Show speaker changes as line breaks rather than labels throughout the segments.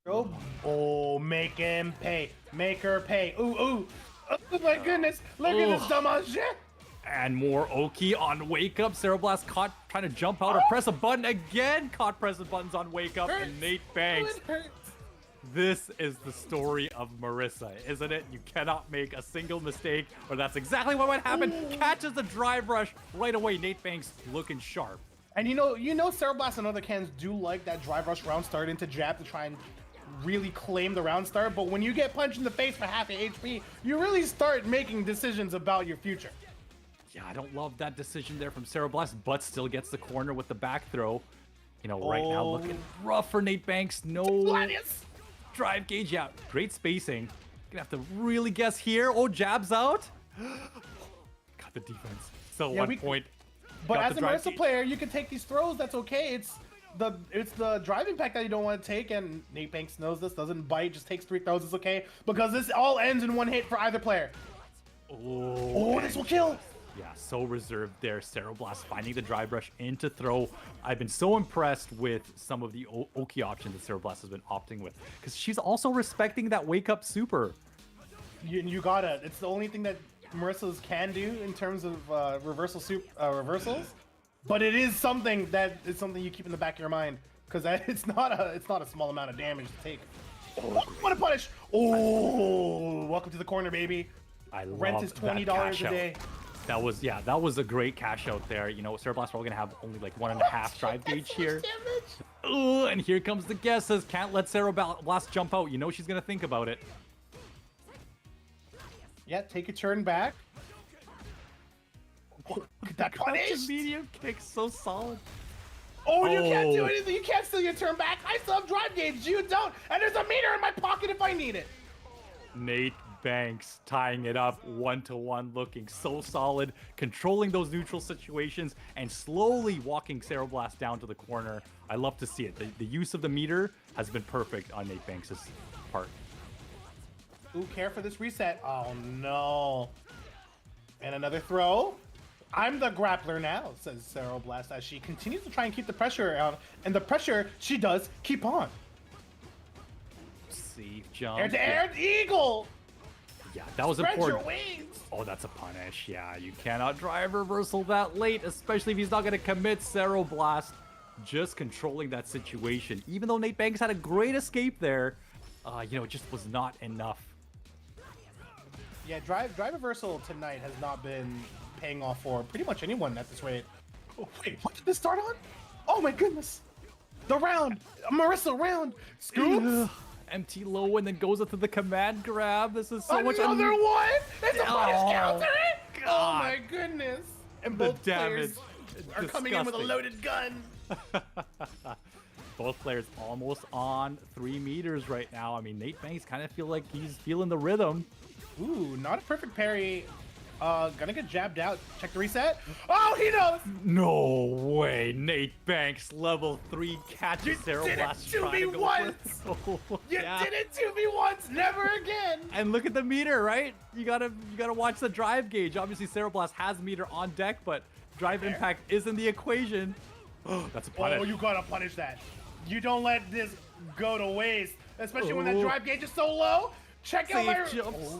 Oh, make him pay. Make her pay. Ooh, ooh. Oh my goodness. Look at this damage.
And more Oki on Wake Up. Cereblast caught trying to jump out or press a button again. Caught pressing buttons on Wake Up. And Nate Banks. This is the story of Marissa, isn't it? You cannot make a single mistake, or that's exactly what would happen. Catches the drive rush right away. Nate Banks looking sharp.
And you know, Cereblast and other cans do like that drive rush round start into jab to try and really claim the round start. But when you get punched in the face for half your HP, you really start making decisions about your future.
Yeah, I don't love that decision there from Cereblast, but still gets the corner with the back throw. You know, right now looking rough for Nate Banks. No drive gauge. Yeah, great spacing. Gonna have to really guess here. Oh, jabs out. Got the defense. So yeah, 1 point.
But as a Marissa player, you can take these throws. That's okay. It's the drive impact that you don't want to take, and Nate Banks knows this. Doesn't bite, just takes 3 throws. It's okay because this all ends in 1 hit for either player. Oh, this will kill.
Yeah, so reserved there. Cereblast finding the drive rush into throw. I've been so impressed with some of the Oki options that Cereblast has been opting with, because she's also respecting that wake up super.
You gotta. It's the only thing that Marissa's can do in terms of reversals, but it is something you keep in the back of your mind, because it's not a small amount of damage to take. Oh, what a punish! Oh, welcome to the corner, baby.
I love
Rent is $20 a day.
That was a great cash out there. You know, Cereblast probably gonna have only like 1.5 drive gauge here. Oh, and here comes the guesses. Can't let Cereblast jump out. You know she's gonna think about it.
Yeah, take a turn back. That punish!
Medium kick, so solid.
Oh, you can't do anything. You can't steal your turn back. I still have drive gauge. You don't. And there's a meter in my pocket if I need it.
Nate Banks tying it up 1-to-1, looking so solid, controlling those neutral situations, and slowly walking Cereblast down to the corner. I love to see it. The use of the meter has been perfect on Nate Banks' part.
Ooh, care for this reset. Oh, no. And another throw. I'm the grappler now, says Cereblast, as she continues to try and keep the pressure on. And the pressure, she does keep on.
Safe jump.
Air to air, eagle!
Yeah, that was
Spread
important.
Your wings.
Oh, that's a punish. Yeah, you cannot drive reversal that late, especially if he's not going to commit. Cereblast just controlling that situation. Even though Nate Banks had a great escape there, you know, it just was not enough.
Yeah, drive reversal tonight has not been paying off for pretty much anyone at this rate. Oh, wait, what did this start on? Oh my goodness! The round! Marissa round! Scoops!
Empty low and then goes into the command grab. This is so much.
Another one! It's a punish counter!
God.
Oh my goodness! And both players are coming in with a loaded gun.
Both players almost on 3 meters right now. I mean, Nate Banks kind of feel like he's feeling the rhythm.
Ooh, not a perfect parry. Gonna get jabbed out. Check the reset. Oh, he knows!
No way. Nate Banks, level 3, catches Cereblast trying to go
once! You did it to me once, never again!
And look at the meter, right? You gotta watch the drive gauge. Obviously, Cereblast has meter on deck, but drive impact is in the equation. That's a punish.
Oh, you gotta punish that. You don't let this go to waste, especially when that drive gauge is so low. Check out my
jumps.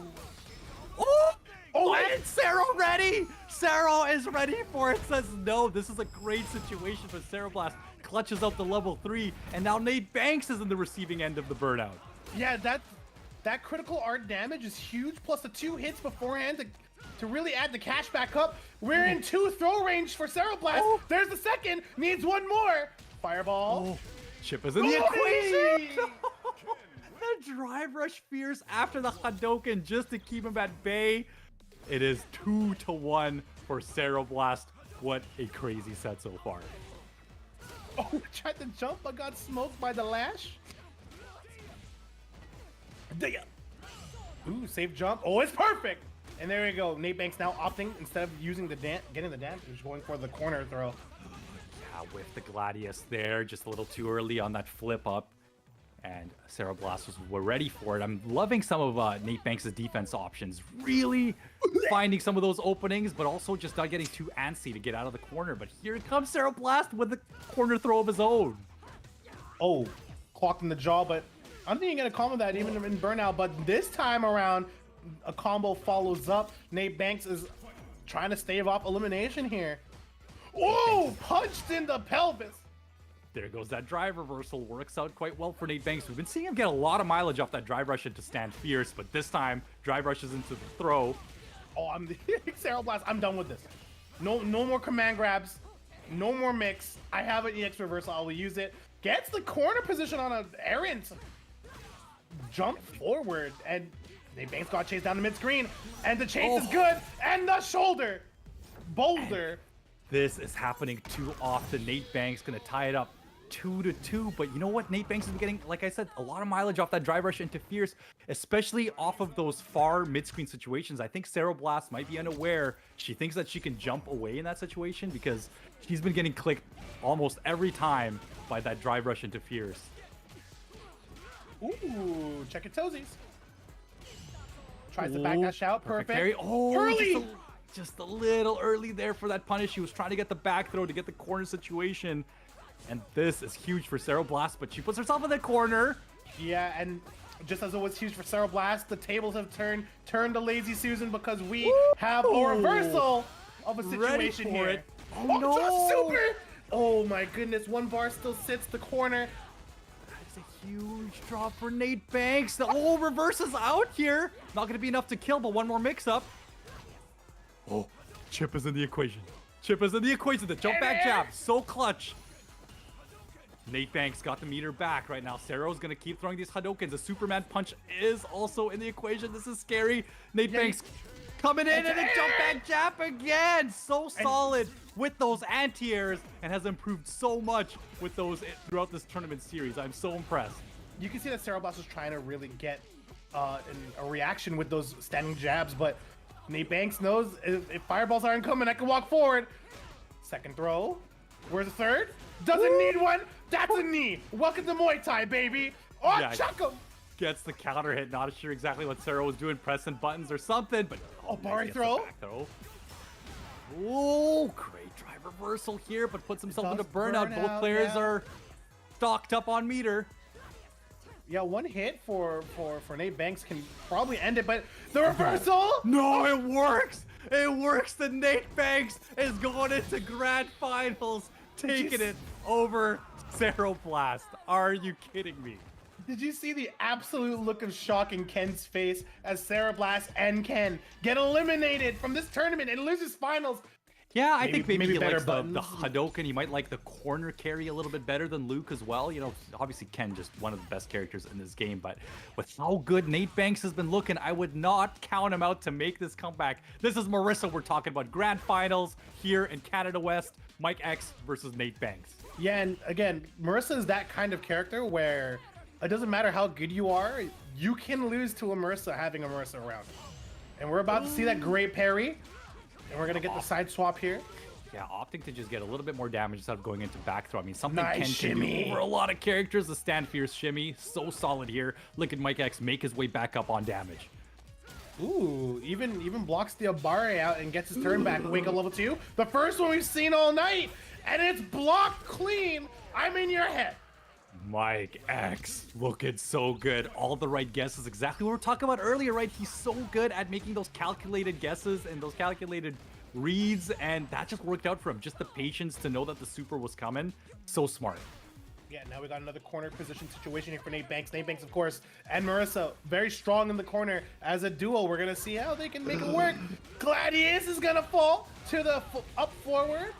Oh, and Cero ready! Cero is ready for it, says no. This is a great situation for Cereblast. Clutches up the level 3, and now Nate Banks is in the receiving end of the burnout.
Yeah, that critical art damage is huge, plus the 2 hits beforehand to really add the cash back up. We're in 2 throw range for Cereblast. There's the second, needs 1 more. Fireball.
Chip is in the equation. The drive rush fears after the Hadouken just to keep him at bay. It is 2-to-1 for Cereblast. What a crazy set so far.
Oh, tried to jump but got smoked by the lash. Ooh, safe jump. Oh, it's perfect. And there we go. Nate Banks now opting, instead of using the getting the damage, going for the corner throw.
Yeah, with the Gladius there, just a little too early on that flip up. And Cereblast were ready for it. I'm loving some of Nate Banks' defense options. Really finding some of those openings, but also just not getting too antsy to get out of the corner. But here comes Cereblast with the corner throw of his own.
Oh, clocked in the jaw, but I don't think you get a combo that even in Burnout, but this time around, a combo follows up. Nate Banks is trying to stave off elimination here. Oh, punched in the pelvis.
There goes that drive reversal. Works out quite well for Nate Banks. We've been seeing him get a lot of mileage off that drive rush into Stand Fierce, but this time, drive rushes into the throw.
Oh, Sarah Blast, I'm done with this. No more command grabs. No more mix. I have an EX reversal. I will use it. Gets the corner position on an errant. Jump forward, and Nate Banks got chased down the mid-screen, and the chase is good, and the shoulder. Boulder.
This is happening too often. Nate Banks gonna tie it up 2-2, but you know what? Nate Banks has been getting, like I said, a lot of mileage off that drive rush into Fierce, especially off of those far mid-screen situations. I think Sarah Blast might be unaware. She thinks that she can jump away in that situation because she's been getting clicked almost every time by that drive rush into Fierce.
Ooh, check it toesies. Tries to back that shout. Perfect.
Carry. Oh,
early.
Just a little early there for that punish. She was trying to get the back throw to get the corner situation. And this is huge for Sarah Blast, but she puts herself in the corner.
Yeah, and just as it was huge for Sarah Blast, the tables have turned to Lazy Susan because we have a reversal of a situation here.
It. Oh no!
Super! Oh my goodness, one bar still sits the corner.
That's a huge drop for Nate Banks. The reverse is out here. Not going to be enough to kill, but one more mix-up. Oh, Chip is in the equation. Chip is in the equation. The jump back jab, so clutch. Nate Banks got the meter back right now. Sarah's going to keep throwing these Hadokens. The Superman punch is also in the equation. This is scary. Nate Banks coming in and a jump back jab again. So solid with those anti-airs and has improved so much with those throughout this tournament series. I'm so impressed.
You can see that Sarah Blast was trying to really get a reaction with those standing jabs, but Nate Banks knows if fireballs aren't coming, I can walk forward. Second throw. Where's the third? Doesn't need one. That's a knee. Welcome to Muay Thai, baby. Oh, yeah, chuck him.
Gets the counter hit. Not sure exactly what Sarah was doing, pressing buttons or something, but
Barry throw.
Oh, great drive reversal here, but puts himself into burnout. Both players are stocked up on meter.
Yeah, one hit for Nate Banks can probably end it, but the reversal.
No, it works. It works. The Nate Banks is going into grand finals, taking it over Sarah Blast. Are you kidding me?
Did you see the absolute look of shock in Ken's face as Sarah Blast and Ken get eliminated from this tournament and loses finals?
Yeah, I think maybe he likes the Hadouken. He might like the corner carry a little bit better than Luke as well. You know, obviously Ken just one of the best characters in this game, but with how good Nate Banks has been looking, I would not count him out to make this comeback. This is Marissa we're talking about. Grand finals here in Canada West. Mike X versus Nate Banks.
Yeah, and again, Marissa is that kind of character where it doesn't matter how good you are, you can lose to a Marissa having a Marissa around. And we're about to see that great parry. And we're going to get the side swap here.
Yeah, opting to just get a little bit more damage instead of going into back throw. I mean, something
nice
Ken can do over a lot of characters. The Stand Fierce shimmy, so solid here. Look at Mike X make his way back up on damage.
Ooh, even blocks the Abare out and gets his turn back. Wake up level 2. The first one we've seen all night. And it's blocked clean. I'm in your head.
Mike X looking so good. All the right guesses. Exactly what we were talking about earlier, right? He's so good at making those calculated guesses and those calculated reads, and that just worked out for him. Just the patience to know that the super was coming. So smart.
Yeah, now we got another corner position situation here for Nate Banks. Nate Banks, of course, and Marissa very strong in the corner as a duo. We're going to see how they can make it work. Gladius is going to fall to the up forward.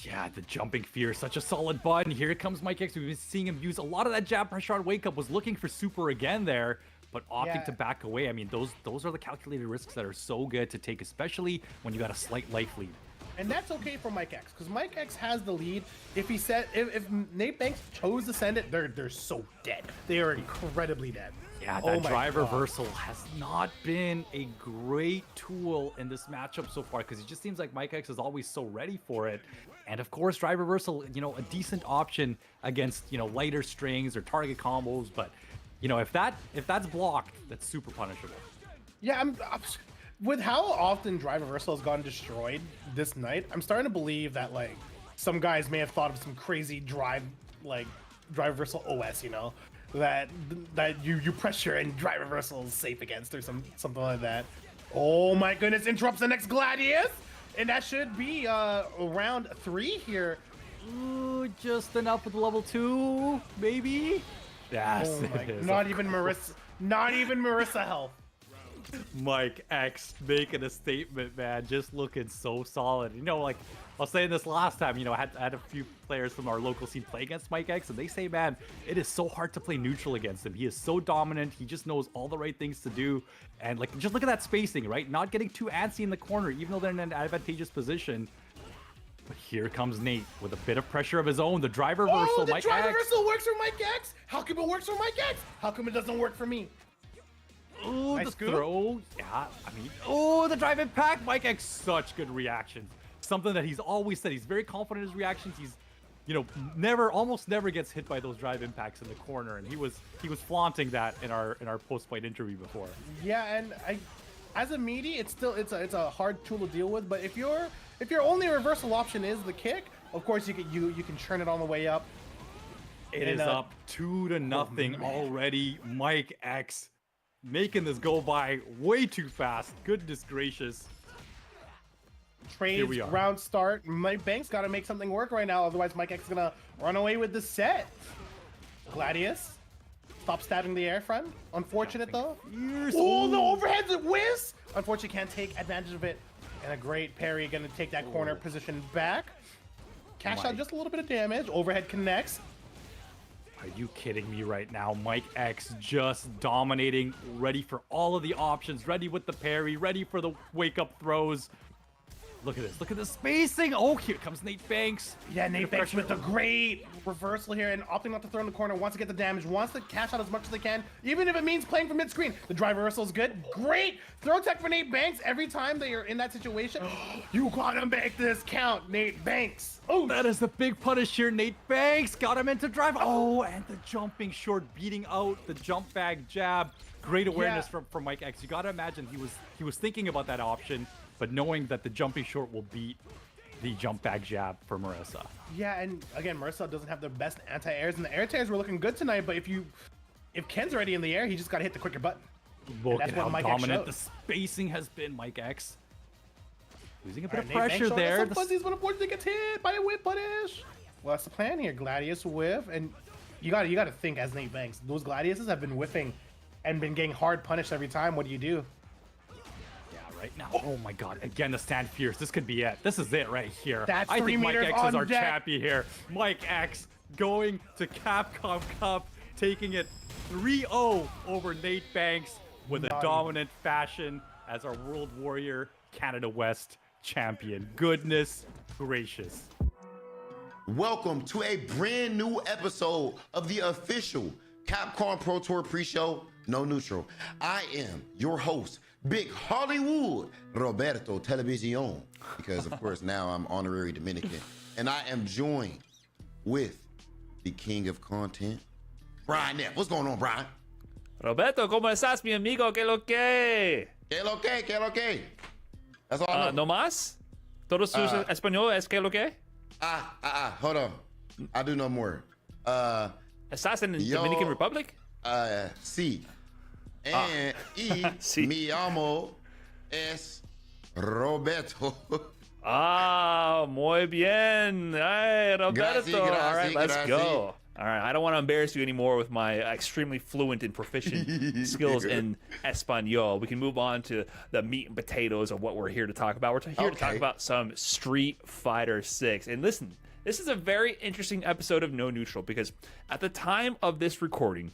Yeah, the jumping fear, such a solid button. Here comes Mike X. We've been seeing him use a lot of that jab pressure on Wake Up. Was looking for super again there, but opting to back away. I mean, those are the calculated risks that are so good to take, especially when you got a slight life lead.
And that's okay for Mike X, because Mike X has the lead. If he said, if Nate Banks chose to send it, they're so dead. They are incredibly dead.
Yeah, that drive reversal has not been a great tool in this matchup so far, because it just seems like Mike X is always so ready for it. And of course, drive reversal, you know, a decent option against, you know, lighter strings or target combos. But, you know, if that's blocked, that's super punishable.
Yeah, I'm with how often drive reversal has gotten destroyed this night, I'm starting to believe that like some guys may have thought of some crazy drive reversal OS, you know, that you pressure and drive reversal is safe against, or something like that. Oh my goodness! Interrupts the next Gladius, and that should be round 3 here.
Ooh, just enough with level 2, maybe. Yes,
Oh my,
it is.
not even Marissa health.
Mike X making a statement, man, just looking so solid. You know, like I was saying this last time, you know, I had a few players from our local scene play against Mike X, and they say, man, it is so hard to play neutral against him. He is so dominant. He just knows all the right things to do. And like, just look at that spacing, right? Not getting too antsy in the corner, even though they're in an advantageous position. But here comes Nate with a bit of pressure of his own. The drive reversal,
Oh, the
Mike
drive
X.
reversal works for Mike X. How come it works for Mike X? How come it doesn't work for me?
Ooh,
Nice
the
scoop.
throw. Yeah, I mean, oh, the drive impact. Mike X, such good reactions. Something that he's always said. He's very confident in his reactions. He's, you know, almost never gets hit by those drive impacts in the corner, and he was flaunting that in our post-fight interview before.
Yeah, and as a meaty, it's a hard tool to deal with. But if your only reversal option is the kick, of course you can churn it on the way up.
It is up 2-0 already. Mike X making this go by way too fast. Goodness gracious.
Trades round start. Mike Banks got to make something work right now, otherwise Mike X is gonna run away with the set. Gladius, stop stabbing the air, friend. Unfortunate though. Oh, the overhead's a whiz. Unfortunately, can't take advantage of it. And a great parry, gonna take that corner position back. Cash out just a little bit of damage. Overhead connects.
Are you kidding me right now? Mike X just dominating, ready for all of the options, ready with the parry, ready for the wake-up throws. Look at this. Look at the spacing. Oh, here comes Nate Banks.
Yeah, Nate Banks with the great reversal here and opting not to throw in the corner. Wants to get the damage. Wants to cash out as much as they can, even if it means playing for mid-screen. The drive reversal is good. Great throw tech for Nate Banks. Every time they are in that situation, you gotta make this count, Nate Banks. Oh,
that is the big punish here. Nate Banks got him into drive. Oh, and the jumping short beating out the jump bag jab. Great awareness from Mike X. You gotta imagine he was thinking about that option, but knowing that the jumping short will beat the jump back jab for Marissa.
Yeah, and again, Marissa doesn't have the best anti-airs, and the air tears were looking good tonight, but if Ken's already in the air, he just got to hit the quicker button.
Look at how dominant the spacing has been, Mike X. Losing a bit of pressure there.
Some fuzzies, but unfortunately gets hit by a whip punish. Well, that's the plan here. Gladius whiff, and you got to think as Nate Banks. Those Gladiuses have been whiffing and been getting hard punished every time. What do you do?
Right now, oh my god, again the stand fierce. This could be it. This is it right here.
That's
I think Mike X is our
deck.
champion here. Mike X going to Capcom Cup, taking it 3-0 over Nate Banks with a dominant fashion as our World Warrior Canada West champion. Goodness gracious.
Welcome to a brand new episode of the official Capcom Pro Tour pre-show, No Neutral. I am your host, Big Hollywood Roberto Television, because of course now I'm honorary Dominican, and I am joined with the king of content, Brian Neff. What's going on, Brian?
Roberto, ¿cómo estás, mi amigo? ¿Qué lo que?
¿Qué lo que? ¿Qué lo que? That's all I know.
¿No más? ¿Todo su español es que lo que?
Hold on. I do know more.
¿Estás en Dominican Republic?
Sí. And
sí.
Mi amo es Roberto.
Muy bien. Hey, Roberto.
Gracias,
All right, let's
gracias.
go. All right, I don't want to embarrass you anymore with my extremely fluent and proficient skills in Espanol. We can move on to the meat and potatoes of what we're here to talk about. We're here to talk about some Street Fighter 6. And listen, this is a very interesting episode of No Neutral because at the time of this recording,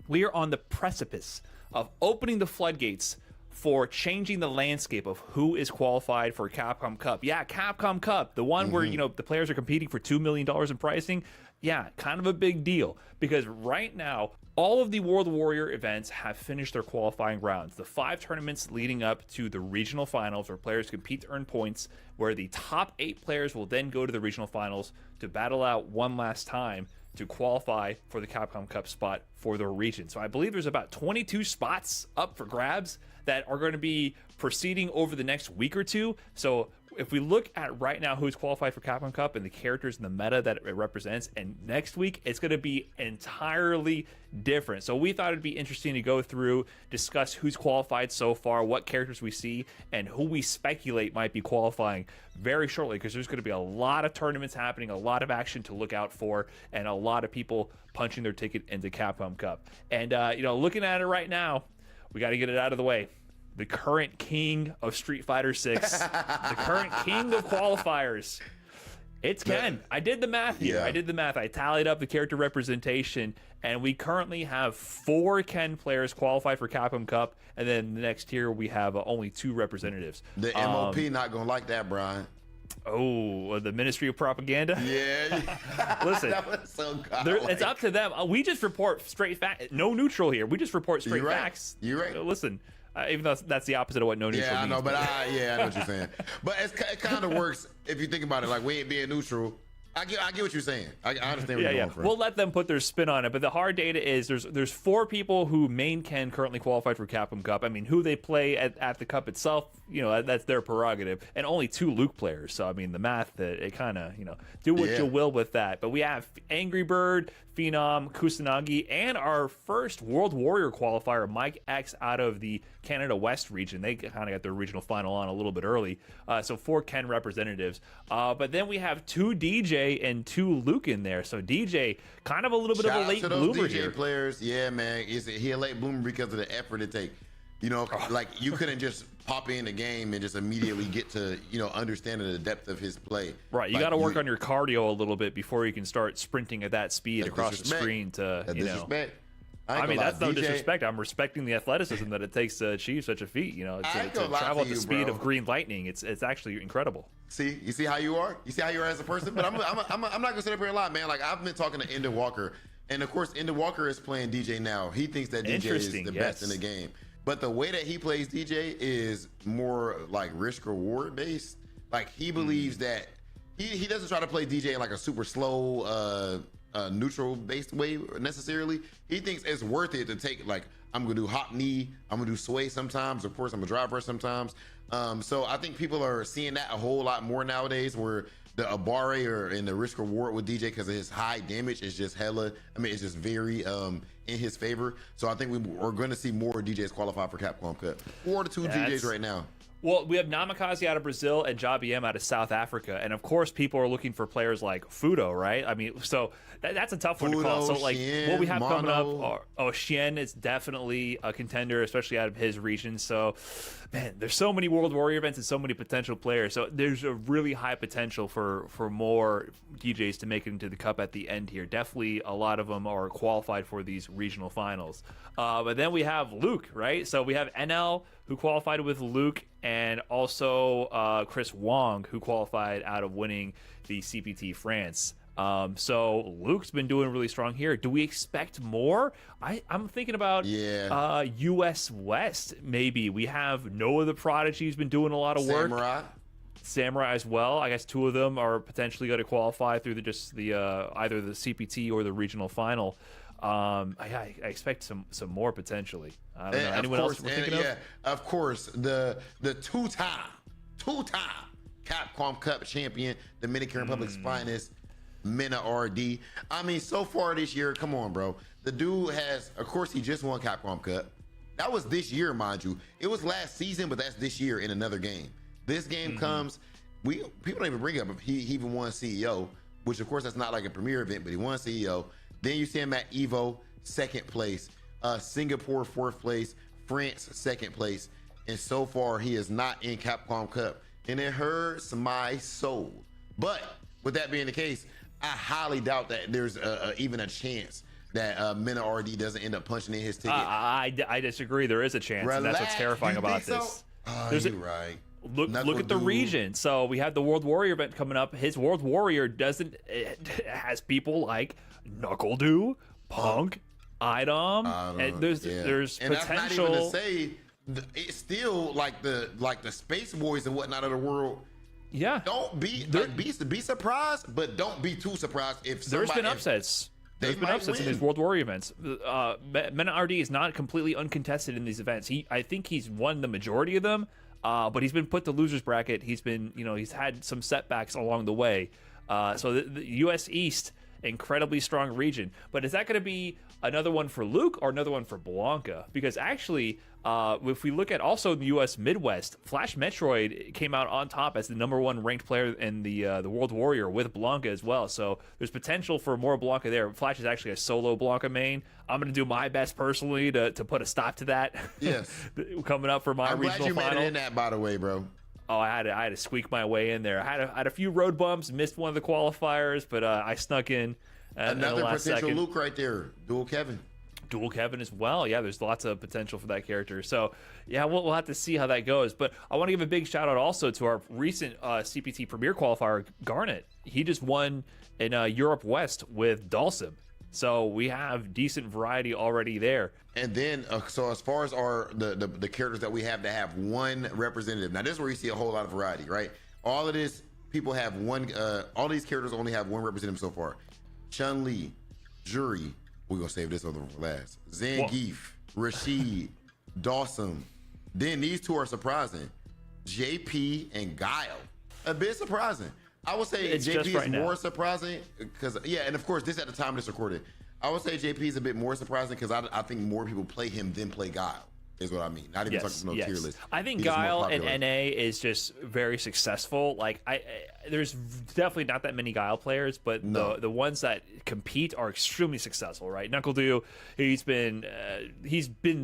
we are on the precipice of opening the floodgates for changing the landscape of who is qualified for Capcom Cup. Yeah, Capcom Cup, the one where, you know, the players are competing for $2 million in pricing. Yeah, kind of a big deal because right now, all of the World Warrior events have finished their qualifying rounds. The 5 tournaments leading up to the regional finals where players compete to earn points, where the top 8 players will then go to the regional finals to battle out one last time to qualify for the Capcom Cup spot for their region. So I believe there's about 22 spots up for grabs that are going to be proceeding over the next week or two. So if we look at right now who's qualified for Capcom Cup and the characters and the meta that it represents, and next week it's going to be entirely different. So we thought it'd be interesting to go through, discuss who's qualified so far, what characters we see, and who we speculate might be qualifying very shortly, because there's going to be a lot of tournaments happening, a lot of action to look out for, and a lot of people punching their ticket into Capcom Cup. And looking at it right now, we got to get it out of the way. The current king of Street Fighter 6, the current king of qualifiers, it's Ken. I did the math here.
Yeah.
I did the math. I tallied up the character representation, and we currently have 4 Ken players qualified for Capcom Cup, and then the next tier we have only 2 representatives.
The MOP not gonna like that, Brian.
Oh, the Ministry of Propaganda?
Yeah.
Listen,
That was so godlike.
it's up to them. We just report straight facts. No neutral here. We just report straight
You're right.
facts.
You're right.
Listen, even though that's the opposite of what no neutral
Yeah, I
means.
know, but I know what you're saying. But it kind of works if you think about it. Like, we ain't being neutral. I get what you're saying. I understand where you're going from.
We'll let them put their spin on it. But the hard data is there's 4 people who main Ken currently qualified for Capcom Cup. I mean, who they play at the Cup itself, that's their prerogative. And only 2 Luke players. So, I mean, the math, it kind of, do what you will with that. But we have Angry Bird, Phenom, Kusanagi, and our first World Warrior qualifier, Mike X, out of the Canada West region. They kind of got their regional final on a little bit early. So 4 Ken representatives. But then we have 2 DJ and 2 Luke in there. So DJ, kind of a little bit
Shout
of a
out
late
to those
bloomer
DJ
here.
players. Yeah, man. He a late bloomer because of the effort it takes. Like, you couldn't just pop in the game and just immediately get to, understanding the depth of his play.
Right, you
Like,
got to work on your cardio a little bit before you can start sprinting at that speed
That's
across the
disrespect.
screen to,
That's disrespect.
I mean, that's no
DJ,
disrespect. I'm respecting the athleticism that it takes to achieve such a feat.
I ain't
To
gonna lie
travel
to
at the
you,
speed
bro.
of green lightning. It's actually incredible.
You see how you are? You see how you are as a person? But I'm not gonna sit up here and lie, man. Like, I've been talking to Ender Walker, and of course, Ender Walker is playing DJ now. He thinks that DJ is the best in the game. But the way that he plays DJ is more like risk reward based. Like, he believes that he doesn't try to play DJ in like a super slow, neutral based way necessarily. He thinks it's worth it to take, like, I'm gonna do hot knee, I'm gonna do sway sometimes, of course I'm gonna drive rush sometimes. So I think people are seeing that a whole lot more nowadays, where the Abare or in the risk reward with DJ, because of his high damage, is just hella, it's just very in his favor. So I think we're going to see more DJs qualify for Capcom Cup. 4 to 2 DJs right now.
Well, we have Namikaze out of Brazil and Jabiem out of South Africa. And of course, people are looking for players like Fudo, right? I mean, so that's a tough one to call. So, like,
Xian,
what we have coming up,
Mono.
Xian is definitely a contender, especially out of his region. So, man, there's so many World Warrior events and so many potential players. So there's a really high potential for more DJs to make it into the Cup at the end here. Definitely a lot of them are qualified for these regional finals. But then we have Luke, right? So we have NL, who qualified with Luke, and also Chris Wong, who qualified out of winning the CPT France. So Luke's been doing really strong here. Do we expect more? I'm thinking about US West, maybe. We have Noah the Prodigy, who's been doing a lot of work. Samurai as well. I guess 2 of them are potentially going to qualify through either the CPT or the regional final. I expect some more potentially. I don't know. Anyone else we're thinking of?
Yeah, of course. The two-time Capcom Cup champion, Dominican Republic's finest, Mena RD. I mean, so far this year, come on, bro. The dude has, of course, he just won Capcom Cup. That was this year, mind you. It was last season, but that's this year in another game. This game comes, people don't even bring it up. He even won CEO, which of course that's not like a premier event, but he won CEO. Then you see him at Evo, 2nd place, Singapore 4th place, France 2nd place, and so far he is not in Capcom Cup, and it hurts my soul. But with that being the case, I highly doubt that there's even a chance that Mena RD doesn't end up punching in his ticket.
I disagree. There is a chance, and that's what's terrifying about this.
You're right.
Look at the region. So we have the World Warrior event coming up. His World Warrior it has people like Knuckle-Doo, Punk, Idom, and there's
and
potential.
That's not even to say it's still like the Space Boys and whatnot of the world.
Yeah,
don't be surprised, but don't be too surprised if
there's been upsets. There's been upsets in these World Warrior events. Mena RD is not completely uncontested in these events. I think he's won the majority of them. but he's been put to losers bracket. He's been, he's had some setbacks along the way. So the U.S. East, incredibly strong region. But is that going to be another one for Luke or another one for Blanca? Because actually, if we look at also the U.S. Midwest, Flash Metroid came out on top as the #1 ranked player in the World Warrior with Blanca as well. So there's potential for more Blanca there. Flash is actually a solo Blanca main. I'm going to do my best personally to put a stop to that.
Yes.
Coming up for my regional final.
I'm glad you made it in that, by the way, bro.
Oh, I had to squeak my way in there. I had a few road bumps, missed one of the qualifiers, but I snuck in.
Another potential Luke right there, dual Kevin.
Dual Kevin as well. Yeah, there's lots of potential for that character. So, yeah, we'll have to see how that goes. But I want to give a big shout out also to our recent CPT Premier qualifier, Garnet. He just won in Europe West with Dalsim. So we have decent variety already there.
And then, so as far as the characters that we have to have one representative, now this is where you see a whole lot of variety, right? All of this, people have one, all these characters only have one representative so far. Chun-Li, Jury, we're going to save this other for last. Zangief, Rashid, Dawson. Then these two are surprising. JP and Guile. A bit surprising. I would say
it's
JP
right
is
now.
more surprising because, yeah, and of course, this at the time this recorded. I would say JP is a bit more surprising because I think more people play him than play Guile, is what I mean. Not even talking about tier list.
I think
He's just more
Guile
popular.
and NA is just very successful. Like there's definitely not that many Guile players, but
No.
the ones that compete are extremely successful, right? NuckleDo, he's been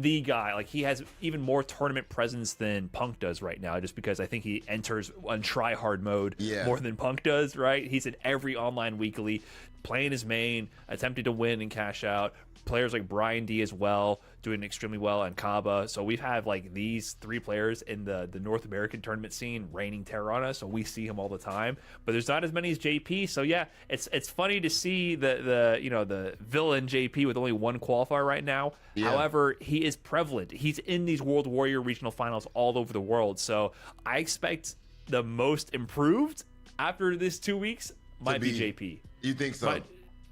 the guy. Like he has even more tournament presence than Punk does right now, just because I think he enters on try hard mode more than Punk does, right? He's in every online weekly, playing his main, attempting to win and cash out. Players like Brian D as well, doing extremely well, and Kaba. So we've had like these three players in the North American tournament scene reigning terror on us. So we see him all the time, but there's not as many as JP. So yeah, it's funny to see the villain JP with only one qualifier right now.
Yeah.
However, he is prevalent. He's in these World Warrior regional finals all over the world. So I expect the most improved after this 2 weeks might be JP.
You think so?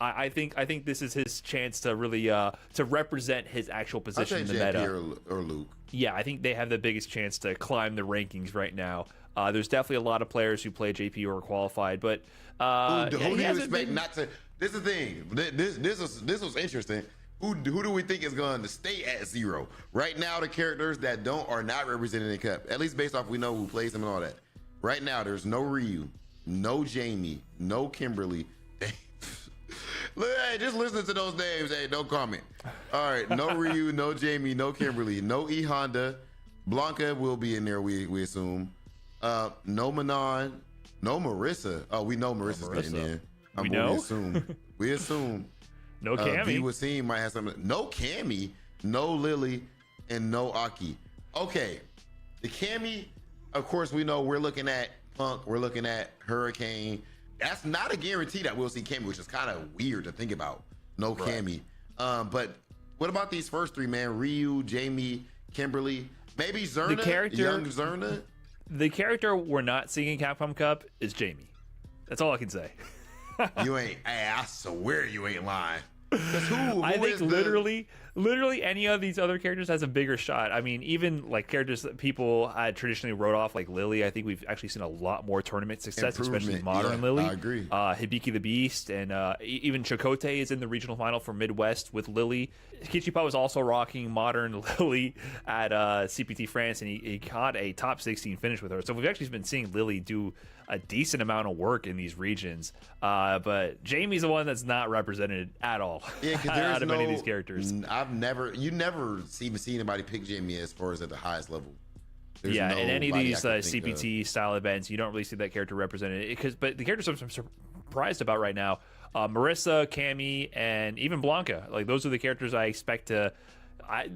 I think this is his chance to really to represent his actual position in the
JP
meta.
or Luke.
Yeah, I think they have the biggest chance to climb the rankings right now. There's definitely a lot of players who play JP who are qualified, but
Who do you
hasn't
expect
been-
not to? This is the thing. This was interesting. Who do we think is going to stay at 0 right now? The characters that are not represented in Cup, at least based off we know who plays them and all that. Right now, there's no Ryu, no Jamie, no Kimberly. Look, hey, just listen to those names. Hey, don't comment. All right, no Ryu, no Jamie, no Kimberly, no E Honda. Blanca will be in there, we assume. No Manon, no Marissa. Oh, we know Marissa's getting in.
We know?
We assume.
No Cammy.
V Wasim might have something. No Cammy, no Lily, and no Aki. Okay, the Cammy, of course, we know we're looking at Punk, we're looking at Hurricane. That's not a guarantee that we'll see Cammy, which is kind of weird to think about. No Cammy. But what about these first three, man? Ryu, Jamie, Kimberly, maybe Zerna, young Zerna?
The character we're not seeing in Capcom Cup is Jamie. That's all I can say.
You ain't, I swear you ain't lying. Who
I think
is
literally any of these other characters has a bigger shot. I mean, even like characters that people had traditionally wrote off, like Lily. I think we've actually seen a lot more tournament success, especially modern Lily.
I agree.
Hibiki the Beast, and even Chakotay is in the regional final for Midwest with Lily. Kichipa was also rocking modern Lily at CPT France, and he got a top 16 finish with her. So we've actually been seeing Lily do a decent amount of work in these regions, but Jamie's the one that's not represented at all.
Yeah, because
out of any of these characters.
You never even see anybody pick Jamie as far as at the highest level. There's
In any of
nobody
these
I can think of.
CPT style events, you don't really see that character represented. But the characters I'm surprised about right now, Marissa, Cammy, and even Blanca, like those are the characters I expect to.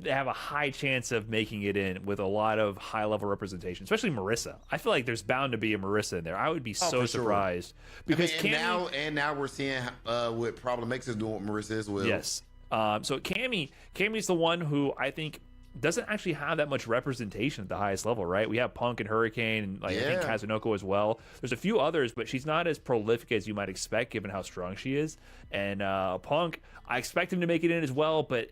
They have a high chance of making it in with a lot of high level representation, especially Marissa. I feel like there's bound to be a Marissa in there. I would be so
for sure.
surprised because
now we're seeing what Problem X is doing with Marissa as well.
Yes. So Cammy's the one who I think doesn't actually have that much representation at the highest level, right? We have Punk and Hurricane, and I think Kazunoko as well. There's a few others, but she's not as prolific as you might expect given how strong she is. And Punk, I expect him to make it in as well, but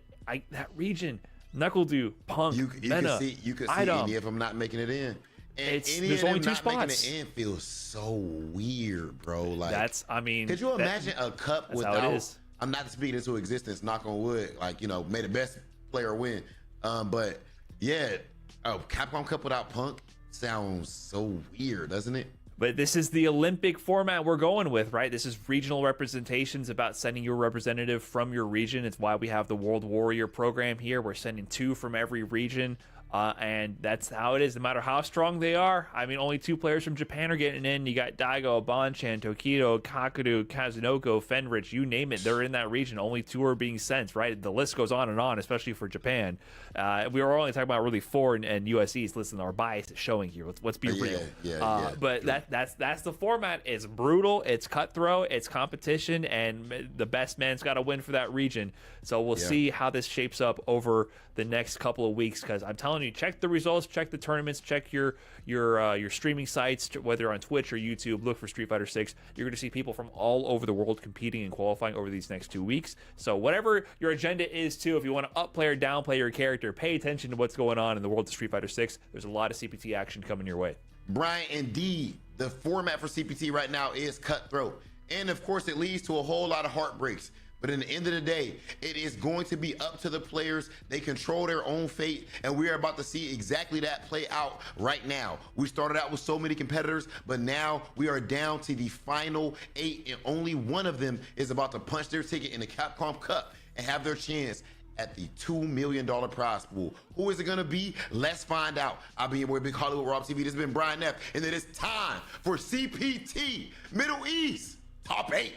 that region, NuckleDo, Punk,
You
Mena,
could see
Idom.
any of them not making it in. And any
there's
of
only
them
two
not making
spots.
it in feels so weird, bro. Like
Could
you imagine a cup
that's how
without?
it is.
I'm not speaking into existence. Knock on wood. Like, you know, may the best player win. But yeah, Capcom Cup without Punk sounds so weird, doesn't it?
But this is the Olympic format we're going with, right? This is regional representations, about sending your representative from your region. It's why we have the World Warrior program here. We're sending 2 from every region. And that's how it is, no matter how strong they are. I mean, only 2 players from Japan are getting in. You got Daigo, Bonchan, Tokido, Kakadu, Kazunoko, Fenrich, you name it. They're in that region. Only 2 are being sent, right? The list goes on and on, especially for Japan. We were only talking about really 4 and USEs. Listen, our bias is showing here. Let's be real. But that's the format. It's brutal. It's cutthroat. It's competition. And the best man's got to win for that region. So we'll see how this shapes up over the next couple of weeks, because I'm telling you, check the results, check the tournaments, check your streaming sites, whether on Twitch or YouTube. Look for Street Fighter 6. You're going to see people from all over the world competing and qualifying over these next 2 weeks. So whatever your agenda is, too, if you want to upplay or downplay your character, pay attention to what's going on in the world of Street Fighter 6. There's a lot of CPT action coming your way.
Brian, indeed, the format for CPT right now is cutthroat. And of course, it leads to a whole lot of heartbreaks. But in the end of the day, it is going to be up to the players. They control their own fate, and we are about to see exactly that play out right now. We started out with so many competitors, but now we are down to the final 8, and only one of them is about to punch their ticket in the Capcom Cup and have their chance at the $2 million prize pool. Who is it gonna be? Let's find out. I've been your boy, Big Hollywood Rob TV. This has been Brian F, and it is time for CPT Middle East Top 8.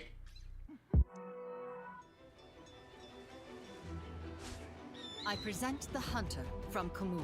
I present the Hunter from Komura.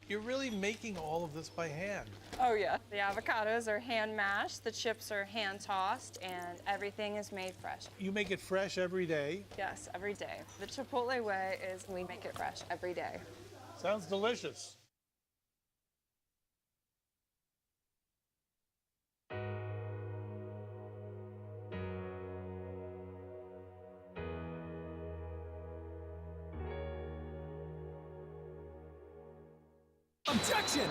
You're really making all of this by hand.
Oh yeah. The avocados are hand mashed, the chips are hand tossed, and everything is made fresh.
You make it fresh every day.
Yes, every day. The Chipotle way is we make it fresh every day.
Sounds delicious.
Objection!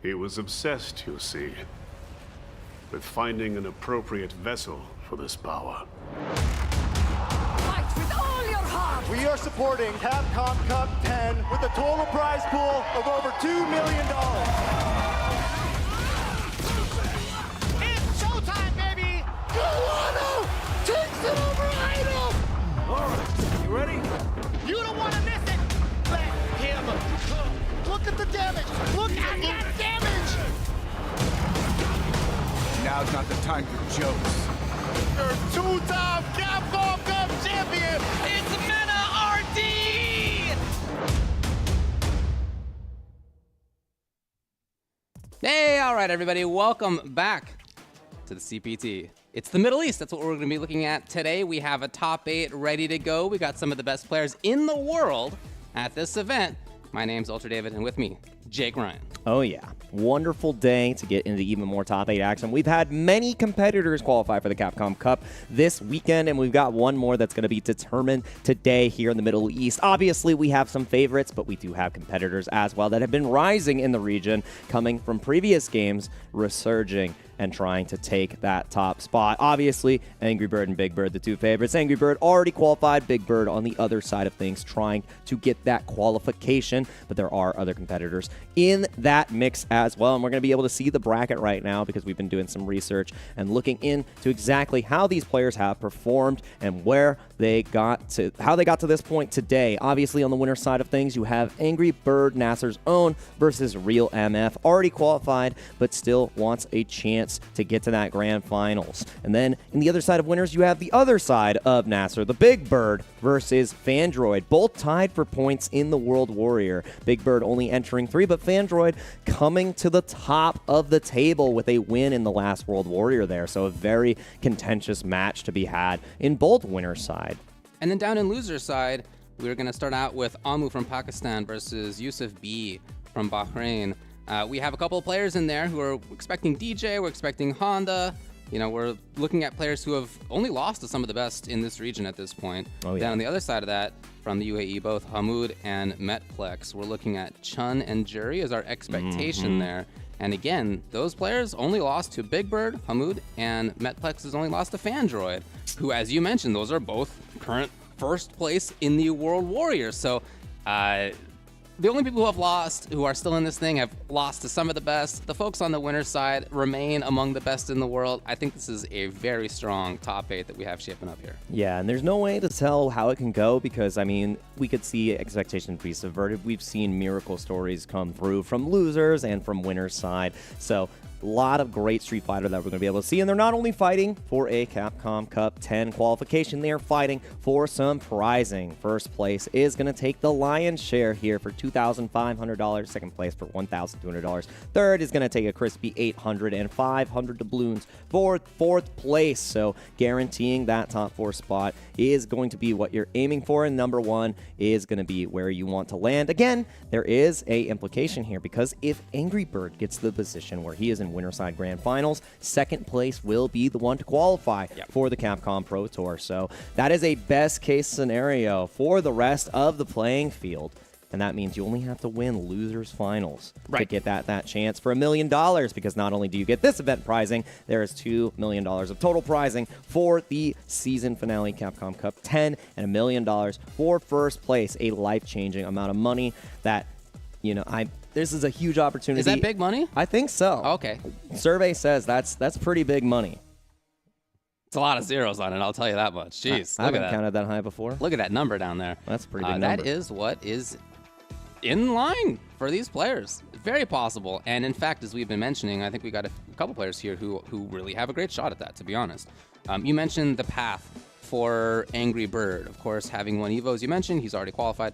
He was obsessed, you see, with finding an appropriate vessel for this power.
Fight with all your heart!
We are supporting Capcom Cup 10 with a total prize pool of over $2 million.
It's showtime, baby! Guano takes it over Idol!
Alright, you ready?
You don't want to miss it! Let him cook! Look at the damage! Look at that damage!
Now's not the time for jokes.
Your two-time Capcom Cup champion! It's Mena RD!
Hey, all right, everybody, welcome back to the CPT. It's the Middle East. That's what we're going to be looking at today. We have a top 8 ready to go. We got some of the best players in the world at this event. My name's Ultra David, and with me, Jake Ryan.
Oh yeah, wonderful day to get into even more top 8 action. We've had many competitors qualify for the Capcom Cup this weekend, and we've got one more that's going to be determined today here in the Middle East. Obviously, we have some favorites, but we do have competitors as well that have been rising in the region, coming from previous games, resurging and trying to take that top spot. Obviously, Angry Bird and Big Bird, the two favorites. Angry Bird already qualified, Big Bird on the other side of things trying to get that qualification, but there are other competitors in that mix as well, and we're going to be able to see the bracket right now because we've been doing some research and looking into exactly how these players have performed and where they got to, how they got to this point today. Obviously, on the winner's side of things, you have Angry Bird, Nasser's own, versus Real MF, already qualified, but still wants a chance to get to that grand finals. And then in the other side of winners, you have the other side of Nasser, the Big Bird versus Fandroid, both tied for points in the World Warrior. Big Bird only entering 3, but Fandroid coming to the top of the table with a win in the last World Warrior there. So a very contentious match to be had in both winners' side.
And then down in loser's side, we're going to start out with Amu from Pakistan versus Yousef B from Bahrain. We have a couple of players in there who are expecting DJ, we're expecting Honda. You know, we're looking at players who have only lost to some of the best in this region at this point.
Oh, yeah.
Then on the other side of that, from the UAE, both Hammud and Metlex, we're looking at Chun and Jury as our expectation there. And again, those players only lost to Big Bird, Hammud, and Metlex has only lost to Fandroid, who, as you mentioned, those are both current first place in the World Warrior. So, the only people who have lost, who are still in this thing, have lost to some of the best. The folks on the winner's side remain among the best in the world. I think this is a very strong top 8 that we have shaping up here.
Yeah, and there's no way to tell how it can go because, I mean, we could see expectations be subverted. We've seen miracle stories come through from losers and from winners' side. So a lot of great Street Fighter that we're going to be able to see. And they're not only fighting for a Capcom Cup 10 qualification, they are fighting for some prizing. First place is going to take the lion's share here for $2,500. Second place for $1,200. Third is going to take a crispy $800 and 500 doubloons for fourth place. So guaranteeing that top 4 spot is going to be what you're aiming for. And number 1 is going to be where you want to land. Again, there is a implication here because if Angry Bird gets the position where he is in winner side grand finals, second place will be the one to qualify for the Capcom Pro Tour. So that is a best case scenario for the rest of the playing field. And that means you only have to win losers finals to get that chance for $1 million, because not only do you get this event prizing, there is $2 million of total prizing for the season finale Capcom Cup 10 and $1 million for first place, a life-changing amount of money that, you know, this is a huge opportunity.
Is that big money?
I think so.
Okay.
Survey says that's pretty big money.
It's a lot of zeros on it, I'll tell you that much. Jeez,
I haven't counted that high before.
Look at that number down there.
That's a pretty big number.
That is what is in line for these players. Very possible. And in fact, as we've been mentioning, I think we got a couple players here who really have a great shot at that, to be honest. You mentioned the path for Angry Bird. Of course, having won EVO, as you mentioned, he's already qualified.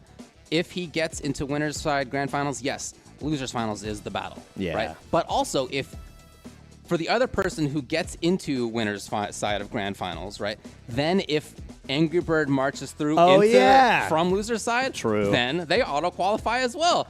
If he gets into winner's side grand finals, yes, losers finals is the battle.
Yeah.
Right? But also, if for the other person who gets into winner's side of grand finals, right, then if Angry Bird marches through from loser side, then they auto-qualify as well.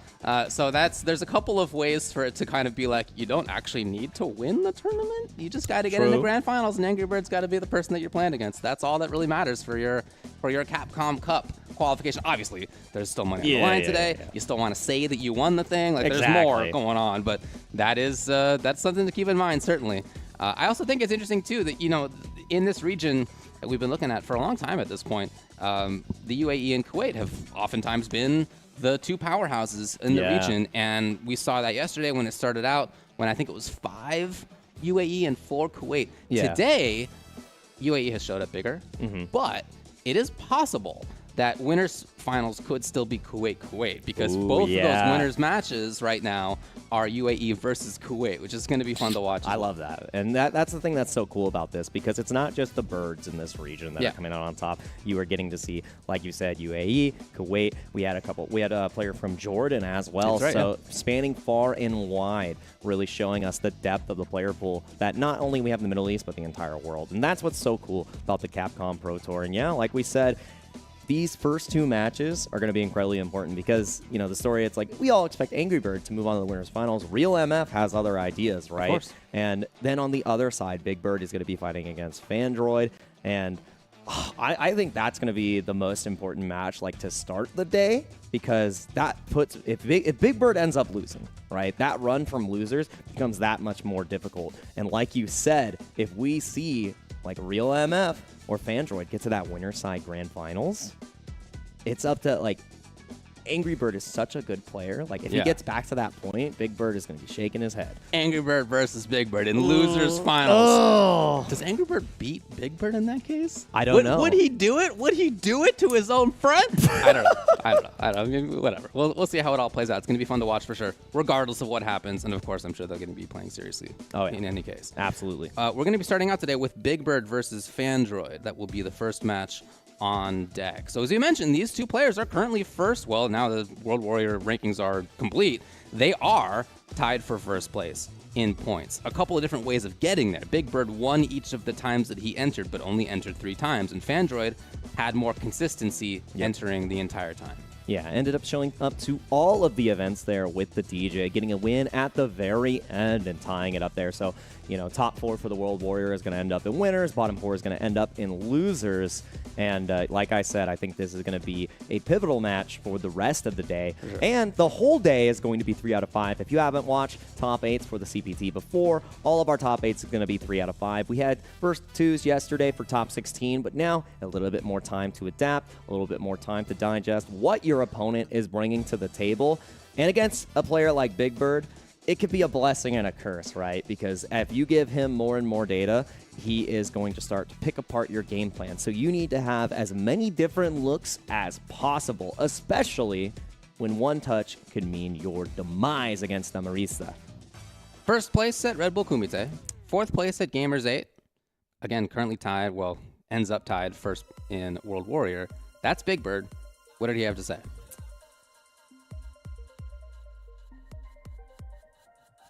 So there's a couple of ways for it to kind of be like, you don't actually need to win the tournament. You just got to get in the grand finals, and Angry Bird's got to be the person that you're playing against. That's all that really matters for your Capcom Cup qualification. Obviously, there's still money on the line today. You still want to say that you won the thing. Like, there's more going on, but that is that's something to keep in mind, certainly. I also think it's interesting, too, that, you know, in this region that we've been looking at for a long time at this point, the UAE and Kuwait have oftentimes been the two powerhouses in the region, and we saw that yesterday when it started out, when I think it was 5 UAE and 4 Kuwait. Today, UAE has showed up bigger, but it is possible that winners finals could still be Kuwait, because both of those winners matches right now are UAE versus Kuwait, which is going to be fun to watch.
I love that. And that's the thing that's so cool about this, because it's not just the birds in this region that are coming out on top. You are getting to see, like you said, UAE, Kuwait. We had a player from Jordan as well.
That's right,
spanning far and wide, really showing us the depth of the player pool that not only we have in the Middle East, but the entire world. And that's what's so cool about the Capcom Pro Tour. And yeah, like we said, these first 2 matches are going to be incredibly important because, you know, the story, it's like we all expect Angry Bird to move on to the winners finals. Real MF has other ideas, right? Of course. And then on the other side, Big Bird is going to be fighting against Fandroid. And I think that's going to be the most important match, like, to start the day, because that puts, if Big Bird ends up losing, right, that run from losers becomes that much more difficult. And like you said, if we see, like, Real MF or Fandroid get to that winner side grand finals, it's up to, like, Angry Bird is such a good player. Like, if he gets back to that point, Big Bird is going to be shaking his head.
Angry Bird versus Big Bird in losers finals. Does Angry Bird beat Big Bird in that case?
I don't know.
Would he do it? Would he do it to his own friend? I don't know. I mean, whatever. We'll see how it all plays out. It's going to be fun to watch for sure, regardless of what happens. And of course, I'm sure they're going to be playing seriously in any case.
Absolutely.
We're going to be starting out today with Big Bird versus Fandroid. That will be the first match on deck. So as you mentioned, these 2 players are currently first. Well, now the World Warrior rankings are complete. They are tied for first place in points. A couple of different ways of getting there. Big Bird won each of the times that he entered, but only entered 3 times. And Fandroid had more consistency entering the entire time.
Yeah, ended up showing up to all of the events there with the DJ, getting a win at the very end and tying it up there. So, you know, top 4 for the World Warrior is going to end up in winners. Bottom 4 is going to end up in losers. And like I said, I think this is going to be a pivotal match for the rest of the day. Sure. And the whole day is going to be 3 out of 5. If you haven't watched top 8s for the CPT before, all of our top 8s are going to be 3 out of 5. We had first 2s yesterday for top 16, but now a little bit more time to adapt, a little bit more time to digest what your opponent is bringing to the table. And against a player like Big Bird, it could be a blessing and a curse, right? Because if you give him more and more data, he is going to start to pick apart your game plan. So you need to have as many different looks as possible, especially when one touch could mean your demise against the Marisa.
First place at Red Bull Kumite. 4th place at Gamers 8. Again, currently tied, well, ends up tied first in World Warrior. That's Big Bird. What did he have to say?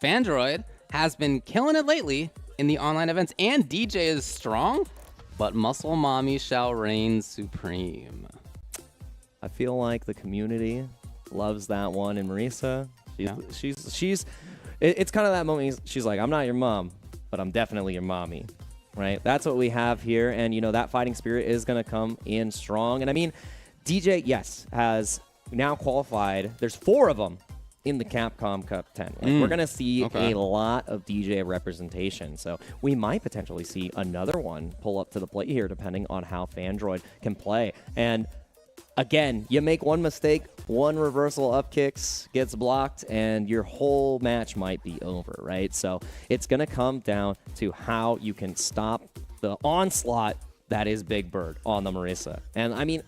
Fandroid has been killing it lately in the online events, and DJ is strong, but Muscle Mommy shall reign supreme.
I feel like the community loves that one in Marisa. It's kind of that moment. She's like, I'm not your mom, but I'm definitely your mommy, right? That's what we have here, and you know that fighting spirit is going to come in strong. And I mean, DJ, yes, has now qualified. There's 4 of them in the Capcom Cup 10. Like, we're going to see a lot of DJ representation. So we might potentially see another one pull up to the plate here, depending on how Fandroid can play. And again, you make one mistake, one reversal up kicks gets blocked, and your whole match might be over, right? So it's going to come down to how you can stop the onslaught that is Big Bird on the Marisa. And I mean,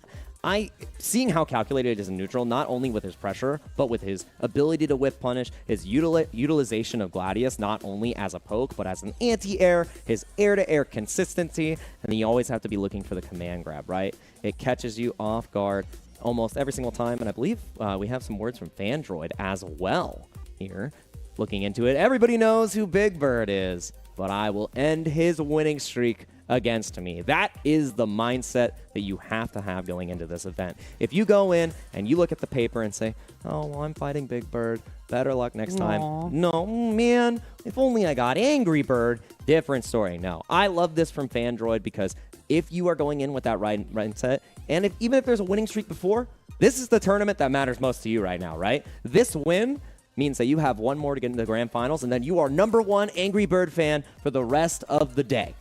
seeing how calculated it is in neutral, not only with his pressure, but with his ability to whip punish, his utilization of Gladius, not only as a poke, but as an anti-air, his air-to-air consistency, and then you always have to be looking for the command grab, right? It catches you off guard almost every single time, and I believe we have some words from Fandroid as well here. Looking into it, everybody knows who Big Bird is, but I will end his winning streak against me. That is the mindset that you have to have going into this event. If you go in and you look at the paper and say, oh, well, I'm fighting Big Bird, better luck next time. No, man, if only I got Angry Bird, different story. No, I love this from Fandroid because if you are going in with that mindset, and even if there's a winning streak before, this is the tournament that matters most to you right now, right? This win means that you have one more to get into the grand finals, and then you are #1 Angry Bird fan for the rest of the day.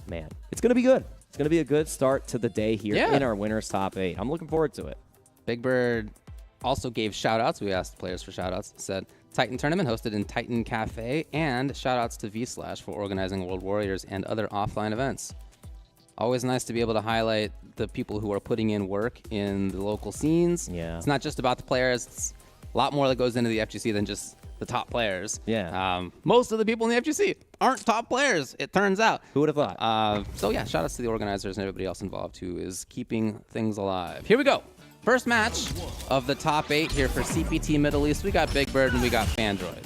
Man, it's going to be good. It's going to be a good start to the day here in our winner's top 8. I'm looking forward to it.
Big Bird also gave shout-outs. We asked players for shout-outs. Said Titan Tournament hosted in Titan Cafe, and shout-outs to V/, for organizing World Warriors and other offline events. Always nice to be able to highlight the people who are putting in work in the local scenes.
Yeah.
It's not just about the players. It's a lot more that goes into the FGC than just the top players.
Yeah.
Most of the people in the FGC aren't top players, it turns out.
Who would have thought?
So yeah, shout outs to the organizers and everybody else involved who is keeping things alive. Here we go. First match of the top 8 here for CPT Middle East. We got Big Bird and we got Fandroid.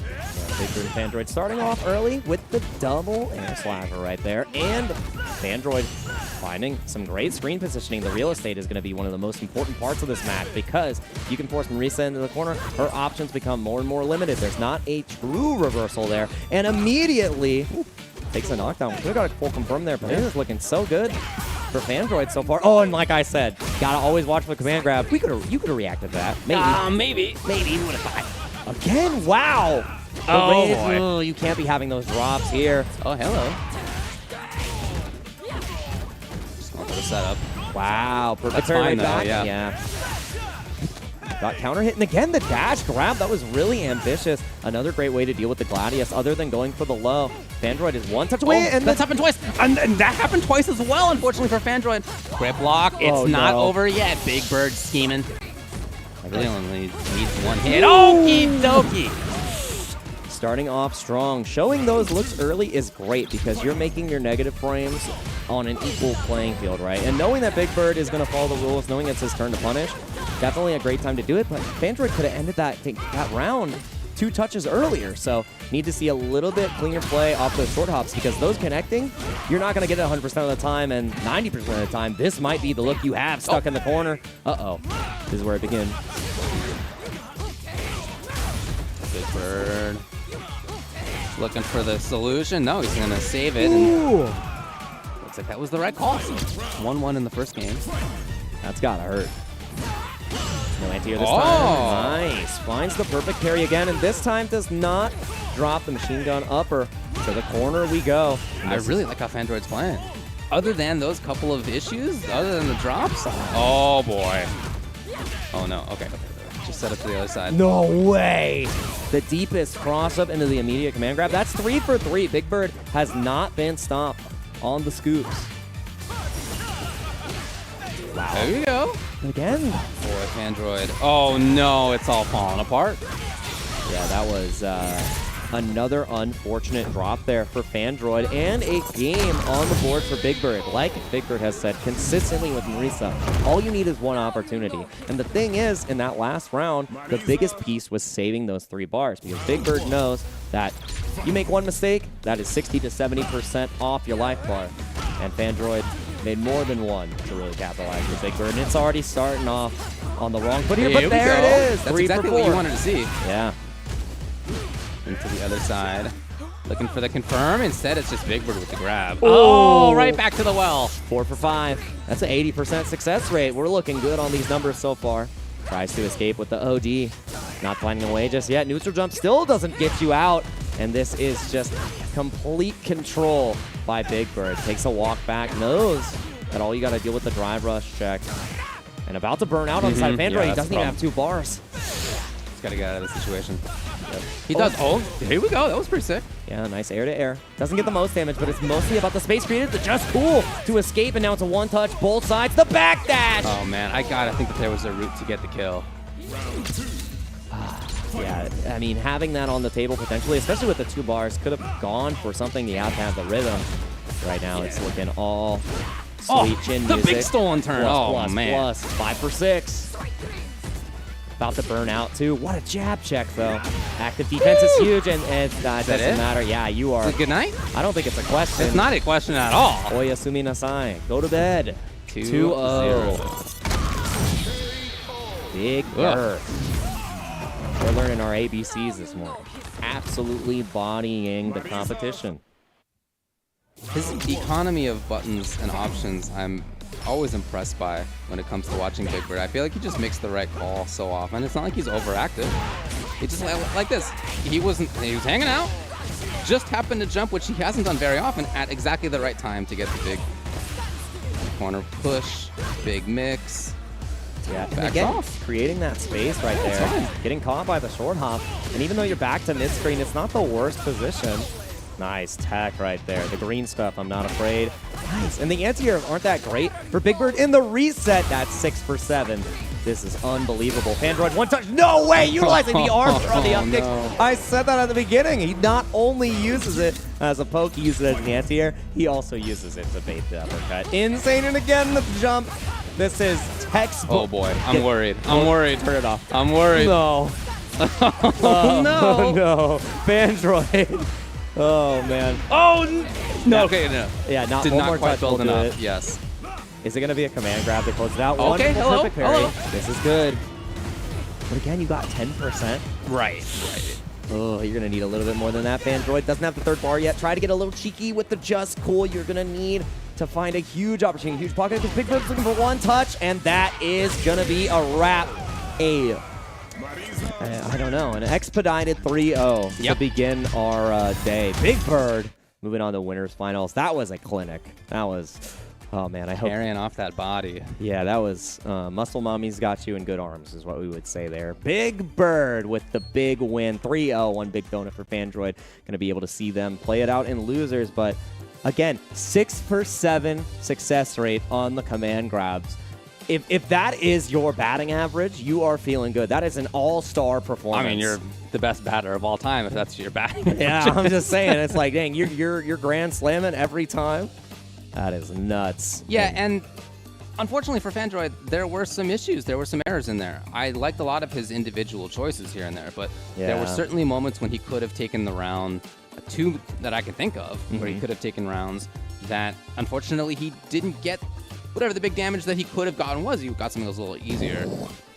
Big Bird and Fandroid starting off early with the double air slasher right there. And Fandroid finding some great screen positioning. The real estate is going to be one of the most important parts of this match because you can force Marisa into the corner. Her options become more and more limited. There's not a true reversal there. And immediately takes a knockdown. We got a full confirm there, but it is looking so good for Fandroid so far. Oh, and like I said, gotta always watch for the command grab. You could have reacted to that. Maybe. Maybe you would have thought. Again, wow.
Oh, boy.
You can't be having those drops here.
Oh, hello. Just want to set up.
Wow, perfect
That's
parry
fine,
right
though,
back.
yeah.
Got counter hit, and again, the dash grab. That was really ambitious. Another great way to deal with the Gladius, other than going for the low. Fandroid is one touch away, and
that's happened twice. And that happened twice as well, unfortunately, for Fandroid. Grip lock. It's not over yet. Big Bird scheming. I really only needs one hit. Okie dokie.
Starting off strong. Showing those looks early is great because you're making your negative frames on an equal playing field, right? And knowing that Big Bird is going to follow the rules, knowing it's his turn to punish, definitely a great time to do it. But Fandroid could have ended that round 2 touches earlier. So need to see a little bit cleaner play off those short hops because those connecting, you're not going to get it 100% of the time. And 90% of the time, this might be the look you have stuck in the corner. Uh-oh. This is where it begins.
Big Bird looking for the solution. No, he's going to save it. And looks like that was the right call. 1-1 in the first game.
That's got to hurt. No anti-air this time. Nice. Finds the perfect parry again, and this time does not drop the machine gun upper. To the corner we go.
I really like how Fandroid's playing. Other than those couple of issues, other than the drops. Oh, boy. Oh, no. Okay. Just set up to the other side.
No way. The deepest cross-up into the immediate command grab. That's 3 for 3. Big Bird has not been stopped on the scoops. Wow.
There you go.
Again.
For Fandroid. Oh, no. It's all falling apart.
Yeah, that was another unfortunate drop there for Fandroid and a game on the board for Big Bird. Like Big Bird has said consistently with Marisa, all you need is one opportunity. And the thing is, in that last round, the biggest piece was saving those 3 bars because Big Bird knows that you make one mistake, that is 60 to 70% off your life bar. And Fandroid made more than one to really capitalize for Big Bird. And it's already starting off on the wrong foot here, but there it is.
That's
3
exactly
for 4.
what you wanted to see.
Yeah.
Into the other side. Looking for the confirm. Instead, it's just Big Bird with the grab.
Oh,
right back to the well.
4 for 5. That's an 80% success rate. We're looking good on these numbers so far. Tries to escape with the OD. Not finding a way just yet. Neutral jump still doesn't get you out. And this is just complete control by Big Bird. Takes a walk back. Knows that all you got to deal with the drive rush check. And about to burn out on the side of Fandroid. He doesn't even have 2 bars.
He's got to get out of the situation. Yep. He does. Oh, here we go. That was pretty sick.
Yeah, nice air to air. Doesn't get the most damage, but it's mostly about the space created. Just cool to escape, and now it's a one touch, both sides, the back dash.
Oh man, I gotta think that there was a route to get the kill.
Yeah, I mean, having that on the table potentially, especially with the 2 bars, could have gone for something you have to have the rhythm. Right now, it's looking all sweet chin
the
music.
big stolen turn.
Plus,
man.
plus, 5 for 6. About to burn out, too. What a jab check, though. Active defense is huge, and it doesn't matter. Yeah, you are.
Is it good night?
I don't think it's a question.
It's not a question at all.
Oyasumi Nasai, go to bed. 2-0. Big Bird. We're learning our ABCs this morning. Absolutely bodying the competition.
His economy of buttons and options, I'm always impressed by when it comes to watching Big Bird. I feel like he just makes the right call so often. It's not like he's overactive. He just like this. He was hanging out, just happened to jump, which he hasn't done very often, at exactly the right time to get the big corner push, big mix.
Yeah, and
Backs
again,
off.
creating that space right there, getting caught by the short hop, and even though you're back to mid-screen, it's not the worst position. Nice tech right there. The green stuff, I'm not afraid. Nice, and the anti-airs aren't that great for Big Bird in the reset. That's 6 for 7. This is unbelievable. Fandroid, one touch, no way, utilizing the arm on the up kicks.
No.
I said that at the beginning. He not only uses it as a poke, he uses it as an anti-air, he also uses it to bait the uppercut. Insane, and again, the jump. This is textbook.
Oh boy, I'm worried. I'm worried.
Turn it off.
I'm worried.
No.
Oh no.
No. Fandroid. Oh, man.
Oh, no. Okay, no.
Yeah, not
Did
one
not
more
quite
touch
build
will do
enough.
it.
Yes.
Is it going to be a command grab to close it out?
Okay,
Wonderful,
hello,
perfect parry.
hello.
This is good. But again, you got 10%.
Right.
Oh, you're going to need a little bit more than that. Fandroid doesn't have the third bar yet. Try to get a little cheeky with the just cool. You're going to need to find a huge opportunity, huge pocket, because Big Bird's looking for one touch, and that is going to be a wrap. I don't know, an expedited 3-0 to begin our day. Big Bird moving on to winners finals. That was a clinic. That was, oh man, I hope.
Carrying off that body.
Yeah, that was Muscle Mommy's got you in good arms is what we would say there. Big Bird with the big win. 3-0, one big donut for Fandroid. Going to be able to see them play it out in losers, but again, 6 for 7 success rate on the command grabs. If that is your batting average, you are feeling good. That is an all-star performance.
I mean, you're the best batter of all time if that's your batting.
Yeah, I'm just saying. It's like, dang, you're grand slamming every time. That is nuts.
Yeah, and unfortunately for Fandroid, there were some issues. There were some errors in there. I liked a lot of his individual choices here and there, but there were certainly moments when he could have taken the round, two that I can think of, where he could have taken rounds that, unfortunately, he didn't get whatever the big damage that he could have gotten was. He got something that was a little easier,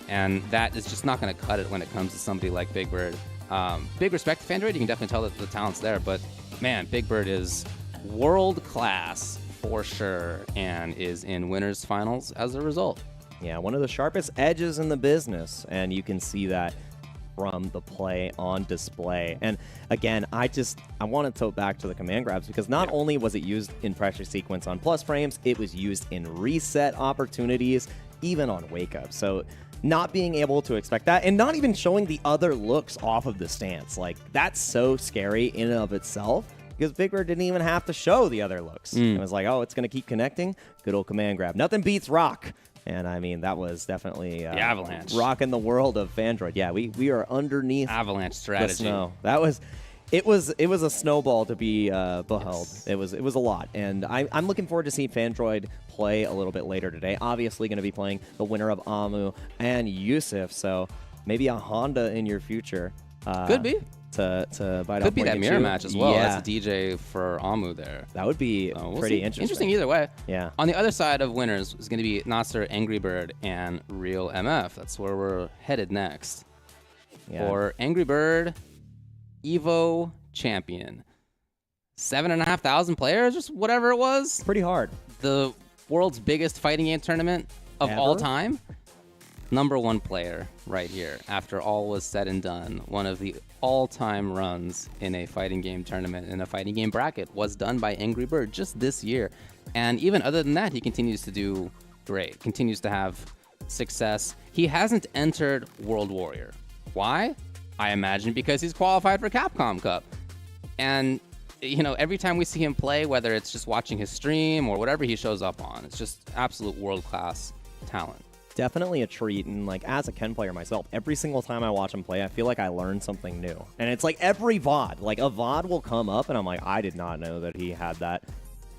and that is just not going to cut it when it comes to somebody like Big Bird. Big respect to Fandroid. You can definitely tell that the talent's there, but man, Big Bird is world class for sure, and is in winners finals as a result.
Yeah, one of the sharpest edges in the business, and you can see that from the play on display. And again, I want to tote back to the command grabs, because not only was it used in pressure sequence on plus frames, it was used in reset opportunities, even on wake up. So not being able to expect that, and not even showing the other looks off of the stance, like that's so scary in and of itself, because Big Bird didn't even have to show the other looks. It was like, oh, it's going to keep connecting. Good old command grab. Nothing beats rock. And I mean, that was definitely
the avalanche,
rocking the world of Fandroid. Yeah, we are underneath
avalanche strategy.
The snow. That was, it was a snowball to be beheld. Yes. It was a lot, and I'm looking forward to seeing Fandroid play a little bit later today. Obviously, going to be playing the winner of Amu and Yousef, so maybe a Honda in your future.
Could be.
To bite
Could be that mirror match as well.
Yeah.
That's a DJ for Amu there.
That would be pretty interesting.
Interesting either way.
Yeah.
On the other side of winners is going to be Nasser, Angry Bird, and Real MF. That's where we're headed next.
Yeah.
For Angry Bird, Evo champion. 7,500 players, just whatever it was.
Pretty hard.
The world's biggest fighting game tournament of all time. #1 player right here, after all was said and done. One of the all-time runs in a fighting game tournament, in a fighting game bracket, was done by Angry Bird just this year. And even other than that, he continues to do great, continues to have success. He hasn't entered World Warrior. Why? I imagine because he's qualified for Capcom Cup. And, you know, every time we see him play, whether it's just watching his stream or whatever he shows up on, it's just absolute world-class talent.
Definitely a treat, and like as a Ken player myself, every single time I watch him play, I feel like I learn something new. And it's like every VOD, like a VOD will come up and I'm like, I did not know that he had that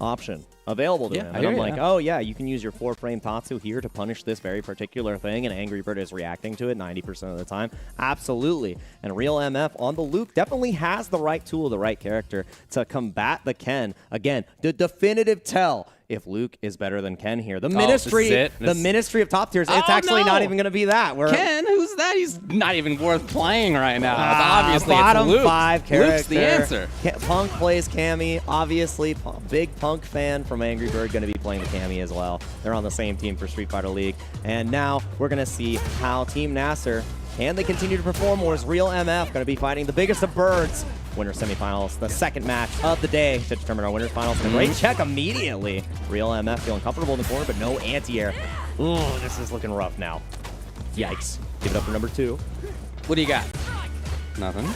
option available to him. And I'm like, oh yeah, you can use your 4-frame Tatsu here to punish this very particular thing, and Angry Bird is reacting to it 90% of the time. Absolutely. And Real MF on the Luke definitely has the right tool, the right character to combat the Ken. Again, the definitive tell if Luke is better than Ken here. The Ministry, the Ministry of Top Tiers, it's actually not even going to be that.
Ken, who's that? He's not even worth playing right now. Obviously,
bottom
it's Luke.
5 character.
Luke's the answer.
Punk plays Cammy. Obviously, big Punk fan from Angry Bird, going to be playing the Cammy as well. They're on the same team for Street Fighter League. And now we're going to see how Team Nasser, can they continue to perform, or is Real MF going to be fighting the biggest of birds? Winner semifinals, the second match of the day to determine our winners finals. And a great check immediately. Real MF feeling comfortable in the corner, but no anti-air. Ooh, this is looking rough now. Yikes. Give it up for number 2.
What do you got? Nothing.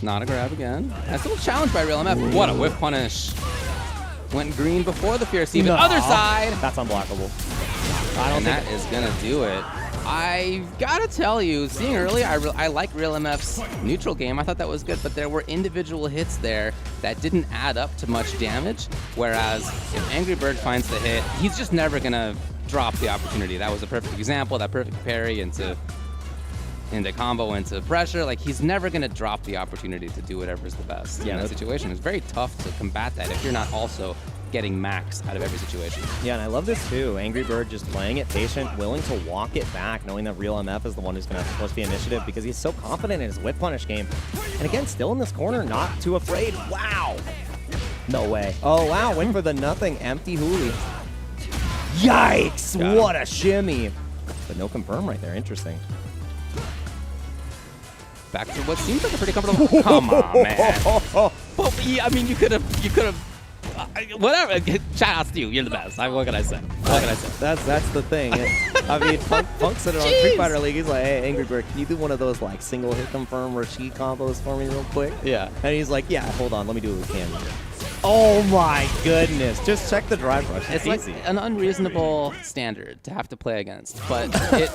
Not a grab again. That's a little challenge by Real MF. What a whip punish. Went green before the Fierce Even. Other side.
That's unblockable.
And that is going to do it. I've got to tell you, seeing earlier, I like Real MF's neutral game. I thought that was good, but there were individual hits there that didn't add up to much damage, whereas if Angry Bird finds the hit, he's just never going to drop the opportunity. That was a perfect example, that perfect parry into combo, into pressure. Like, he's never going to drop the opportunity to do whatever's the best in that situation. It's very tough to combat that if you're not also getting max out of every situation.
Yeah, and I love this too. Angry Bird just playing it patient, willing to walk it back, knowing that Real MF is the one who's going to push the initiative because he's so confident in his whip punish game. And again, still in this corner, not too afraid. Wow. No way. Oh, wow. Went for the nothing. Empty Huli. Yikes. What a shimmy. But no confirm right there. Interesting.
Back to what seems like a pretty comfortable. Come on, man. But, I mean, you could have. Whatever. Shout out to you. You're the best. What can I say? What can I say?
That's the thing. I mean, Punk said it on Street Fighter League. He's like, hey, Angry Bird, can you do one of those like single hit confirm Rashid combos for me real quick?
Yeah.
And he's like, yeah, hold on, let me do what we can. Oh my goodness. Just check the drive rush.
It's like an unreasonable standard to have to play against. But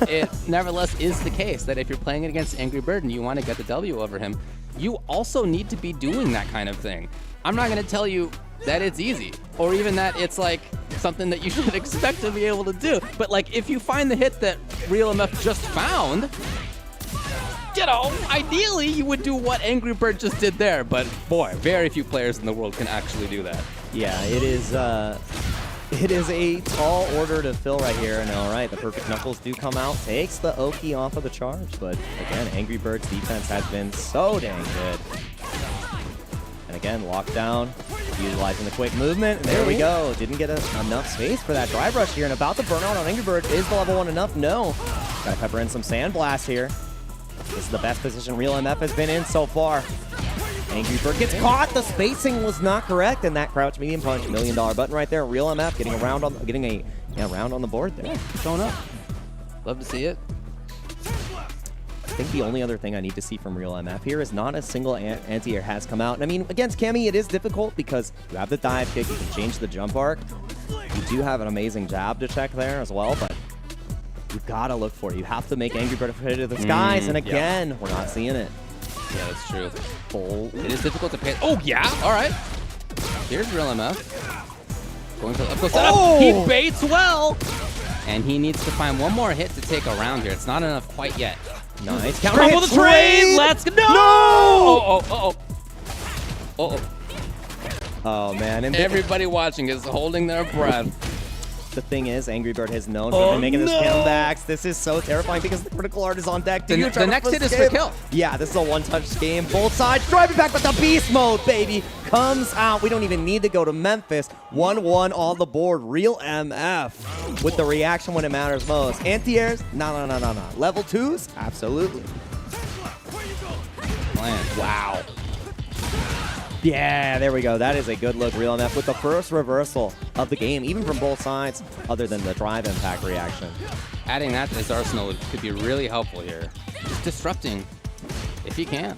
it nevertheless is the case that if you're playing it against Angry Bird and you want to get the W over him, you also need to be doing that kind of thing. I'm not going to tell you that it's easy, or even that it's like something that you should expect to be able to do. But like, if you find the hit that Real MF just found, you know, ideally you would do what Angry Bird just did there. But boy, very few players in the world can actually do that.
Yeah, it is a tall order to fill right here. And all right, the perfect knuckles do come out, takes the Oki off of the charge. But again, Angry Bird's defense has been so dang good. And again, lockdown, utilizing the quick movement. And there we go. Didn't get enough space for that drive rush here. And about the burnout on Angry Bird. Is the level 1 enough? No. Gotta pepper in some sandblast here. This is the best position Real MF has been in so far. Angry Bird gets caught. The spacing was not correct. And that crouch medium punch, $1 million button right there. Real MF getting a round on the board there.
Showing up. Love to see it.
I think the only other thing I need to see from Real MF here is not a single anti-air has come out. And I mean, against Cammy, it is difficult because you have the dive kick, you can change the jump arc. You do have an amazing jab to check there as well, but you've got to look for it. You have to make Angry Bird afraid of the skies, and again, we're not seeing it.
Yeah, that's true. It is difficult to pay. Oh, yeah. All right. Here's Real MF. Going for the up-close setup. He baits well. And he needs to find one more hit to take a round here. It's not enough quite yet.
Nice.
Counter hit the trade. Let's go. No!
Oh, man. And
everybody watching is holding their breath.
The thing is, Angry Bird has known for making his comebacks. This is so terrifying because the critical art is on deck.
The next hit is for kill.
Yeah, this is a one-touch game. Both sides driving back, but the beast mode, baby, comes out. We don't even need to go to Memphis. 1-1 on the board. Real MF with the reaction when it matters most. Anti-airs? No. Level 2s? Absolutely. Wow. Yeah, there we go. That is a good look, Real MF, with the first reversal of the game, even from both sides, other than the drive impact reaction.
Adding that to his arsenal could be really helpful here. Just disrupting, if he can.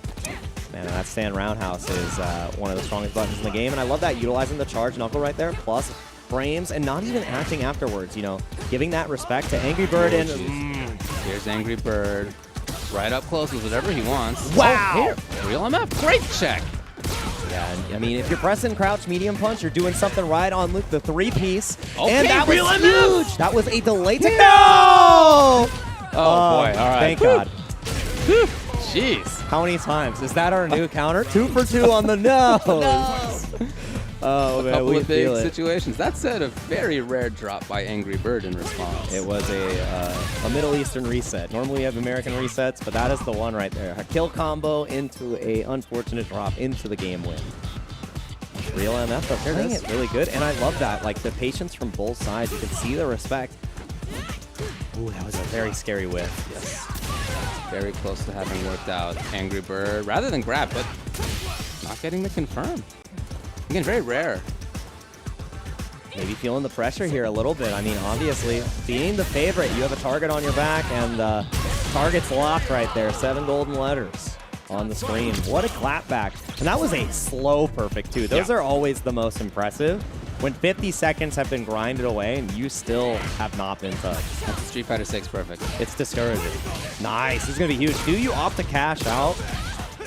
Man, that stand roundhouse is one of the strongest buttons in the game, and I love that, utilizing the charge knuckle right there, plus frames, and not even acting afterwards, you know, giving that respect to Angry Bird. And
here's Angry Bird, right up close with whatever he wants.
Wow!
Real MF, great check.
Yeah, I mean, if you're pressing crouch medium punch, you're doing something right on Luke, the 3-piece.
Okay,
and that was
real
huge. That was a delay to no!
Oh, boy. All right.
Thank God.
Jeez.
How many times? Is that our new counter? 2 for 2 on the nose. Oh,
A
man,
couple
we
of big
feel it.
situations. That said, a very rare drop by Angry Bird in response.
It was a Middle Eastern reset. Normally we have American resets, but that is the one right there. A kill combo into a unfortunate drop into the game win. Real MF, but playing it really good, and I love that. Like, the patience from both sides. You can see the respect. Ooh, that was a very scary whiff.
Yes. Very close to having worked out. Angry Bird, rather than grab, but not getting the confirm. Again, very rare.
Maybe feeling the pressure here a little bit. I mean, obviously, being the favorite, you have a target on your back, and target's locked right there. 7 golden letters on the screen. What a clapback. And that was a slow perfect, too. Those are always the most impressive. When 50 seconds have been grinded away and you still have not been touched.
That's a Street Fighter 6 perfect.
It's discouraging. Nice. This is going to be huge. Do you opt to cash out?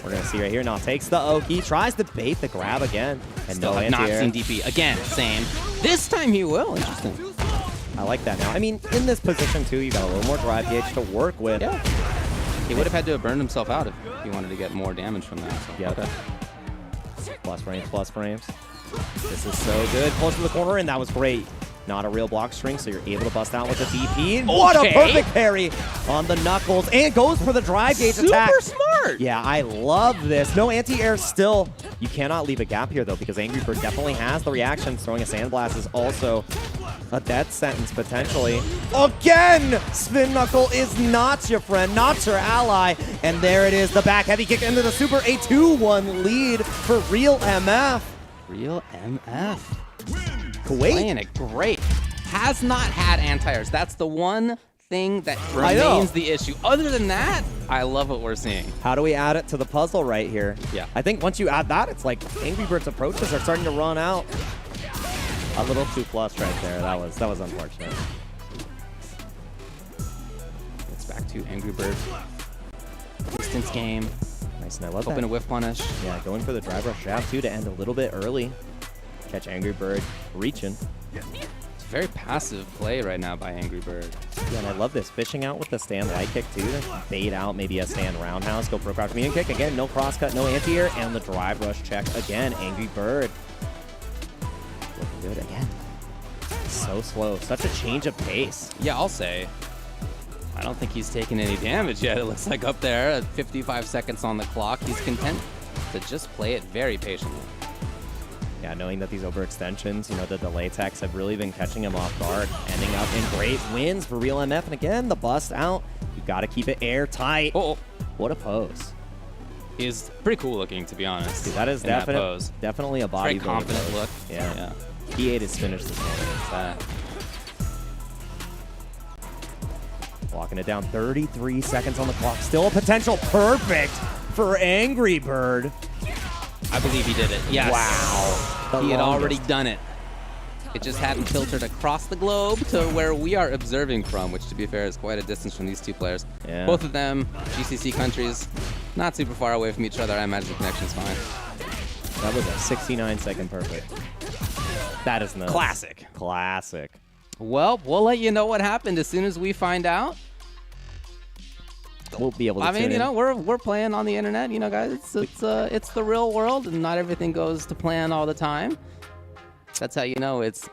We're going to see right here. Now takes the Oki, tries to bait the grab again. And
Still
no
have not
anti-air.
seen DP. Again, same. This time he will. Interesting.
I like that now. I mean, in this position, too, you got a little more drive gauge to work with.
Yeah. He would have had to have burned himself out if he wanted to get more damage from that. So.
Yeah. Okay. Plus frames, plus frames. This is so good. Close to the corner, and that was great. Not a real block string, so you're able to bust out with the DP. And what a perfect parry on the Knuckles. And goes for the drive gauge attack.
Super smart.
Yeah, I love this. No anti-air still. You cannot leave a gap here, though, because Angry Bird definitely has the reactions. Throwing a Sandblast is also a death sentence, potentially. Again! Spin Knuckle is not your friend, not your ally. And there it is, the back heavy kick into the super. A 2-1 lead for Real MF.
Real MF.
Kuwait.
Playing it great. Has not had anti-airs. That's the one thing that remains the issue. Other than that, I love what we're seeing.
How do we add it to the puzzle right here?
Yeah.
I think once you add that, it's like Angry Bird's approaches are starting to run out. A little too flush right there. That was unfortunate.
It's back to Angry Bird. Distance game.
Nice, and I love
Hoping
that.
to whiff punish.
Yeah, going for the drive rush jab too to end a little bit early. Catch Angry Bird reaching.
It's a very passive play right now by Angry Bird.
Yeah, and I love this. Fishing out with the stand light kick too to bait out maybe a stand roundhouse. Go for a crouch medium kick. Again, no cross cut, no anti-air, and the drive rush check again. Angry Bird. Looking good again. So slow. Such a change of pace.
Yeah, I'll say. I don't think he's taken any damage yet. It looks like up there at 55 seconds on the clock. He's content to just play it very patiently.
Yeah, knowing that these overextensions, you know, the delay techs have really been catching him off guard, ending up in great wins for Real MF. And again, the bust out. You got to keep it airtight.
Oh,
what a pose.
He's pretty cool looking, to be honest.
Dude, that is definitely a body.
Very confident look.
Yeah. He ate his finish this morning. Walking it down, 33 seconds on the clock. Still a potential perfect for Angry Bird.
I believe he did it. Yes.
Wow.
He had already done it. It just hadn't filtered across the globe to where we are observing from, which, to be fair, is quite a distance from these two players.
Yeah.
Both of them, GCC countries, not super far away from each other. I imagine the connection's fine.
That was a 69-second perfect. That is nuts.
Classic.
Classic.
Well, we'll let you know what happened as soon as we find out.
We'll be able to
I mean,
tune
you
in.
know, we're playing on the internet, you know, guys. It's the real world, and not everything goes to plan all the time. That's how you know it's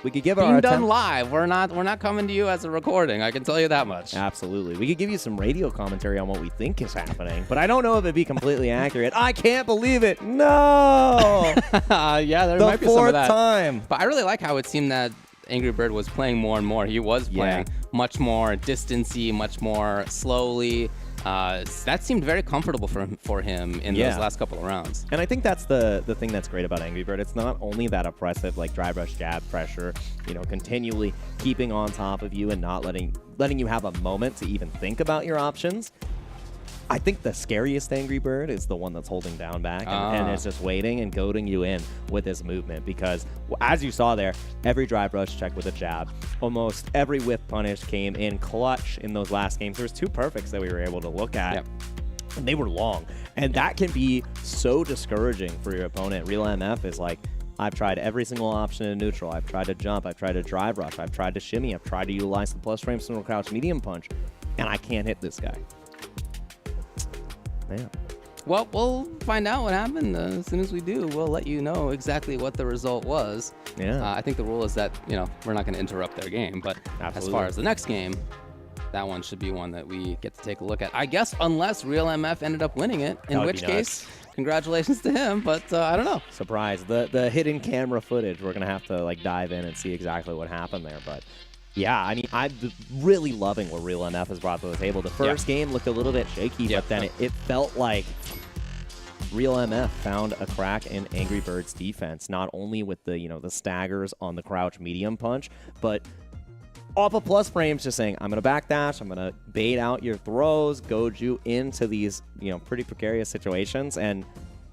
we could give
being
our
done live. We're not coming to you as a recording. I can tell you that much.
Absolutely. We could give you some radio commentary on what we think is happening, but I don't know if it'd be completely accurate. I can't believe it. No.
Yeah, there might be some of that.
The fourth time.
But I really like how it seemed that Angry Bird was playing more and more. He was playing much more distancey, much more slowly. That seemed very comfortable for him in those last couple of rounds.
And I think that's the thing that's great about Angry Bird. It's not only that oppressive, like drive rush jab pressure, you know, continually keeping on top of you and not letting you have a moment to even think about your options. I think the scariest Angry Bird is the one that's holding down back and is just waiting and goading you in with his movement, because as you saw there, every drive rush check with a jab, almost every whiff punish came in clutch in those last games. There was 2 perfects that we were able to look at. And they were long. And that can be so discouraging for your opponent. Real MF is like, I've tried every single option in neutral. I've tried to jump. I've tried to drive rush. I've tried to shimmy. I've tried to utilize the plus frame single crouch medium punch, and I can't hit this guy. Man.
Well, we'll find out what happened. As soon as we do, we'll let you know exactly what the result was.
Yeah.
I think the rule is that, we're not going to interrupt their game. But As far as the next game, that one should be one that we get to take a look at. I guess unless Real MF ended up winning it, in which case, congratulations to him. But I don't know.
Surprise. The hidden camera footage, we're going to have to dive in and see exactly what happened there. But yeah, I mean, I'm really loving what Real MF has brought to the table. The first game looked a little bit shaky, but then it felt like Real MF found a crack in Angry Bird's defense, not only with the, the staggers on the crouch medium punch, but off of plus frames just saying, I'm going to backdash, I'm going to bait out your throws, goad you into these, pretty precarious situations, and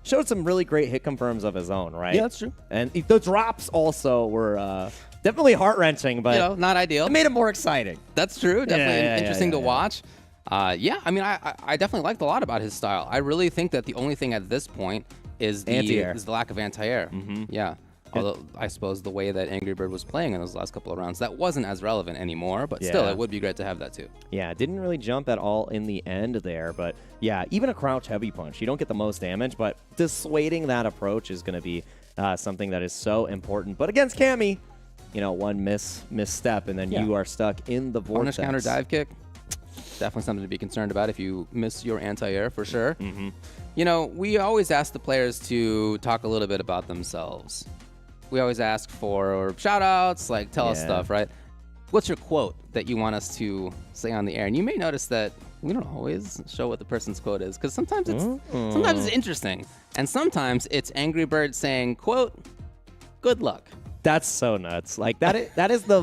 showed some really great hit confirms of his own, right?
Yeah, that's true.
And the drops also were definitely heart-wrenching, but
not ideal.
It made it more exciting.
That's true. Definitely interesting to watch. I mean, I definitely liked a lot about his style. I really think that the only thing at this point is the lack of anti-air. Yeah. Although I suppose the way that Angry Bird was playing in those last couple of rounds, that wasn't as relevant anymore, but still, it would be great to have that too.
Yeah, didn't really jump at all in the end there, but yeah, even a crouch heavy punch, you don't get the most damage, but dissuading that approach is going to be something that is so important. But against Cammy, one misstep, and then you are stuck in the vortex.
Punish counter dive kick. Definitely something to be concerned about if you miss your anti-air, for sure. We always ask the players to talk a little bit about themselves. We always ask for shout-outs, tell us stuff, right? What's your quote that you want us to say on the air? And you may notice that we don't always show what the person's quote is, because sometimes it's interesting, and sometimes it's Angry Bird saying, quote, "Good luck."
That's so nuts. That is the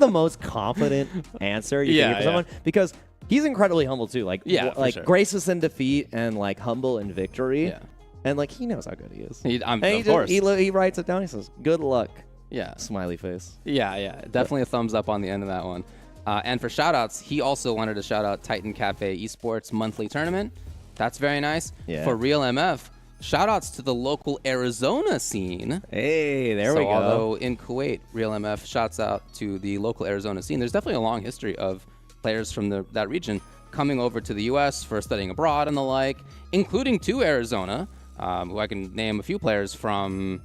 most confident answer you can give for someone, because he's incredibly humble too.
Sure.
Gracious in defeat and humble in victory. Yeah. And he knows how good he is.
Of course.
He writes it down. He says, "Good luck."
Yeah.
Smiley face.
Yeah. Definitely a thumbs up on the end of that one. And for shout-outs, he also wanted to shout out Titan Cafe Esports monthly tournament. That's very nice.
Yeah.
For Real MF, shout-outs to the local Arizona scene.
Hey, there we go.
Although in Kuwait, Real MF shouts out to the local Arizona scene. There's definitely a long history of players from that region coming over to the U.S. for studying abroad and the like, including to Arizona. Who I can name a few players from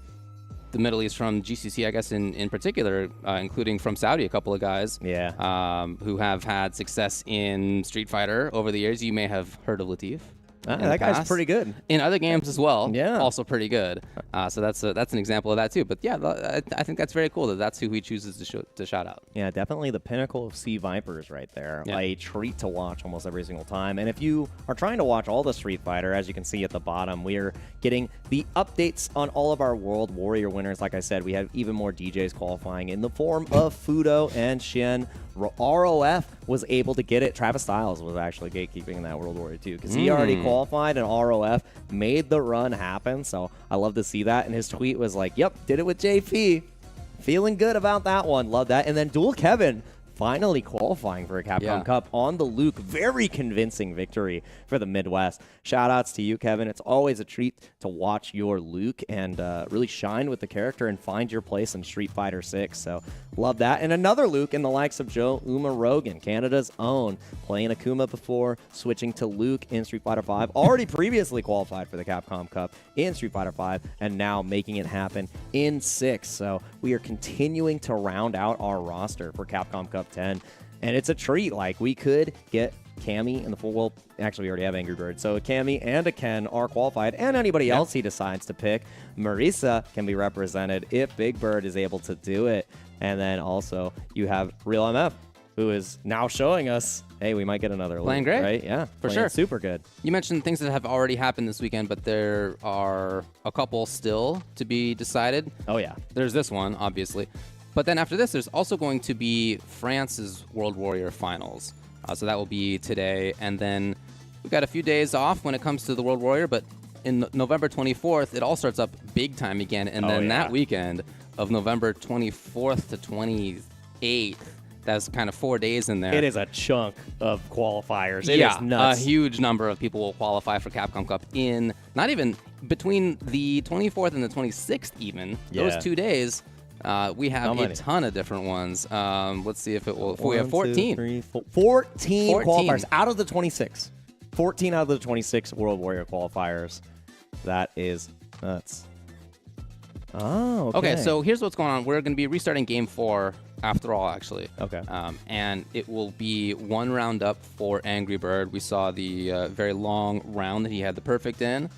the Middle East, from GCC, I guess, in particular, including from Saudi, a couple of guys who have had success in Street Fighter over the years. You may have heard of Latif.
That guy's pretty good.
In other games as well.
Yeah.
Also pretty good. So that's an example of that too. But yeah, I think that's very cool that that's who he chooses to shout out.
Yeah, definitely the pinnacle of Sea Vipers right there.
Yeah.
A treat to watch almost every single time. And if you are trying to watch all the Street Fighter, as you can see at the bottom, we are getting the updates on all of our World Warrior winners. Like I said, we have even more DJs qualifying in the form of Fudo and Shen. ROF was able to get it. Travis Styles was actually gatekeeping in that World Warrior 2 because he already qualified, and ROF made the run happen. So I love to see that. And his tweet was like, "Yep, did it with JP. Feeling good about that one. Love that." And then Dual Kevin finally qualifying for a Capcom Cup on the Luke. Very convincing victory for the Midwest. Shout-outs to you, Kevin. It's always a treat to watch your Luke and really shine with the character and find your place in Street Fighter 6. So love that. And another Luke in the likes of Joe Uma Rogan, Canada's own, playing Akuma before, switching to Luke in Street Fighter 5. Already previously qualified for the Capcom Cup in Street Fighter 5, and now making it happen in 6. So we are continuing to round out our roster for Capcom Cup 10, and it's a treat. We could get Cammy in the full. Well, actually, we already have Angry Bird, so Cammy and a Ken are qualified, and anybody else he decides to pick. Marisa can be represented if Big Bird is able to do it, and then also you have Real MF, who is now showing us, hey, we might get another
playing
loop,
great,
right? Yeah,
for sure,
super good.
You mentioned things that have already happened this weekend, but there are a couple still to be decided.
Oh yeah,
there's this one, obviously. But then after this, there's also going to be France's World Warrior Finals. So that will be today. And then we've got a few days off when it comes to the World Warrior. But in November 24th, it all starts up big time again. And then that weekend of November 24th to 28th, That's kind of 4 days in there.
It is a chunk of qualifiers. It
yeah,
is nuts.
A huge number of people will qualify for Capcom Cup in not even between the 24th and the 26th even. Those 2 days, we have a ton of different ones. Let's see if it will. We have 14.
14 qualifiers out of the 26. 14 out of the 26 World Warrior qualifiers. That is nuts. Oh, okay.
Okay, so here's what's going on. We're going to be restarting Game 4 after all, actually.
Okay.
And it will be 1 round up for Angry Bird. We saw the very long round that he had the perfect in.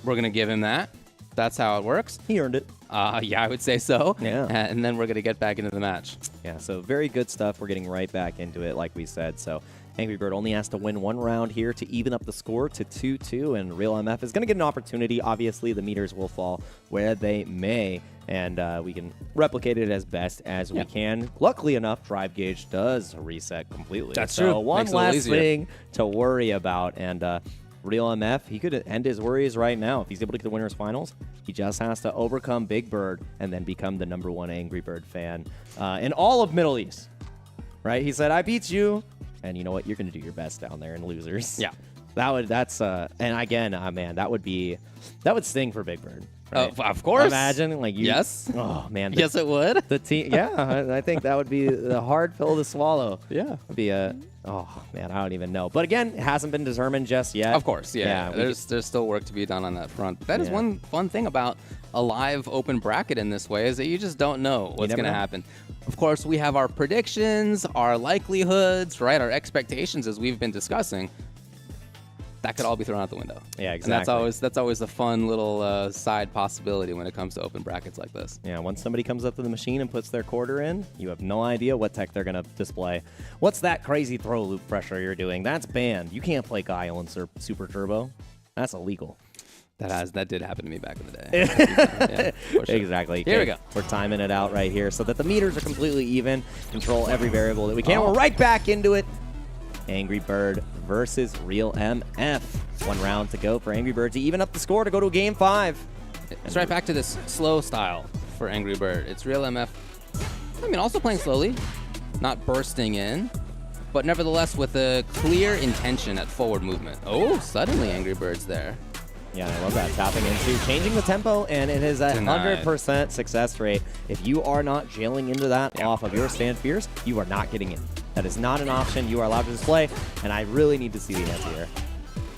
We're going to give him that. That's how it works.
He earned it.
Yeah, I would say so.
Yeah.
And then we're going to get back into the match.
Yeah, so very good stuff. We're getting right back into it, like we said. So Angry Bird only has to win 1 round here to even up the score to 2-2, and Real MF is going to get an opportunity. Obviously, the meters will fall where they may, and we can replicate it as best as we can. Luckily enough, drive gauge does reset completely.
That's
so
true.
One
Makes it a little
last
easier.
thing to worry about, and Real MF, he could end his worries right now. If he's able to get the winners finals, he just has to overcome Big Bird and then become the #1 Angry Bird fan in all of Middle East. Right? He said, I beat you. And you know what? You're going to do your best down there in losers.
Yeah.
And again, man, that would sting for Big Bird. Right?
Of course.
Imagine, like, you.
Yes.
Oh, man.
Yes, it would.
The team. Yeah, I think that would be the hard pill to swallow.
Yeah.
It'd be oh, man, I don't even know. But again, it hasn't been determined just yet.
Of course, yeah. There's still work to be done on that front. But that is one fun thing about a live open bracket in this way is that you just don't know what's going to happen. Of course, we have our predictions, our likelihoods, right? Our expectations, as we've been discussing. That could all be thrown out the window.
Yeah, exactly.
And that's always a fun little side possibility when it comes to open brackets like this.
Yeah, once somebody comes up to the machine and puts their quarter in, you have no idea what tech they're going to display. What's that crazy throw loop pressure you're doing? That's banned. You can't play Guile and Super Turbo. That's illegal.
That did happen to me back in the day. Yeah, sure.
Exactly.
Here we go.
We're timing it out right here so that the meters are completely even. Control every variable that we can. We're right back into it. Angry Bird versus Real MF. 1 round to go for Angry Bird to even up the score to go to Game 5.
It's right back to this slow style for Angry Bird. It's Real MF. I mean, also playing slowly, not bursting in, but nevertheless with a clear intention at forward movement. Oh, suddenly Angry Bird's there.
Yeah, I love that. Tapping into, changing the tempo, and it is a 100% success rate. If you are not jailing into that off of your stand fears, you are not getting in. That is not an option you are allowed to display, and I really need to see the answer here.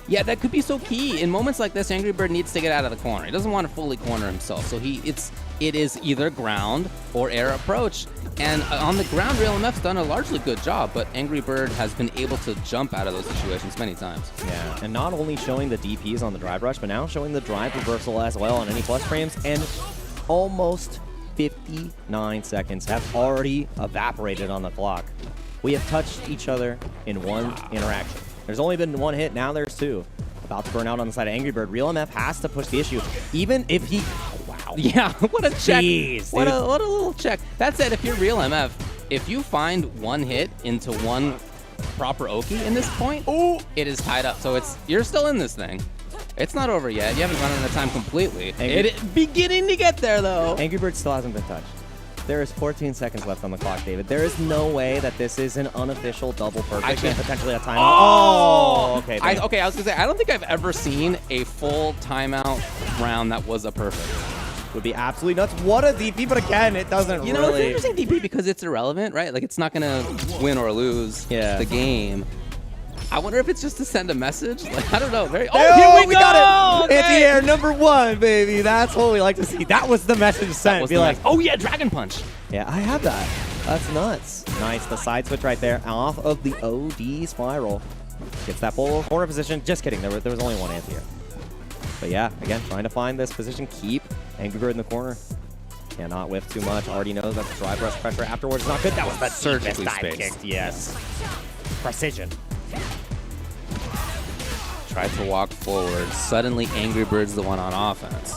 Yeah, that could be so key. In moments like this, Angry Bird needs to get out of the corner. He doesn't want to fully corner himself, so it is either ground or air approach. And on the ground, Real MF's done a largely good job, but Angry Bird has been able to jump out of those situations many times.
Yeah, and not only showing the DPs on the drive rush, but now showing the drive reversal as well on any plus frames, and almost 59 seconds have already evaporated on the clock. We have touched each other in 1 interaction. There's only been 1 hit, now there's 2. About to burn out on the side of Angry Bird. Real MF has to push the issue, even if he... Oh, wow.
Yeah, what a check.
Jeez,
what a little check. That said, if you're Real MF, if you find 1 hit into 1 proper Oki in this point, it is tied up. So you're still in this thing. It's not over yet. You haven't run out of time completely. It's beginning to get there, though.
Angry Bird still hasn't been touched. There is 14 seconds left on the clock, David. There is no way that this is an unofficial double perfect and potentially a timeout.
Oh!
Okay.
I was going to say, I don't think I've ever seen a full timeout round that was a perfect.
Would be absolutely nuts. What a DP, but again, it doesn't really...
You know, it's an interesting DP because it's irrelevant, right? Like, it's not going to win or lose the game. I wonder if it's just to send a message. Like, I don't know. Here we go!
Got it! Anti-air #1, baby. That's what we like to see. That was the message sent. Be like,
oh yeah, Dragon Punch.
Yeah, I have that. That's nuts. Nice. The side switch right there off of the OD spiral. Gets that full corner position. Just kidding. There was only 1 anti-air. But yeah, again, trying to find this position. Keep Angry Bird in the corner. Cannot whiff too much. Already knows that the drive rush pressure afterwards is not good. That was the surgically spaced. Yes. Precision.
Tried to walk forward. Suddenly, Angry Bird's the one on offense.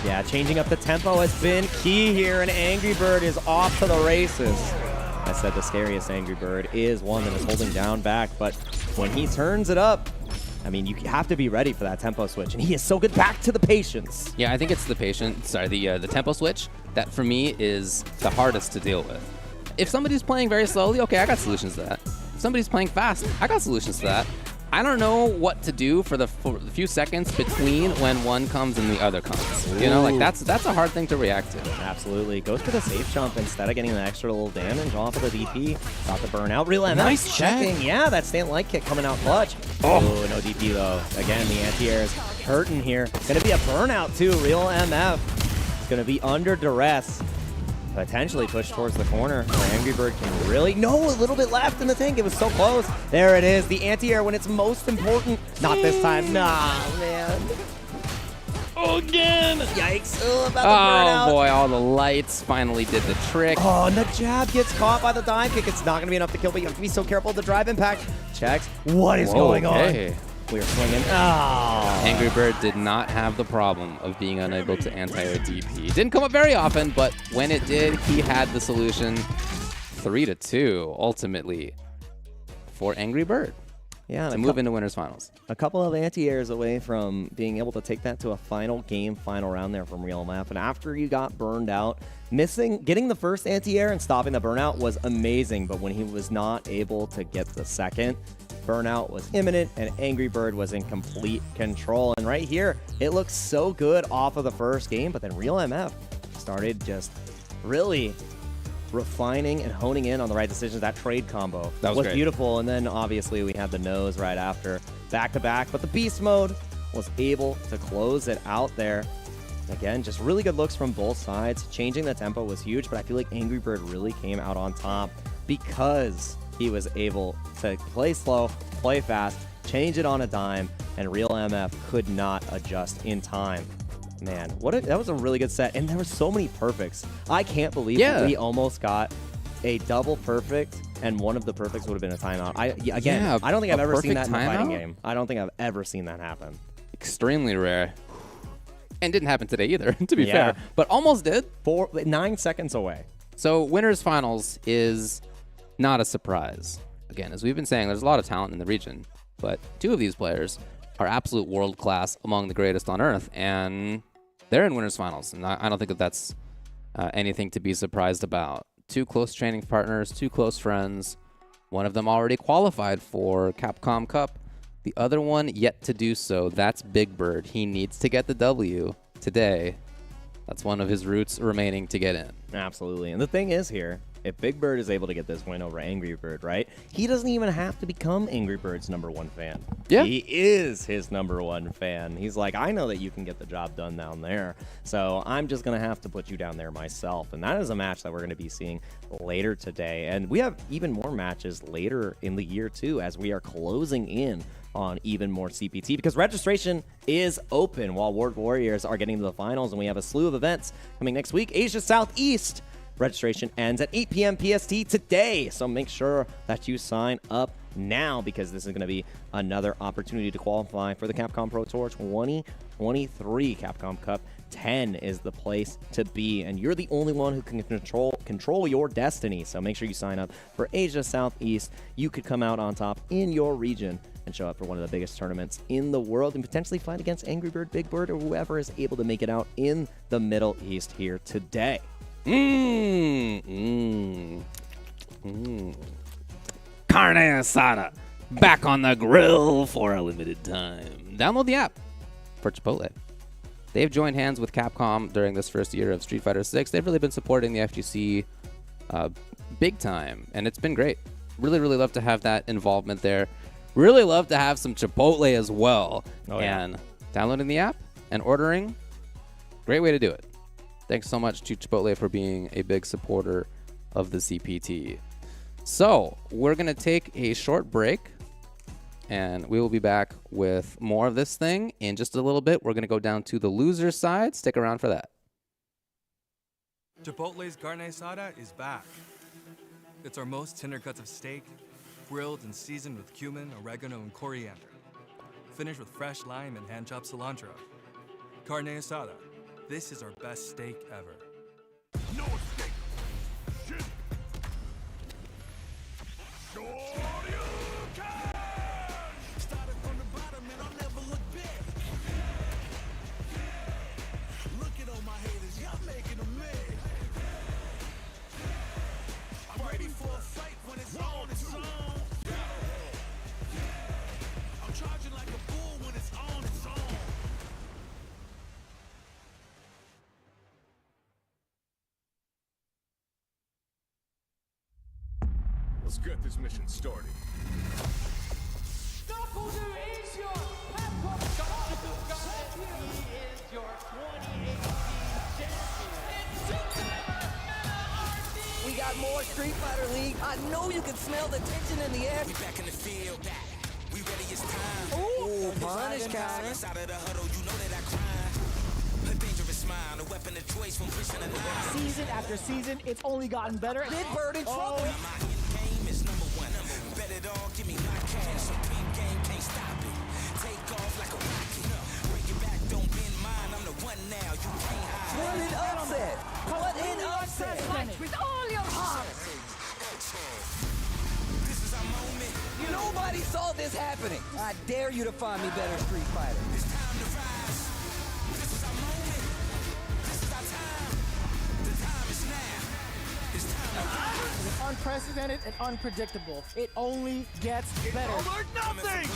Yeah, changing up the tempo has been key here, and Angry Bird is off to the races. I said the scariest Angry Bird is one that is holding down back, but when he turns it up, I mean, you have to be ready for that tempo switch, and he is so good. Back to the patience.
Yeah, I think it's the tempo switch that for me is the hardest to deal with. if somebody's playing very slowly, okay, I got solutions to that. If somebody's playing fast, I got solutions to that. I don't know what to do for the few seconds between when one comes and the other comes. You know, like that's a hard thing to react to.
Absolutely. Goes for the safe jump instead of getting the extra little damage off of the DP. Got the burnout. Real MF
Nice
checking.
check.
Yeah, that stand light kick coming out clutch. Oh, no DP though. Again, the anti-air is hurting here. Gonna be a burnout too. Real MF is gonna be under duress. Potentially pushed towards the corner where Angry Bird can really... No, a little bit left in the tank. It was so close. There it is. The anti-air when it's most important. Not this time. Nah, man. Again. Yikes. Oh, about the burnout.
Oh boy, all the lights finally did the trick.
Oh, and the jab gets caught by the dive kick. It's not going to be enough to kill, but you have to be so careful of the drive impact. Checks. What is going on? We're swinging. Oh.
Angry Bird did not have the problem of being unable to anti-air DP. It didn't come up very often, but when it did, he had the solution. 3-2, ultimately, for Angry Bird.
Yeah,
to move into winners finals.
A couple of anti-airs away from being able to take that to a final game, final round there from Real MF. And after you got burned out, getting the first anti-air and stopping the burnout was amazing. But when he was not able to get the second, burnout was imminent and Angry Bird was in complete control. And right here, it looks so good off of the first game, but then Real MF started just really refining and honing in on the right decisions. That trade combo
that was great.
Beautiful. And then obviously we had the nose right after, back to back, but the beast mode was able to close it out there. Again, just really good looks from both sides. Changing the tempo was huge, but I feel like Angry Bird really came out on top because he was able to play slow, play fast, change it on a dime, and Real MF could not adjust in time. Man, that was a really good set, and there were so many perfects. I can't believe that we almost got a double perfect, and one of the perfects would have been a timeout. I don't think I've ever seen that in a fighting game. I don't think I've ever seen that happen.
Extremely rare. And didn't happen today either, to be fair. But almost did.
9 seconds away.
So winners finals is not a surprise. Again, as we've been saying, there's a lot of talent in the region, but two of these players are absolute world class, among the greatest on earth, and they're in winners finals. And I don't think that that's anything to be surprised about. Two close training partners, two close friends. One of them already qualified for Capcom Cup. The other one yet to do so. That's Big Bird. He needs to get the W today. That's one of his routes remaining to get in.
Absolutely. And the thing is here, if Big Bird is able to get this win over Angry Bird, right, he doesn't even have to become Angry Bird's #1 fan.
Yeah.
He is his #1 fan. He's like, I know that you can get the job done down there, so I'm just going to have to put you down there myself. And that is a match that we're going to be seeing later today. And we have even more matches later in the year, too, as we are closing in on even more CPT, because registration is open while Ward Warriors are getting to the finals, and we have a slew of events coming next week. Asia Southeast registration ends at 8 p.m. PST today, so make sure that you sign up now, because this is going to be another opportunity to qualify for the Capcom Pro Tour 2023 Capcom Cup. 10 is the place to be, and you're the only one who can control your destiny, so make sure you sign up for Asia Southeast. You could come out on top in your region and show up for one of the biggest tournaments in the world and potentially fight against Angry Bird, Big Bird, or whoever is able to make it out in the Middle East here today.
Carne asada, back on the grill for a limited time. Download the app for Chipotle. They've joined hands with Capcom during this first year of Street Fighter 6. They've really been supporting the FGC big time, and it's been great. Really, really love to have that involvement there. Really love to have some Chipotle as well. And downloading the app and ordering, great way to do it. Thanks so much to Chipotle for being a big supporter of the CPT. So we're going to take a short break, and we will be back with more of this thing in just a little bit. We're going to go down to the loser side. Stick around for that.
Chipotle's carne asada is back. It's our most tender cuts of steak, grilled and seasoned with cumin, oregano, and coriander. Finished with fresh lime and hand-chopped cilantro. Carne asada. This is our best steak ever. No escape! Shit! Sure you can! Started from the bottom and I'll never look back. Look at all my haters, y'all making a mess.
Let's get this mission started.
Is your Capcom champion. He is your 2018 champion.
We got more Street Fighter League. I know you can smell the tension in the air. We back in the field, back. We ready, it's time. Ooh, punish counter. Out of the huddle, you know that I grind. A dangerous smile, a weapon of choice from pushing the line.
Season after season, it's only gotten better.
Big Bird in trouble.
Oh.
My game is number one. Bet it all, give me my cash. Supreme game, can't stop it. Take off like a rocket. Break it back, don't bend mine. I'm the one now, you can't hide. What an upset. What an upset.
Fight with all your heart.
This is our moment. Nobody saw this happening. I dare you to find me better Street Fighter. It's time to rise. This is our moment. This is our time. The time is now. It's time to rise.
It's unprecedented and unpredictable. It only gets better.
All or nothing!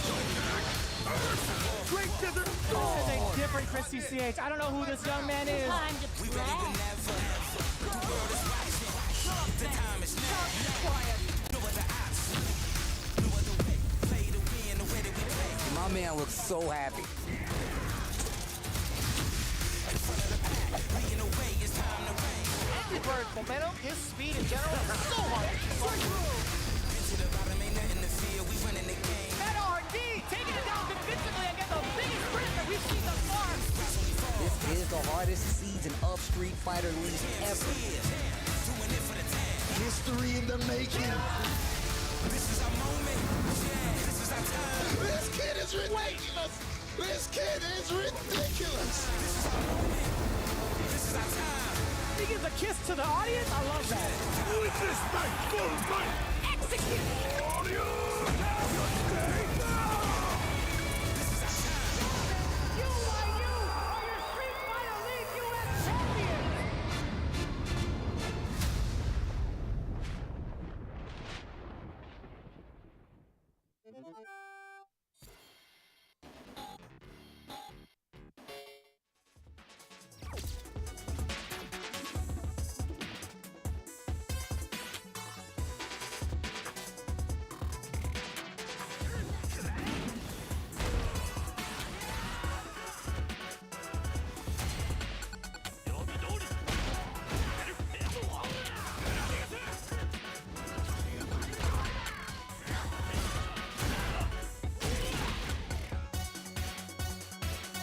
Straight to the
This is a different Chris CCH. I don't know who this young man is.
Time to play. The world is watching. The time is now. No other option. No other way. Play to win the way that we play. My man looks so happy. In front of the pack, leading the way, it's time to reign.
Angry Bird's momentum, his speed in general, is so hard.
Into the bottom, ain't nothing to fear. We running the game.
That RD taking it down defensively against the biggest sprint that we've seen thus far.
This is the hardest season of Street Fighter League ever. Doing it for the time. History in the making. This is our moment. Yeah, this is our time.
This kid is ridiculous. This kid is ridiculous.
This is our moment. This is our time.
He gives a kiss to the audience. I love that.
With this back full fight.
Execute.
Audience, have your day now.
This is our time.
You are your Street Fighter League US champions.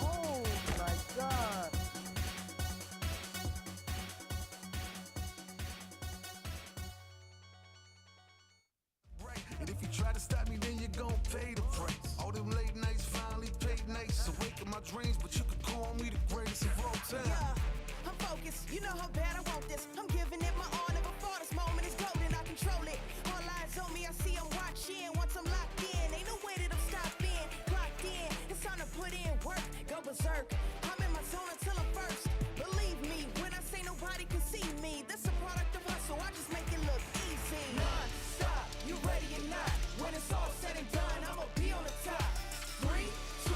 Oh my God.
And if you try to stop me, then you're gonna pay the price. All them late nights finally paid nights. Awake in my dreams, but you could call me the greatest of all time.
Yeah, I'm focused. You know how bad I want this. I'm giving it my all. Never thought this moment is golden. I control it. All eyes on me. I see I'm watching. Once I'm locked in, ain't no way that I'm stopping. Clocked in. It's time to put in work. Go berserk. I'm in my zone until I'm first. Believe me when I say nobody can see me. This a product of hustle. I just make it look easy. Non-stop. You ready or not? When it's all said and done, I'ma be on the top. 3, 2,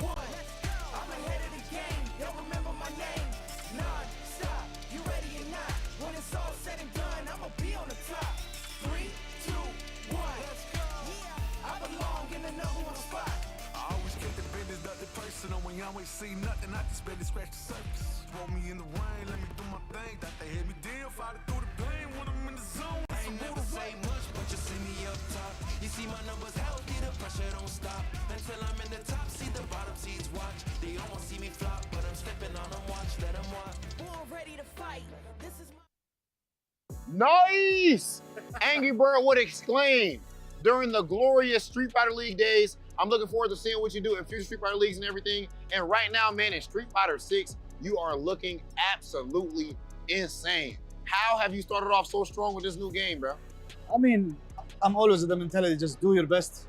1. Let's go. I'm ahead of the game. Y'all remember my name. Non-stop. You ready or not? When it's all said and done, I'ma be on the top. 3, 2, 1. Let's go. Yeah, I belong in the number one spot.
I always keep the business, nothing personal. When you always see nothing, I just barely scratch the surface. Throw me in the rain, let me do my thing. Thought they hit me down, fight through the pain when I'm in the zone.
I ain't never say much, but you see me up top. You see my numbers healthy, the pressure don't stop. Until I'm in the top, see the bottom seats watch. They don't want to see me flop, but I'm stepping on them, watch, let them watch.
Born ready to fight. This is my
Nice! Angry Bird would exclaim during the glorious Street Fighter League days. I'm looking forward to seeing what you do in future Street Fighter Leagues and everything. And right now, man, in Street Fighter 6, you are looking absolutely insane. How have you started off so strong with this new game, bro?
I mean, I'm always with the mentality, just do your best,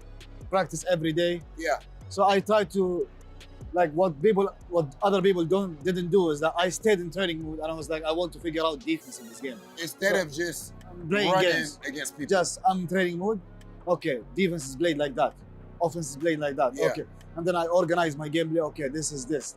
practice every day.
Yeah.
So I try to, like what other people didn't do is that I stayed in training mode and I was like, I want to figure out defense in this game.
Instead of just
playing
running
games
against people.
Just I'm training mode. Okay, defense is played like that. Offense is played like that.
Yeah.
Okay. And then I organize my gameplay. Okay, this is this.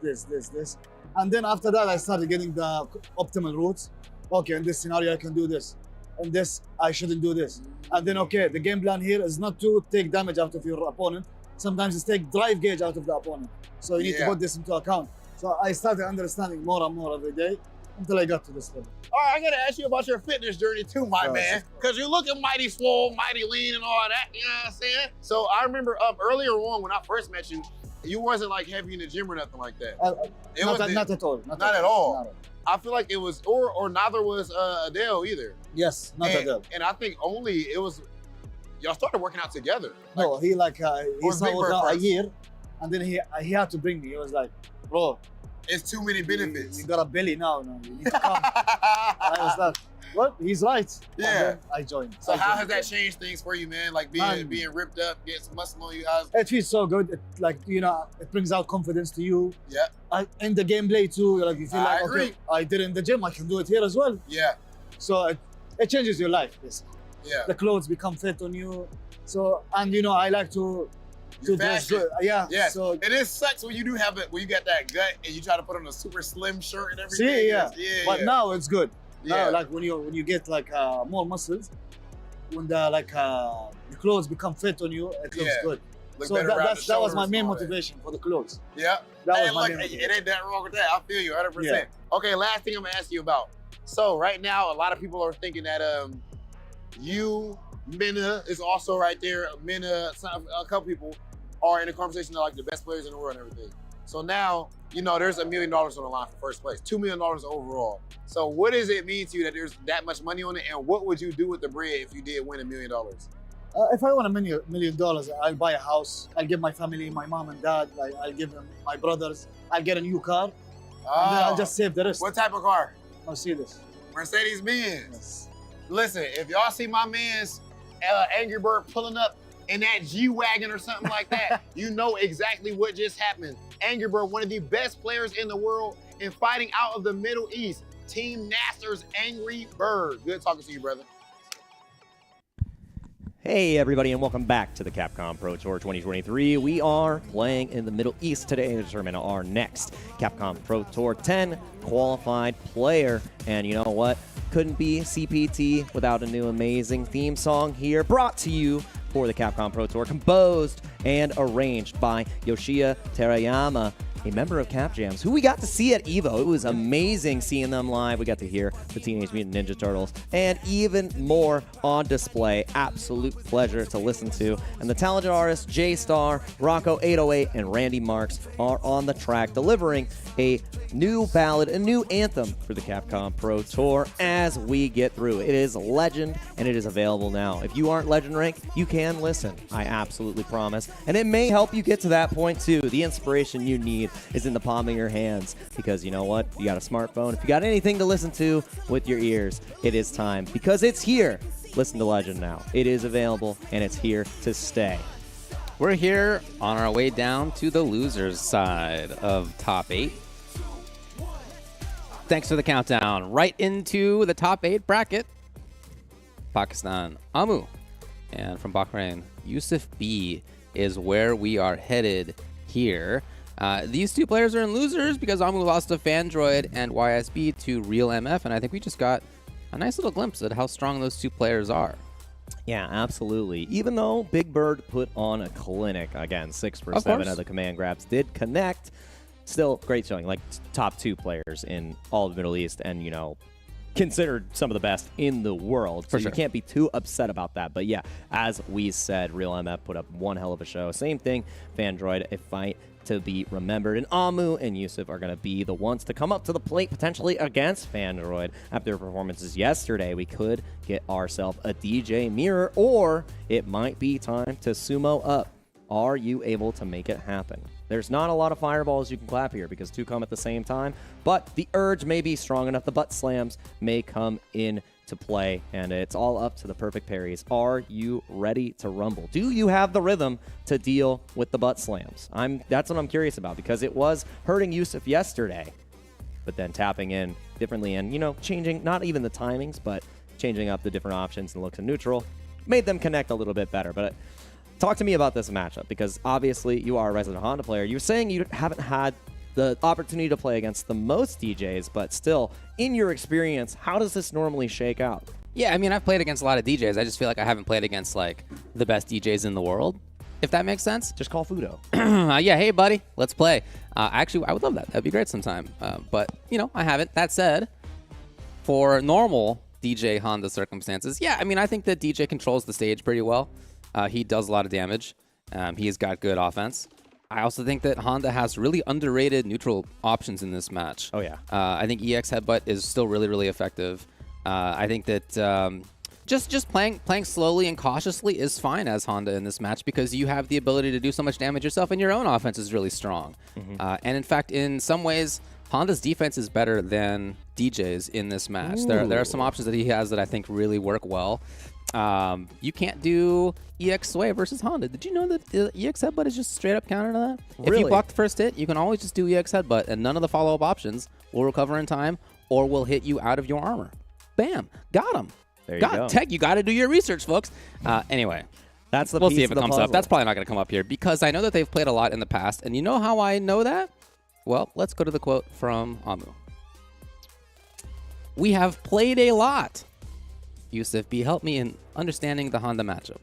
And then after that, I started getting the optimal routes. Okay, in this scenario, I can do this. and this, I shouldn't do this. And then, okay, the game plan here is not to take damage out of your opponent. Sometimes it's take drive gauge out of the opponent. So you need to put this into account. So I started understanding more and more every day until I got to this level.
All right, I gotta ask you about your fitness journey too, my man. Because you're looking mighty swole, mighty lean and all that, you know what I'm saying? So I remember earlier on when I first met you, you wasn't like heavy in the gym or nothing like that.
Not at all.
Not at all. I feel like it was, or neither was Adele either.
Yes, not Adele.
And I think only it was, y'all started working out together.
No, he started working out a year, and then he had to bring me. He was like, bro,
it's too many benefits.
You got a belly now. No, you need to come. I was like, what? He's right.
Yeah.
I joined.
So how has that changed things for you, man? Like being ripped up, getting some muscle on you guys?
It feels so good. It brings out confidence to you.
Yeah.
In the gameplay too, like you feel like, okay, I did it in the gym, I can do it here as well.
Yeah.
So it changes your life, basically.
Yeah.
The clothes become fit on you. So, and I like to dress good. Yeah.
Yeah.
So
it sucks when you do have it, when you got that gut and you try to put on a super slim shirt and everything.
But now it's good.
Yeah.
Now, like when you get like more muscles, when the clothes become fit on you, it looks good.
Look
So
better around the
that was my
shoulders
main
and all that.
motivation for the clothes.
Yeah.
That was
And
my
look,
main motivation.
it ain't that wrong with that. I feel you 100%.
Yeah.
Okay, last thing I'm gonna ask you about. So right now, a lot of people are thinking that you, Minna is also right there. Minna, a couple people are in the conversation of like the best players in the world and everything. So now, there's $1 million on the line for first place, $2 million overall. So what does it mean to you that there's that much money on it, and what would you do with the bread if you did win $1 million?
If I won $1 million, I'll buy a house. I'll give my family, my mom and dad. Like I'll give them my brothers. I'll get a new car, and then I'll just save the rest.
What type of car?
Mercedes.
Mercedes-Benz.
Yes.
Listen, if y'all see my man's Angry Bird pulling up in that G-Wagon or something like that, you know exactly what just happened. Angry Bird, one of the best players in the world and fighting out of the Middle East. Team Nasser's Angry Bird. Good talking to you, brother.
Hey everybody, and welcome back to the Capcom Pro Tour 2023. We are playing in the Middle East today to determine our next Capcom Pro Tour 10 qualified player. And you know what? Couldn't be CPT without a new amazing theme song here, brought to you for the Capcom Pro Tour, composed and arranged by Yoshia Terayama, a member of Cap Jams, who we got to see at EVO. It was amazing seeing them live. We got to hear the Teenage Mutant Ninja Turtles and even more on display. Absolute pleasure to listen to. And the talented artists J-Star, Rocco808, and Randy Marks are on the track, delivering a new ballad, a new anthem for the Capcom Pro Tour as we get through. It is Legend, and it is available now. If you aren't Legend rank, you can listen. I absolutely promise. And it may help you get to that point too. The inspiration you need is in the palm of your hands, because you know what? You got a smartphone. If you got anything to listen to with your ears, it is time, because it's here. Listen to Legend now. It is available, and it's here to stay.
We're here on our way down to the losers side of top 8. Thanks for the countdown. Right into the top 8 bracket. Pakistan, Amu. And from Bahrain, Yousef B is where we are headed here. These two players are in losers because Amu lost to Fandroid and YSB to Real MF, and I think we just got a nice little glimpse at how strong those two players are.
Yeah, absolutely. Even though Big Bird put on a clinic, again, 6 for 7 of the command grabs did connect, still great showing. Like top 2 players in all of the Middle East, and considered some of the best in the world. So you can't be too upset about that. But yeah, as we said, Real MF put up one hell of a show. Same thing, Fandroid, a fight to be remembered. And Amu and Yousef are going to be the ones to come up to the plate potentially against Fandroid. After their performances yesterday, we could get ourselves a DJ mirror, or it might be time to sumo up. Are you able to make it happen? There's not a lot of fireballs you can clap here because 2 come at the same time, but the urge may be strong enough. The butt slams may come in to play, and it's all up to the perfect parries. Are you ready to rumble? Do you have the rhythm to deal with the butt slams? That's what I'm curious about, because it was hurting Yousef yesterday, but then tapping in differently and, changing not even the timings, but changing up the different options and looks and neutral made them connect a little bit better. But talk to me about this matchup, because obviously you are a resident Honda player. You're saying you haven't had the opportunity to play against the most DJs, but still, in your experience, how does this normally shake out?
Yeah, I mean, I've played against a lot of DJs. I just feel like I haven't played against, like, the best DJs in the world, if that makes sense.
Just call Fudo.
Yeah, hey, buddy, let's play. Actually, I would love that. That'd be great sometime. But, you know, I haven't. That said, for normal DJ Honda circumstances, yeah, I mean, I think that DJ controls the stage pretty well. He does a lot of damage. He's got good offense. I also think that Honda has really underrated neutral options in this match.
Oh, yeah.
I think EX Headbutt is still really, really effective. I think that just playing slowly and cautiously is fine as Honda in this match because you have the ability to do so much damage yourself, and your own offense is really strong. And in fact, in some ways, Honda's defense is better than DJ's in this match. There are some options that he has that I think really work well. You can't do EX Sway versus Honda. Did you know that EX Headbutt is just straight up counter to that?
Really?
If you block the first hit, you can always just do EX Headbutt, and none of the follow-up options will recover in time or will hit you out of your armor. Bam. Got him.
There you go.
Tech, you got to do your research, folks. Anyway,
that's the
we'll
piece
see if
of
it
the
comes
puzzle.
up. That's probably not going to come up here because I know that they've played a lot in the past. And you know how I know that? Well, let's go to the quote from Amu. We have played a lot. Yousef B helped me in understanding the Honda matchup.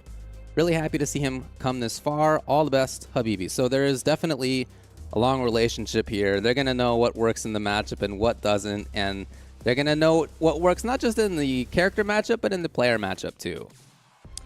Really happy to see him come this far. All the best, Habibi. So there is definitely a long relationship here. They're going to know what works in the matchup and what doesn't. And they're going to know what works not just in the character matchup, but in the player matchup too.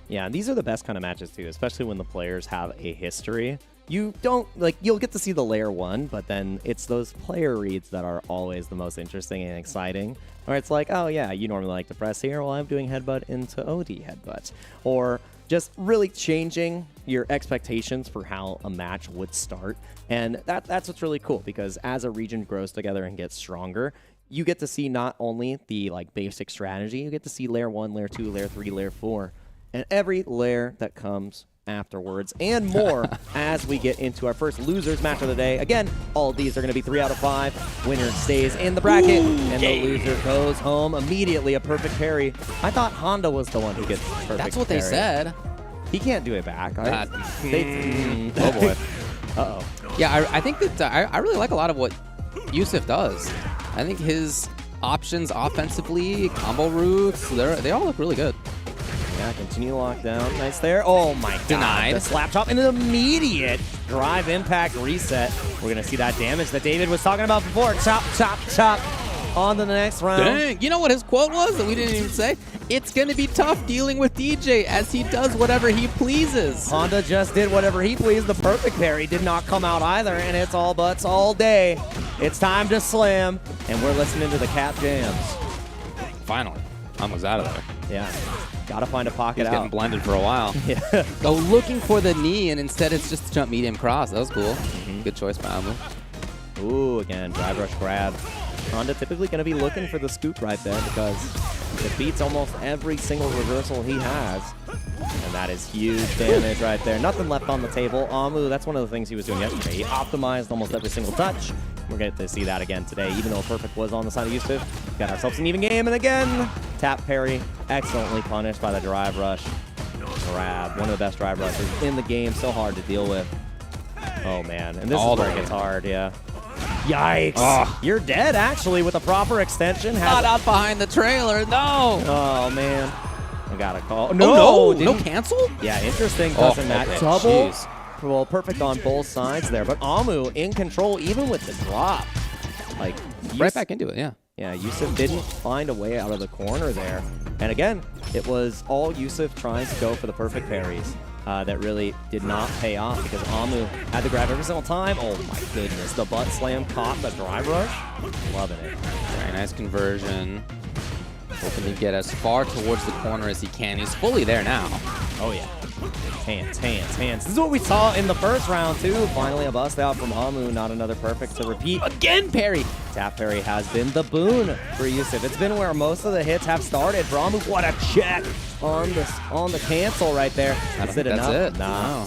Yeah, and these are the best kind of matches too, especially when the players have a history. You don't, like, you'll get to see the layer one, but then it's those player reads that are always the most interesting and exciting. Or it's like, oh yeah, you normally like to press here, well, I'm doing headbutt into OD headbutt. Or just really changing your expectations for how a match would start. And that's what's really cool, because as a region grows together and gets stronger, you get to see not only the like basic strategy, you get to see layer 1, layer 2, layer 3, layer 4, and every layer that comes afterwards and more as we get into our first losers match of the day. Again, all of these are going to be 3 out of 5. Winner stays in the bracket, and the loser goes home immediately. A perfect parry. I thought Honda was the one who gets perfect
That's what
parry.
they said.
He can't do it back. Right?
Oh boy.
Uh-oh.
Yeah, I think that I really like a lot of what Yousef does. I think his options offensively, combo routes, they all look really good.
Yeah, continue lockdown. Nice there. Oh my god.
Denied.
The slap chop and an immediate drive impact reset. We're going to see that damage that David was talking about before. Chop, chop, chop. On to the next round.
Dang. You know what his quote was that we didn't even say? It's going to be tough dealing with DJ as he does whatever he pleases.
Honda just did whatever he pleased. The perfect parry did not come out either, and it's all butts all day. It's time to slam, and we're listening to the Cap Jams.
Finally. Almost out of there.
Yeah. Gotta find a pocket
He's getting blended for a while.
Yeah.
Go looking for the knee, and instead it's just jump medium cross. That was cool. Good choice by Amu.
Ooh, again, drive rush grab. Honda typically going to be looking for the scoop right there because it beats almost every single reversal he has. And that is huge damage right there. Nothing left on the table. Amu, that's one of the things he was doing yesterday. He optimized almost every single touch. We're going to see that again today, even though perfect was on the side of Yousef. Got ourselves an even game, and again, tap parry, excellently punished by the drive rush. Grab, one of the best drive rushes in the game, so hard to deal with. Oh man, and this is where it gets hard, yeah. Yikes!
Oh.
You're dead, actually, with a proper extension.
Not out behind the trailer, no!
Oh, man. I got a call.
No!
No
Cancel?
Yeah, interesting. Doesn't matter.
Okay.
Double.
Jeez.
Well, perfect on both sides there. But Amu in control, even with the drop. Like,
Right back into it, yeah.
Yeah, Yousef didn't find a way out of the corner there. And again, it was all Yousef trying to go for the perfect parries. That really did not pay off because Amu had to grab every single time. Oh my goodness, the butt slam caught the drive rush. Loving it.
Very nice conversion. Hoping to get as far towards the corner as he can. He's fully there now.
Oh yeah. Hands, hands, hands. This is what we saw in the first round too. Finally a bust out from Amu, not another perfect to repeat.
Again, parry.
Tap parry has been the boon for Yousef. It's been where most of the hits have started for Amu. What a check on the cancel right there.
That's it.
Nah.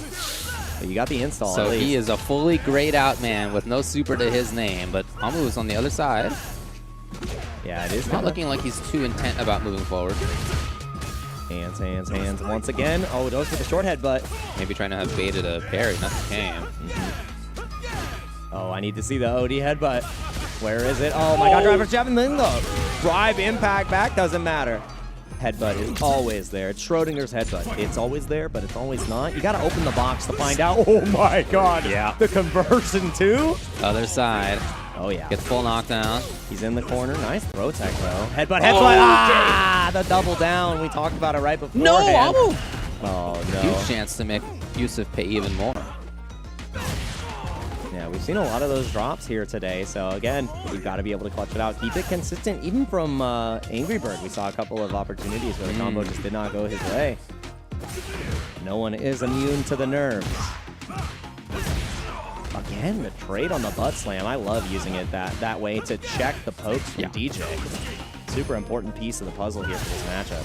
But you got the install.
So he is a fully grayed out man with no super to his name, but Amu is on the other side.
Yeah, it is
not looking like he's too intent about moving forward.
Hands, hands, hands. Once again. Oh, it goes for the short headbutt.
Maybe trying to have baited a parry. Nothing came.
Oh, I need to see the OD headbutt. Where is it? Oh my god, driver jab, and then the drive impact back doesn't matter. headbutt is always there. It's Schrodinger's headbutt. It's always there, but it's always not. You got to open the box to find out. Oh my god.
Yeah.
The conversion too.
Other side.
Oh yeah.
Gets full knockdown.
He's in the corner. Nice throw tech though. Headbutt, headbutt. The double down. We talked about it right before.
No, Amu.
Oh no.
Huge chance to make Yousef pay even more.
Yeah, we've seen a lot of those drops here today. So again, we've got to be able to clutch it out. Keep it consistent. Even from Angry Bird, we saw a couple of opportunities where the combo just did not go his way. No one is immune to the nerves. Again, the trade on the butt slam. I love using it that way to check the pokes from DJ. Super important piece of the puzzle here for this matchup.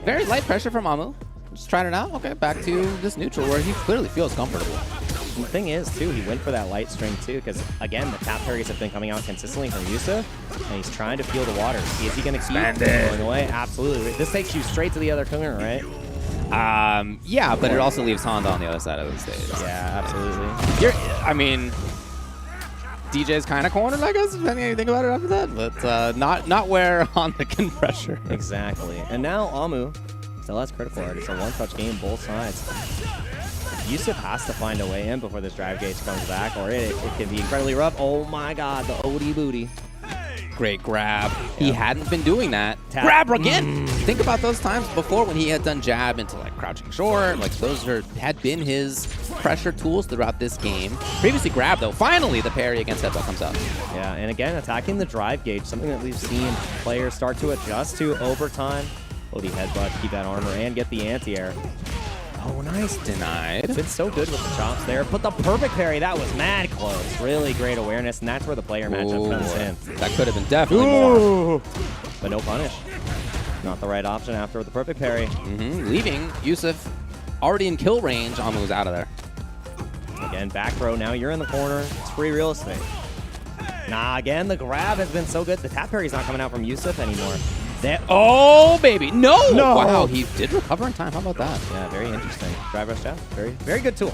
Very light pressure from Amu. Just trying it out. Okay, back to this neutral where he clearly feels comfortable.
And the thing is, too, he went for that light string, too, because, again, the tap parries have been coming out consistently from Yousef, and he's trying to feel the waters. Is he going to keep going away? Absolutely. This takes you straight to the other corner, right?
Yeah, but it also leaves Honda on the other side of the stage.
Yeah, absolutely.
I mean, DJ's kind of cornered, I guess, depending on how you think about it after that, but not where Honda can pressure.
Exactly. And now Amu still has critical art. It's a one-touch game, both sides. Yousef has to find a way in before this drive gauge comes back, or it can be incredibly rough. Oh my god, the OD booty.
Great grab. Yeah. He hadn't been doing that. Grab again. Think about those times before when he had done jab into like crouching short. Like those had been his pressure tools throughout this game. Previously grab though. Finally the parry against headbutt comes up.
Yeah, and again attacking the drive gauge, something that we've seen players start to adjust to over time. OD headbutt, keep that armor and get the anti-air. Oh, nice.
Denied.
It's been so good with the chops there. But the perfect parry, that was mad close. Really great awareness, and that's where the player matchup comes in.
That could have been definitely more.
But no punish. Not the right option after the perfect parry.
Leaving Yousef already in kill range. Amu's out of there.
Again, back throw. Now you're in the corner. It's free real estate. Nah, again, the grab has been so good. The tap parry's not coming out from Yousef anymore.
Oh, baby. No! Wow, he did recover in time. How about that?
Yeah, very interesting. Drive rush down. Very good tool.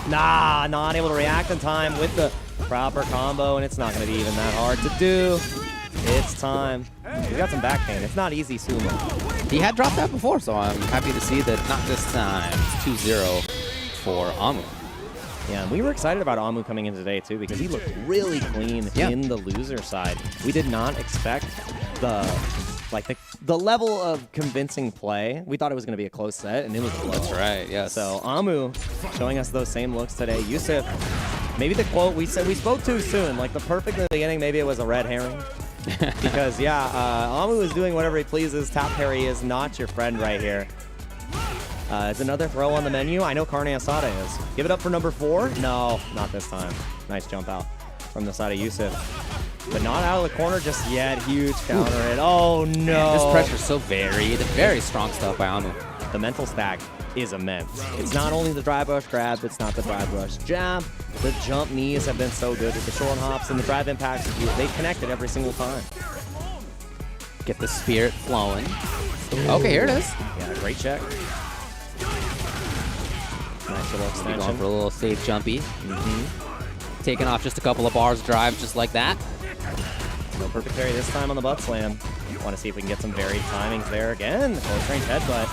Nah, not able to react in time with the proper combo, and it's not going to be even that hard to do. It's time. We got some back pain. It's not easy sumo.
He had dropped that before, so I'm happy to see that not this time. It's 2-0 for Amu.
Yeah, and we were excited about Amu coming in today, too, because he looked really clean in the loser side. We did not expect the level of convincing play. We thought it was going to be a close set, and it was close.
That's right, yes.
So Amu showing us those same looks today. Yousef, maybe the quote we said we spoke too soon, like the perfect in the beginning, maybe it was a red herring. Because, yeah, Amu is doing whatever he pleases. Tap parry is not your friend right here. Is another throw on the menu? I know Carne Asada is. Give it up for number 4? No, not this time. Nice jump out from the side of Yousef. But not out of the corner just yet. Huge counter hit. Oh, no.
Man, this pressure's so varied. Very strong stuff by Amu.
The mental stack is immense. It's not only the drive rush grab, it's not the drive rush jab. The jump knees have been so good with the short hops and the drive impacts. They've connected every single time.
Get the spirit flowing. Okay, here it is.
Yeah, great check. Nice little extension.
Going for a little safe jumpy. Taking off just a couple of bars drive just like that.
No perfect parry this time on the butt slam. Want to see if we can get some varied timings there again. Close range headbutt.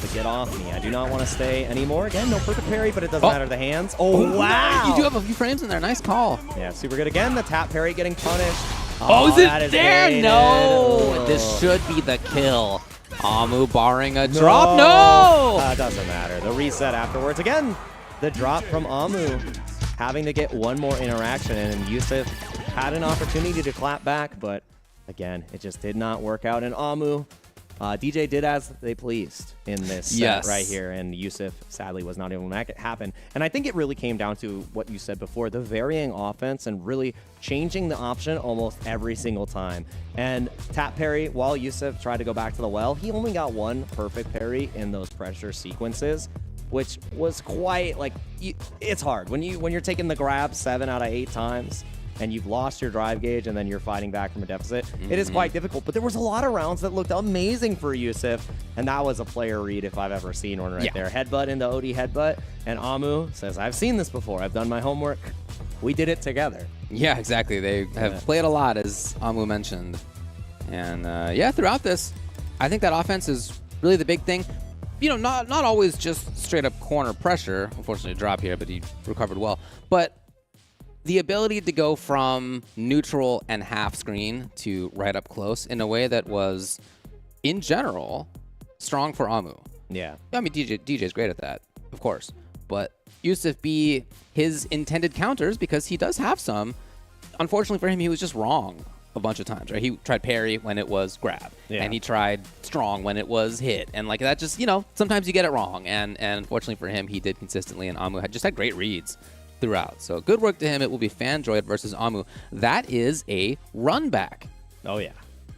To get off me. I do not want to stay anymore. Again, no perfect parry, but it doesn't matter the hands. Oh, wow.
You do have a few frames in there. Nice call.
Yeah, super good. Again, the tap parry getting punished.
Oh, is it there? No. This should be the kill. Amu barring a drop. No!
Doesn't matter. The reset afterwards. Again, the drop from Amu having to get one more interaction, and Yousef had an opportunity to clap back, but again, it just did not work out. And Amu, DJ did as they pleased in this set right here, and Yousef sadly was not able to make it happen. And I think it really came down to what you said before, the varying offense and really changing the option almost every single time. And tap parry, while Yousef tried to go back to the well, he only got one perfect parry in those pressure sequences, which was quite like, it's hard when you're taking the grab 7 out of 8 times and you've lost your drive gauge and then you're fighting back from a deficit. It is quite difficult, but there was a lot of rounds that looked amazing for Yousef, and that was a player read if I've ever seen one right there. Headbutt into OD headbutt, and Amu says, I've seen this before. I've done my homework. we did it together.
Yeah, exactly. They have played a lot, as Amu mentioned. And yeah, throughout this, I think that offense is really the big thing. You know, not always just straight up corner pressure. Unfortunately, a drop here, but he recovered well. But the ability to go from neutral and half screen to right up close in a way that was, in general, strong for Amu.
Yeah.
I mean, DJ's great at that, of course. But Yousef B, his intended counters, because he does have some, unfortunately for him, he was just wrong a bunch of times, right? He tried parry when it was grab, and he tried strong when it was hit, and like that just, you know, sometimes you get it wrong, and unfortunately for him, he did consistently, and Amu just had great reads throughout. So good work to him. It will be Fandroid versus Amu. That is a run back.
Oh, yeah.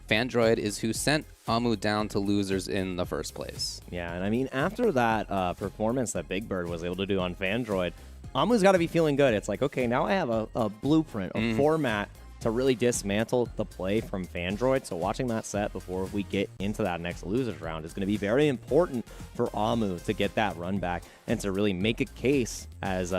Fandroid is who sent Amu down to losers in the first place.
Yeah, and I mean, after that performance that Big Bird was able to do on Fandroid, Amu's got to be feeling good. It's like, okay, now I have a blueprint, a format to really dismantle the play from Fandroid. So watching that set before we get into that next losers round is going to be very important for Amu to get that run back and to really make a case as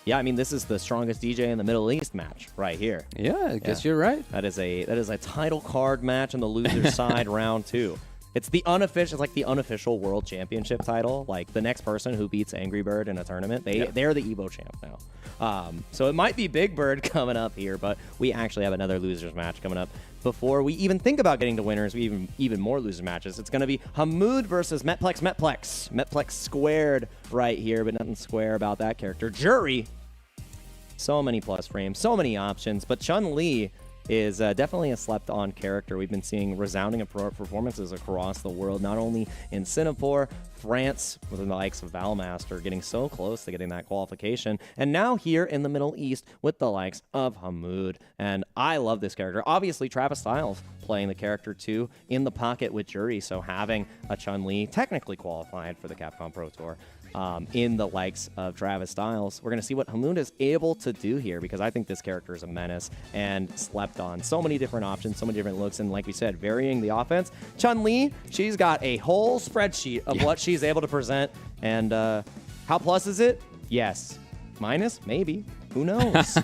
yeah, I mean, this is the strongest DJ in the Middle East match right here.
Yeah, I guess you're right.
That is a title card match on the loser side round 2. It's the unofficial, it's like the unofficial world championship title. Like the next person who beats Angry Bird in a tournament, they're the Evo champ now. So it might be Big Bird coming up here, but we actually have another losers match coming up. Before we even think about getting to winners, we even more loser matches. It's going to be Hammud versus Metlex. Metlex squared right here, but nothing square about that character. Jury, so many plus frames, so many options, but Chun-Li is definitely a slept-on character. We've been seeing resounding performances across the world, not only in Singapore, France, with the likes of Valmaster getting so close to getting that qualification, and now here in the Middle East with the likes of Hammud. And I love this character. Obviously, Travis Styles playing the character too in the pocket with Jury, so having a Chun-Li technically qualified for the Capcom Pro Tour. In the likes of Travis Styles. We're going to see what Hammud is able to do here, because I think this character is a menace and slept on. So many different options, so many different looks, and like we said, varying the offense. Chun-Li, she's got a whole spreadsheet of what she's able to present, and how plus is it? Yes. Minus? Maybe. Who knows?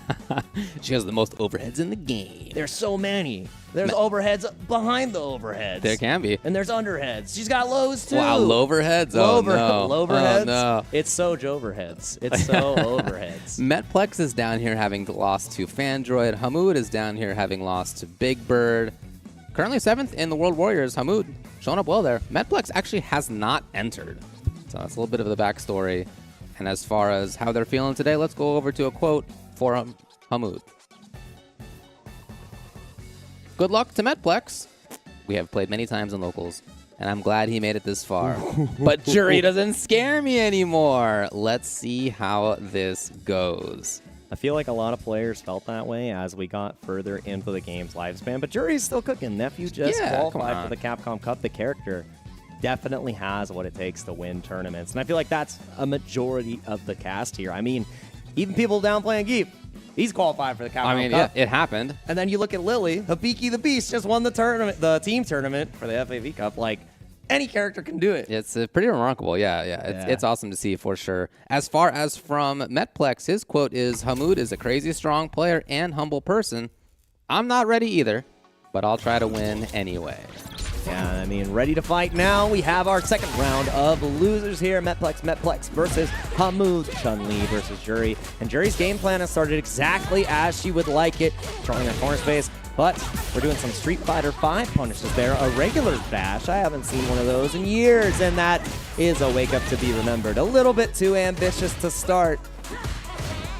She has the most overheads in the game.
There's so many. There's overheads behind the overheads.
There can be.
And there's underheads. She's got lows too.
Wow, lowerheads? Oh, no.
Lowerheads?
Oh, no.
It's so overheads. It's so overheads.
Metlex is down here having lost to Fandroid. Hammud is down here having lost to Big Bird. Currently 7th in the World Warriors. Hammud showing up well there. Metlex actually has not entered. So that's a little bit of the backstory. And as far as how they're feeling today, let's go over to a quote for Hammud. Good luck to Metlex. We have played many times in locals, and I'm glad he made it this far. But Jury doesn't scare me anymore. Let's see how this goes.
I feel like a lot of players felt that way as we got further into the game's lifespan, but Jury's still cooking. Nephew just qualified for the Capcom Cup. The character definitely has what it takes to win tournaments, and I feel like that's a majority of the cast here. I mean, even people downplaying Geep, he's qualified for the Capcom Cup.
I mean, yeah, it happened.
And then you look at Lily, Habiki the Beast just won the tournament, the team tournament for the FAV Cup. Like, any character can do it.
It's pretty remarkable. Yeah. It's awesome to see for sure. As far as from Metlex, his quote is, Hammud is a crazy strong player and humble person. I'm not ready either, but I'll try to win anyway.
Yeah, I mean, ready to fight now. We have our second round of losers here. Metlex versus Hammud. Chun-Li versus Jury. And Jury's game plan has started exactly as she would like it, throwing a corner space. But we're doing some Street Fighter V punishes there. A regular dash. I haven't seen one of those in years, and that is a wake-up to be remembered. A little bit too ambitious to start.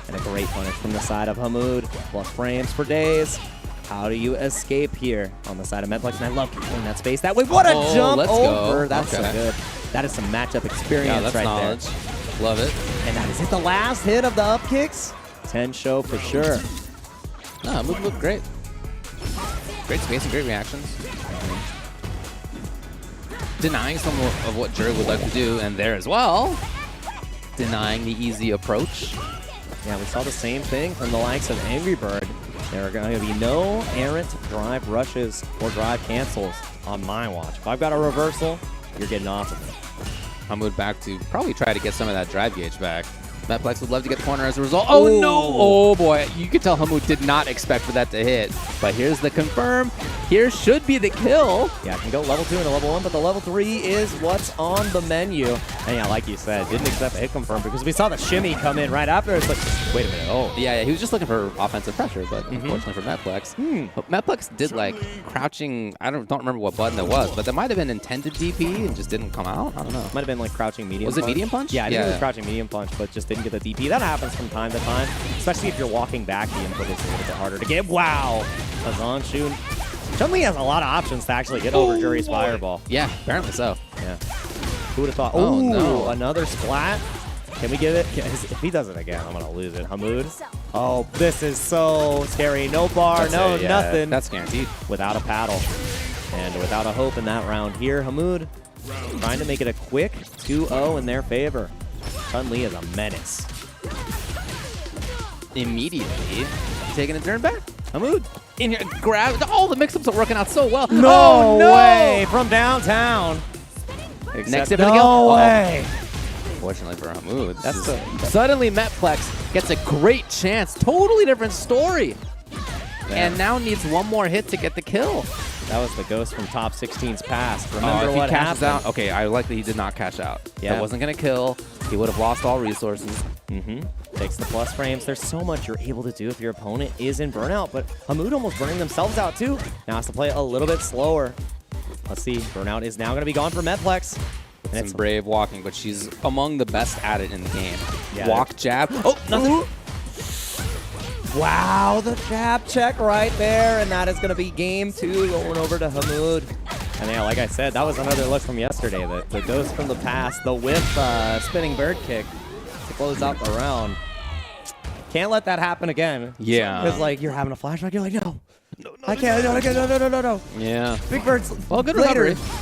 And a great punish from the side of Hammud. Plus frames for days. How do you escape here on the side of Metlex? And I love controlling that space that way. What a jump over.
Go.
That's so good. That is some matchup experience right
knowledge.
there.
Love it.
And that is it. The last hit of the up kicks. 10 show for sure.
No, Hammud looked great. Great spacing, great reactions. Denying some of what Jury would like to do, and there as well. Denying the easy approach.
Yeah, we saw the same thing from the likes of Angry Bird. There are going to be no errant drive rushes or drive cancels on my watch. If I've got a reversal, you're getting off of it.
Hammud back to probably try to get some of that drive gauge back. Metlex would love to get the corner as a result. Oh, no! Oh, boy. You could tell Hammud did not expect for that to hit. But here's the confirm. Here should be the kill.
Yeah, it can go level 2 into level 1, but the level 3 is what's on the menu. And yeah, like you said, didn't expect a hit confirm because we saw the shimmy come in right after. It's like, wait a minute. Oh.
Yeah, he was just looking for offensive pressure, but unfortunately for Metlex. But Metlex did like crouching, I don't remember what button it was, but that might have been intended DP and just didn't come out. I don't know.
Might have been like crouching medium
Was
punch.
it medium punch?
Yeah, I think it was crouching medium punch, but just didn't get the DP. That happens from time to time, especially if you're walking back. The input is a little bit harder to get. Wow. Azonshu. Chun-Li has a lot of options to actually get over Jury's fireball.
Yeah, apparently so.
Yeah. Who would have thought?
Oh,
Oh,
no.
Another splat. Can we give it? If he does it again, I'm going to lose it. Hammud. Oh, this is so scary. No bar, nothing.
That's guaranteed.
Without a paddle. And without a hope in that round here, Hammud trying to make it a quick 2-0 in their favor. Chun-Li is a menace.
Immediately taking a turn back. Hammud in here, grab. Oh, the mix-ups are working out so well.
No,
oh, no
way from downtown.
Next hit
no
of the kill.
way.
Fortunately for Hammud, suddenly Metlex gets a great chance. Totally different story. And now needs one more hit to get the kill.
That was the ghost from top 16's past. Remember
if
what
he cashes
happened?
out? Okay, I like that he did not cash out.
Yeah.
That wasn't going to kill. He would have lost all resources.
Takes the plus frames. There's so much you're able to do if your opponent is in burnout, but Hammud almost burning themselves out too. Now has to play a little bit slower. Let's see. Burnout is now going to be gone for Metlex. And
It's brave walking, but she's among the best at it in the game.
Yeah.
Walk, jab. Oh, nothing.
Wow, the jab check right there, and that is going to be game 2 going over to Hammud. And yeah, like I said, that was another look from yesterday. The ghost from the past, the whiff spinning bird kick to close out the round. Can't let that happen again.
Yeah.
Because like you're having a flashback, you're like, no, I can't, no.
Yeah.
Big Bird's
Well, good
later.
recovery.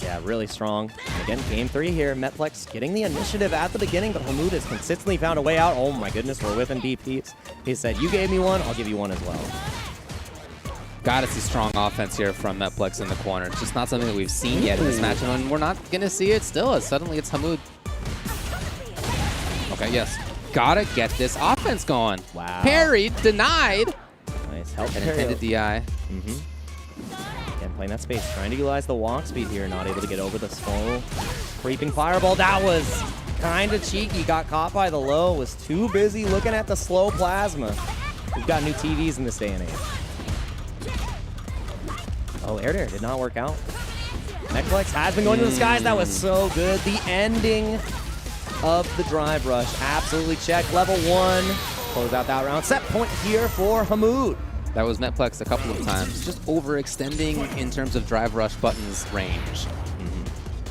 Yeah, really strong. And again, game 3 here. Metlex getting the initiative at the beginning, but Hammud has consistently found a way out. Oh my goodness, we're whipping DPs. He said, you gave me one, I'll give you one as well.
Gotta see strong offense here from Metlex in the corner. It's just not something that we've seen yet in this match, and we're not gonna see it still, as suddenly it's Hammud. Okay, yes. Gotta get this offense going.
Wow.
Parried, denied.
Nice help.
An intended DI.
Again, playing that space, trying to utilize the walk speed here, not able to get over the slow creeping fireball. That was kind of cheeky. Got caught by the low, was too busy looking at the slow plasma. We've got new TVs in this day and age. Oh, air dare did not work out. Metlex has been going to the skies. That was so good. The ending of the drive rush. Absolutely checked. Level 1. Close out that round. Set point here for Hammud.
That was Metlex a couple of times. Just overextending in terms of drive rush buttons range.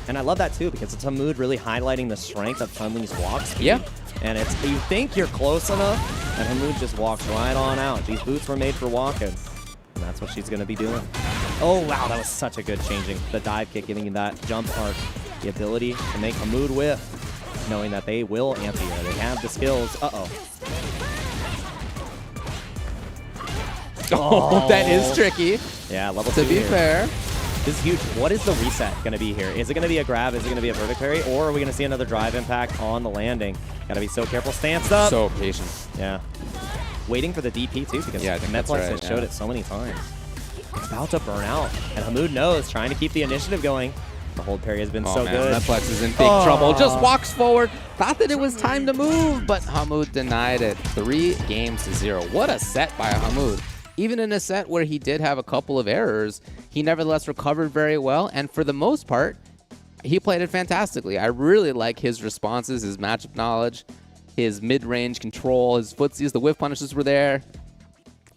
And I love that too, because it's Hammud really highlighting the strength of Chun-Li's walk speed.
Yeah.
And it's you think you're close enough, and Hammud just walks right on out. These boots were made for walking. And that's what she's going to be doing. Oh, wow, that was such a good changing. The dive kick giving you that jump arc. The ability to make Hammud whiff, knowing that they will anti-air. They have the skills. Uh-oh.
Oh, that is tricky.
Yeah, level 2
To be
here.
fair.
This is huge. What is the reset going to be here? Is it going to be a grab? Is it going to be a vertic parry? Or are we going to see another drive impact on the landing? Got to be so careful. Stance up.
So patient.
Yeah. Waiting for the DP too, because
I think that's
Metlex
right,
has showed it so many times. It's about to burn out. And Hammud knows, trying to keep the initiative going. The hold parry has been so
man,
good.
Metlex is in big trouble. Just walks forward. Thought that it was time to move, but Hammud denied it. 3-0. What a set by Hammud. Even in a set where he did have a couple of errors, he nevertheless recovered very well. And for the most part, he played it fantastically. I really like his responses, his matchup knowledge, his mid-range control, his footsies. The whiff punishes were there.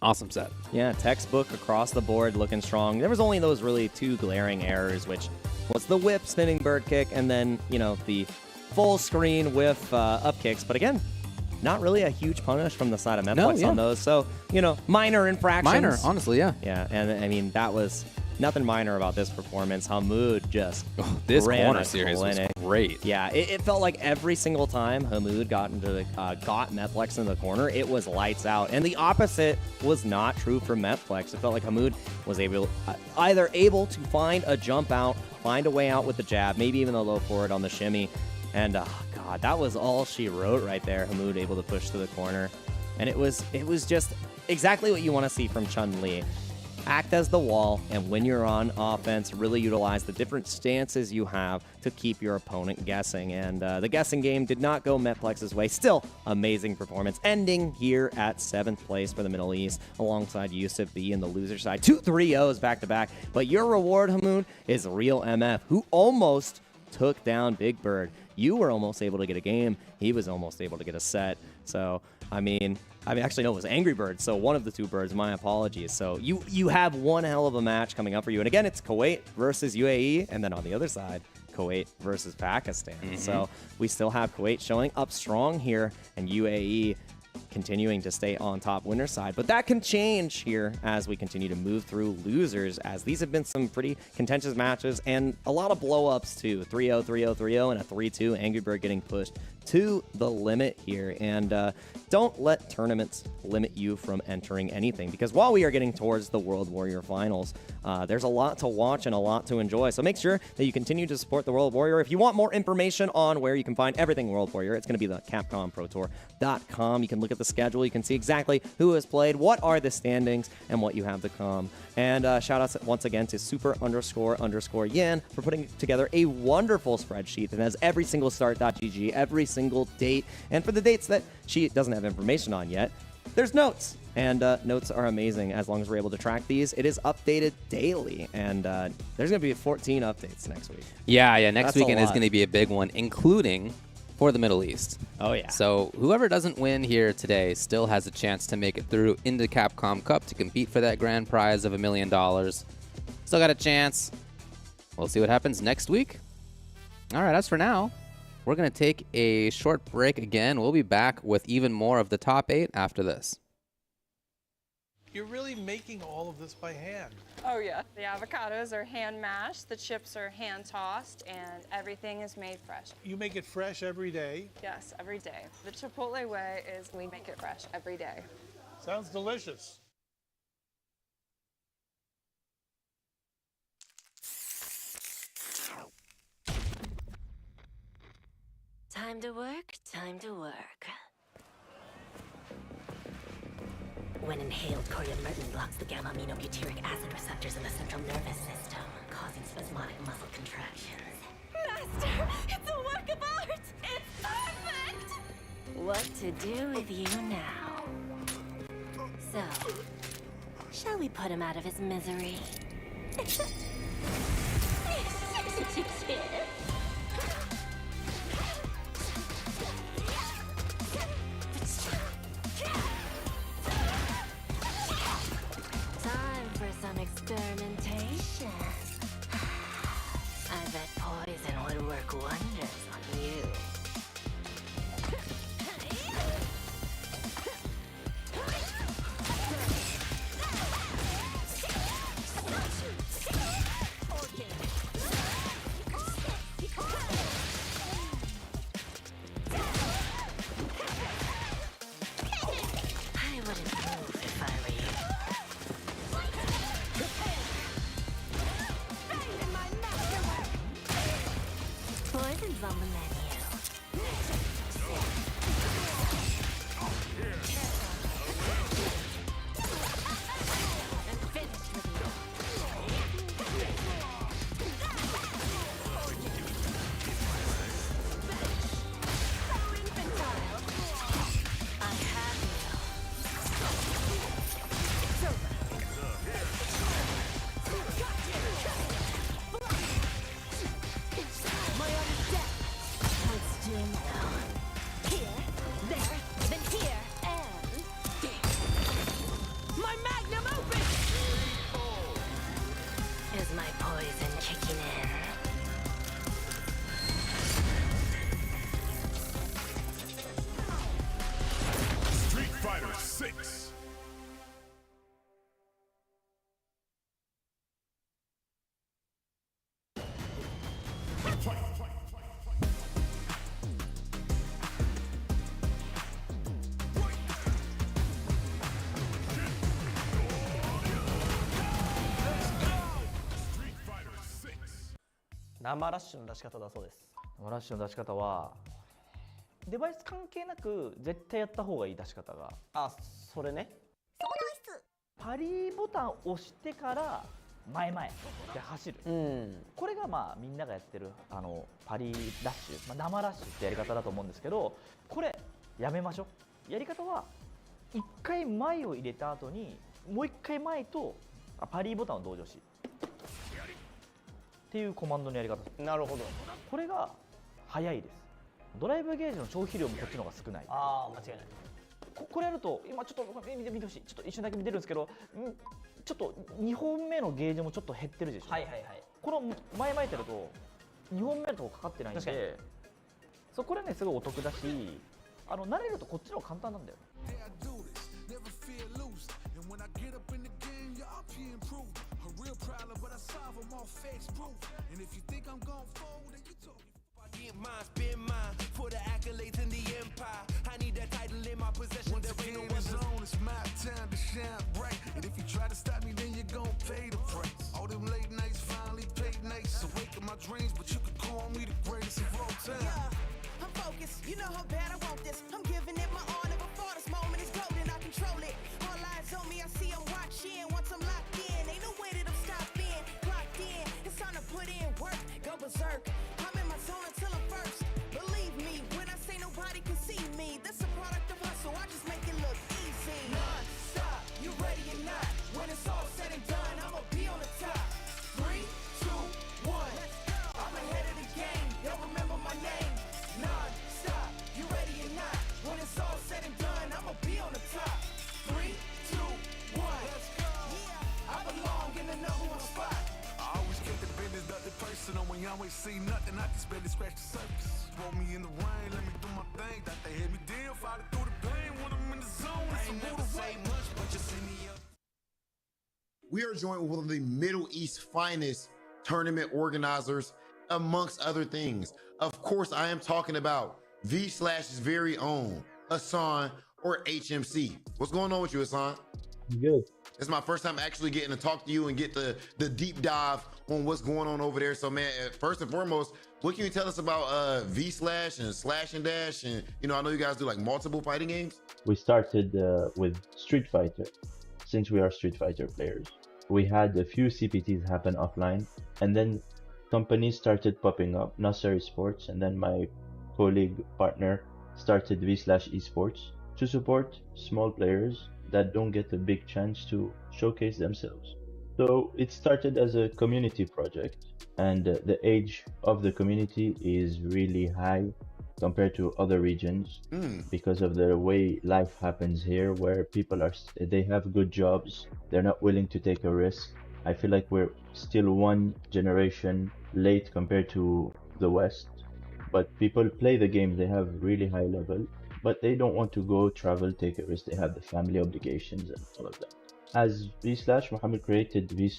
Awesome set.
Yeah, textbook across the board, looking strong. There was only those really 2 glaring errors, which was the whip spinning bird kick, and then, you know, the full screen whiff up kicks. But again, not really a huge punish from the side of Metlex on those. So, you know, minor infractions.
Minor, honestly, yeah.
Yeah, and I mean, that was nothing minor about this performance. Hammud just
this
ran
corner
a
series was
clinic.
great.
Yeah, it felt like every single time Hammud got into the got Metlex in the corner, it was lights out. And the opposite was not true for Metlex. It felt like Hammud was either able to find a jump out, find a way out with the jab, maybe even a low forward on the shimmy. And God, God, that was all she wrote right there. Hammud able to push to the corner. And it was just exactly what you want to see from Chun-Li. Act as the wall, and when you're on offense, really utilize the different stances you have to keep your opponent guessing. And the guessing game did not go Metlex's way. Still, amazing performance, ending here at 7th place for the Middle East, alongside Yousef B in the loser side. 2 3-0s back-to-back. But your reward, Hammud, is Real MF, who almost took down Big Bird. You were almost able to get a game. He was almost able to get a set. So, I mean, actually, no, it was Angry Bird. So one of the two birds, my apologies. So you have one hell of a match coming up for you. And again, it's Kuwait versus UAE. And then on the other side, Kuwait versus Pakistan. So we still have Kuwait showing up strong here and UAE continuing to stay on top winner side. But that can change here as we continue to move through losers, as these have been some pretty contentious matches and a lot of blow-ups too. 3-0, 3-0, 3-0, and a 3-2. Angry Bird getting pushed to the limit here. And don't let tournaments limit you from entering anything, because while we are getting towards the World Warrior Finals, there's a lot to watch and a lot to enjoy. So make sure that you continue to support the World Warrior. If you want more information on where you can find everything World Warrior, it's going to be the Capcom Pro Tour.com. You can look at the schedule. You can see exactly who has played, what are the standings, and what you have to come. And shout outs once again to super__Yan for putting together a wonderful spreadsheet that has every single start.gg, every single date. And for the dates that she doesn't have information on yet, there's notes. And notes are amazing as long as we're able to track these. It is updated daily. And there's going to be 14 updates next week.
Yeah. Next weekend is going to be a big one, including for the Middle East.
Oh, yeah.
So whoever doesn't win here today still has a chance to make it through into Capcom Cup to compete for that grand prize of $1 million. Still got a chance. We'll see what happens next week. All right, as for now, we're going to take a short break again. We'll be back with even more of the top 8 after this.
You're really making all of this by hand.
Oh yeah. The avocados are hand mashed, the chips are hand tossed, and everything is made fresh.
You make it fresh every day.
Yes, every day. The Chipotle way is we make it fresh every day.
Sounds delicious.
Time to work, time to work. When inhaled, coriamyrtin blocks the gamma-aminobutyric acid receptors in the central nervous system, causing spasmodic muscle contractions.
Master, it's a work of art! It's perfect!
What to do with you now? So, shall we put him out of his misery?
Time for some experimentation.
I bet poison would work wonders on you. I wouldn't move if I were you. Poison's on the menu. I'm finished with I have
My arm's dead. Let's do now. Here, there, then here, and... My magnum opus!
Is my poison kicking in?
Street Fighter 6.
生ラッシュの出し方だそうです。生ラッシュの出し方はデバイス関係なく絶対やった方がいい出し方が。あ、それね。パリボタンを押してから前々で走る、これがまあみんながやってるパリラッシュ、生ラッシュってやり方だと思うんですけど、これやめましょう。やり方は1回前を入れた後にもう1回前とパリボタンを同乗しっていうコマンドのやり方です。なるほど。これが早いです。ドライブゲージの消費量もこっちの方が少ない。ああ、間違いない。これやると今ちょっと見てほしい。ちょっと一瞬だけ見てるんですけど、ちょっと2本目のゲージもちょっと減ってるでしょ。はいはいはい。この前々やると2本目のとこかかってないんで、そうこれねすごいお得だし、慣れるとこっちの方が簡単なんだよ。
Get mine, spend mine for the accolades in the empire. I need that title in my possession. Once there ain't no other zone, it's my time to shine bright. And if you try to stop me, then you're gon' pay the price. All them late nights finally paid nights. Awaken my dreams, but you can call me the greatest of all time.
Yeah, I'm focused. You know how bad I want this. I'm giving it my all. Never for this moment is golden. I control it. All eyes on me. I see I'm watching. Once I'm locked in, ain't no way that I'm stopping. Clocked in. It's time to put in work. Go berserk. I'm in my zone until I'm first. Believe me when I say nobody can see me. This a product of hustle. I just make it look easy. Non-stop. You ready or not? When it's all said and done, I'ma be on the top. 3, 2, 1. Let's go. I'm ahead of the game. Y'all remember my name. Non-stop. You ready or not? When it's all said and done, I'ma be on the top. 3, 2, 1. Let's go. Yeah, I belong in the #1 spot.
I always keep the business nothing personal. When you always see nothing, I just barely scratch the surface. Throw me in the rain, let me do my thing. Thought they hit me down, fight through the pain. When I'm in the zone, I ain't never say much, but you see me up.
We are joined with one of the Middle East finest tournament organizers, amongst other things. Of course, I am talking about V/'s very own Hassan, or HMC. What's going on with you, Hassan?
Good.
It's my first time actually getting to talk to you and get the deep dive on what's going on over there. So, man, first and foremost, what can you tell us about V/ and Slash and Dash? And, I know you guys do like multiple fighting games.
We started with Street Fighter, since we are Street Fighter players. We had a few CPTs happen offline, and then companies started popping up, Nasser Sports, and then my colleague partner started V/ Esports to support small players that don't get a big chance to showcase themselves. So it started as a community project, and the age of the community is really high compared to other regions because of the way life happens here, where people they have good jobs, they're not willing to take a risk. I feel like we're still one generation late compared to the West, but people play the game, they have really high level, but they don't want to go travel, take a risk. They have the family obligations and all of that. As V/, Mohammed created V/.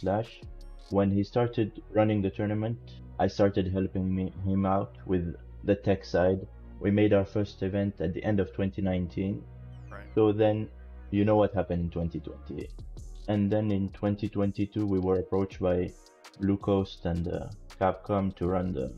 When he started running the tournament, I started helping him out with the tech side. We made our first event at the end of 2019.
Right.
So then, you know what happened in 2020. And then in 2022, we were approached by Blue Coast and Capcom to run the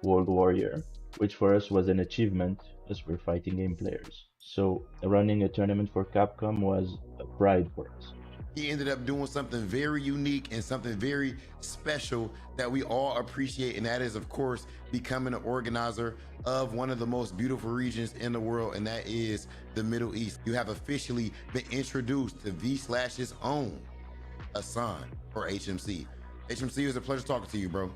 World Warrior, which for us was an achievement as we're fighting game players. So running a tournament for Capcom was a pride for us.
He ended up doing something very unique and something very special that we all appreciate, and that is, of course, becoming an organizer of one of the most beautiful regions in the world, and that is the Middle East. You have officially been introduced to V/'s own Hassan, or HMC. HMC, it was a pleasure talking to you, bro.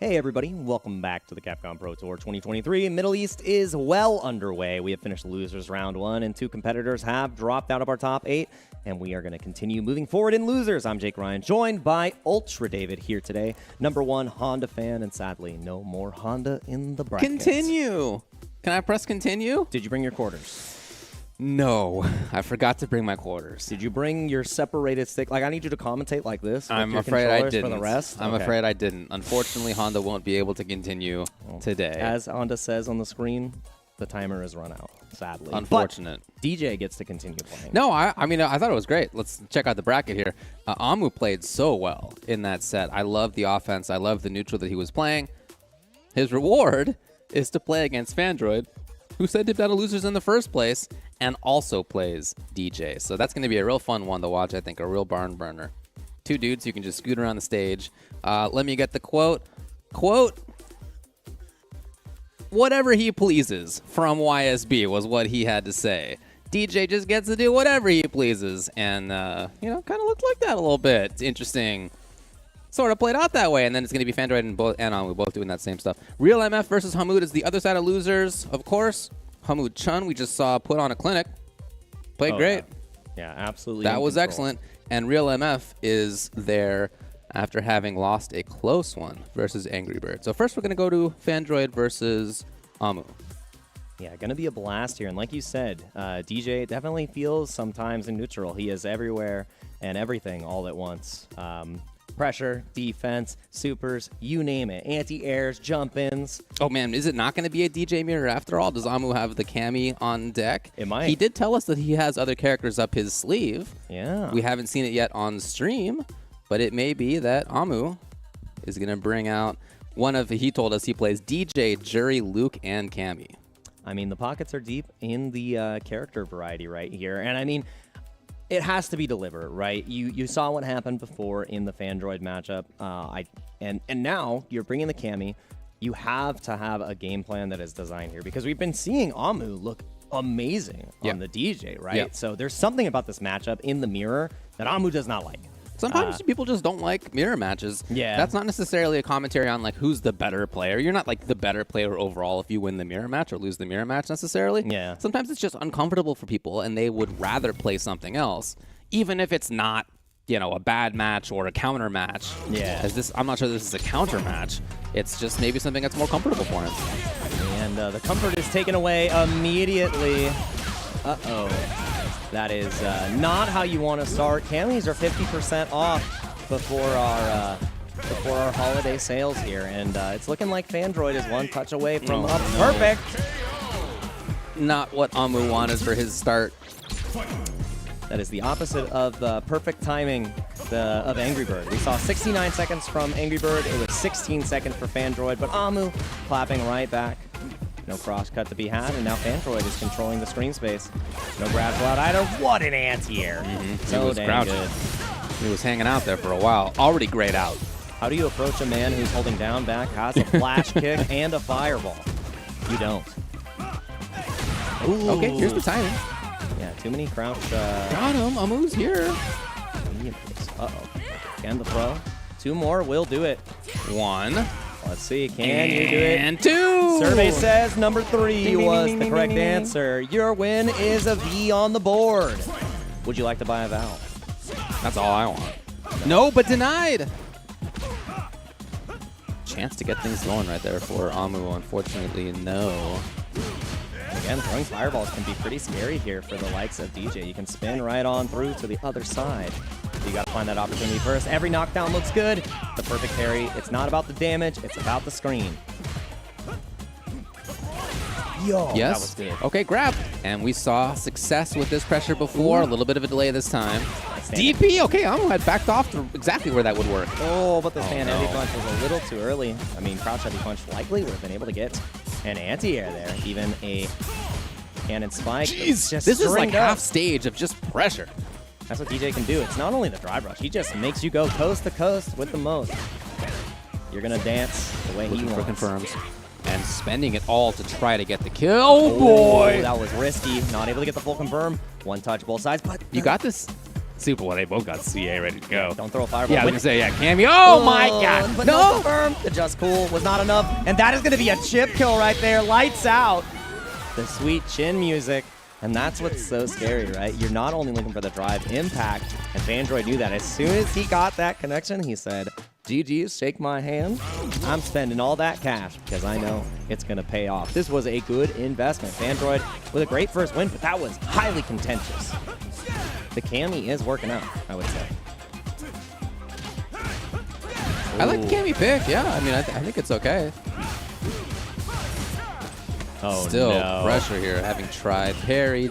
Hey everybody, welcome back to the Capcom Pro Tour 2023. Middle East is well underway. We have finished losers round 1, and 2 competitors have dropped out of our top 8, and we are going to continue moving forward in losers. I'm Jake Ryan, joined by Ultra David here today. #1 Honda fan, and sadly, no more Honda in the bracket.
Continue! Can I press continue?
Did you bring your quarters?
No, I forgot to bring my quarters.
Did you bring your separated stick? Like, I need you to commentate like this.
I'm afraid I didn't.
For the rest?
I'm afraid I didn't. Unfortunately, Honda won't be able to continue today.
As Honda says on the screen, the timer is run out, sadly.
Unfortunate.
But DJ gets to continue playing.
No, I mean, I thought it was great. Let's check out the bracket here. Amu played so well in that set. I love the offense. I love the neutral that he was playing. His reward is to play against Fandroid, who sent him down to losers in the first place, and also plays DJ. So that's going to be a real fun one to watch, I think, a real barn burner. Two dudes who can just scoot around the stage. Let me get the quote. Quote, whatever he pleases from YSB was what he had to say. DJ just gets to do whatever he pleases. And, you know, kind of looked like that a little bit. It's interesting. Sort of played out that way. And then it's going to be Fandroid and Amu both doing that same stuff. Real MF versus Hammud is the other side of losers, of course. Hammud Chun, we just saw put on a clinic. Played great.
Yeah, absolutely.
That was excellent. And Real MF is there after having lost a close one versus Angry Bird. So first we're going to go to Fandroid versus Amu.
Yeah, going to be a blast here. And like you said, DJ definitely feels sometimes in neutral. He is everywhere and everything all at once. Pressure, defense, supers, you name it. Anti-airs, jump-ins.
Oh, man, is it not going to be a DJ mirror after all? Does Amu have the Cammy on deck?
It might.
He did tell us that he has other characters up his sleeve.
Yeah.
We haven't seen it yet on stream, but it may be that Amu is going to bring out one of, he told us he plays DJ, Jury, Luke, and Cammy.
I mean, the pockets are deep in the character variety right here. And I mean, it has to be deliberate, right? You saw what happened before in the Fandroid matchup. And now you're bringing the Cammy. You have to have a game plan that is designed here because we've been seeing Amu look amazing on the DJ, right?
Yep.
So there's something about this matchup in the mirror that Amu does not like.
Sometimes people just don't like mirror matches.
Yeah.
That's not necessarily a commentary on like who's the better player. You're not like the better player overall if you win the mirror match or lose the mirror match necessarily.
Yeah.
Sometimes it's just uncomfortable for people and they would rather play something else, even if it's not, you know, a bad match or a counter match.
Yeah.
Because I'm not sure this is a counter match. It's just maybe something that's more comfortable for him.
And the comfort is taken away immediately. Uh-oh. That is not how you want to start. Cammys are 50% off before our holiday sales here, and it's looking like Fandroid is one touch away from perfect.
Not what Amu wanted for his start.
That is the opposite of the perfect timing of Angry Bird. We saw 69 seconds from Angry Bird. It was 16 seconds for Fandroid, but Amu clapping right back. No cross cut to be had, and now Fandroid is controlling the screen space. No grab allowed either. What an anti-air. So dang good.
He was hanging out there for a while. Already grayed out.
How do you approach a man who's holding down back, has a flash kick, and a fireball? You don't.
Ooh. Okay, here's the timing.
Yeah, too many crouch.
Got him. Amu's here.
Uh-oh. And the throw. Two more will do it.
One.
Let's see, can you do it?
And two!
Survey says number 3 was the correct answer. Your win is a V on the board. Would you like to buy a Valve?
That's all I want. No, but denied! Chance to get things going right there for Amu. Unfortunately, no.
Again, throwing fireballs can be pretty scary here for the likes of DJ. You can spin right on through to the other side. You got to find that opportunity first. Every knockdown looks good. The perfect parry. It's not about the damage. It's about the screen. Yo,
yes.
That was good.
Okay, grab. And we saw success with this pressure before. A little bit of a delay this time. DP. Okay, Amu had backed off to exactly where that would work.
Oh, but the fan heavy punch was a little too early. I mean, crouch heavy punch likely would have been able to get an anti-air there. Even a cannon spike.
Jeez, this is like half stage of just pressure.
That's what DJ can do. It's not only the drive rush. He just makes you go coast to coast with the most. You're going to dance the way he wants.
Confirms. And spending it all to try to get the kill. Oh, boy.
That was risky. Not able to get the full confirm. One touch both sides. But
you got this. Super well, they both got CA ready to go.
Don't throw a fireball.
Yeah, I was going to say, yeah, Cammy. Oh, my God.
But no confirm. The just cool was not enough. And that is going to be a chip kill right there. Lights out. The sweet chin music. And that's what's so scary, right? You're not only looking for the drive impact, and Fandroid knew that. As soon as he got that connection, he said, GG's, shake my hand. I'm spending all that cash because I know it's going to pay off. This was a good investment. Fandroid with a great first win, but that was highly contentious. The Cammy is working out, I would say.
I like the Cammy pick, yeah. I mean, I think it's okay.
Oh,
still
no.
pressure here, having tried parried.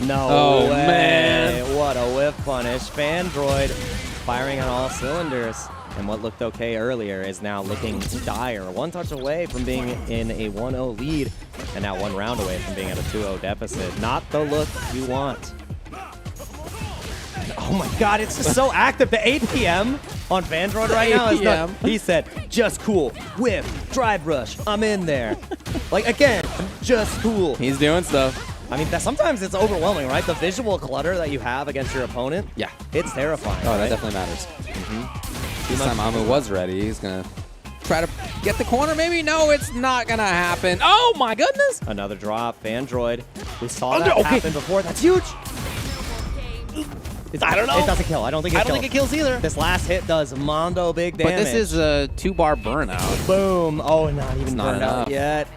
No way.
Man.
What a whiff punish. Fandroid firing on all cylinders. And what looked okay earlier is now looking dire. One touch away from being in a 1-0 lead, and now 1 round away from being at a 2-0 deficit. Not the look you want. Oh my god, it's just so active. The 8 PM on Fandroid right now is not, he said, just cool, whip, drive rush, I'm in there. Like, again, just cool.
He's doing stuff.
I mean, sometimes it's overwhelming, right? The visual clutter that you have against your opponent,
yeah,
it's terrifying.
Oh,
right?
that definitely matters. This time Hammud was ready. He's going to try to get the corner. Maybe? No, it's not going to happen. Oh my goodness.
Another drop. Fandroid. We saw that happen before. That's huge.
I don't know.
It doesn't kill. I don't think it kills
either.
This last hit does Mondo big damage.
But this is a 2-bar burnout.
Boom. Oh, not even
not
burned
enough
out yet.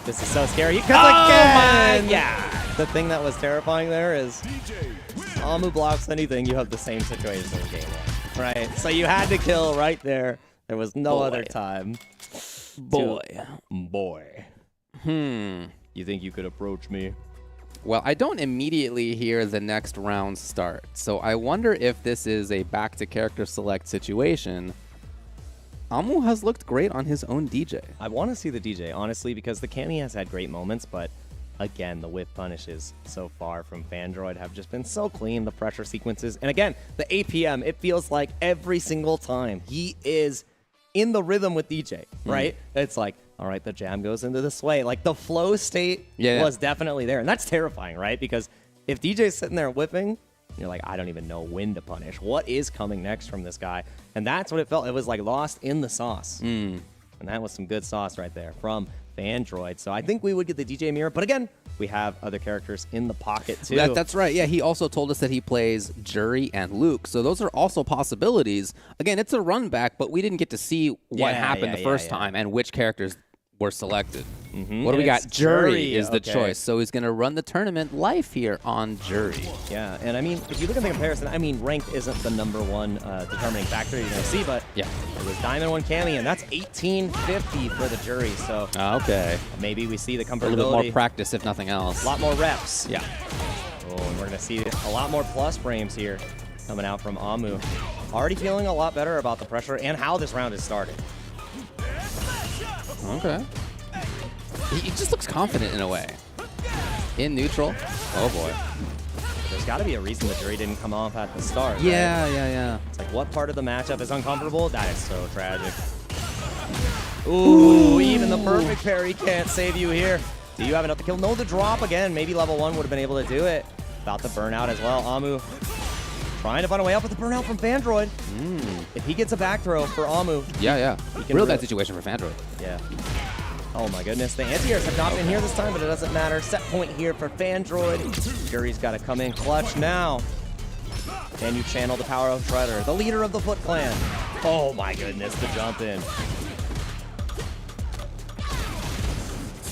This is so scary.
Oh my
yeah. The thing that was terrifying there is Hammud blocks anything, you have the same situation in game 1. Right? So you had to kill right there. There was no other time.
Boy.
You think you could approach me?
Well, I don't immediately hear the next round start. So I wonder if this is a back to character select situation. Hammud has looked great on his own DJ.
I want to see the DJ, honestly, because the Cammy has had great moments, but again, the whip punishes so far from Fandroid have just been so clean, the pressure sequences. And again, the APM, it feels like every single time he is in the rhythm with DJ, right? It's like, all right, the jam goes into the sway. Like, the flow state was definitely there. And that's terrifying, right? Because if DJ's sitting there whipping, you're like, I don't even know when to punish. What is coming next from this guy? And that's what it felt. It was like lost in the sauce. And that was some good sauce right there from Fandroid. So I think we would get the DJ mirror. But again, we have other characters in the pocket too.
That's right. Yeah, he also told us that he plays Jury and Luke. So those are also possibilities. Again, it's a run back, but we didn't get to see what happened the first time and which characters were selected. What do we got? Jury is the choice. So he's going to run the tournament live here on Jury.
Yeah, and I mean, if you look at the comparison, I mean, ranked isn't the #1 determining factor you're going to see, but it was Diamond 1 Cammy, and that's 1850 for the Jury. So maybe we see the comfortability.
A little bit more practice, if nothing else.
A lot more reps.
Yeah.
Oh, and we're going to see a lot more plus frames here coming out from Hammud. Already feeling a lot better about the pressure and how this round has started.
Okay. He just looks confident in a way. In neutral. Oh boy.
There's got to be a reason the Jury didn't come off at the start.
Yeah,
right?
yeah.
It's like, what part of the matchup is uncomfortable? That is so tragic. Ooh, even the perfect parry can't save you here. Do you have enough to kill? No, the drop again. Maybe level 1 would have been able to do it. About the burnout as well. Hammud trying to find a way up with the burnout from Fandroid. If he gets a back throw for Hammud.
Yeah. Real bad situation for Fandroid.
Yeah. Oh my goodness, the anti-airs have not been here this time, but it doesn't matter. Set point here for Fandroid. Jury's got to come in clutch now. Can you channel the power of Shredder, the leader of the Foot Clan? Oh my goodness, the jump in.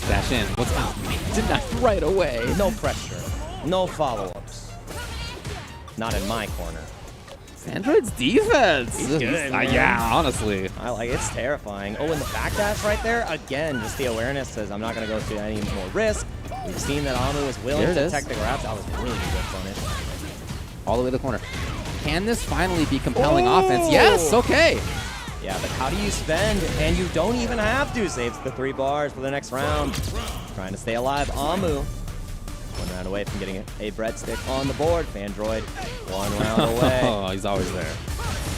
Dash in. What's out? Denied right away.
No pressure. No follow-ups. Not in my corner.
Fandroid's defense.
He's good, man.
Yeah, honestly.
I like it. It's terrifying. Oh, and the backdash right there. Again, just the awareness says, I'm not going to go through any more risk. We've seen that Hammud was willing to detect the grabs. That was really good punish.
All the way to the corner. Can this finally be compelling offense? Yes, okay.
Yeah, but how do you spend? And you don't even have to. Saves the 3 bars for the next round. Trying to stay alive. Hammud 1 round away from getting a breadstick on the board. Fandroid 1 round away.
Oh, he's always there.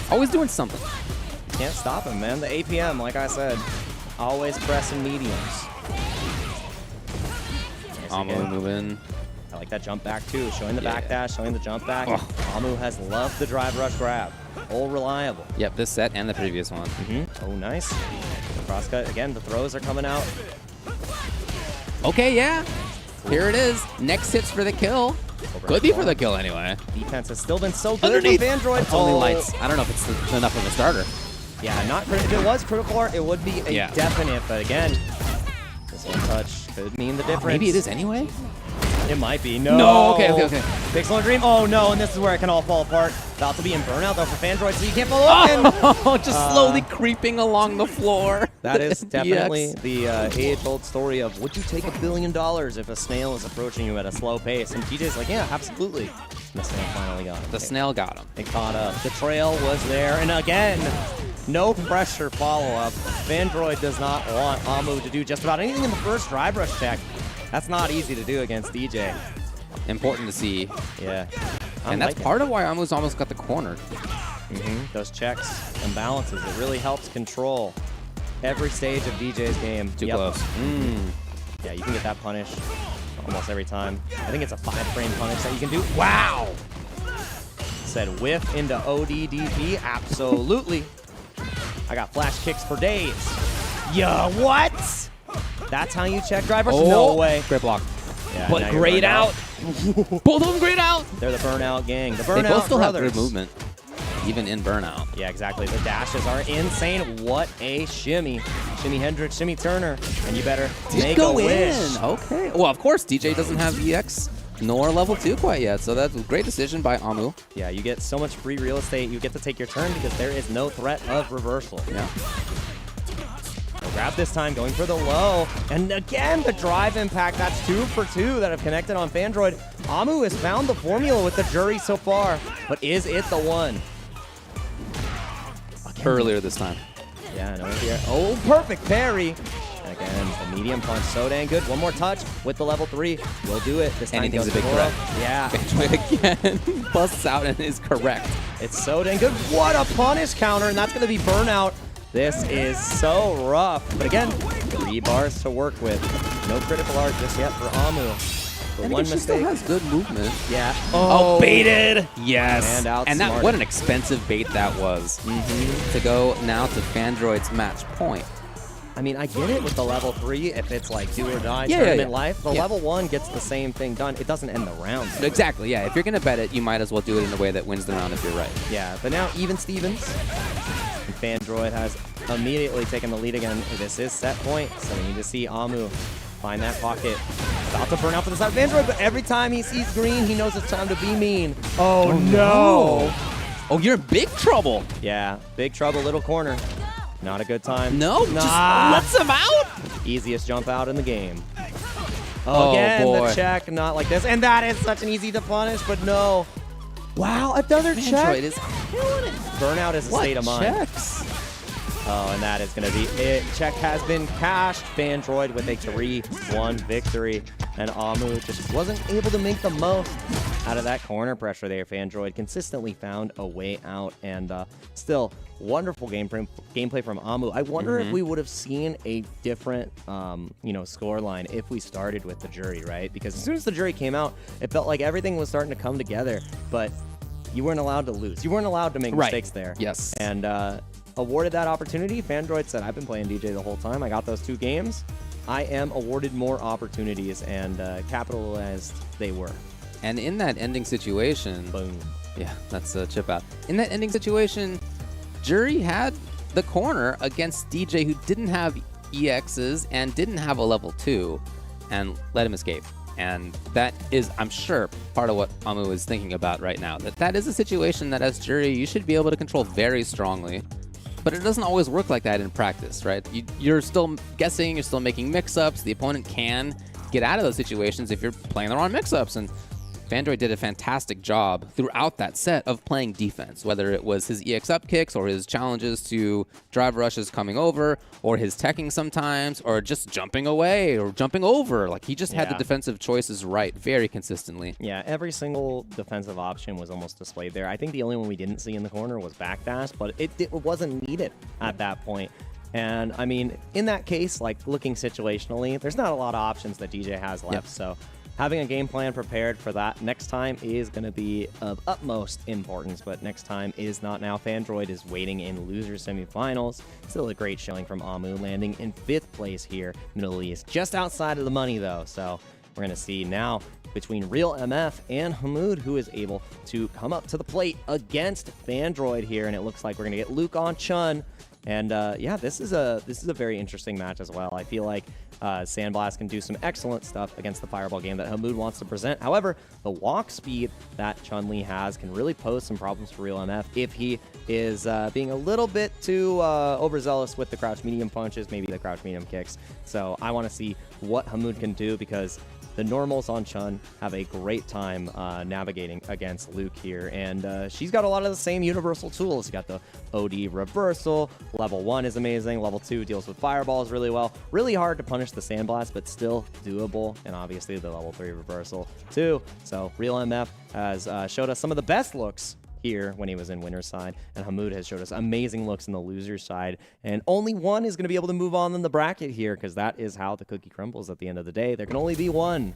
Always doing something.
Can't stop him, man. The APM, like I said, always pressing mediums.
Hammud moving.
I like that jump back too. Showing the backdash, showing the jump back. Hammud has loved the drive rush grab. All reliable.
Yep, this set and the previous one.
Oh, nice. The crosscut. Again, the throws are coming out.
Okay, yeah. Here it is. Next hits for the kill. Could be for the kill anyway.
Defense has still been so good with Fandroid.
It's only lights. I don't know if it's enough of a starter.
Yeah, not if it was critical art, it would be a definite. But again, this one touch could mean the difference.
Maybe it is anyway.
It might be. No.
No. Okay.
Pixel Dream. Oh no, and this is where it can all fall apart. About to be in burnout though for Fandroid, so you can't follow up.
Oh, just slowly creeping along the floor.
That is definitely the age-old story of would you take $1 billion if a snail is approaching you at a slow pace? And TJ's like, yeah, absolutely. And the snail finally got him.
The snail got him.
It caught up. The trail was there, and again, No pressure follow-up. Fandroid does not want Hammud to do just about anything in the first drive rush check. That's not easy to do against DJ.
Important to see.
Yeah.
And that's part of why Hammud's almost got the corner.
Those checks and balances, it really helps control every stage of DJ's game.
Too close.
Yeah, you can get that punish almost every time. I think it's a 5-frame punish that you can do. Wow! Said whiff into ODDP. Absolutely. I got flash kicks for days. Yeah, what? That's how you check drivers? No way.
Great block.
Yeah,
but great out. Both of them great out.
They're the burnout gang. The burnout
They both still
brothers.
have good movement, even in burnout.
Yeah, exactly. The dashes are insane. What a shimmy. Shimmy Hendrix, shimmy Turner. And you better make a wish.
Okay. Well, of course, DJ doesn't have EX nor level 2 quite yet, so that's a great decision by Hammud.
Yeah, you get so much free real estate. You get to take your turn because there is no threat of reversal.
Yeah.
Grab this time, going for the low. And again, the drive impact. That's 2 for 2 that have connected on Fandroid. Hammud has found the formula with the jury so far, but is it the one?
Earlier this time.
Yeah, no here. Oh, perfect parry. And again, the medium punch, so dang good. One more touch with the level 3. We'll do it. This time
Anything's a
goes
big
for
threat.
Yeah.
Again, busts out and is correct.
It's so dang good. What a punish counter, and that's going to be burnout. This is so rough. But again, 3 bars to work with. No critical art just yet for Hammud.
And
one
she still
mistake.
has good movement.
Yeah.
Oh, baited. Yes.
And
And that what an expensive bait that was. To go now to Fandroid's match point.
I mean, I get it with the level 3 if it's like do or die
Yeah,
tournament
yeah.
life. The
Yeah.
level 1 gets the same thing done. It doesn't end the round.
Exactly, yeah. If you're going to bet it, you might as well do it in a way that wins the round if you're right.
Yeah, but now even Stevens. And Fandroid has immediately taken the lead again. This is set point, so we need to see Hammud find that pocket. About to burn out for the side of Fandroid, but every time he sees green, he knows it's time to be mean. Oh, no.
Oh, you're in big trouble.
Yeah, big trouble, little corner. Not a good time.
No, just lets him out.
Easiest jump out in the game.
Oh,
Again,
boy.
the check, not like this. And that is such an easy to punish, but no. Wow, another check.
Fandroid is killing it.
Burnout is a
What
state of mind.
checks?
Oh, and that is going to be it. Check has been cashed. Fandroid with a 3-1 victory. And Hammud just wasn't able to make the most out of that corner pressure there. Fandroid consistently found a way out. And still, wonderful gameplay from Hammud. I wonder if we would have seen a different, score line if we started with the jury, right? Because as soon as the jury came out, it felt like everything was starting to come together. But you weren't allowed to lose. You weren't allowed to make mistakes there.
Yes.
And awarded that opportunity. Fandroid said, I've been playing DJ the whole time. I got those 2 games. I am awarded more opportunities, and capitalized they were.
And in that ending situation,
boom.
Yeah, that's a chip out. In that ending situation, Jury had the corner against DJ, who didn't have EXs and didn't have a level 2, and let him escape. And that is, I'm sure, part of what Hammud is thinking about right now. That is a situation that, as Jury, you should be able to control very strongly. But it doesn't always work like that in practice, right? You're still guessing, you're still making mix-ups. The opponent can get out of those situations if you're playing the wrong mix-ups. And Fandroid did a fantastic job throughout that set of playing defense, whether it was his EX up kicks or his challenges to drive rushes coming over, or his teching sometimes, or just jumping away or jumping over. Like, he just had the defensive choices right very consistently.
Yeah, every single defensive option was almost displayed there. I think the only one we didn't see in the corner was backdash, but it wasn't needed at that point. And, I mean, in that case, like, looking situationally, there's not a lot of options that DJ has left, so having a game plan prepared for that next time is going to be of utmost importance, but next time is not now. Fandroid is waiting in loser semifinals. Still a great showing from Hammud, landing in 5th place here, Middle East. Just outside of the money, though, so we're going to see now between Real MF and Hammud, who is able to come up to the plate against Fandroid here, and it looks like we're going to get Luke on Chun. And yeah, this is a very interesting match as well. I feel like Sandblast can do some excellent stuff against the Fireball game that Hammud wants to present. However, the walk speed that Chun-Li has can really pose some problems for Real MF if he is being a little bit too overzealous with the crouch medium punches, maybe the crouch medium kicks. So I want to see what Hammud can do, because The normals on Chun have a great time navigating against Luke here, and she's got a lot of the same universal tools. You got the OD reversal, level 1 is amazing, level 2 deals with fireballs really well. Really hard to punish the Sandblast, but still doable, and obviously the level 3 reversal too. So Real MF has showed us some of the best looks here when he was in winner's side, and Hammud has showed us amazing looks in the loser's side, and only one is going to be able to move on in the bracket here, because that is how the cookie crumbles at the end of the day. There can only be one,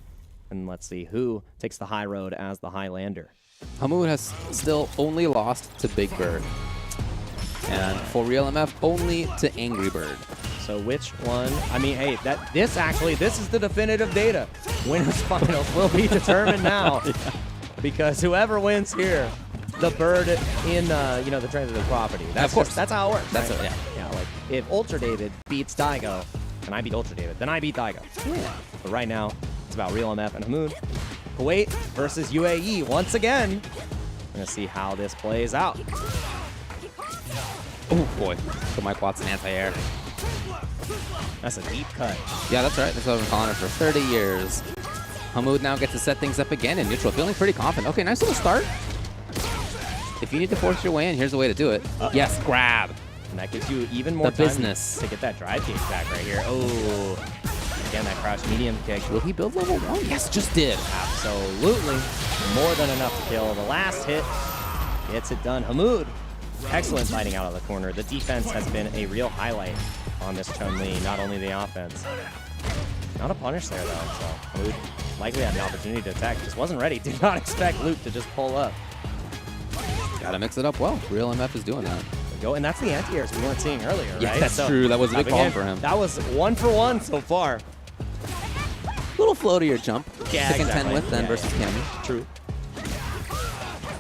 and let's see who takes the high road as the Highlander.
Hammud has still only lost to Big Bird, and for Real MF, only to Angry Bird.
So which one? I mean, hey, this is the definitive data. Winners finals will be determined now, because whoever wins here, the bird in the transitive property. That's that's how it works.
That's
right?
it.
Yeah. Like if Ultra David beats Daigo, and I beat Ultra David, then I beat Daigo.
Yeah.
But right now, it's about Real MF and Hammud. Kuwait versus UAE once again. We're gonna see how this plays out.
Oh boy, so Mike Watson anti-air.
That's a deep cut.
Yeah, that's right. That's what I've been calling it for 30 years. Hammud now gets to set things up again in neutral, feeling pretty confident. Okay, nice little start. If you need to force your way in, here's the way to do it. Yes, grab.
And that gives you even more
the
time
business
to get that drive gauge back right here. Oh, again, that crouch medium kick.
Will he build level 1? Yes, just did.
Absolutely. More than enough to kill. The last hit gets it done. Hammud, excellent fighting out of the corner. The defense has been a real highlight on this Chun-Li, not only the offense. Not a punish there, though. So Hammud likely had the opportunity to attack. Just wasn't ready. Did not expect Luke to just pull up.
Gotta mix it up well. Real MF is doing that.
Go, and that's the anti-airs we weren't seeing earlier, right?
Yeah, that's true. That was a big call for him.
That was 1 for 1 so far.
Little floatier jump.
Yeah,
6 and 10
exactly.
lift then versus Cammy.
True.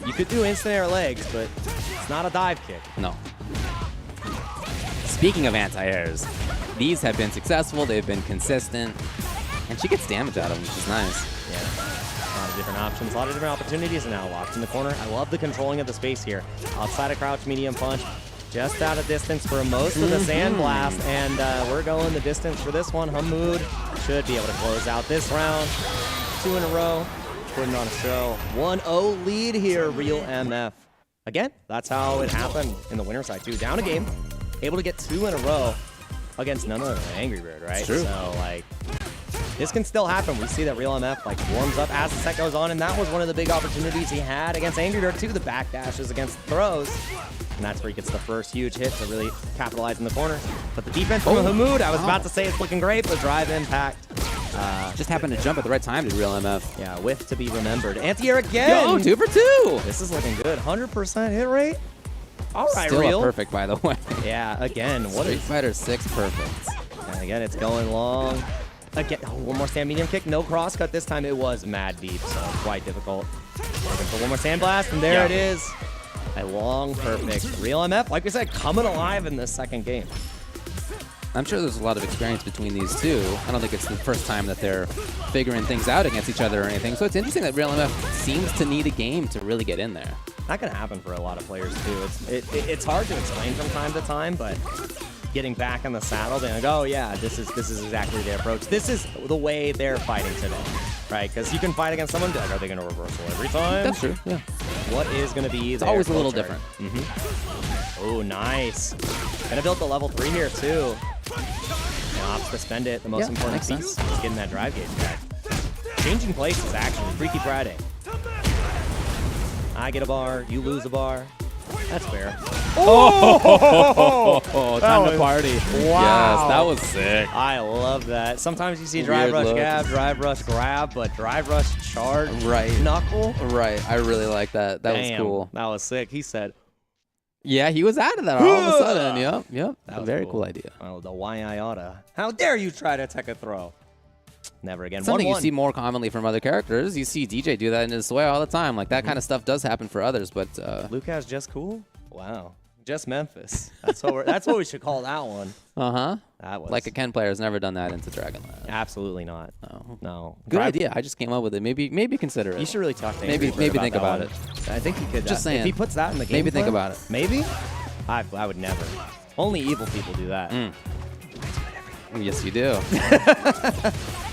You could do instant air legs, but it's not a dive kick.
No. Speaking of anti-airs, these have been successful. They've been consistent. And she gets damage out of them, which is nice.
Yeah. A lot of different options, a lot of different opportunities, and now locked in the corner. I love the controlling of the space here. Outside of crouch, medium punch, just out of distance for most of the Sandblast, and we're going the distance for this one. Hammud should be able to close out this round. 2 in a row, putting on a show. 1-0 lead here, Real MF. Again, that's how it happened in the winner's side too. Down a game, able to get 2 in a row against none other than Angry Bird, right?
It's true.
So, like, this can still happen. We see that Real MF like warms up as the set goes on, and that was one of the big opportunities he had against Angry Bird too. The back dashes against the throws, and that's where he gets the first huge hit to really capitalize in the corner. But the defense from Hammud, I was about to say it's looking great, but drive impact.
Just happened to jump at the right time to Real MF.
Yeah, whiff to be remembered. Anti-air again.
Yo, 2 for 2.
This is looking good. 100% hit rate. All right,
Still
Real.
a perfect, by the way.
Yeah, again, what
Street
is
Fighter 6 perfect.
And again, it's going long. Again, one more stand medium kick, no cross cut this time. It was mad deep, so quite difficult. Looking for one more Sandblast, and there it is. A long perfect. Real MF, like we said, coming alive in this second game.
I'm sure there's a lot of experience between these two. I don't think it's the first time that they're figuring things out against each other or anything. So it's interesting that Real MF seems to need a game to really get in there.
That can happen for a lot of players too. It's hard to explain from time to time, but getting back in the saddle, being like, oh yeah, this is exactly their approach. This is the way they're fighting today, right? Because you can fight against someone, like, are they going to reversal every time?
That's true. Yeah.
What is going to be?
It's always a little different.
Oh, nice. Gonna build the level 3 here too. And opts to spend it. The most important piece is getting that drive gauge back. Changing places actually. Freaky Friday. I get a bar, you lose a bar. That's fair.
Oh! Time to party.
Wow.
Yes, that was sick.
I love that. Sometimes you see drive rush gab, drive rush grab, but drive rush charge knuckle.
Right. I really like that. That was cool.
That was sick. He said.
Yeah, he was out of that all of a sudden. Yep. That was a very cool idea.
Oh, the why I oughta. How dare you try to attack a throw? Never again.
Something
1-1.
you see more commonly from other characters. You see DJ do that in his way all the time. Like that kind of stuff does happen for others, but
Lucas just cool. Wow, just Memphis. That's what we should call that one. That was
like a Ken player has never done that into Dragonlance.
Absolutely not. No.
Good idea. I just came up with it. Maybe consider it.
You should really talk to
maybe think about it.
I think he could.
Just saying.
If he puts that in the game,
maybe think about it.
Maybe. I would never. Only evil people do that.
Yes, you do.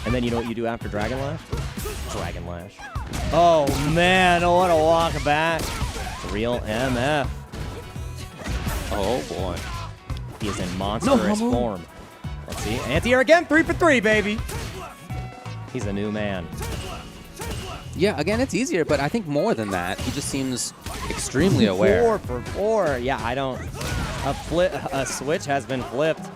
And then you know what you do after Dragon Lash? Dragon Lash. Oh man, what a walk back. Real MF.
Oh boy.
He is in monstrous form. Let's see. Anti-air again, 3 for 3, baby. He's a new man.
Yeah, again, it's easier, but I think more than that. He just seems extremely aware.
4 for 4. Yeah, I don't. A switch has been flipped.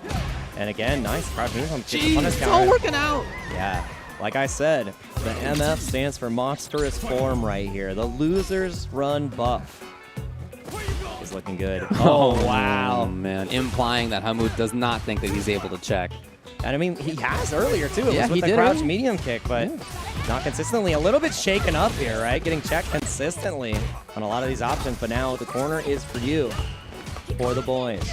And again, nice.
Jeez, it's all working out.
Yeah. Like I said, the MF stands for monstrous form right here. The losers run buff. He's looking good. Oh, wow.
Man. Implying that Hammud does not think that he's able to check.
And I mean, he has earlier, too. It
Yeah,
was with
he
the
did
crouch
early.
medium kick, but not consistently. A little bit shaken up here, right? Getting checked consistently on a lot of these options. But now the corner is for you, for the boys.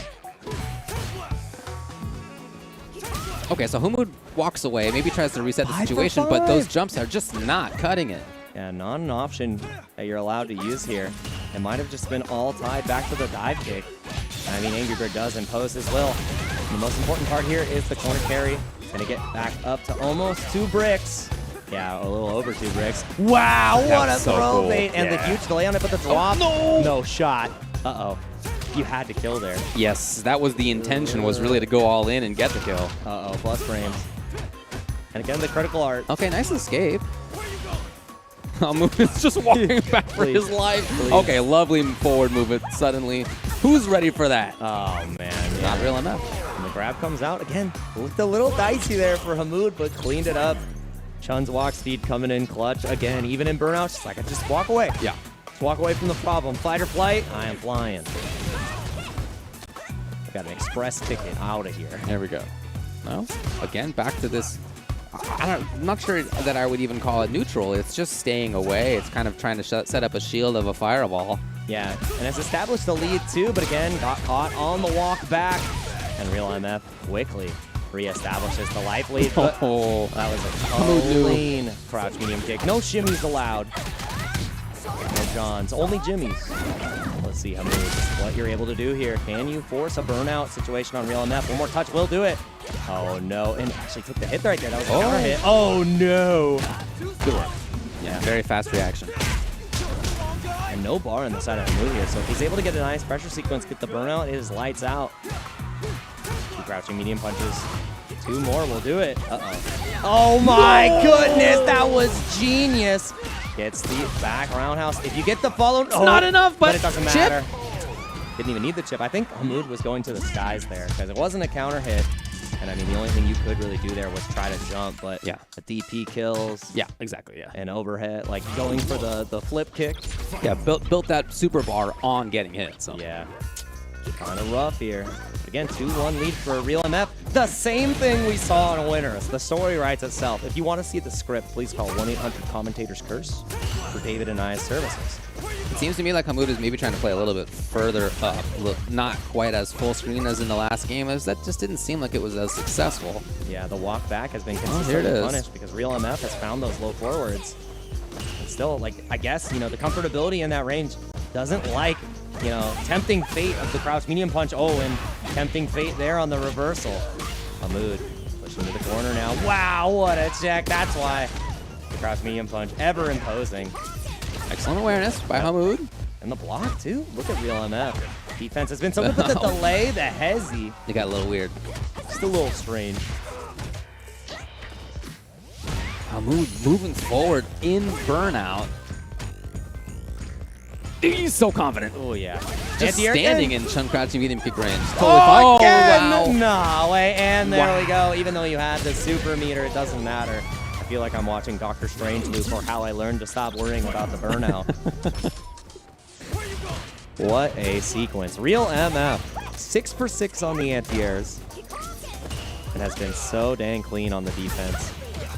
Okay, so Hammud walks away, maybe tries to reset the situation, but those jumps are just not cutting it.
Yeah, not an option that you're allowed to use here. It might have just been all tied back to the dive kick. I mean, Angry Bird does impose his will. The most important part here is the corner carry. Gonna get back up to almost 2 bricks. Yeah, a little over 2 bricks. Wow, what a throw bait. And the huge delay on it, but the drop.
Oh,
no shot. Uh-oh. You had to kill there.
Yes, that was the intention, was really to go all in and get the kill.
Uh-oh, plus frames. And again, the critical art.
Okay, nice escape. Hammud is just walking back for his life. Okay, lovely forward movement suddenly. Who's ready for that?
Oh, man. Yeah.
Not real enough.
And the grab comes out again. Looked a little dicey there for Hammud, but cleaned it up. Chun's walk speed coming in clutch again. Even in burnouts, just like, just walk away.
Yeah.
Just walk away from the problem. Fight or flight, I am flying. I got an express ticket out of here.
There we go. No, again, back to this. I'm not sure that I would even call it neutral. It's just staying away. It's kind of trying to set up a shield of a fireball.
Yeah, and has established the lead too, but again, got caught on the walk back. And Real MF quickly reestablishes the life lead. But that was a clean crouch medium kick. No shimmies allowed. No Johns, only jimmies. Let's see, Hammud, what you're able to do here. Can you force a burnout situation on Real MF? One more touch will do it. Oh no, and actually took the hit right there. That was a counter hit. Oh no.
Good work. Yeah, very fast reaction.
And no bar on the side of Hammud here, so if he's able to get a nice pressure sequence, get the burnout, it is lights out. 2 crouching medium punches. 2 more will do it. Uh-oh. Oh my goodness, that was genius. Gets the back roundhouse. If you get the follow,
it's not enough, but
it doesn't matter. Didn't even need the chip. I think Hammud was going to the skies there because it wasn't a counter hit. And I mean, the only thing you could really do there was try to jump, but
yeah,
the DP kills.
Yeah, exactly. Yeah,
and overhead, like going for the flip kick.
Yeah, built that super bar on getting hit. So
yeah, kind of rough here. Again, 2-1 lead for Real MF. The same thing we saw on Winners. The story writes itself. If you want to see the script, please call 1-800-COMMENTATORS-CURSE for David and I's services.
It seems to me like Hammud is maybe trying to play a little bit further up. Not quite as full screen as in the last game, as that just didn't seem like it was as successful.
Yeah, the walk back has been consistently punished because Real MF has found those low forwards. And still, like, I guess, you know, the comfortability in that range doesn't like, you know, tempting fate of the crouch medium punch. Oh, and tempting fate there on the reversal. Hammud pushing to the corner now. Wow, what a check. That's why the crouch medium punch ever imposing.
Excellent awareness by Hammud.
And the block, too. Look at Real MF. Defense has been so good, but the delay, the hezzy.
It got a little weird.
Just a little strange.
Hammud moving forward in burnout. He's so confident.
Oh, yeah.
Just standing in Chun crouching medium kick range.
Totally fine.
Again!
Wow. No way. And there we go. Even though you had the super meter, it doesn't matter. I feel like I'm watching Dr. Strangelove or How I Learned to Stop Worrying About the Burnout. What a sequence. Real MF. 6 for 6 on the anti-airs. And has been so dang clean on the defense.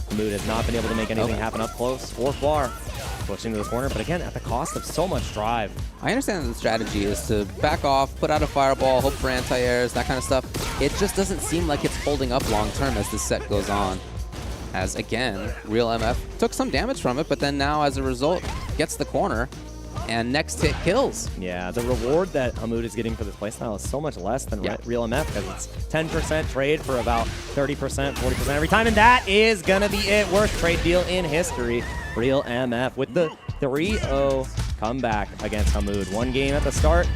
Hammud has not been able to make anything happen up close or far. Pushing to the corner, but again, at the cost of so much drive.
I understand that the strategy is to back off, put out a fireball, hope for anti-airs, that kind of stuff. It just doesn't seem like it's holding up long-term as this set goes on. As, again, Real MF took some damage from it, but then now, as a result, gets the corner. and next hit kills.
Yeah, the reward that Hammud is getting for this playstyle is so much less than Real MF because it's 10% trade for about 30%, 40% every time, and that is going to be it. Worst trade deal in history. Real MF with the 3-0 comeback against Hammud. One game at the start,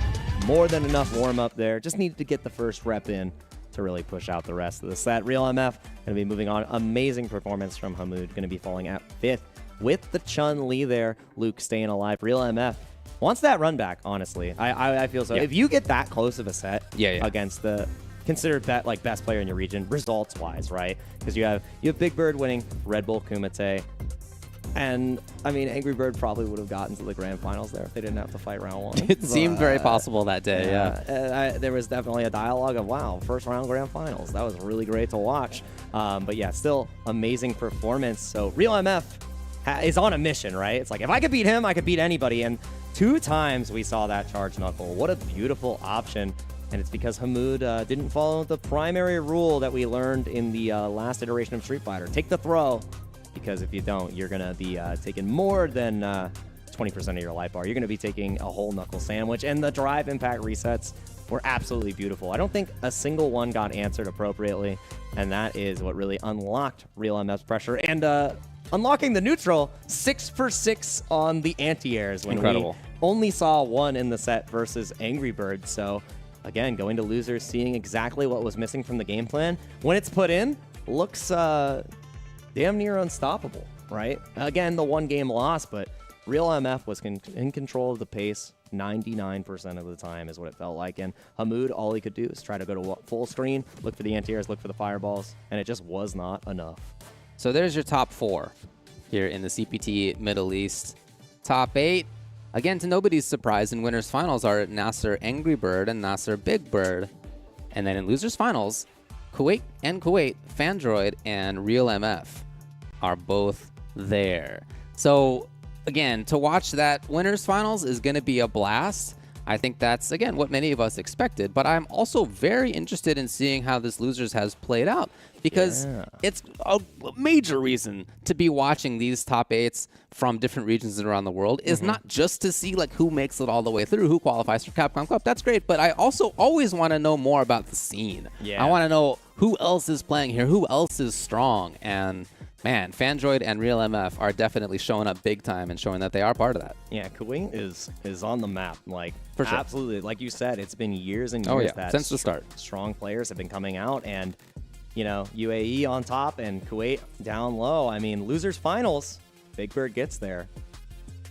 more than enough warm-up there. Just needed to get the first rep in to really push out the rest of the set. Real MF going to be moving on. Amazing performance from Hammud. Going to be falling at 5th with the Chun-Li there. Luke staying alive. Real MF wants that run back, honestly. I feel so. If you get that close of a set against the considered best player in your region, results-wise, right? Because you have Big Bird winning, Red Bull, Kumite, and I mean, Angry Bird probably would have gotten to the grand finals there if they didn't have to fight round 1.
It seemed very possible that day,
there was definitely a dialogue of, wow, first round grand finals. That was really great to watch. But yeah, still amazing performance. So Real MF is on a mission, right? It's like, if I could beat him, I could beat anybody. And 2 times we saw that charge knuckle. What a beautiful option. And it's because Hammud didn't follow the primary rule that we learned in the last iteration of Street Fighter. Take the throw. Because if you don't, you're going to be taking more than 20% of your life bar. You're going to be taking a whole knuckle sandwich. And the drive impact resets were absolutely beautiful. I don't think a single one got answered appropriately. And that is what really unlocked Real MF's pressure. And unlocking the neutral, 6 for 6 on the anti-airs. When we only saw 1 in the set versus Angry Bird. So again, going to losers, seeing exactly what was missing from the game plan. When it's put in, looks damn near unstoppable, right? Again, the 1 game loss, but Real MF was in control of the pace 99% of the time is what it felt like. And Hammud, all he could do is try to go to full screen, look for the anti-airs, look for the fireballs, and it just was not enough.
So there's your top 4 here in the CPT Middle East. Top 8, again, to nobody's surprise, in winners finals are Nasser Angry Bird and Nasser Big Bird. And then in losers finals, Kuwait, Fandroid, and Real MF are both there. So again, to watch that winners finals is going to be a blast. I think that's, again, what many of us expected. But I'm also very interested in seeing how this losers has played out, because it's a major reason to be watching these top 8s from different regions around the world is not just to see like who makes it all the way through, who qualifies for Capcom Cup. That's great, but I also always want to know more about the scene. I want to know who else is playing here, who else is strong, and man, Fandroid and Real MF are definitely showing up big time and showing that they are part of that.
Yeah, Kuwait is on the map, like,
for sure.
Absolutely. Like you said, it's been years and years that
since the start.
Strong players have been coming out, and you know, UAE on top and Kuwait down low. I mean, losers finals, Big Bird gets there.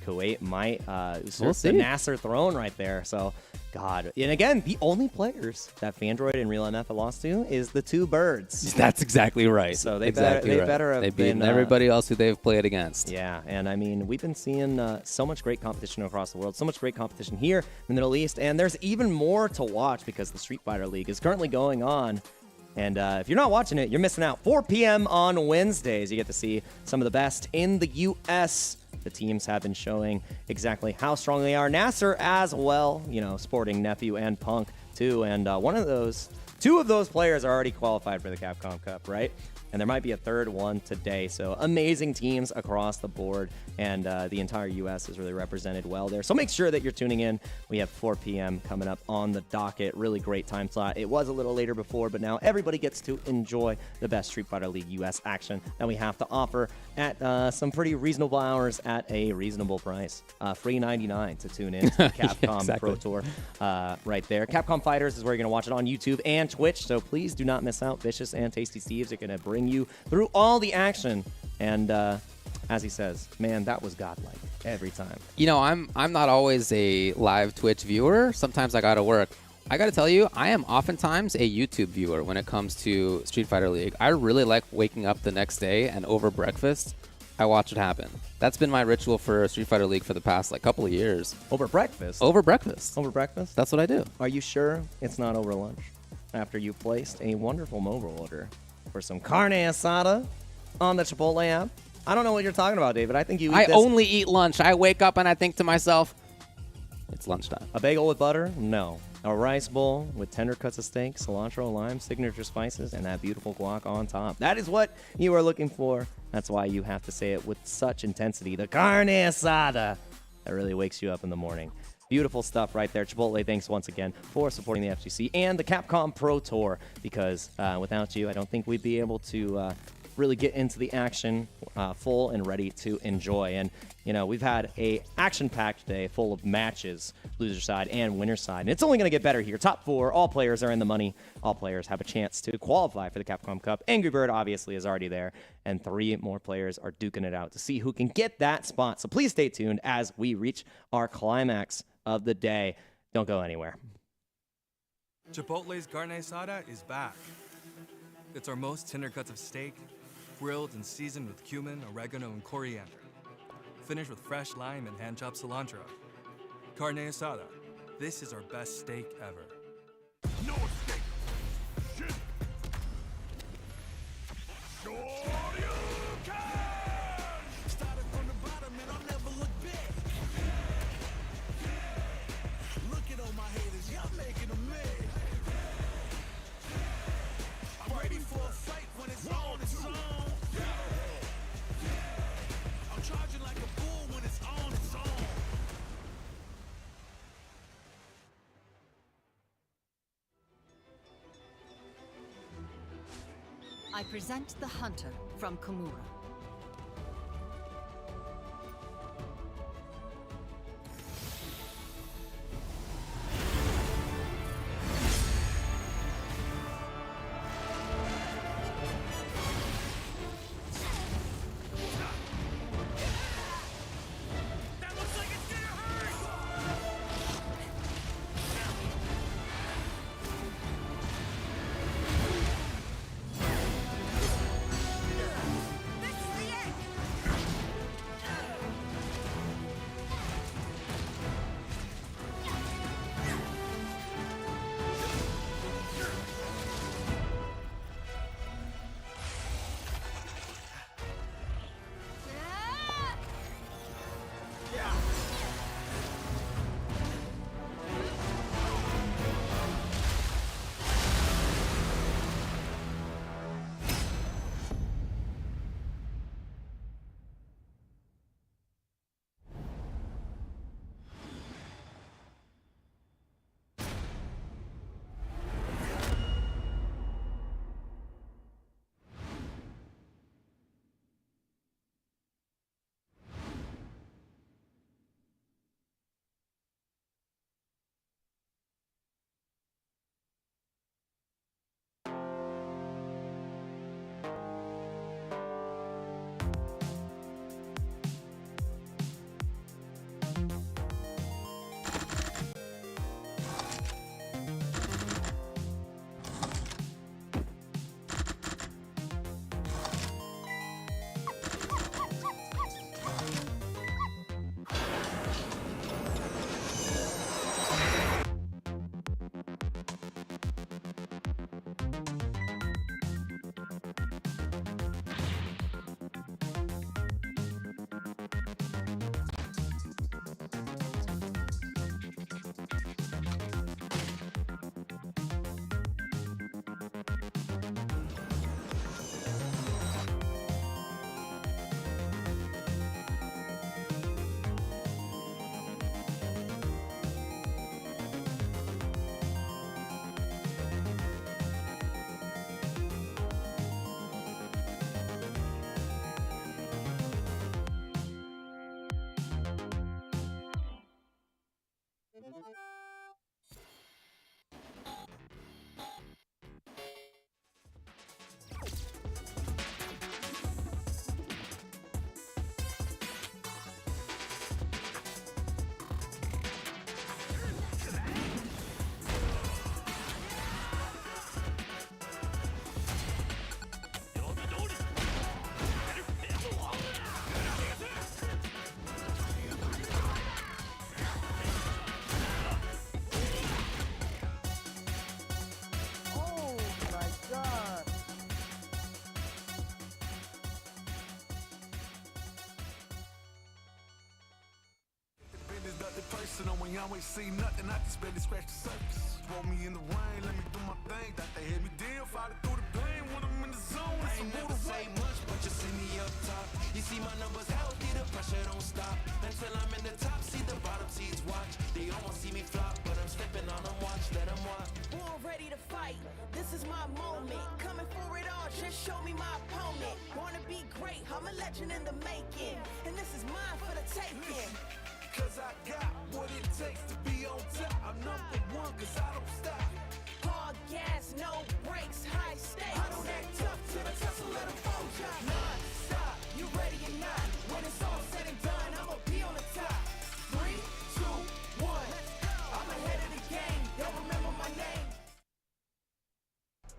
Kuwait might usurp the Nasser throne right there. So, God. And again, the only players that Fandroid and Real MF have lost to is the 2 birds.
That's exactly right.
So they better have
beaten everybody else who they've played against.
Yeah, and I mean, we've been seeing so much great competition across the world, so much great competition here in the Middle East, and there's even more to watch because the Street Fighter League is currently going on. And if you're not watching it, you're missing out. 4 p.m. on Wednesdays, you get to see some of the best in the U.S. The teams have been showing exactly how strong they are. Nasser as well, you know, sporting Nephew and Punk too. And 2 of those players are already qualified for the Capcom Cup, right? And there might be a 3rd one today. So amazing teams across the board. And the entire U.S. is really represented well there. So make sure that you're tuning in. We have 4 p.m. coming up on the docket. Really great time slot. It was a little later before, but now everybody gets to enjoy the best Street Fighter League U.S. action that we have to offer at some pretty reasonable hours at a reasonable price. Free $99 to tune in to Capcom Pro Tour right there. Capcom Fighters is where you're going to watch it on YouTube and Twitch. So please do not miss out. Vicious and Tasty Steves are going to bring you through all the action. And as he says, man, that was godlike every time.
You know, I'm not always a live Twitch viewer. Sometimes I gotta work. I gotta tell you, I am oftentimes a YouTube viewer when it comes to Street Fighter League. I really like waking up the next day and over breakfast, I watch it happen. That's been my ritual for Street Fighter League for the past couple of years.
Over breakfast?
Over breakfast.
Over breakfast?
That's what I do.
Are you sure it's not over lunch? After you placed a wonderful mobile order for some carne asada on the Chipotle app? I don't know what you're talking about, David. I think you eat this.
Only eat lunch. I wake up and I think to myself, it's lunchtime.
A bagel with butter? No. A rice bowl with tender cuts of steak, cilantro, lime, signature spices, and that beautiful guac on top. That is what you are looking for. That's why you have to say it with such intensity. The carne asada that really wakes you up in the morning. Beautiful stuff right there. Chipotle, thanks once again for supporting the FGC and the Capcom Pro Tour, because without you, I don't think we'd be able to really get into the action full and ready to enjoy. And, you know, we've had a action-packed day full of matches, loser side and winner side. And it's only going to get better here. Top 4, all players are in the money. All players have a chance to qualify for the Capcom Cup. Angry Bird, obviously, is already there. And 3 more players are duking it out to see who can get that spot. So please stay tuned as we reach our climax of the day. Don't go anywhere.
Chipotle's carne asada is back. It's our most tender cuts of steak, grilled and seasoned with cumin, oregano, and coriander. Finished with fresh lime and hand-chopped cilantro. Carne asada. This is our best steak ever.
No escape. Shit. Sure you can. Started from the bottom and I'll never look back. Look at all my haters, y'all making them mad. I'm ready for a fight when it's on, it's on. I'm charging like a bull when it's on, it's on.
I present the Hunter from Komura.
personal when y'all ain't see nothing, I just barely scratch the surface. Throw me in the rain, let me do my thing. Thought they hit me down, fight through the pain when I'm in the zone. I ain't never say much, but you see me up top. You see my numbers healthy, the pressure don't stop. Until I'm in the top, see They almost see me flop, but I'm stepping on them, watch, let them watch.
Born ready to fight, this is my moment. Coming for it all, just show me my opponent. Wanna be great, I'm a legend in the making. And this is mine for the taking.
Cause I got what it takes to be on top. I'm #1 cause I don't stop.
Hard gas, no brakes, high stakes. I don't act tough to the tussle, let them fold ya. Non-stop, you ready or not? When it's all said and done, I'ma be on the top. 3, 2, 1, I'm ahead of the game. Y'all remember my name.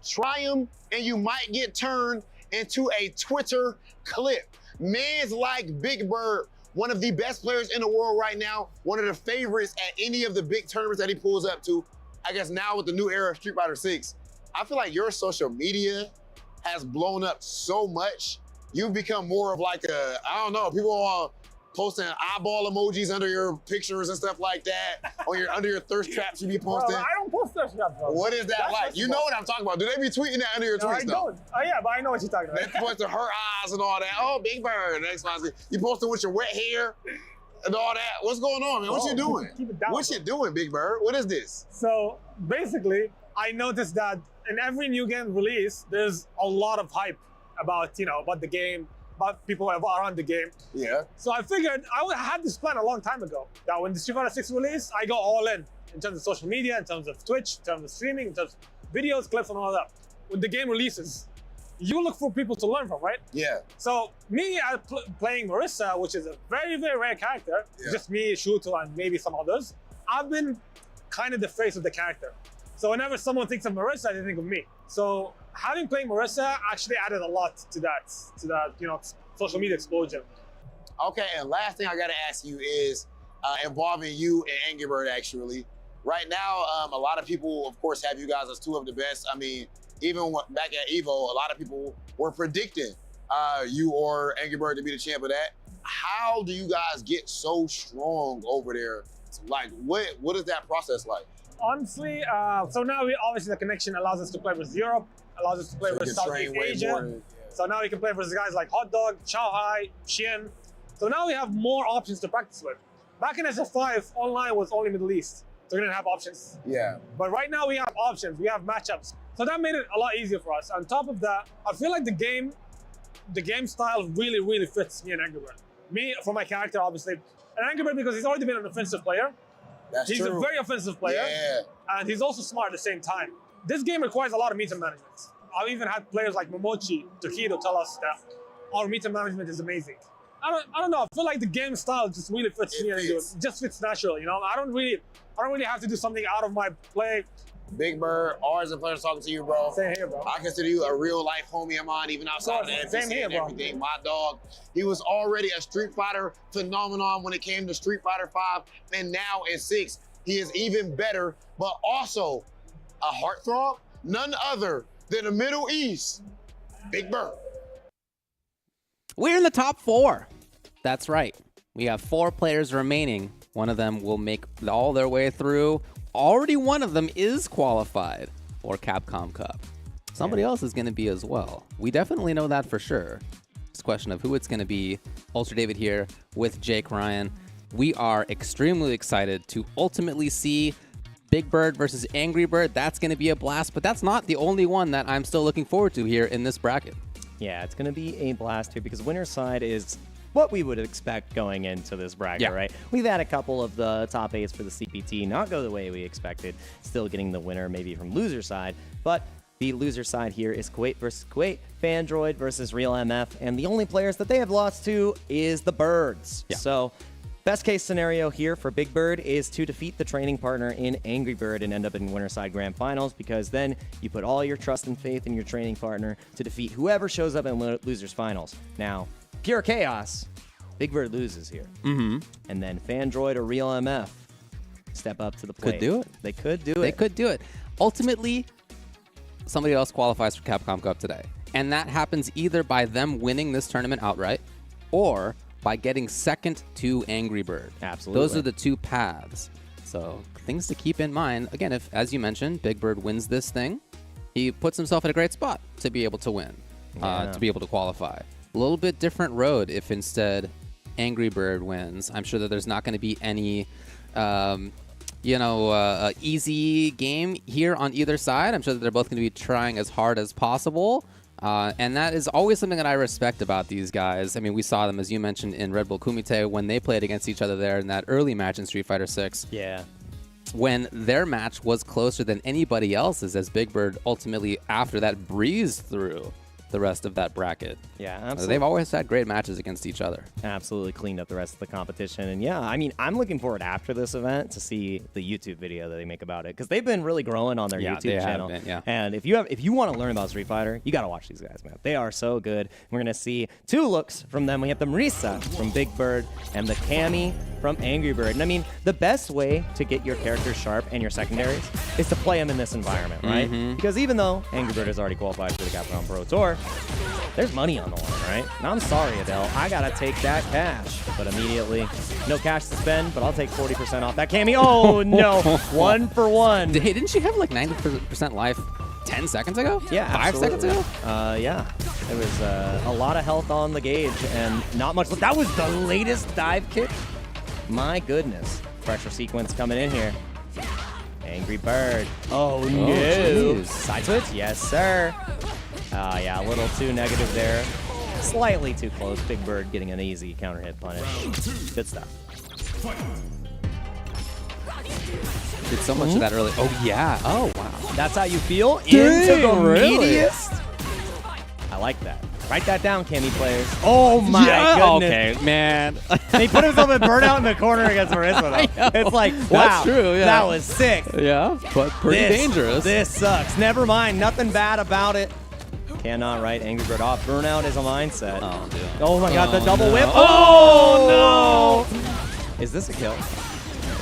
Try them and you might get turned into a Twitter clip. Man's like Big Bird, one of the best players in the world right now, one of the favorites at any of the big tournaments that he pulls up to. I guess now with the new era of Street Fighter 6, I feel like your social media has blown up so much. You've become more of like a, I don't know, people are posting eyeball emojis under your pictures and stuff like that, or under your thirst traps you be posting.
Bro, I don't post thirst traps, bro.
What is that
That's
like? You know what I'm talking about. Do they be tweeting that under your
No,
tweets
I
though?
don't. Oh yeah, but I know what you're talking about.
They posting her eyes and all that. Oh, Big Bird, X, Y, Z. You posting with your wet hair and all that. What's going on, man? What you doing?
Keep it down,
What
bro.
you doing, Big Bird? What is this?
So basically, I noticed that in every new game release, there's a lot of hype about, about the game, about people around the game.
Yeah.
So I figured I had this plan a long time ago that when the Street Fighter 6 release, I go all in terms of social media, in terms of Twitch, in terms of streaming, in terms of videos, clips, and all that. When the game releases, you look for people to learn from, right?
Yeah.
So me playing Marissa, which is a very, very rare character, just me, Shuto, and maybe some others, I've been kind of the face of the character. So whenever someone thinks of Marissa, they think of me. So having played Marissa actually added a lot to that, social media exposure.
Okay, and last thing I gotta ask you is involving you and Angry Bird actually. Right now, a lot of people, of course, have you guys as two of the best. I mean, even back at EVO, a lot of people were predicting you or Angry Bird to be the champ of that. How do you guys get so strong over there? Like, what is that process like?
Honestly, so now obviously the connection allows us to play with Europe, allows us to play with Southeast Asia. So now we can play versus guys like Hot Dog, Chow Hai, Shin. So now we have more options to practice with. Back in SF5, online was only Middle East. So we didn't have options.
Yeah.
But right now we have options, we have matchups. So that made it a lot easier for us. On top of that, I feel like the game style really, really fits me and Angry Bird. Me, for my character, obviously. And Angry Bird, because he's already been an offensive player. He's a very offensive player.
Yeah.
And he's also smart at the same time. This game requires a lot of meter management. I've even had players like Momochi, Tokido tell us that our meter management is amazing. I don't know. I feel like the game style just really fits me. It just fits naturally. I don't really have to do something out of my play.
Big Bird, always a pleasure talking to you, bro.
Same here, bro.
I consider you a real life homie of mine, even outside of the NPC and everything. My dog, he was already a Street Fighter phenomenon when it came to Street Fighter 5, and now in 6, he is even better, but also a heartthrob, none other than the Middle East, Big Bird.
We're in the top 4. That's right. We have 4 players remaining. One of them will make all their way through. Already one of them is qualified for Capcom Cup. Somebody else is going to be as well. We definitely know that for sure. It's a question of who it's going to be. Ultra David here with Jake Ryan. We are extremely excited to ultimately see Big Bird versus Angry Bird. That's going to be a blast, but that's not the only one that I'm still looking forward to here in this bracket.
Yeah, it's going to be a blast too, because winner's side is what we would expect going into this bracket, right? We've had a couple of the top 8s for the CPT not go the way we expected, still getting the winner maybe from loser side, but the loser side here is Kuwait versus Kuwait, Fandroid versus Real MF, and the only players that they have lost to is the Birds. So best case scenario here for Big Bird is to defeat the training partner in Angry Bird and end up in winner side grand finals, because then you put all your trust and faith in your training partner to defeat whoever shows up in losers finals. Now, pure chaos, Big Bird loses here. And then Fandroid or Real MF step up to the plate.
Could do it.
They could do it.
They could do it. Ultimately, somebody else qualifies for Capcom Cup today. And that happens either by them winning this tournament outright or by getting second to Angry Bird.
Absolutely.
Those are the 2 paths. So things to keep in mind. Again, if, as you mentioned, Big Bird wins this thing, he puts himself in a great spot to be able to win, to be able to qualify. A little bit different road if instead Angry Bird wins. I'm sure that there's not going to be any easy game here on either side. I'm sure that they're both going to be trying as hard as possible. And that is always something that I respect about these guys. I mean, we saw them, as you mentioned, in Red Bull Kumite when they played against each other there in that early match in Street Fighter 6.
Yeah.
When their match was closer than anybody else's, as Big Bird ultimately, after that, breezed through the rest of that bracket.
Yeah, absolutely.
They've always had great matches against each other.
Absolutely cleaned up the rest of the competition. And yeah, I mean, I'm looking forward after this event to see the YouTube video that they make about it, because they've been really growing on their YouTube channel. And if you want to learn about Street Fighter, you got to watch these guys, man. They are so good. We're going to see 2 looks from them. We have the Marisa from Big Bird and the Cammy from Angry Bird. And I mean, the best way to get your characters sharp and your secondaries is to play them in this environment, right? Because even though Angry Bird has already qualified for the Capcom Pro Tour, there's money on the line, right? And I'm sorry, Adele, I gotta take that cash. But immediately, no cash to spend, but I'll take 40% off that Cammy. Oh no, 1 for 1.
Hey, didn't she have like 90% life 10 seconds ago?
Yeah,
5 seconds ago?
Yeah. There was a lot of health on the gauge and not much. That was the latest dive kick. My goodness. Pressure sequence coming in here. Angry Bird. Oh no. Side switch? Yes, sir. Yeah, a little too negative there. Slightly too close. Big Bird getting an easy counter hit punish. Good stuff.
Did so much of that early. Oh, yeah. Oh, wow.
That's how you feel?
Dang,
into the
really?
meatiest? I like that. Write that down, Cammy players. Oh, my goodness.
Okay, man.
He put himself in burnout in the corner against Marisa, though. It's like, wow.
That's true, yeah.
That was sick.
Yeah, but pretty dangerous.
This sucks. Never mind. Nothing bad about it. Cannot write Angry Bird off. Burnout is a mindset.
Oh, dude.
Oh my God, the double whip.
Oh,
no. Is this a kill?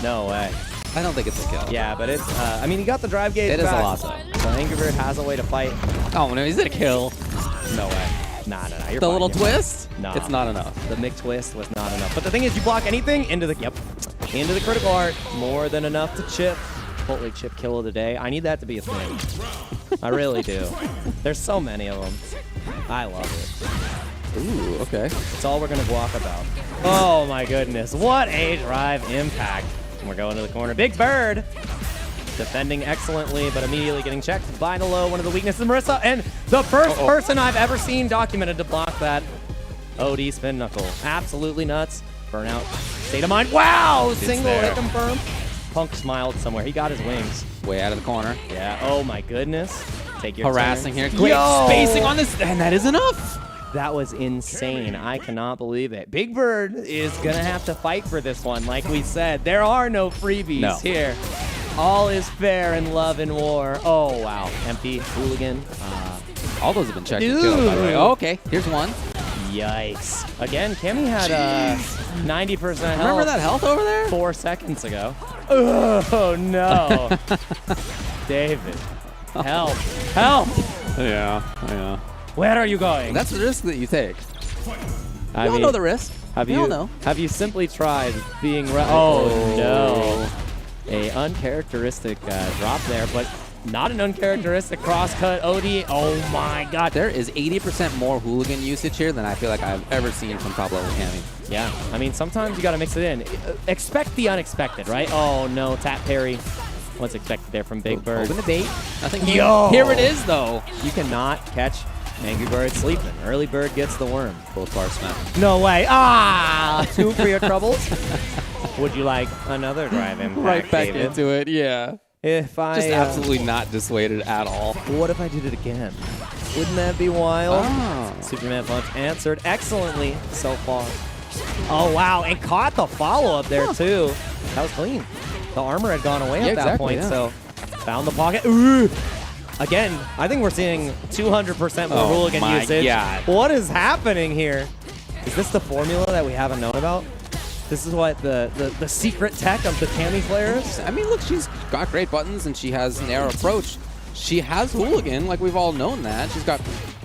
No way.
I don't think it's a kill.
Yeah, but it's, I mean, he got the drive gauge
It is
back.
a lot, though.
So Angry Bird has a way to fight.
Oh, no, is it a kill?
No way. Nah. You're
The
fine,
little
you're fine.
twist?
Nah.
It's not enough.
The McTwist was not enough. But the thing is, you block anything into the critical art. More than enough to chip. Chipotle chip kill of the day. I need that to be a thing. I really do. There's so many of them. I love it.
Ooh, okay.
It's all we're going to guac about. Oh, my goodness. What a drive impact. And we're going to the corner. Big Bird defending excellently, but immediately getting checked by the low. One of the weaknesses of Marisa. And the first person I've ever seen documented to block that OD spin knuckle. Absolutely nuts. Burnout. State of mind. Wow! Single hit confirmed. Punk smiled somewhere. He got his wings.
Way out of the corner.
Yeah. Oh, my goodness. Take your
harassing
turn.
here. Great spacing on this, and that is enough.
That was insane. I cannot believe it. Big Bird is going to have to fight for this one. Like we said, there are no freebies here. All is fair in love and war. Oh, wow. Empty hooligan.
All those have been checked and killed, by the way. Oh, okay, here's one.
Yikes. Again, Cammy had 90% health.
Remember that health over there?
4 seconds ago. Oh, no. David. Help. Help.
Yeah.
Where are you going?
That's the risk that you take.
I
We all know the risk.
Have
We all
you
know.
Have you simply tried being Oh no. A uncharacteristic drop there, but not an uncharacteristic cross-cut OD. Oh my God.
There is 80% more hooligan usage here than I feel like I've ever seen from top level Cammy.
Yeah, I mean, sometimes you got to mix it in. Expect the unexpected, right? Oh no, tap parry. What's expected there from Big Bird?
Open the bait. Nothing.
Yo!
Here it is, though.
You cannot catch Angry Bird sleeping. Early Bird gets the worm.
Both bars smack.
No way. Ah! 2 for your troubles. Would you like another drive impact,
Right back
David?
into it, yeah.
If I
Just absolutely not dissuaded at all.
What if I did it again? Wouldn't that be wild?
Oh.
Superman Punch answered excellently so far. Oh, wow. And caught the follow-up there, too. That was clean. The armor had gone away at that point, so found the pocket. Ooh. Again, I think we're seeing 200% more hooligan usage.
God.
What is happening here? Is this the formula that we haven't known about? This is what the secret tech of the Cammy players?
I mean, look, she's got great buttons and she has an arrow approach. She has hooligan, like we've all known that. She's got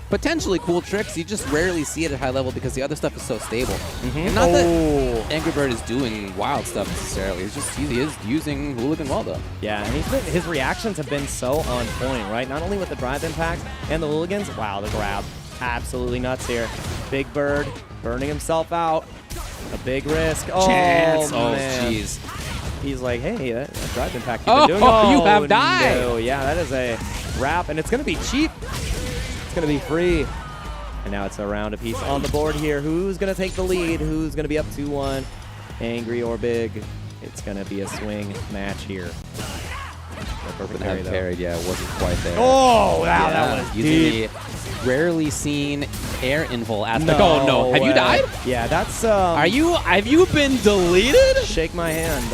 potentially cool tricks. You just rarely see it at high level because the other stuff is so stable. And not that Angry Bird is doing wild stuff necessarily. It's just he is using hooligan well, though.
Yeah, and his reactions have been so on point, right? Not only with the drive impact and the hooligans. Wow, the grab. Absolutely nuts here. Big Bird burning himself out. A big risk. Oh,
Chance. Oh,
man.
jeez.
he's like, hey, that drive impact you've been doing.
Oh, you have died.
No. Yeah, that is a wrap, and it's going to be cheap. It's going to be free. And now it's a round apiece on the board here. Who's going to take the lead? Who's going to be up 2-1? Angry or big? It's going to be a swing match here. Perfect parry, though.
Parried, yeah, it wasn't quite there.
Oh, wow, that was
using the rarely seen air invul aspect. Oh no, have you died?
Yeah, that's.
Have you been deleted?
Shake my hand.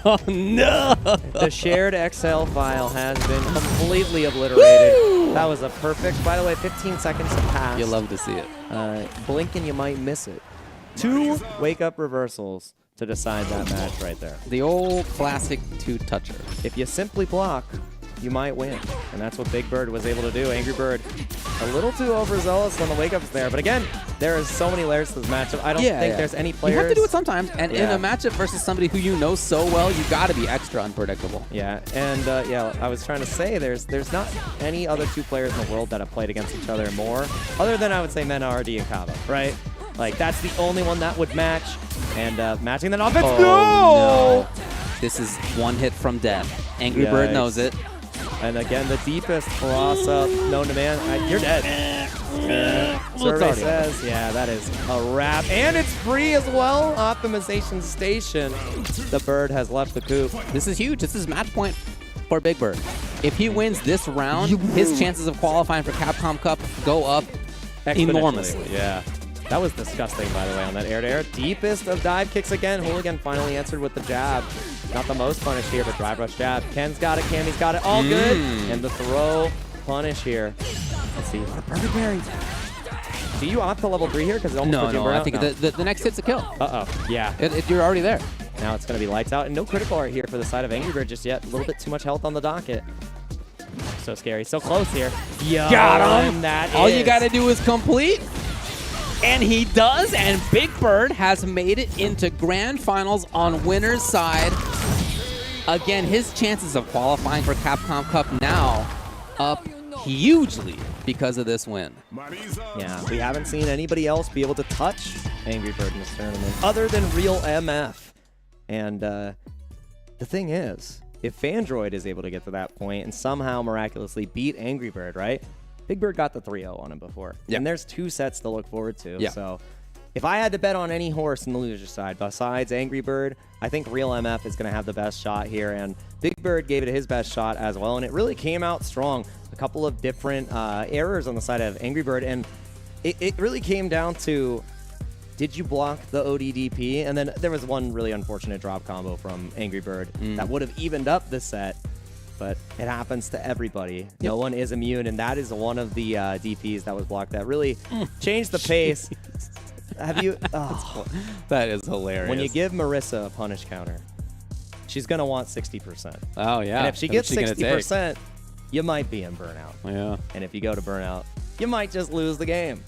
Oh no!
The shared Excel file has been completely obliterated. Woo! That was a perfect. By the way, 15 seconds to pass.
You love to see it.
Blink and you might miss it. 2 wake-up reversals to decide that match right there.
The old classic 2-toucher.
If you simply block, you might win. And that's what Big Bird was able to do. Angry Bird, a little too overzealous on the wake-ups there. But again, there is so many layers to this matchup. I don't think there's any players.
You have to do it sometimes. And in a matchup versus somebody who you know so well, you got to be extra unpredictable.
Yeah, and I was trying to say there's not any other 2 players in the world that have played against each other more, other than I would say Mena, RD, and Kava, right? Like, that's the only one that would match. And matching that offense.
No! This is one hit from death. Angry Bird knows it.
And again, the deepest cross up known to man. You're dead. Survey says, yeah, that is a wrap. And it's free as well. Optimization station. The Bird has left the coop.
This is huge. This is match point for Big Bird. If he wins this round, his chances of qualifying for Capcom Cup go up enormously.
Yeah. That was disgusting, by the way, on that air-to-air. Deepest of dive kicks again. Hooligan finally answered with the jab. Not the most punish here, but drive rush jab. Ken's got it, Cammy's got it, all good. And the throw punish here. Let's see, the perfect parry. Do you opt to level 3 here? Because
No, I think the next hit's a kill.
Uh-oh, yeah.
You're already there.
Now it's going to be lights out, and no critical art here for the side of Angry Bird just yet. A little bit too much health on the docket. So scary, so close here.
Got him. All you got
to
do is complete. And he does, and Big Bird has made it into grand finals on winner's side. Again, his chances of qualifying for Capcom Cup now up hugely because of this win.
Yeah, we haven't seen anybody else be able to touch Angry Bird in this tournament other than Real MF. And the thing is, if Fandroid is able to get to that point and somehow miraculously beat Angry Bird, right? Big Bird got the 3-0 on him before. Yep. And there's 2 sets to look forward to. Yep. So if I had to bet on any horse in the loser side besides Angry Bird, I think Real MF is going to have the best shot here. And Big Bird gave it his best shot as well. And it really came out strong. A couple of different errors on the side of Angry Bird. And it really came down to, did you block the ODDP? And then there was one really unfortunate drop combo from Angry Bird that would have evened up the set. But it happens to everybody. Yep. No one is immune, and that is one of the DPs that was blocked that really changed the pace. Have you? Oh.
That is hilarious.
When you give Marissa a punish counter, she's going to want 60%.
Oh, yeah.
And if she gets 60%, you might be in burnout.
Yeah.
And if you go to burnout, you might just lose the game.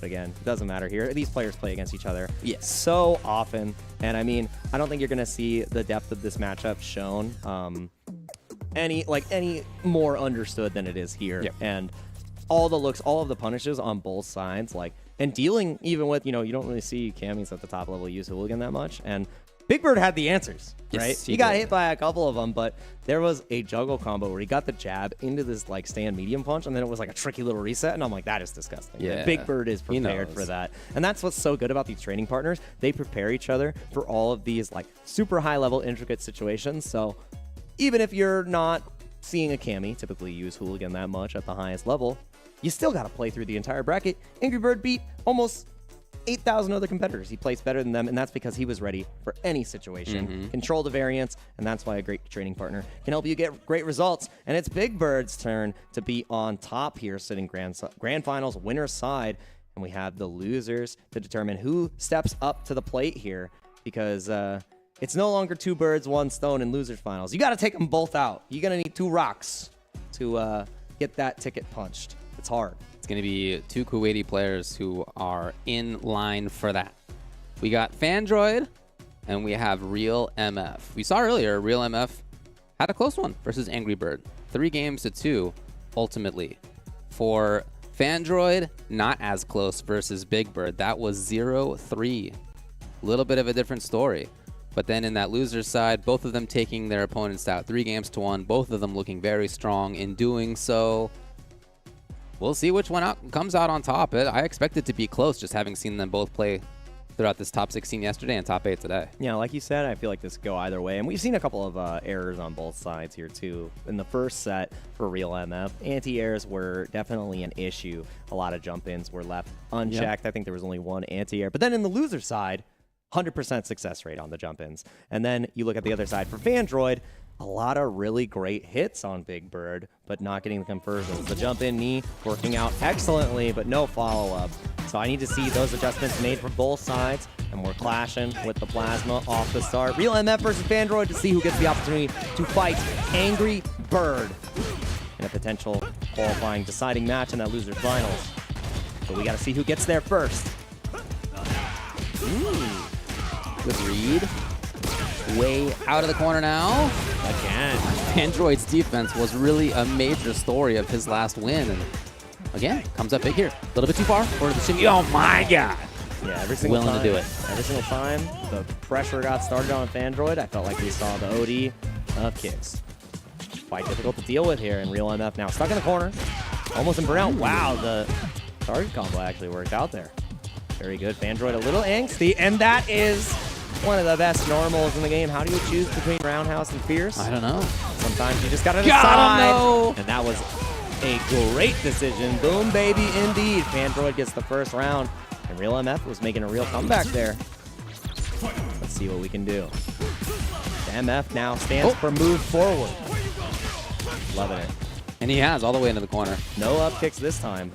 But again, it doesn't matter here. These players play against each other so often. And I mean, I don't think you're going to see the depth of this matchup shown any more understood than it is here. Yep. And all the looks, all of the punishes on both sides, and dealing even with, you don't really see Cammy's at the top level use Hooligan that much. And Big Bird had the answers, right? He got hit by a couple of them, but there was a juggle combo where he got the jab into this stand medium punch, and then it was like a tricky little reset, and I'm like, that is disgusting.
Yeah.
Big Bird is prepared for that. And that's what's so good about these training partners. They prepare each other for all of these super high level intricate situations. So even if you're not seeing a Cammy typically use Hooligan that much at the highest level, you still got to play through the entire bracket. Angry Bird beat almost 8,000 other competitors. He plays better than them, and that's because he was ready for any situation. Control the variance, and that's why a great training partner can help you get great results. And it's Big Bird's turn to be on top here, sitting grand finals winner's side, and we have the losers to determine who steps up to the plate here, because it's no longer 2 birds, 1 stone in losers finals. You got to take them both out. You're going to need 2 rocks to get that ticket punched. It's hard.
It's going to be 2 Kuwaiti players who are in line for that. We got Fandroid, and we have Real MF. We saw earlier, Real MF had a close one versus Angry Bird. 3 games to 2, ultimately. For Fandroid, not as close versus Big Bird. That was 0-3. Little bit of a different story. But then in that loser's side, both of them taking their opponents out 3-1, both of them looking very strong in doing so. We'll see which one comes out on top. I expect it to be close, just having seen them both play throughout this top 16 yesterday and top 8 today.
Yeah, like you said, I feel like this could go either way. And we've seen a couple of errors on both sides here, too. In the first set for Real MF, anti-airs were definitely an issue. A lot of jump-ins were left unchecked. I think there was only one anti-air. But then in the loser side, 100% success rate on the jump-ins. And then you look at the other side for Fandroid, a lot of really great hits on Big Bird, but not getting the conversions. The jump-in knee working out excellently, but no follow-up. So I need to see those adjustments made for both sides, and we're clashing with the Plasma off the start. Real MF versus Fandroid to see who gets the opportunity to fight Angry Bird in a potential qualifying deciding match in that loser's finals. So we got to see who gets there first.
Good read. Way out of the corner now. Again, Fandroid's defense was really a major story of his last win. And again, comes up big here. A little bit too far for the shimmy. Oh my god.
Yeah, every single
willing
time,
to do it.
Every single time the pressure got started on Fandroid, I felt like we saw the OD of kicks. Quite difficult to deal with here, and Real MF now stuck in the corner. Almost in burnout. Wow, the target combo actually worked out there. Very good. Fandroid a little angsty, and that is one of the best normals in the game. How do you choose between Roundhouse and Fierce?
I don't know.
Sometimes you just gotta decide. And that was a great decision. Boom, baby, indeed. Fandroid gets the first round, and Real MF was making a real comeback there. Let's see what we can do. The MF now stands for move forward. Loving it.
And he has all the way into the corner.
No up kicks this time.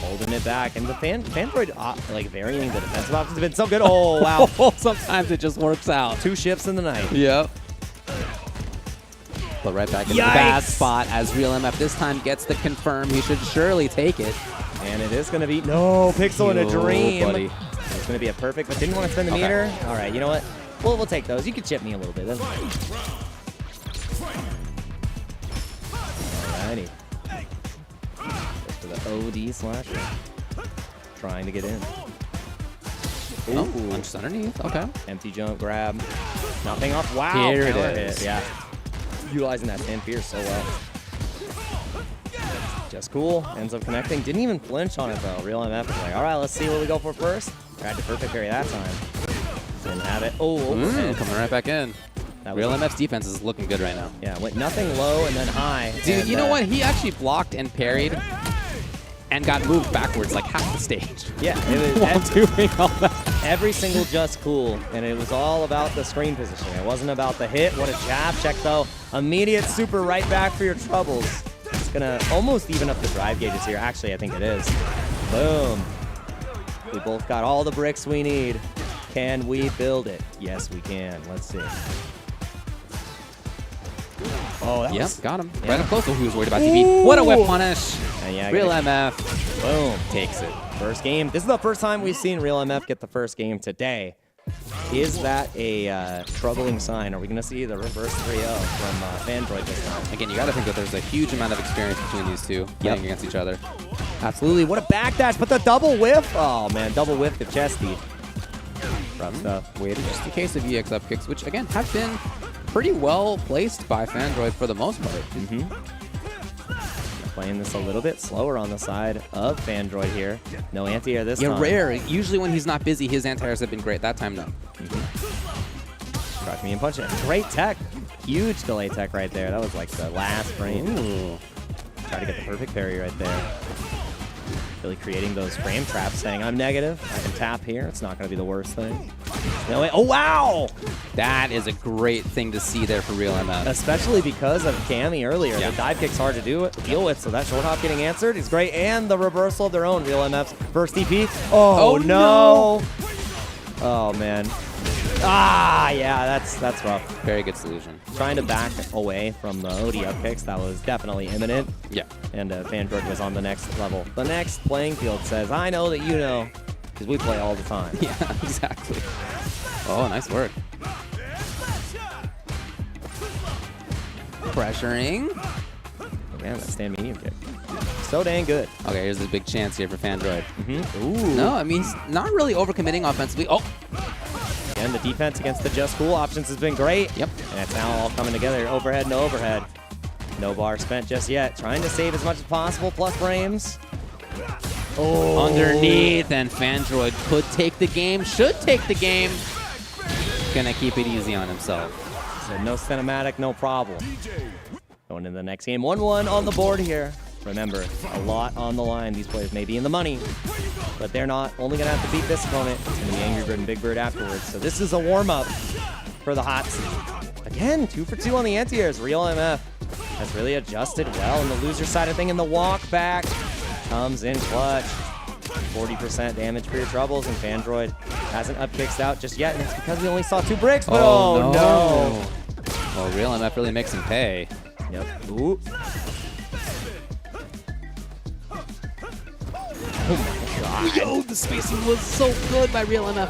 Holding it back, and the Fandroid like varying the defensive options have been so good. Oh wow!
Sometimes it just works out.
2 shifts in the night.
Yep. But right back in the bad spot as Real MF this time gets the confirm. He should surely take it.
And it is going to be no Pixel in a dream.
Buddy.
It's going to be a perfect, but didn't want to spend the meter. All right, you know what? We'll take those. You can chip me a little bit. That's fine. Alrighty. The OD slasher. Trying to get in.
Ooh, just underneath. Okay.
Empty jump grab. Nothing off. Wow.
Here it
counter
is.
Hit. Yeah. Utilizing that 10 Fierce so well. Just cool. Ends up connecting. Didn't even flinch on it though. Real MF was like, all right, let's see what we go for first. Tried to perfect parry that time. Didn't have it. Oh, overhead.
Coming right back in. Real MF's defense is looking good right now.
Yeah, went nothing low and then high.
Dude,
and,
you know what? He actually blocked and parried and got moved backwards like half the stage.
Yeah, it was
doing all that.
Every single just cool, and it was all about the screen position. It wasn't about the hit. What a jab check though. Immediate super right back for your troubles. It's gonna almost even up the drive gauges here. Actually, I think it is. Boom. We both got all the bricks we need. Can we build it? Yes, we can. Let's see. Oh, that was,
got him. Right up close. Oh, he was worried about TV. What a whip punish.
Yeah,
Real MF.
Boom. Takes it. First game. This is the first time we've seen Real MF get the first game today. Is that a troubling sign? Are we going to see the reverse 3-0 from Fandroid this time?
Again, you got to think that there's a huge amount of experience between these two playing against each other.
Absolutely. What a backdash, but the double whiff. Oh, man. Double whiff to chesty. Rough stuff.
Wait, just a case of EX up kicks, which, again, have been pretty well placed by Fandroid for the most part.
Playing this a little bit slower on the side of Fandroid here. No anti-air this time.
Yeah, rare. Usually when he's not busy, his anti-airs have been great. That time, no.
Crush me and punch it. Great tech. Huge delay tech right there. That was like the last frame.
Ooh.
Try to get the perfect parry right there. Really creating those frame traps, saying I'm negative. I can tap here. It's not going to be the worst thing. No way. Oh, wow!
That is a great thing to see there for Real MF.
Especially because of Cammy earlier. Yeah. The dive kick's hard to deal with, so that short hop getting answered is great. And the reversal of their own. Real MF's first DP. Oh, no! Oh, man. Ah, yeah, that's rough.
Very good solution.
Trying to back away from the OD up kicks, that was definitely imminent.
Yeah.
And Fandroid was on the next level. The next playing field says, I know that you know, because we play all the time.
Yeah, exactly. Oh, nice work. Pressuring.
Man, that stand medium kick. So dang good.
Okay, here's a big chance here for Fandroid.
Ooh.
No, I mean, he's not really overcommitting offensively. Oh.
Again, the defense against the Just Cool options has been great.
Yep.
And it's now all coming together. Overhead, no overhead. No bar spent just yet. Trying to save as much as possible, plus frames. Oh.
Underneath, and Fandroid could take the game, should take the game. Gonna keep it easy on himself.
So no cinematic, no problem. Going into the next game, 1-1 on the board here. Remember, a lot on the line. These players may be in the money, but they're not only gonna have to beat this opponent. It's gonna be Angry Bird and Big Bird afterwards. So this is a warm-up for the hot seat. Again, 2 for 2 on the anti-airs. Real MF has really adjusted well on the loser side of thing, and the walk back comes in clutch. 40% damage for your troubles, and Fandroid hasn't up-kicked out just yet, and it's because we only saw 2 bricks, but oh no.
Well, Real MF really makes him pay.
Yep. Ooh. Oh my god.
Yo, the spacing was so good by Real MF.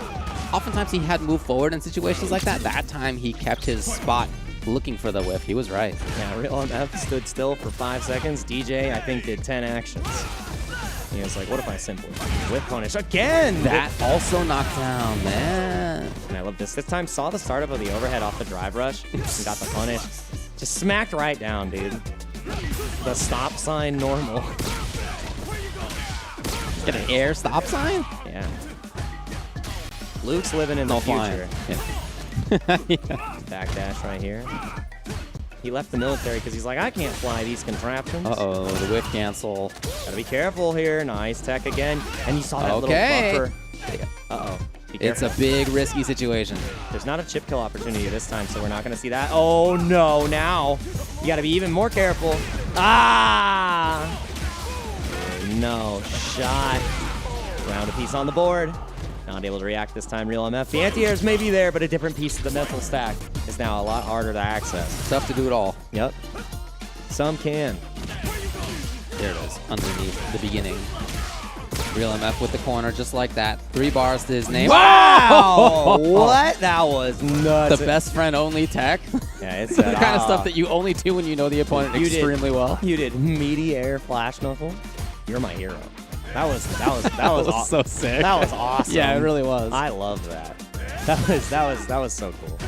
Oftentimes he had moved forward in situations like that. That time he kept his spot looking for the whiff. He was right.
Yeah, Real MF stood still for 5 seconds. DJ, I think, did 10 actions. He was like, what if I simply whip punish again?
That also knocked down, man.
And I love this. This time saw the startup of the overhead off the drive rush and got the punish. Just smacked right down, dude. The stop sign normal.
Get an air stop sign?
Yeah. Luke's living in the future.
Yeah. Yeah.
Backdash right here. He left the military because he's like, I can't fly these contraptions.
Uh-oh, the whiff cancel.
Gotta be careful here. Nice tech again. And you saw that little buffer. Uh-oh.
It's a big, risky situation.
There's not a chip kill opportunity this time, so we're not going to see that. Oh, no. Now, you got to be even more careful. Ah! No shot. Round a piece on the board. Not able to react this time, Real MF. The anti-airs may be there, but a different piece of the mental stack is now a lot harder to access.
Tough to do it all.
Yep. Some can.
There it is, underneath the beginning. Real MF with the corner, just like that. 3 bars to his name.
Wow! What? That was nuts.
The best friend only tech.
Yeah, it's
the kind of stuff that you only do when you know the opponent extremely well.
You did meaty air flash knuckle. You're my hero. That was
so sick.
That was awesome.
Yeah, it really was.
I love that. That was so cool.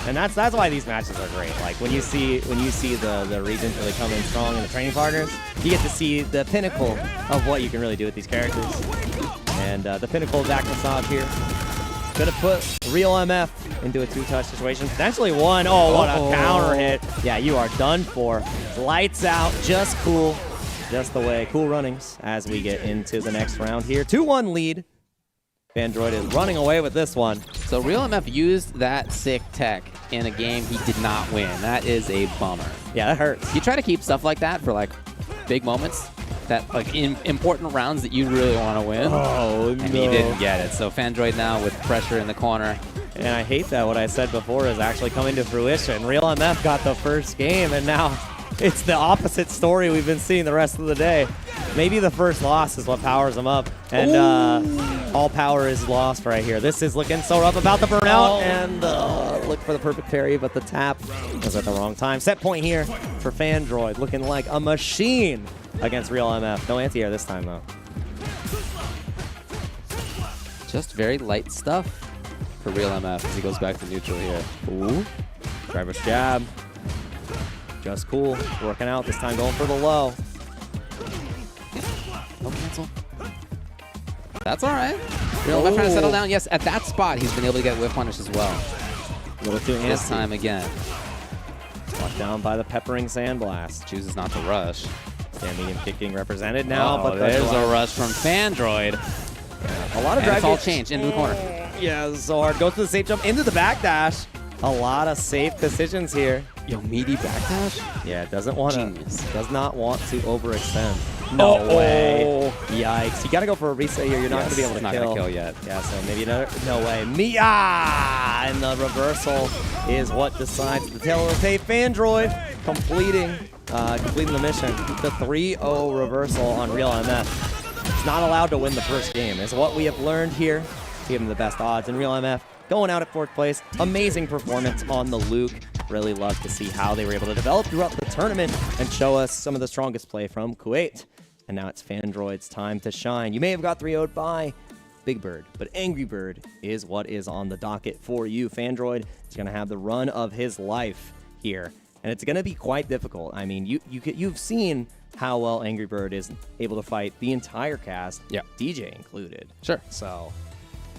And that's why these matches are great. Like when you see the regions really come in strong and the training partners, you get to see the pinnacle of what you can really do with these characters. And the pinnacle of Zach Massage here. Gonna put Real MF into a 2-touch situation. Potentially 1. Oh, what a counter hit. Yeah, you are done for. Lights out. Just cool. Just the way. Cool runnings as we get into the next round here. 2-1 lead. Fandroid is running away with this one.
So Real MF used that sick tech in a game he did not win. That is a bummer.
Yeah, that hurts.
You try to keep stuff like that for like big moments, that like in important rounds that you really want to win.
Oh,
and he didn't get it. So Fandroid now with pressure in the corner.
And I hate that what I said before is actually coming to fruition. Real MF got the first game, and now it's the opposite story we've been seeing the rest of the day. Maybe the first loss is what powers them up, and all power is lost right here. This is looking so rough about the burnout, and look for the perfect parry, but the tap was at the wrong time. Set point here for Fandroid, looking like a machine against Real MF. No anti-air this time, though.
Just very light stuff for Real MF as he goes back to neutral here.
Ooh, driver's jab. Just cool, working out this time, going for the low.
No cancel. That's all right. Real MF trying to settle down. Yes, at that spot, he's been able to get whiff punish as well.
A little too
this time again.
Locked down by the peppering sandblast.
Chooses not to rush.
Stand medium kick getting represented now, but
there's a rush from Fandroid.
Yeah, a lot of drive.
It's all changed into the corner.
Yeah, so hard. Goes to the safe jump into the backdash. A lot of safe decisions here.
Yo, meaty backdash?
Yeah, does not want to overextend. No way. Yikes. You got to go for a reset here. You're not going to be able to
not
kill.
Not going to kill yet.
Yeah, so maybe another. No way. And the reversal is what decides the tail of the tape. Fandroid completing the mission. The 3-0 reversal on Real MF. It's not allowed to win the first game. Is what we have learned here. Give him the best odds. And Real MF going out at 4th place. Amazing performance on the Luke. Really love to see how they were able to develop throughout the tournament and show us some of the strongest play from Kuwait. And now it's Fandroid's time to shine. You may have got 3-0'd by Big Bird, but Angry Bird is what is on the docket for you. Fandroid is going to have the run of his life here, and it's going to be quite difficult. I mean, you've seen how well Angry Bird is able to fight the entire cast, DJ included.
Sure.
So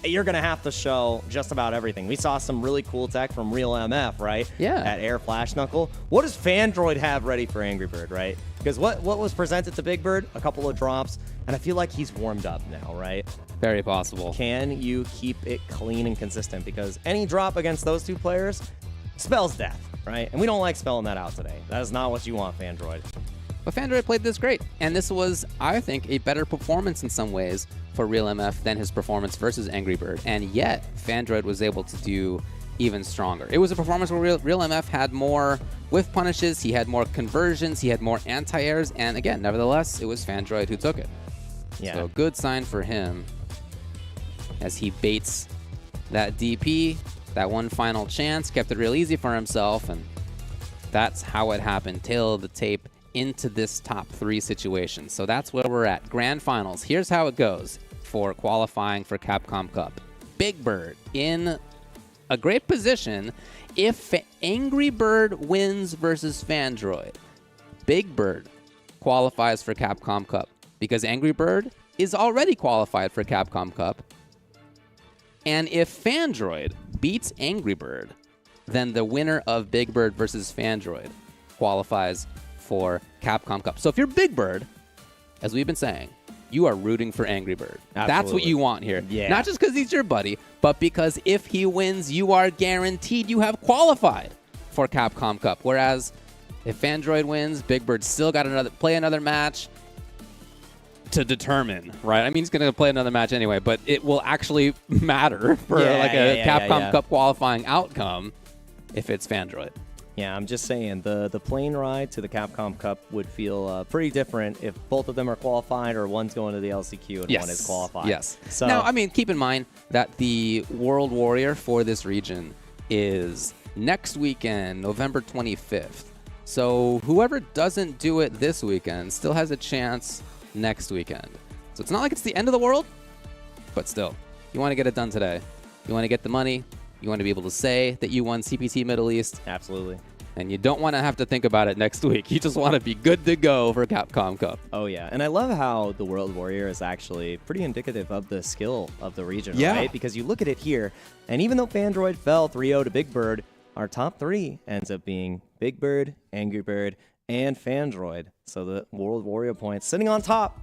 you're going to have to show just about everything. We saw some really cool tech from Real MF, right?
Yeah.
At Air Flash Knuckle. What does Fandroid have ready for Angry Bird, right? Because what was presented to Big Bird? A couple of drops, and I feel like he's warmed up now, right?
Very possible.
Can you keep it clean and consistent? Because any drop against those two players spells death, right? And we don't like spelling that out today. That is not what you want, Fandroid.
But Fandroid played this great, and this was, I think, a better performance in some ways for Real MF than his performance versus Angry Bird, and yet Fandroid was able to do even stronger. It was a performance where Real MF had more whiff punishes, he had more conversions, he had more anti-airs, and again, nevertheless, it was Fandroid who took it.
Yeah.
So good sign for him as he baits that DP, that one final chance, kept it real easy for himself, and that's how it happened. Tail of the tape into this top 3 situation. So that's where we're at. Grand Finals. Here's how it goes for qualifying for Capcom Cup. Big Bird in a great position if Angry Bird wins versus Fandroid. Big Bird qualifies for Capcom Cup because Angry Bird is already qualified for Capcom Cup. And if Fandroid beats Angry Bird, then the winner of Big Bird versus Fandroid qualifies for Capcom Cup. So if you're Big Bird, as we've been saying, you are rooting for Angry Bird.
Absolutely.
That's what you want here.
Yeah.
Not just because he's your buddy, but because if he wins, you are guaranteed you have qualified for Capcom Cup. Whereas if Fandroid wins, Big Bird's still got to play another match to determine, right? I mean, he's going to play another match anyway, but it will actually matter for a Capcom Cup qualifying outcome if it's Fandroid.
Yeah, I'm just saying, the plane ride to the Capcom Cup would feel pretty different if both of them are qualified or one's going to the LCQ and one is qualified.
Yes.
So,
now, I mean, keep in mind that the World Warrior for this region is next weekend, November 25th. So whoever doesn't do it this weekend still has a chance next weekend. So it's not like it's the end of the world, but still, you want to get it done today. You want to get the money. You want to be able to say that you won CPT Middle East.
Absolutely.
And you don't want to have to think about it next week. You just want to be good to go for Capcom Cup.
Oh, yeah. And I love how the World Warrior is actually pretty indicative of the skill of the region,
Yeah.
right? Because you look at it here, and even though Fandroid fell 3-0 to Big Bird, our top 3 ends up being Big Bird, Angry Bird, and Fandroid. So the World Warrior points sitting on top.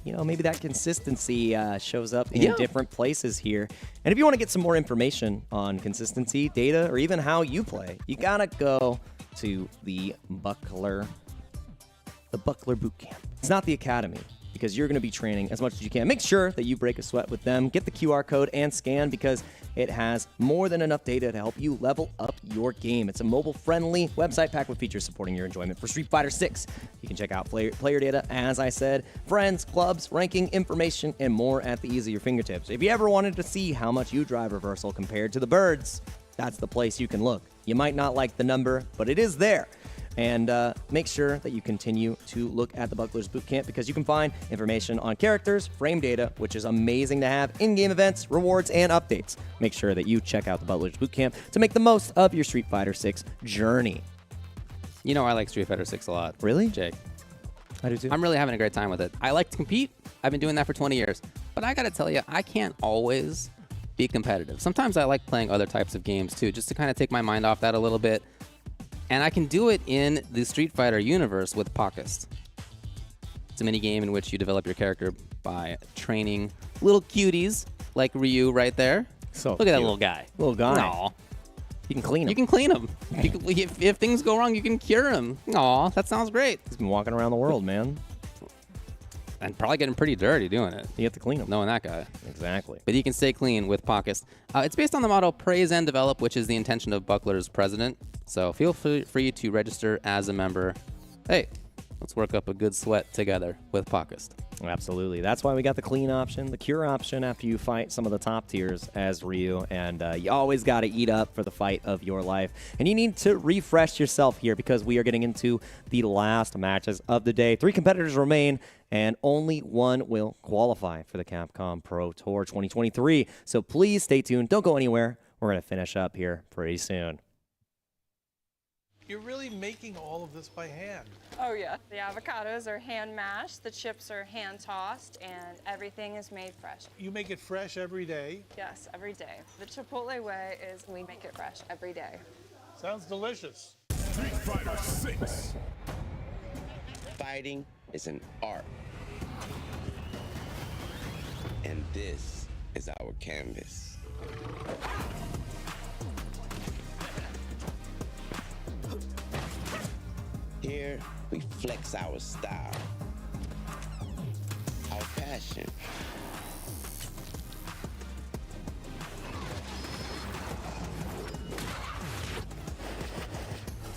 You know, maybe that consistency shows up in different places here. And if you want to get some more information on consistency, data, or even how you play, you got to go to the Buckler Bootcamp. It's not the academy, because you're going to be training as much as you can. Make sure that you break a sweat with them. Get the QR code and scan, because it has more than enough data to help you level up your game. It's a mobile-friendly website packed with features supporting your enjoyment for Street Fighter 6. You can check out player data, as I said, friends, clubs, ranking, information, and more at the ease of your fingertips. If you ever wanted to see how much you drive reversal compared to the birds, that's the place you can look. You might not like the number, but it is there. And make sure that you continue to look at the Buckler's Bootcamp, because you can find information on characters, frame data, which is amazing to have, in-game events, rewards, and updates. Make sure that you check out the Buckler's Bootcamp to make the most of your Street Fighter 6 journey.
You know I like Street Fighter 6 a lot.
Really?
Jake.
I do too.
I'm really having a great time with it. I like to compete. I've been doing that for 20 years. But I got to tell you, I can't always be competitive. Sometimes I like playing other types of games too, just to kind of take my mind off that a little bit. And I can do it in the Street Fighter universe with Pakist. It's a mini game in which you develop your character by training little cuties like Ryu right there.
So
look at that little guy.
Little guy.
Aw.
You can clean him.
You can clean him. If things go wrong, you can cure him. Aw, that sounds great.
He's been walking around the world, man.
And probably getting pretty dirty doing it.
You have to clean him.
Knowing that guy.
Exactly.
But you can stay clean with Pakist. It's based on the motto, praise and develop, which is the intention of Buckler's president. So feel free to register as a member. Hey, Let's work up a good sweat together with Pakist.
Absolutely. That's why we got the clean option, the cure option after you fight some of the top tiers as Ryu. And you always got to eat up for the fight of your life. And you need to refresh yourself here because we are getting into the last matches of the day. 3 competitors remain, and only one will qualify for the Capcom Pro Tour 2023. So please stay tuned. Don't go anywhere. We're going to finish up here pretty soon.
You're really making all of this by hand.
Oh yeah. The avocados are hand mashed, the chips are hand tossed, and everything is made fresh.
You make it fresh every day.
Yes, every day. The Chipotle way is we make it fresh every day.
Sounds delicious.
Street Fighter 6.
Fighting is an art. And this is our canvas. Here, we flex our style, our passion,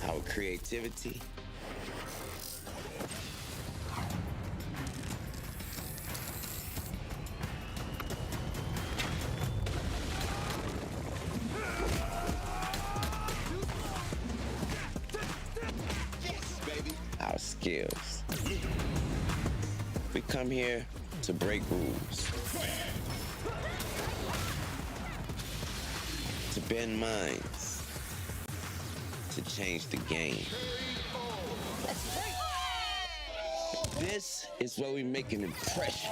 our creativity, our skills. We come here to break rules, to bend minds, to change the game. This is where we make an impression.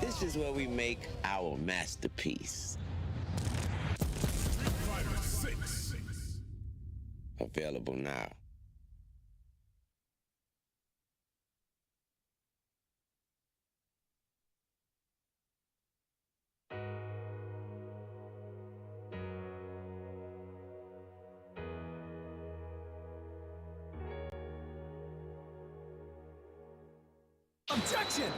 This is where we make our masterpiece.
Fighter 6.
Available now.
Objection!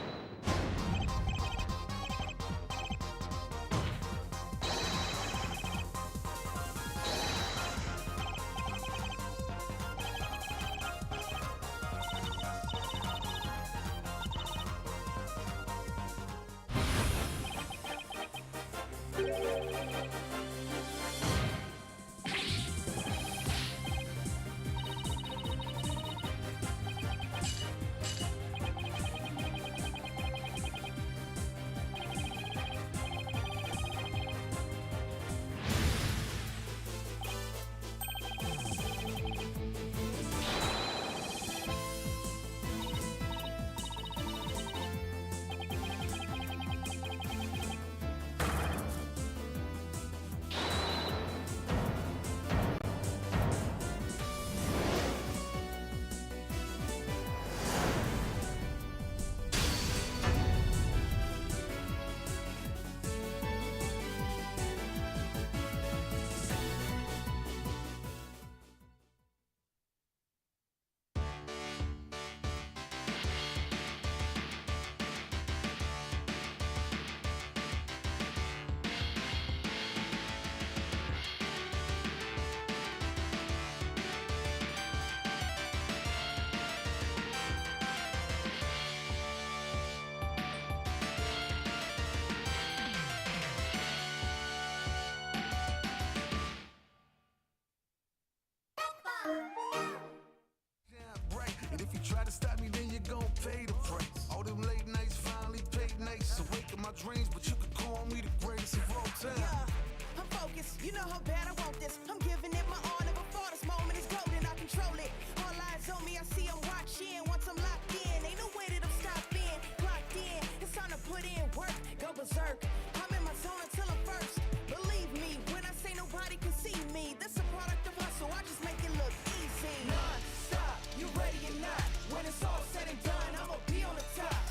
And if you try to stop me, then you're gonna pay the price. All them late nights finally paid nights. Awaken my dreams, but you could call me the greatest of all time.
Yeah, I'm focused. You know how bad I want this. I'm giving it my all. Never thought this moment is golden. I control it. All eyes on me. I see I'm watching. Once I'm locked in, ain't no way that I'm stopping. Clocked in. It's time to put in work. Go berserk. I'm in my zone until I'm first. Believe me when I say nobody can see me. This a product of hustle. I just make it look easy. Non-stop. You ready or not? When it's all said and done, I'ma be on the top.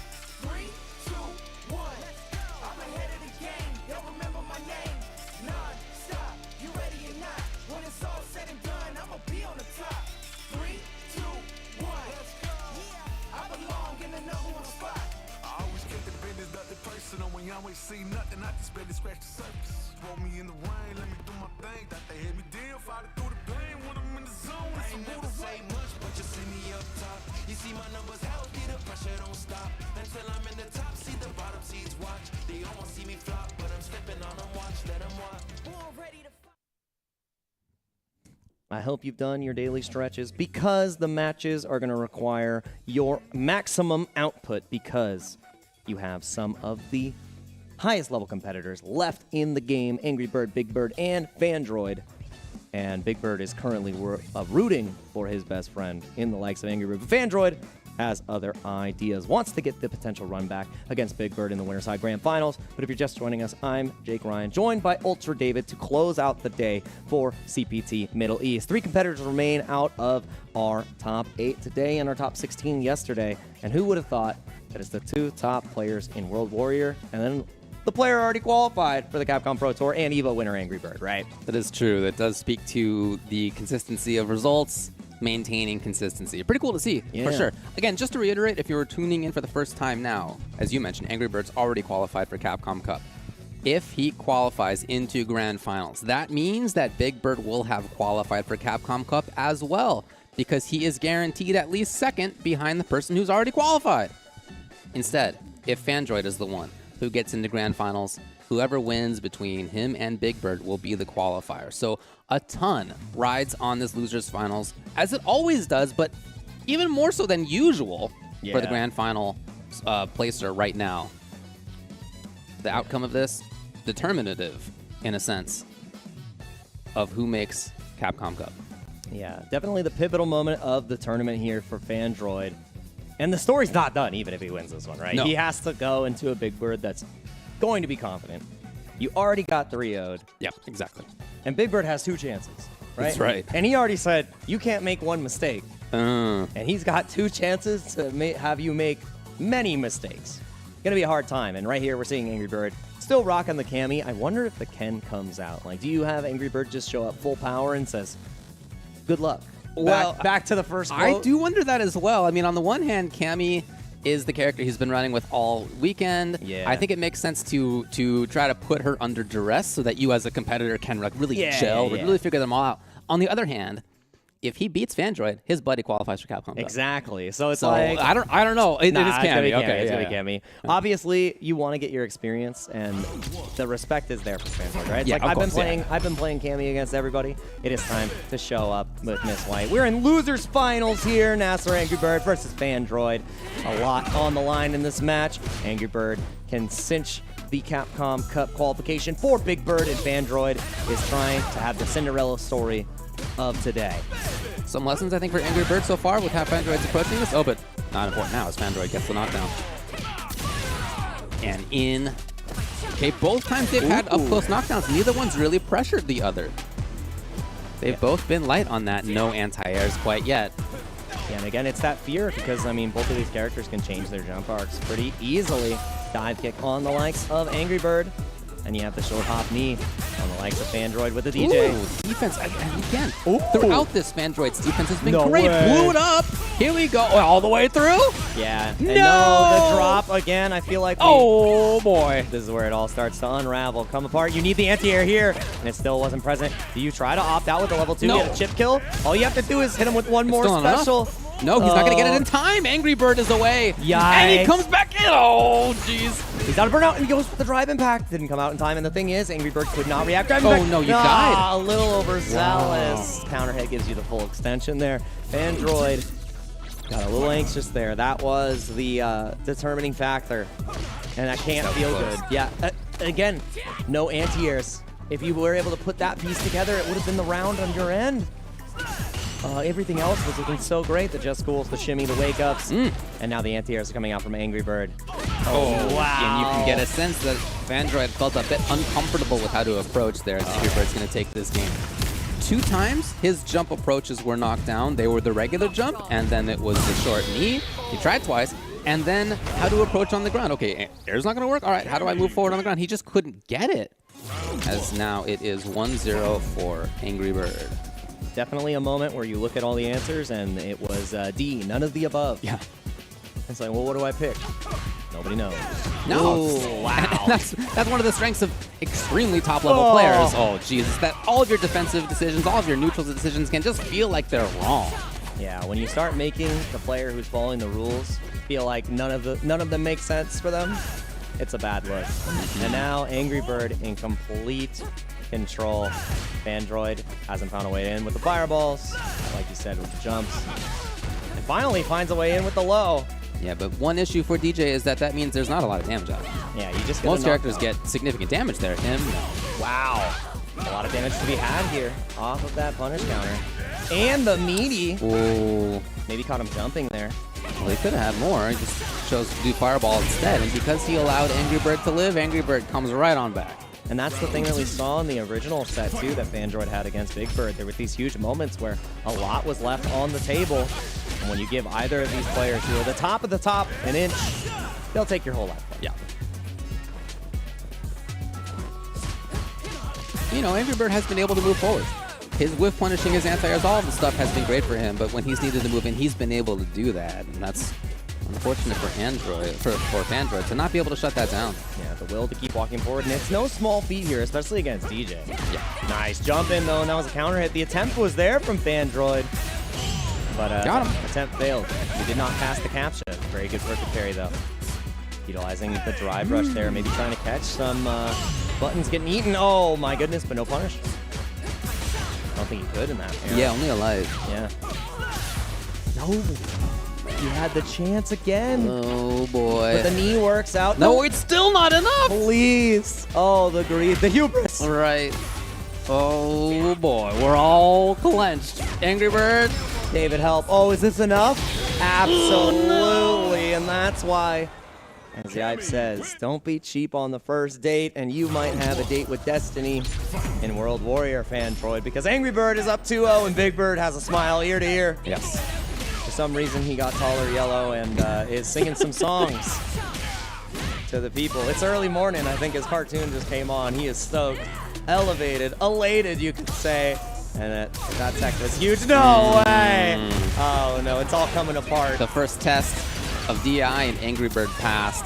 3, 2, 1. I'm ahead of the game. Y'all remember my name. Non-stop. You ready or not? When it's all said and done, I'ma be on the
out, and I just barely scratch the surface. Roll me in the rain, let me do my thing. Thought they hit me down, fighting through the pain when I'm in the zone. I ain't never say much, but you see me up top. You see my numbers healthy, the pressure don't stop. Until I'm in the top, see the bottom seeds watch. They almost see me flop, but I'm stepping on them, watch, let them watch. Born ready to
I hope you've done your daily stretches because the matches are going to require your maximum output because you have some of the highest level competitors left in the game, Angry Bird, Big Bird, and Fandroid. And Big Bird is currently rooting for his best friend in the likes of Angry Bird. But Fandroid has other ideas, wants to get the potential run back against Big Bird in the Winterside Grand Finals. But if you're just joining us, I'm Jake Ryan, joined by Ultra David to close out the day for CPT Middle East. 3 competitors remain out of our top 8 today and our top 16 yesterday. And who would have thought that it's the 2 top players in World Warrior and then the player already qualified for the Capcom Pro Tour and EVO winner Angry Bird, right?
That is true. That does speak to the consistency of results, maintaining consistency. Pretty cool to see, for sure. Again, just to reiterate, if you were tuning in for the first time now, as you mentioned, Angry Bird's already qualified for Capcom Cup. If he qualifies into Grand Finals, that means that Big Bird will have qualified for Capcom Cup as well, because he is guaranteed at least second behind the person who's already qualified. Instead, if Fandroid is the one who gets into Grand Finals, whoever wins between him and Big Bird will be the qualifier. So a ton rides on this Losers Finals, as it always does, but even more so than usual for the Grand Final placer right now. The outcome of this, determinative, in a sense, of who makes Capcom Cup.
Yeah, definitely the pivotal moment of the tournament here for Fandroid. And the story's not done, even if he wins this one, right?
No.
He has to go into a Big Bird that's going to be confident. You already got 3-0'd.
Yeah, exactly.
And Big Bird has 2 chances, right?
That's right.
And he already said, you can't make 1 mistake. And he's got 2 chances to have you make many mistakes. Gonna be a hard time. And right here, we're seeing Angry Bird still rocking the cami. I wonder if the Ken comes out. Like, do you have Angry Bird just show up full power and says, good luck? Back to the first quote.
I do wonder that as well. I mean, on the one hand, Cammy is the character he's been running with all weekend.
Yeah.
I think it makes sense to try to put her under duress so that you as a competitor can like really gel, really figure them all out. On the other hand, if he beats Fandroid, his buddy qualifies for Capcom Cup.
Exactly. So it's like
I don't know. It is Cammy. Okay,
it's gonna be Cammy. Obviously, you want to get your experience, and the respect is there for Fandroid, right? It's like I've been playing Cammy against everybody. It is time to show up with Miss White. We're in Losers Finals here. Nasser Angry Bird versus Fandroid. A lot on the line in this match. Angry Bird can cinch the Capcom Cup qualification for Big Bird, and Fandroid is trying to have the Cinderella story of today.
Some lessons, I think, for Angry Bird so far with how Fandroid's approaching this. Oh, but not important now as Fandroid gets the knockdown. And in. Okay, both times they've had up-close knockdowns. Neither one's really pressured the other. They've both been light on that no anti-airs quite yet.
Yeah, and again, it's that fear because, I mean, both of these characters can change their jump arcs pretty easily. Dive kick on the likes of Angry Bird. And you have the short hop knee on the likes of Fandroid with the DJ.
Ooh, defense, and again, throughout this, Fandroid's defense has been great. Blew it up. Here we go. All the way through?
Yeah. And no, the drop again. I feel like
oh, boy.
This is where it all starts to unravel, come apart. You need the anti-air here, and it still wasn't present. Do you try to opt out with the level 2?
No.
Get a chip kill? All you have to do is hit him with one more special.
No, he's not going to get it in time. Angry Bird is away.
Yikes.
And he comes back in. Oh, jeez.
He's out of burnout, and he goes for the drive impact. Didn't come out in time, and the thing is, Angry Bird could not react.
Oh, no, you died.
A little overzealous. Wow. Counter hit gives you the full extension there. Fandroid got a little anxious there. That was the determining factor, and that can't feel good. Yeah, again, no anti-airs. If you were able to put that piece together, it would have been the round on your end. Everything else was looking so great. The just schools, the shimmy, the wake-ups, and now the anti-airs are coming out from Angry Bird.
Oh, wow. And you can get a sense that Fandroid felt a bit uncomfortable with how to approach there. Angry Bird's going to take this game. 2 times, his jump approaches were knocked down. They were the regular jump, and then it was the short knee. He tried twice, and then how to approach on the ground. Okay, air's not going to work. All right, how do I move forward on the ground? He just couldn't get it. As now it is 1-0 for Angry Bird.
Definitely a moment where you look at all the answers, and it was D, none of the above.
Yeah.
It's like, well, what do I pick? Nobody knows.
No.
Ooh, wow.
that's one of the strengths of extremely top-level players. Oh, Jesus. That all of your defensive decisions, all of your neutral decisions can just feel like they're wrong.
Yeah, when you start making the player who's following the rules feel like none of them make sense for them, it's a bad look. And now Angry Bird in complete control. Fandroid hasn't found a way in with the fireballs, like you said, with the jumps. And finally finds a way in with the low.
Yeah, but one issue for DJ is that means there's not a lot of damage out of it.
Yeah, you just
most characters get significant damage there. Him, no.
Wow. A lot of damage to be had here off of that punish counter. And the meaty.
Ooh.
Maybe caught him jumping there.
Well, he could have had more. He just chose to do Fireball instead. And because he allowed Angry Bird to live, Angry Bird comes right on back.
And that's the thing that we saw in the original set, too, that Fandroid had against Big Bird. There were these huge moments where a lot was left on the table. And when you give either of these players who are the top of the top an inch, they'll take your whole life.
Yeah. You know, Angry Bird has been able to move forward. His whiff punishing, his anti-resolve stuff has been great for him, but when he's needed to move in, he's been able to do that. And that's unfortunate for Fandroid to not be able to shut that down.
Yeah, the will to keep walking forward, and it's no small feat here, especially against DJ. Yeah. Nice jump in, though, and that was a counter hit. The attempt was there from Fandroid, but
got him.
Attempt failed. He did not pass the capture. Very good perfect parry, though. Utilizing the drive rush there, maybe trying to catch some buttons getting eaten. Oh, my goodness, but no punish. I don't think he could in that.
Yeah, only alive.
Yeah. No. He had the chance again.
Oh, boy.
But the knee works out.
No, it's still not enough.
Please. Oh, the greed. The hubris.
All right. Oh, boy. We're all clenched. Angry Bird.
David, help. Oh, is this enough? Absolutely.
Oh, no.
And that's why, as Yipe says, don't be cheap on the first date, and you might have a date with destiny in World Warrior Fandroid, because Angry Bird is up 2-0 and Big Bird has a smile ear to ear.
Yes.
For some reason, he got taller yellow and is singing some songs to the people. It's early morning. I think his cartoon just came on. He is stoked, elevated, elated, you could say. And that tech was huge. No way! Oh, no, it's all coming apart.
The first test of DI and Angry Bird passed.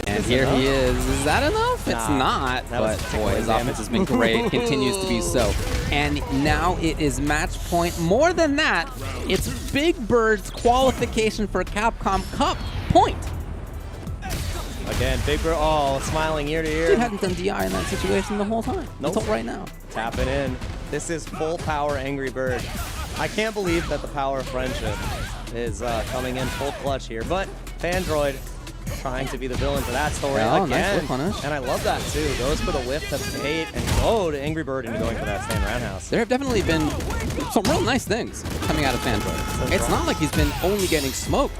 And here he is. Is that enough? It's not. But boy, his offense has been great. Continues to be so. And now it is match point. More than that, it's Big Bird's qualification for Capcom Cup point.
Again, Big Bird, smiling ear to ear.
Dude hadn't done DI in that situation the whole time. Nope. Until right now.
Tapping in. This is full power Angry Bird. I can't believe that the power of friendship is coming in full clutch here. But Fandroid trying to be the villain for that story again.
Nice whip punish.
And I love that too. Goes for the whiff to bait and go to Angry Bird into going for that stand roundhouse.
There have definitely been some real nice things coming out of Fandroid. It's not like he's been only getting smoked.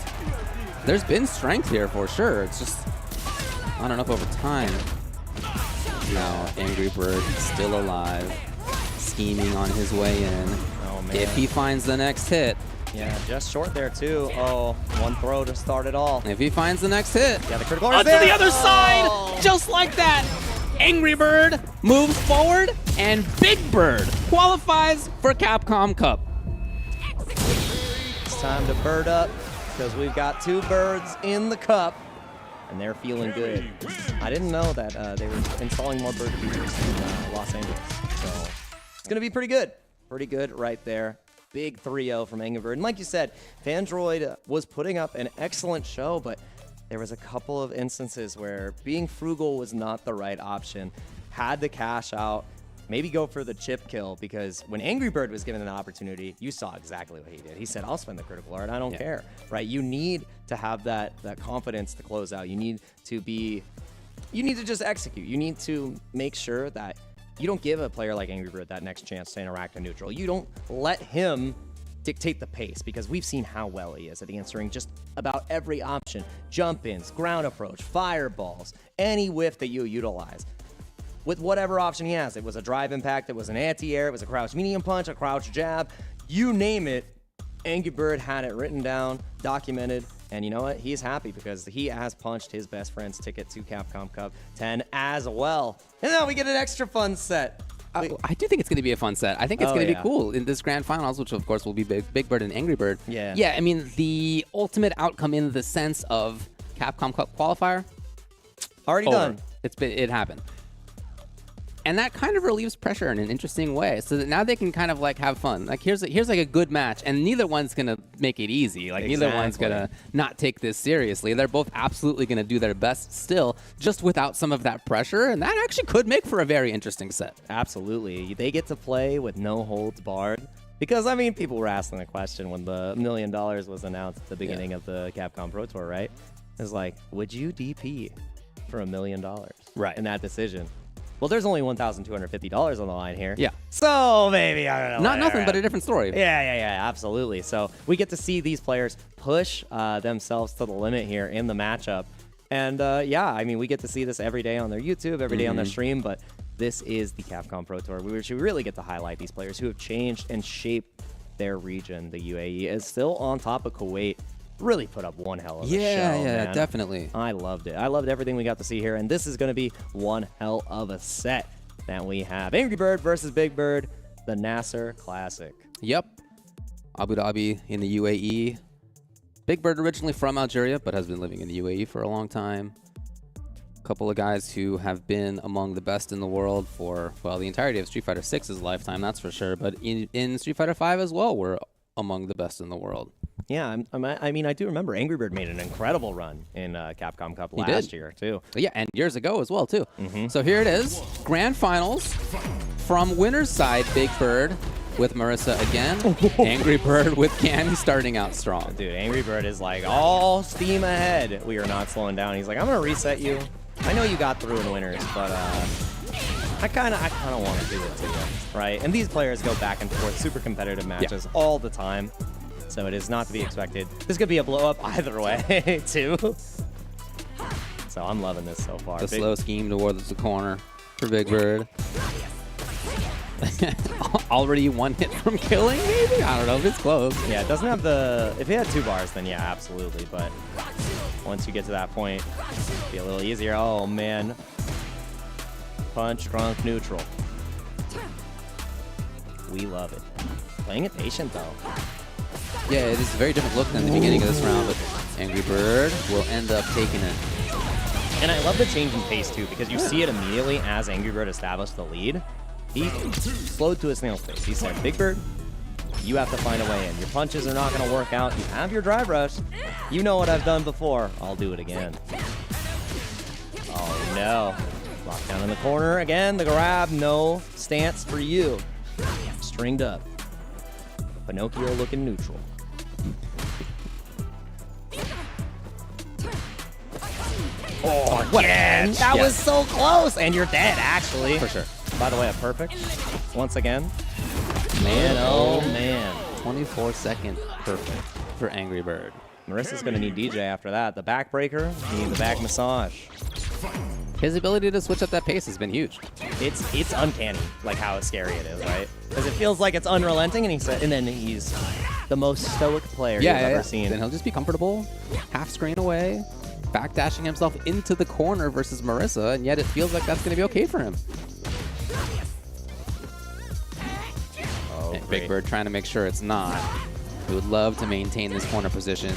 There's been strength here for sure. It's just not enough over time. Now Angry Bird still alive, scheming on his way in.
Oh, man.
If he finds the next hit.
Yeah, just short there too. Oh, one throw to start it all.
If he finds the next hit.
Yeah, the critical
to the other side, just like that. Angry Bird moves forward, and Big Bird qualifies for Capcom Cup.
It's time to bird up, because we've got two birds in the cup, and they're feeling good. I didn't know that they were installing more bird features in Los Angeles, so it's going to be pretty good. Pretty good right there. Big 3-0 from Angry Bird. And like you said, Fandroid was putting up an excellent show, but there was a couple of instances where being frugal was not the right option. Had to cash out, maybe go for the chip kill, because when Angry Bird was given an opportunity, you saw exactly what he did. He said, I'll spend the critical art, I don't care, right? You need to have that confidence to close out. You need to just execute. You need to make sure that you don't give a player like Angry Bird that next chance to interact in neutral. You don't let him dictate the pace, because we've seen how well he is at answering just about every option. Jump-ins, ground approach, fireballs, any whiff that you utilize. With whatever option he has. It was a drive impact, it was an anti-air, it was a crouch medium punch, a crouch jab, you name it. Angry Bird had it written down, documented, and you know what? He's happy because he has punched his best friend's ticket to Capcom Cup 10 as well. And now we get an extra fun set.
I do think it's going to be a fun set. I think it's going to be cool in this grand finals, which of course will be Big Bird and Angry Bird.
Yeah.
Yeah, I mean, the ultimate outcome in the sense of Capcom Cup qualifier.
Already
Over.
done.
It happened. And that kind of relieves pressure in an interesting way, so that now they can kind of like have fun. Like here's like a good match, and neither one's gonna make it easy. Like neither one's gonna not take this seriously. They're both absolutely gonna do their best still, just without some of that pressure, and that actually could make for a very interesting set.
Absolutely, they get to play with no holds barred. Because I mean, people were asking the question when the $1 million was announced at the beginning of the Capcom Pro Tour, right? It's like, would you DP for $1 million?
Right.
In that decision. Well, there's only $1,250 on the line here.
Yeah.
So maybe, I don't know.
Not nothing, but a different story.
Yeah, absolutely. So we get to see these players push themselves to the limit here in the matchup. And yeah, I mean, we get to see this every day on their YouTube, every day on their stream, but this is the Capcom Pro Tour. We should really get to highlight these players who have changed and shaped their region. The UAE is still on top of Kuwait. Really put up one hell of a show, man.
Definitely.
I loved it. I loved everything we got to see here, and this is going to be one hell of a set that we have. Angry Bird versus Big Bird, the Nasser Classic.
Yep. Abu Dhabi in the UAE. Big Bird originally from Algeria, but has been living in the UAE for a long time. A couple of guys who have been among the best in the world for, well, the entirety of Street Fighter 6's lifetime, that's for sure. But in Street Fighter 5 as well, we're among the best in the world.
Yeah, I mean, I do remember Angry Bird made an incredible run in Capcom Cup last year, too.
Yeah, and years ago as well, too. So here it is. Grand Finals from winner's side, Big Bird with Marissa again. Angry Bird with Candy starting out strong.
Dude, Angry Bird is like all steam ahead. We are not slowing down. He's like, I'm going to reset you. I know you got through in winners, but I kind of want to do it to you, right? And these players go back and forth, super competitive matches all the time. So it is not to be expected. This could be a blow-up either way, too. So I'm loving this so far.
The slow scheme towards the corner for Big Bird. Already one hit from killing, maybe? I don't know if it's close.
Yeah, it doesn't have the... If it had 2 bars, then yeah, absolutely. But once you get to that point, it'll be a little easier. Oh, man. Punch, drunk, neutral. We love it. Playing it patient, though.
Yeah, it is a very different look than the beginning of this round, but Angry Bird will end up taking it.
And I love the change in pace, too, because you see it immediately as Angry Bird established the lead. He slowed to a snail's pace. He said, Big Bird, you have to find a way in. Your punches are not going to work out. You have your drive rush. You know what I've done before. I'll do it again. Oh, no. Lockdown in the corner. Again, the grab. No stance for you. Stringed up. Pinocchio looking neutral. Oh, again! That was so close! And you're dead, actually.
For sure.
By the way, a perfect. Once again. Man, oh man.
24-second perfect for Angry Bird.
Marissa's going to need DJ after that. The backbreaker, you need the back massage.
His ability to switch up that pace has been huge.
It's uncanny, like how scary it is, right? Because it feels like it's unrelenting, and then he's the most stoic player you've ever seen.
Then he'll just be comfortable, half screen away, backdashing himself into the corner versus Marissa, and yet it feels like that's going to be okay for him.
Oh,
Big Bird trying to make sure it's not. He would love to maintain this corner position.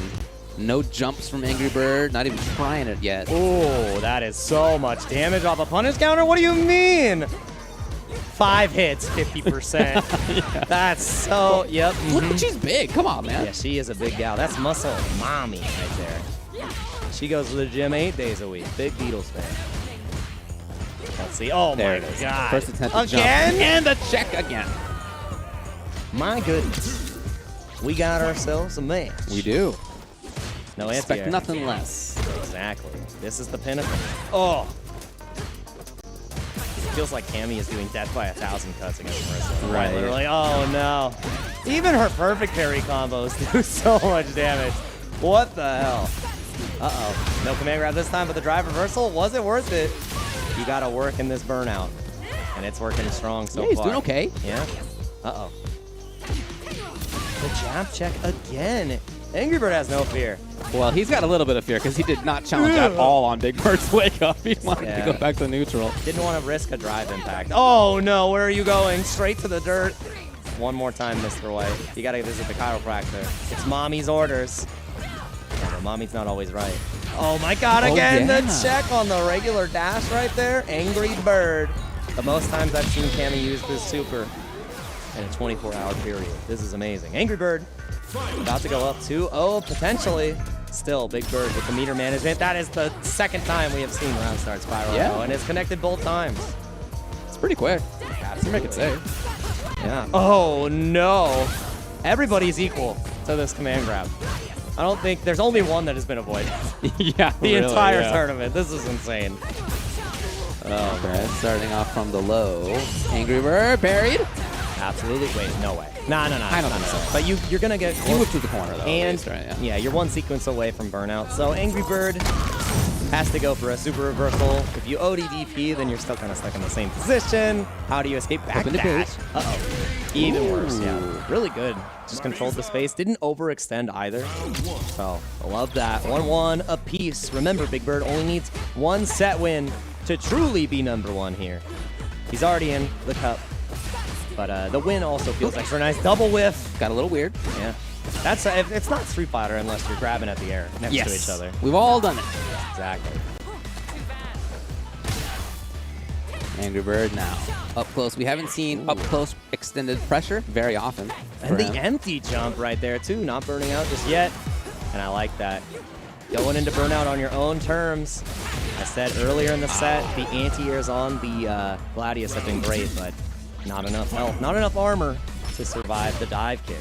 No jumps from Angry Bird, not even trying it yet.
Oh, that is so much damage off a punish counter. What do you mean? 5 hits, 50%.
Yeah.
That's so, yep.
Look, she's big. Come on, man.
Yeah, she is a big gal. That's muscle mommy right there. She goes to the gym 8 days a week. Big Beatles fan. Let's see. Oh,
there
my
it is.
God.
First attempt to
again?
Jump. And the check again.
My goodness. We got ourselves a match.
We do.
No
Expect
anti-air.
nothing less.
Exactly. This is the pinnacle. Oh. It feels like Cammy is doing death by 1,000 cuts against Marissa.
Right.
Literally, oh no. Even her perfect parry combos do so much damage. What the hell? Uh-oh. No command grab this time, but the drive reversal, was it worth it? You gotta work in this burnout. And it's working strong so far.
Yeah, he's doing okay.
Yeah. Uh-oh. The jab check again. Angry Bird has no fear.
Well, he's got a little bit of fear because he did not challenge at all on Big Bird's wake up. He wanted to go back to neutral.
Didn't want to risk a drive impact. Oh no, where are you going? Straight to the dirt. One more time, Mr. White. You gotta visit the chiropractor. It's mommy's orders. Yeah, but mommy's not always right. Oh my god, again,
yeah.
the check on the regular dash right there. Angry Bird. The most times I've seen Cammy use this super in a 24-hour period. This is amazing. Angry Bird about to go up 2-0 potentially. Still, Big Bird with the meter management. That is the second time we have seen round start spiral, and it's connected both times.
It's pretty quick. To make it safe.
Yeah. Oh no. Everybody's equal to this command grab. I don't think there's only one that has been avoided.
Yeah,
the
really,
entire
yeah.
tournament. This is insane. Oh,
Okay, starting off from the low. Angry Bird parried.
Absolutely. Wait, no way. No.
I don't think so.
But you're gonna get.
You move to the corner though.
And
at least, right?
yeah, you're one sequence away from burnout. So Angry Bird has to go for a super reversal. If you ODDP, then you're still kind of stuck in the same position. How do you escape back
Open the
dash?
page.
Uh-oh. Even worse, yeah.
Ooh.
Really good. Just controlled the space. Didn't overextend either. So, I love that. 1-1 apiece. Remember, Big Bird only needs one set win to truly be #1 here. He's already in the cup. But the win also feels extra nice. Double whiff.
Got a little weird.
Yeah. That's it's not Street Fighter unless you're grabbing at the air next to each other.
We've all done it.
Exactly.
Angry Bird now. Up close. We haven't seen up close extended pressure very often.
And the empty jump right there too, not burning out just yet. And I like that. Going into burnout on your own terms. I said earlier in the set, the anti-airs on the Gladius have been great, but not enough health, not enough armor to survive the dive kick.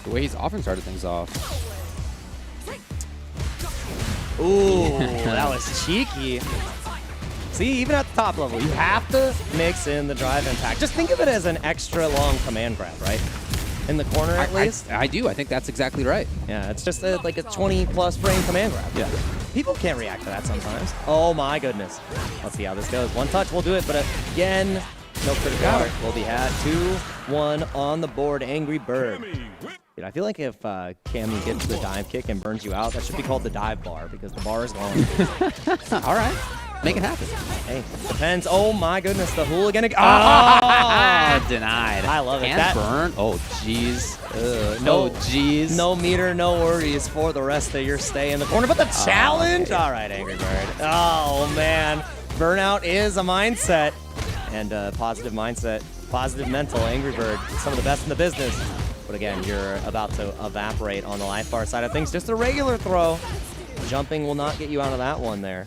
The way he's often started things off.
Ooh, that was cheeky. See, even at the top level, you have to mix in the drive impact. Just think of it as an extra long command grab, right? In the corner, at least.
I do. I think that's exactly right.
Yeah, it's just like a 20-plus frame command grab.
Yeah.
People can't react to that sometimes. Oh my goodness. Let's see how this goes. One touch will do it, but again, no critical art will be had. 2-1 on the board. Angry Bird. Dude, I feel like if Cammy gets the dive kick and burns you out, that should be called the dive bar because the bar is gone.
All right. Make it happen.
Hey, depends. Oh my goodness, the hooligan again.
Oh! Denied.
I love it.
And
That
burn. Oh, jeez.
No,
jeez.
No meter, no worries for the rest of your stay in the corner. But the challenge?
Okay.
All right, Angry Bird. Oh, man. Burnout is a mindset. And positive mindset, positive mental. Angry Bird, some of the best in the business. But again, you're about to evaporate on the life bar side of things. Just a regular throw. Jumping will not get you out of that one there.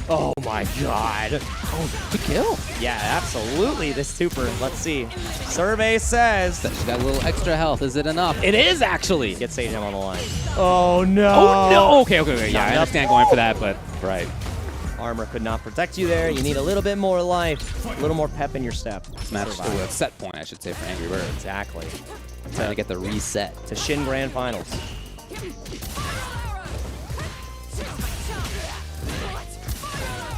Oh my god.
Oh, good kill.
Yeah, absolutely. This super. Let's see. Survey says
she's got a little extra health. Is it enough? It is actually.
Get Sage on the line. Oh no.
Oh no. Okay. Yeah, I understand going for that, but right.
Armor could not protect you there. You need a little bit more life, a little more pep in your step.
Match to a set point, I should say, for Angry Bird.
Exactly.
Trying to get the reset.
To Shin Grand Finals.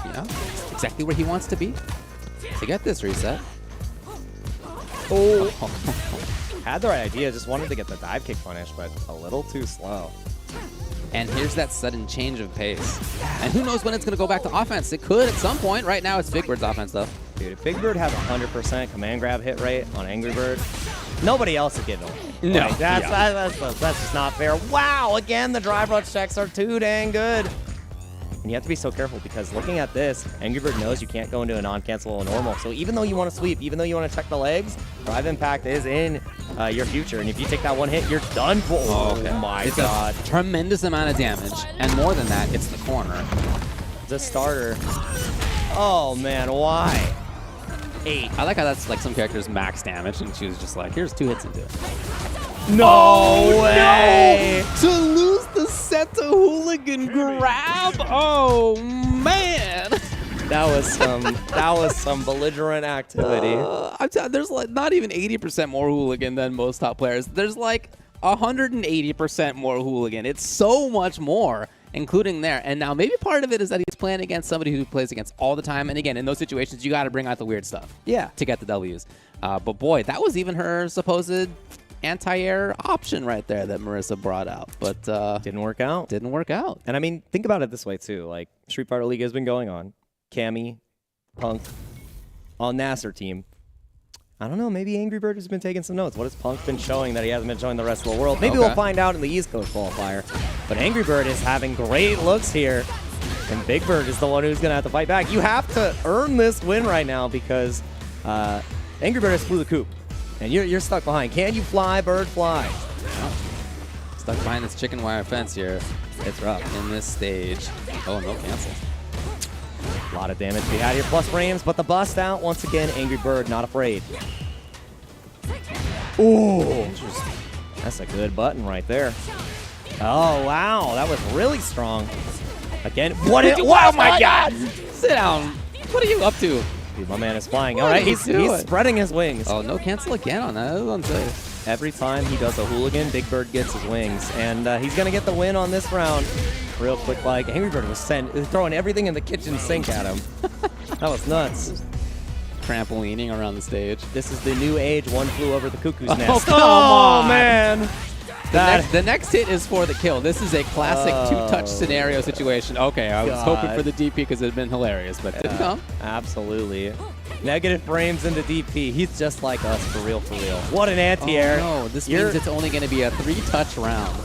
Yeah, exactly where he wants to be to get this reset.
Oh. Had the right idea, just wanted to get the dive kick punish, but a little too slow.
And here's that sudden change of pace. And who knows when it's going to go back to offense. It could at some point. Right now, it's Big Bird's offense, though.
Dude, if Big Bird has 100% command grab hit rate on Angry Bird, nobody else is getting away.
No.
Like, that's just not fair. Wow, again, the drive rush checks are too dang good. And you have to be so careful because looking at this, Angry Bird knows you can't go into a non-cancelable normal. So even though you want to sweep, even though you want to check the legs, drive impact is in your future. And if you take that one hit, you're done for.
Oh, okay.
My god.
A tremendous amount of damage. And more than that, it's the corner.
The starter. Oh, man, why? 8.
I like how that's like some characters max damage, and she was just like, here's 2 hits into it.
No way!
No! To lose the set to hooligan grab? Oh, man!
That was some belligerent activity.
I'm telling you, there's like not even 80% more hooligan than most top players. There's like 180% more hooligan. It's so much more, including there. And now maybe part of it is that he's playing against somebody who plays against all the time. And again, in those situations, you got to bring out the weird stuff.
Yeah.
To get the W's. But boy, that was even her supposed anti-air option right there that Marissa brought out. But
didn't work out.
Didn't work out.
And I mean, think about it this way too. Like Street Fighter League has been going on. Cammy, Punk, on Nasser team. I don't know, maybe Angry Bird has been taking some notes. What has Punk been showing that he hasn't been showing the rest of the world? Maybe we'll find out in the East Coast qualifier. But Angry Bird is having great looks here. And Big Bird is the one who's going to have to fight back. You have to earn this win right now because Angry Bird has flew the coop. And you're stuck behind. Can you fly, Bird, fly?
Stuck behind this chicken wire fence here.
It's rough.
In this stage. Oh, no cancel.
A lot of damage to be had here, plus frames, but the bust out, once again, Angry Bird not afraid. Ooh, interesting. That's a good button right there. Oh, wow, that was really strong. Again, oh my God!
Sit down. What are you up to?
Dude, my man is flying. All right, he's spreading his wings.
Oh, no cancel again on that. That was unsafe.
Every time he does a hooligan, Big Bird gets his wings. And he's going to get the win on this round. Real quick, like, Angry Bird was throwing everything in the kitchen sink at him. That was nuts.
Trampolining around the stage.
This is the new age, one flew over the cuckoo's nest.
Oh, come on.
Man.
The next hit is for the kill. This is a classic two-touch scenario situation. Okay, I was hoping for the DP because it had been hilarious, but didn't come.
Absolutely. Negative frames into DP. He's just like us, for real, for real. What an anti-air.
Oh, no. This means it's only going to be a 3-touch round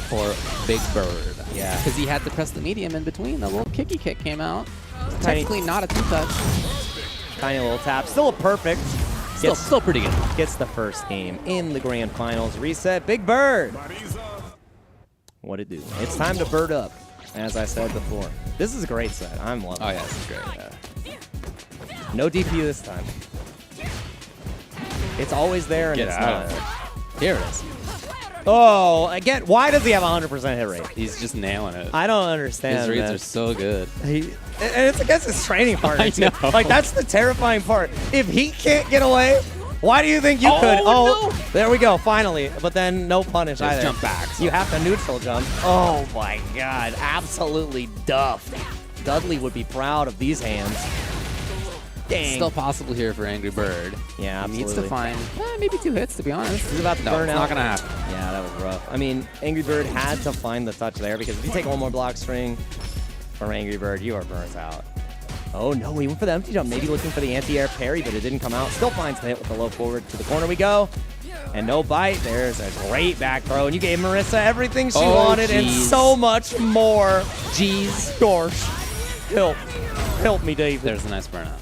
for Big Bird.
Yeah.
Because he had to press the medium in between. The little kicky kick came out.
Tiny,
technically not a 2-touch.
Tiny little tap. Still a perfect.
Still pretty good.
Gets the first game in the grand finals. Reset. Big Bird. What it do? It's time to bird up, as I said before. This is a great set. I'm loving it.
Oh, yeah, this is great.
No DP this time. It's always there, and it's not.
Here it is.
Oh, again, why does he have a 100% hit rate?
He's just nailing it.
I don't understand.
His reads are so good.
And it's against his training partner, too.
know.
Like, that's the terrifying part. If he can't get away, why do you think you could?
No.
There we go, finally. But then no punish
Just
either.
jump back.
You have to neutral jump. Oh, my God. Absolutely duffed. Dudley would be proud of these hands. Dang.
Still possible here for Angry Bird.
Yeah, absolutely.
He needs to find maybe 2 hits, to be honest.
He's about to burn out.
It's not going to happen.
Yeah, that was rough. I mean, Angry Bird had to find the touch there because if you take one more block string from Angry Bird, you are burnt out. Oh, no, he went for the empty jump. Maybe looking for the anti-air parry, but it didn't come out. Still finds the hit with the low forward. To the corner we go. And no bite. There's a great back throw. And you gave Marissa everything she wanted and so much more. Jeez. Gosh. Help me, Dave.
There's a nice burnout.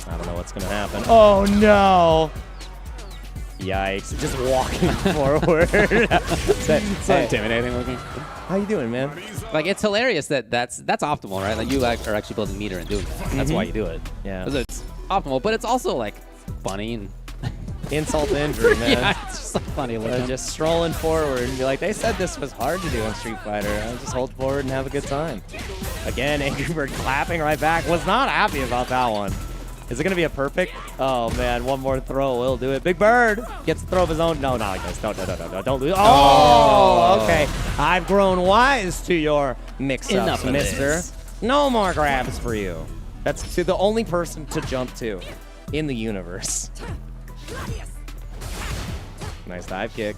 I don't know what's going to happen. Oh, no. Yikes. Just walking forward.
So intimidating looking.
How you doing, man?
Like, it's hilarious that's optimal, right? Like, you are actually building meter and doing that. That's why you do it.
Yeah.
Because it's optimal, but it's also, like, funny and...
Insult to injury, man.
Yeah, it's just so funny looking.
Just strolling forward and be like, they said this was hard to do in Street Fighter. I'll just hold forward and have a good time. Again, Angry Bird clapping right back. Was not happy about that one. Is it going to be a perfect? Oh, man. One more throw will do it. Big Bird gets the throw of his own. No, not like this. No. Don't lose. Oh, okay. I've grown wise to your mix-ups, mister. No more grabs for you. That's to the only person to jump to in the universe. Nice dive kick.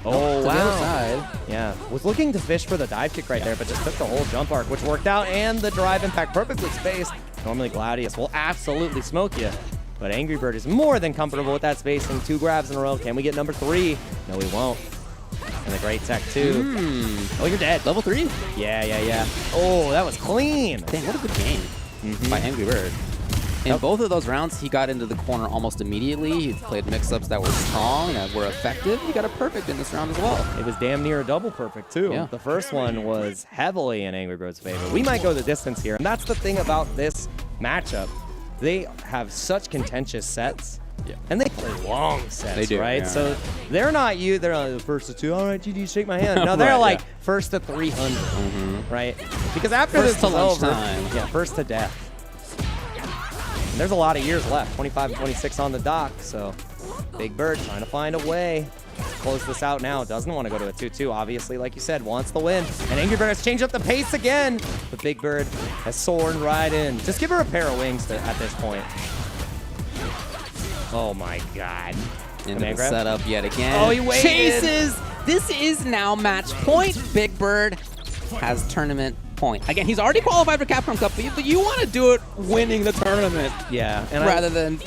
Oh,
to
wow.
the other side.
Yeah. Was looking to fish for the dive kick right there, but just took the whole jump arc, which worked out, and the drive impact perfectly spaced. Normally Gladius will absolutely smoke you, but Angry Bird is more than comfortable with that spacing. 2 grabs in a row. Can we get number 3? No, we won't. And the great tech, too. Oh, you're dead.
Level 3?
Yeah. Oh, that was clean.
Dang, what a good game by Angry Bird. In both of those rounds, he got into the corner almost immediately. He played mix-ups that were strong, that were effective. He got a perfect in this round as well.
It was damn near a double perfect, too.
Yeah.
The first one was heavily in Angry Bird's favor. We might go the distance here, and that's the thing about this matchup. They have such contentious sets, and they play long sets,
They do,
right?
yeah.
So they're not they're like, first to 2, all right, GD, shake my hand. No, they're
Right,
like
yeah.
first to 300, right? Because after
First
this
to
is over,
lunchtime.
yeah, first to death. And there's a lot of years left, 25 and 26 on the dock, so Big Bird trying to find a way to close this out now. Doesn't want to go to a 2-2, obviously, like you said, wants the win. And Angry Bird has changed up the pace again, but Big Bird has soared right in. Just give her a pair of wings at this point. Oh my God.
Into the setup yet again.
Oh, he waited.
Chases! This is now match point. Big Bird has tournament point. Again, he's already qualified for Capcom Cup, but you want to do it winning the tournament.
Yeah.
Rather than,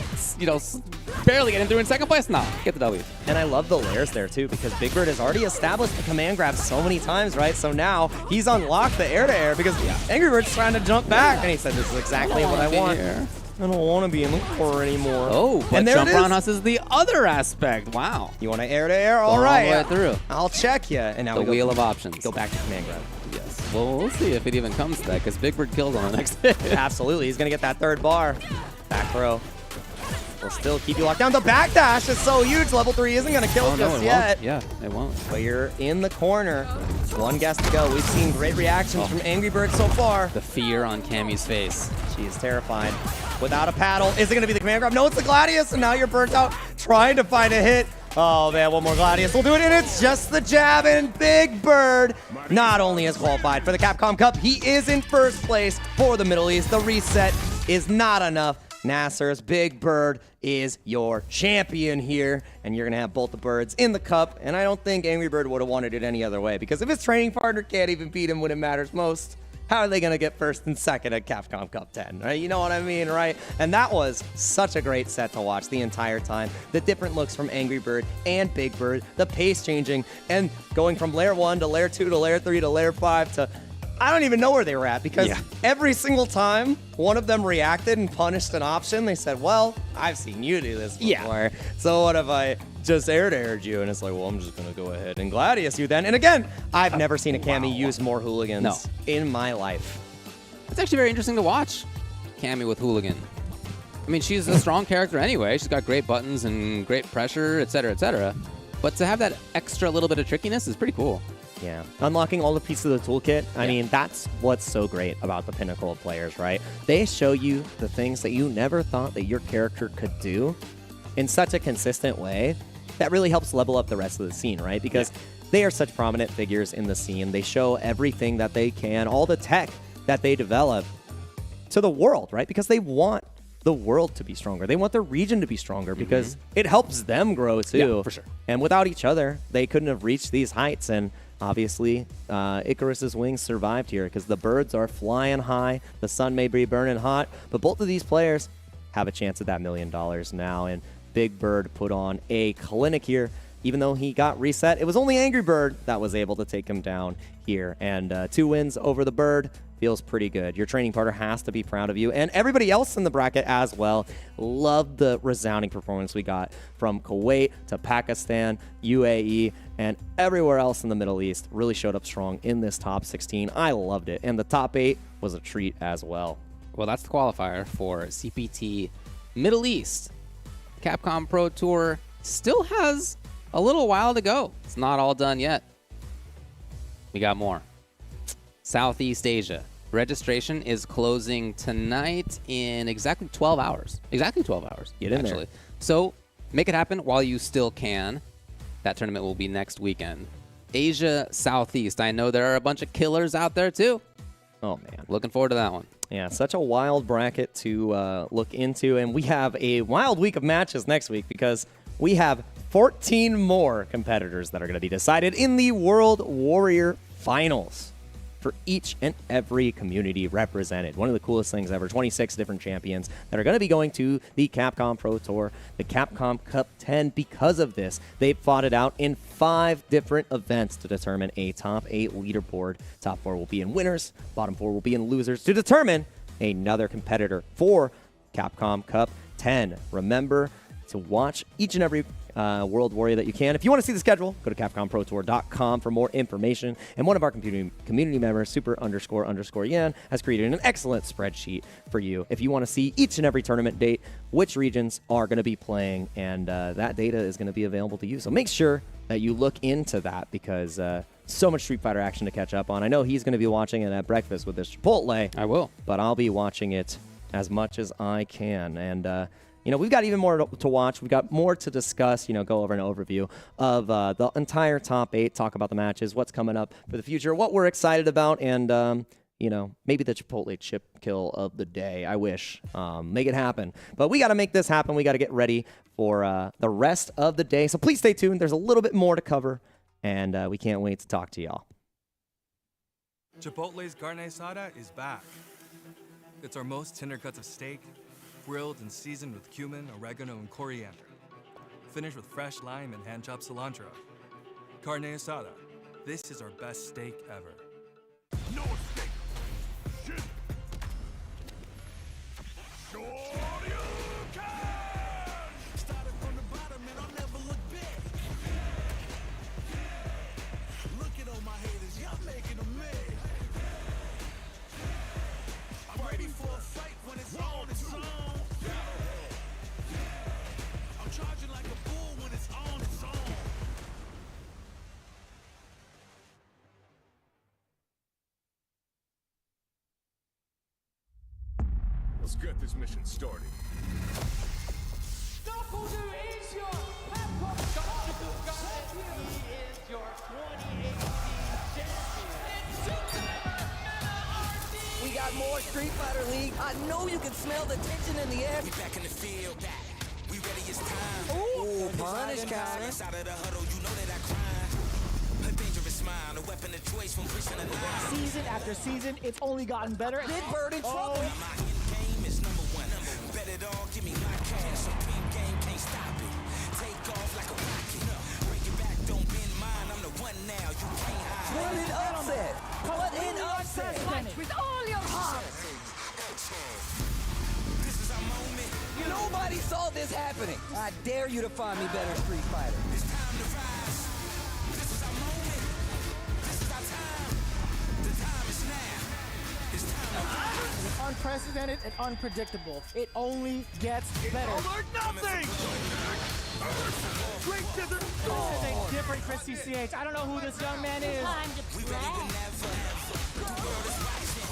barely getting through in second place. No, get the W.
And I love the layers there too, because Big Bird has already established the command grab so many times, right? So now he's unlocked the air-to-air because Angry Bird's trying to jump back, and he said, "This is exactly what I want. I don't want to be in the core anymore."
Oh, but
and there
jump
it is.
roundhouse is the other aspect. Wow.
You want to air-to-air? All
Going
right.
all the way through.
I'll check you. And now
The
we
wheel of options.
Go back to command grab.
Yes. Well, we'll see if it even comes to that, because Big Bird killed on the next hit.
Absolutely. He's going to get that third bar. Back throw. Will still keep you locked down. The backdash is so huge. Level 3 isn't going to kill just yet.
Yeah, it won't.
But you're in the corner. One guess to go. We've seen great reactions from Angry Bird so far.
The fear on Cammy's face.
She is terrified. Without a paddle, is it going to be the command grab? No, it's the Gladius, and now you're burnt out trying to find a hit. Oh, man, one more Gladius will do it, and it's just the jab, and Big Bird not only is qualified for the Capcom Cup, he is in first place for the Middle East. The reset is not enough. Nasser's Big Bird is your champion here, and you're going to have both the birds in the cup, and I don't think Angry Bird would have wanted it any other way, because if his training partner can't even beat him when it matters most, how are they going to get first and second at Capcom Cup 10, right? You know what I mean, right? And that was such a great set to watch the entire time. The different looks from Angry Bird and Big Bird, the pace changing, and going from layer 1 to layer 2 to layer 3 to layer 5 to... I don't even know where they were at, because every single time one of them reacted and punished an option, they said, well, I've seen you do this before. So what if I just aired you? And it's like, well, I'm just going to go ahead and Gladius you then. And again, I've never seen a Cammy use more hooligans in my life.
It's actually very interesting to watch Cammy with Hooligan. I mean, she's a strong character anyway. She's got great buttons and great pressure, etc., etc. But to have that extra little bit of trickiness is pretty cool.
Yeah, unlocking all the pieces of the toolkit. I mean, that's what's so great about the pinnacle of players, right? They show you the things that you never thought that your character could do in such a consistent way that really helps level up the rest of the scene, right? Because they are such prominent figures in the scene. They show everything that they can, all the tech that they develop to the world, right? Because they want the world to be stronger. They want their region to be stronger because it helps them grow too.
Yeah, for sure.
And without each other, they couldn't have reached these heights. And obviously, Icarus's wings survived here because the birds are flying high. The sun may be burning hot, but both of these players have a chance at that $1 million now. And Big Bird put on a clinic here. Even though he got reset, it was only Angry Bird that was able to take him down here. And 2 wins over the Bird feels pretty good. Your training partner has to be proud of you, and everybody else in the bracket as well. Love the resounding performance we got from Kuwait to Pakistan, UAE, and everywhere else in the Middle East. Really showed up strong in this top 16. I loved it, and the top 8 was a treat as well.
Well, that's the qualifier for CPT Middle East. Capcom Pro Tour still has a little while to go. It's not all done yet. We got more. Southeast Asia. Registration is closing tonight in exactly 12 hours. Exactly 12 hours.
Get in there.
So make it happen while you still can. That tournament will be next weekend. Asia Southeast. I know there are a bunch of killers out there too.
Oh, man.
Looking forward to that one.
Yeah, such a wild bracket to look into. And we have a wild week of matches next week because we have 14 more competitors that are going to be decided in the World Warrior Finals for each and every community represented. One of the coolest things ever, 26 different champions that are going to be going to the Capcom Pro Tour, the Capcom Cup 10. Because of this, they've fought it out in 5 different events to determine a top 8 leaderboard. Top 4 will be in winners, bottom 4 will be in losers to determine another competitor for Capcom Cup 10. Remember to watch each and every World Warrior that you can. If you want to see the schedule, go to CapcomProTour.com for more information. And one of our community members, Super__Yan, has created an excellent spreadsheet for you. If you want to see each and every tournament date, which regions are going to be playing, and that data is going to be available to you. So make sure that you look into that because so much Street Fighter action to catch up on. I know he's going to be watching it at breakfast with his Chipotle.
I will.
But I'll be watching it as much as I can. And you know, we've got even more to watch. We've got more to discuss, you know, go over an overview of the entire top 8, talk about the matches, what's coming up for the future, what we're excited about, and, you know, maybe the Chipotle chip kill of the day. I wish. Make it happen. But we got to make this happen. We got to get ready for the rest of the day. So please stay tuned. There's a little bit more to cover, and we can't wait to talk to y'all.
Chipotle's carne asada is back. It's our most tender cuts of steak, grilled and seasoned with cumin, oregano, and coriander. Finished with fresh lime and hand-chopped cilantro. Carne asada. This is our best steak ever.
No escape. Shit. Started from the bottom and I'll never look back. Look at all my haters, y'all making them mad. I'm ready for a fight when it's on its own. I'm charging like a bull when it's on its own.
Let's get this mission started.
Knuckle is your Capcom He is your 2018 champion.
We got more Street Fighter League. I know you can smell the tension in the air.
We back in the field, back. We ready, it's time.
Ooh, punish counter.
Inside of the huddle, you know that I grind. A dangerous smile, a weapon of choice from preaching the line.
Season after season, it's only gotten better.
Big Bird in trouble.
My end game is number one. Bet it all, give me my cash. Supreme game, can't stop it. Take off like a rocket. Break it back, don't bend mine. I'm the one now, you can't hide.
What an upset. What an upset.
Fight with all your heart.
This is our moment.
Nobody saw this happening. I dare you to find me better Street Fighter.
It's time to rise. This is our moment. This is our time. The time is now. It's time to rise.
It's unprecedented and unpredictable. It only gets better.
Or nothing! Straight to the
This is a different Chris CCH. I don't know who this young man is.
We ready whenever. The world is rising.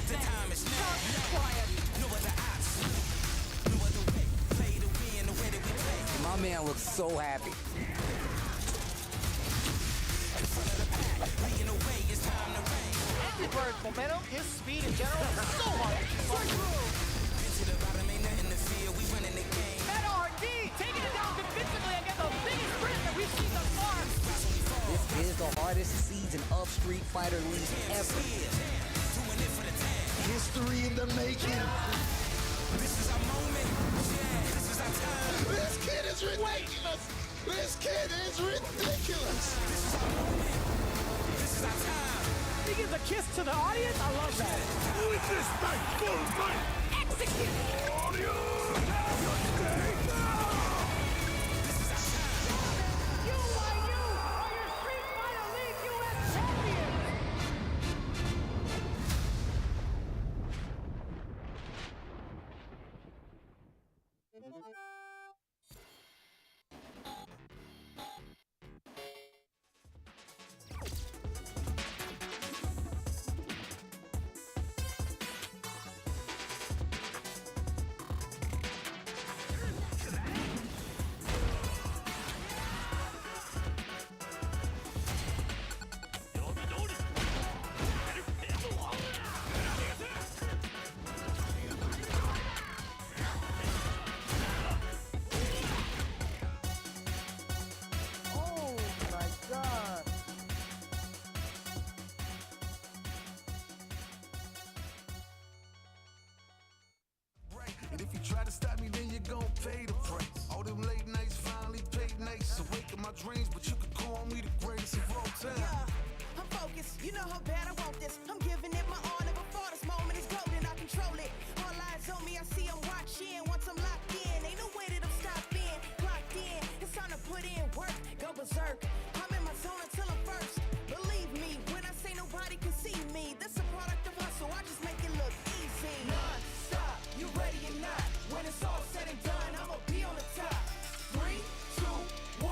The time is now. No other option. No other way. Play to win the way that we play.
My man looks so happy.
In front of the pack. Leading the way. It's time to reign.
Angry Bird's momentum, his speed in general, is so hard.
Been to the bottom, ain't nothing to fear. We winning the game.
RD taking it down convincingly against the biggest sprint that we've seen thus far.
This is the hardest season of Street Fighter League ever.
History in the making.
This is our moment. Yeah, this is our time.
This kid is ridiculous. This kid is ridiculous.
This is our moment. This is our time.
He gives a kiss to the audience. I love that.
With this fight, full fight.
Execute.
Audio. And if you try to stop me, then you're gonna pay the price. All them late nights finally paid nice. Awaken my dreams, but you could call me the greatest of all time.
Yeah, I'm focused. You know how bad I want this. I'm giving it my all. Never thought this moment is golden. I control it. All eyes on me. I see I'm watching. Once I'm locked in, ain't no way that I'm stopping. Clocked in. It's time to put in work. Go berserk. I'm in my zone until I'm first. Believe me when I say nobody can see me. This a product of hustle. I just make it look easy. Non-stop. You ready or not? When it's all said and done, I'ma be on the top. 3, 2, 1.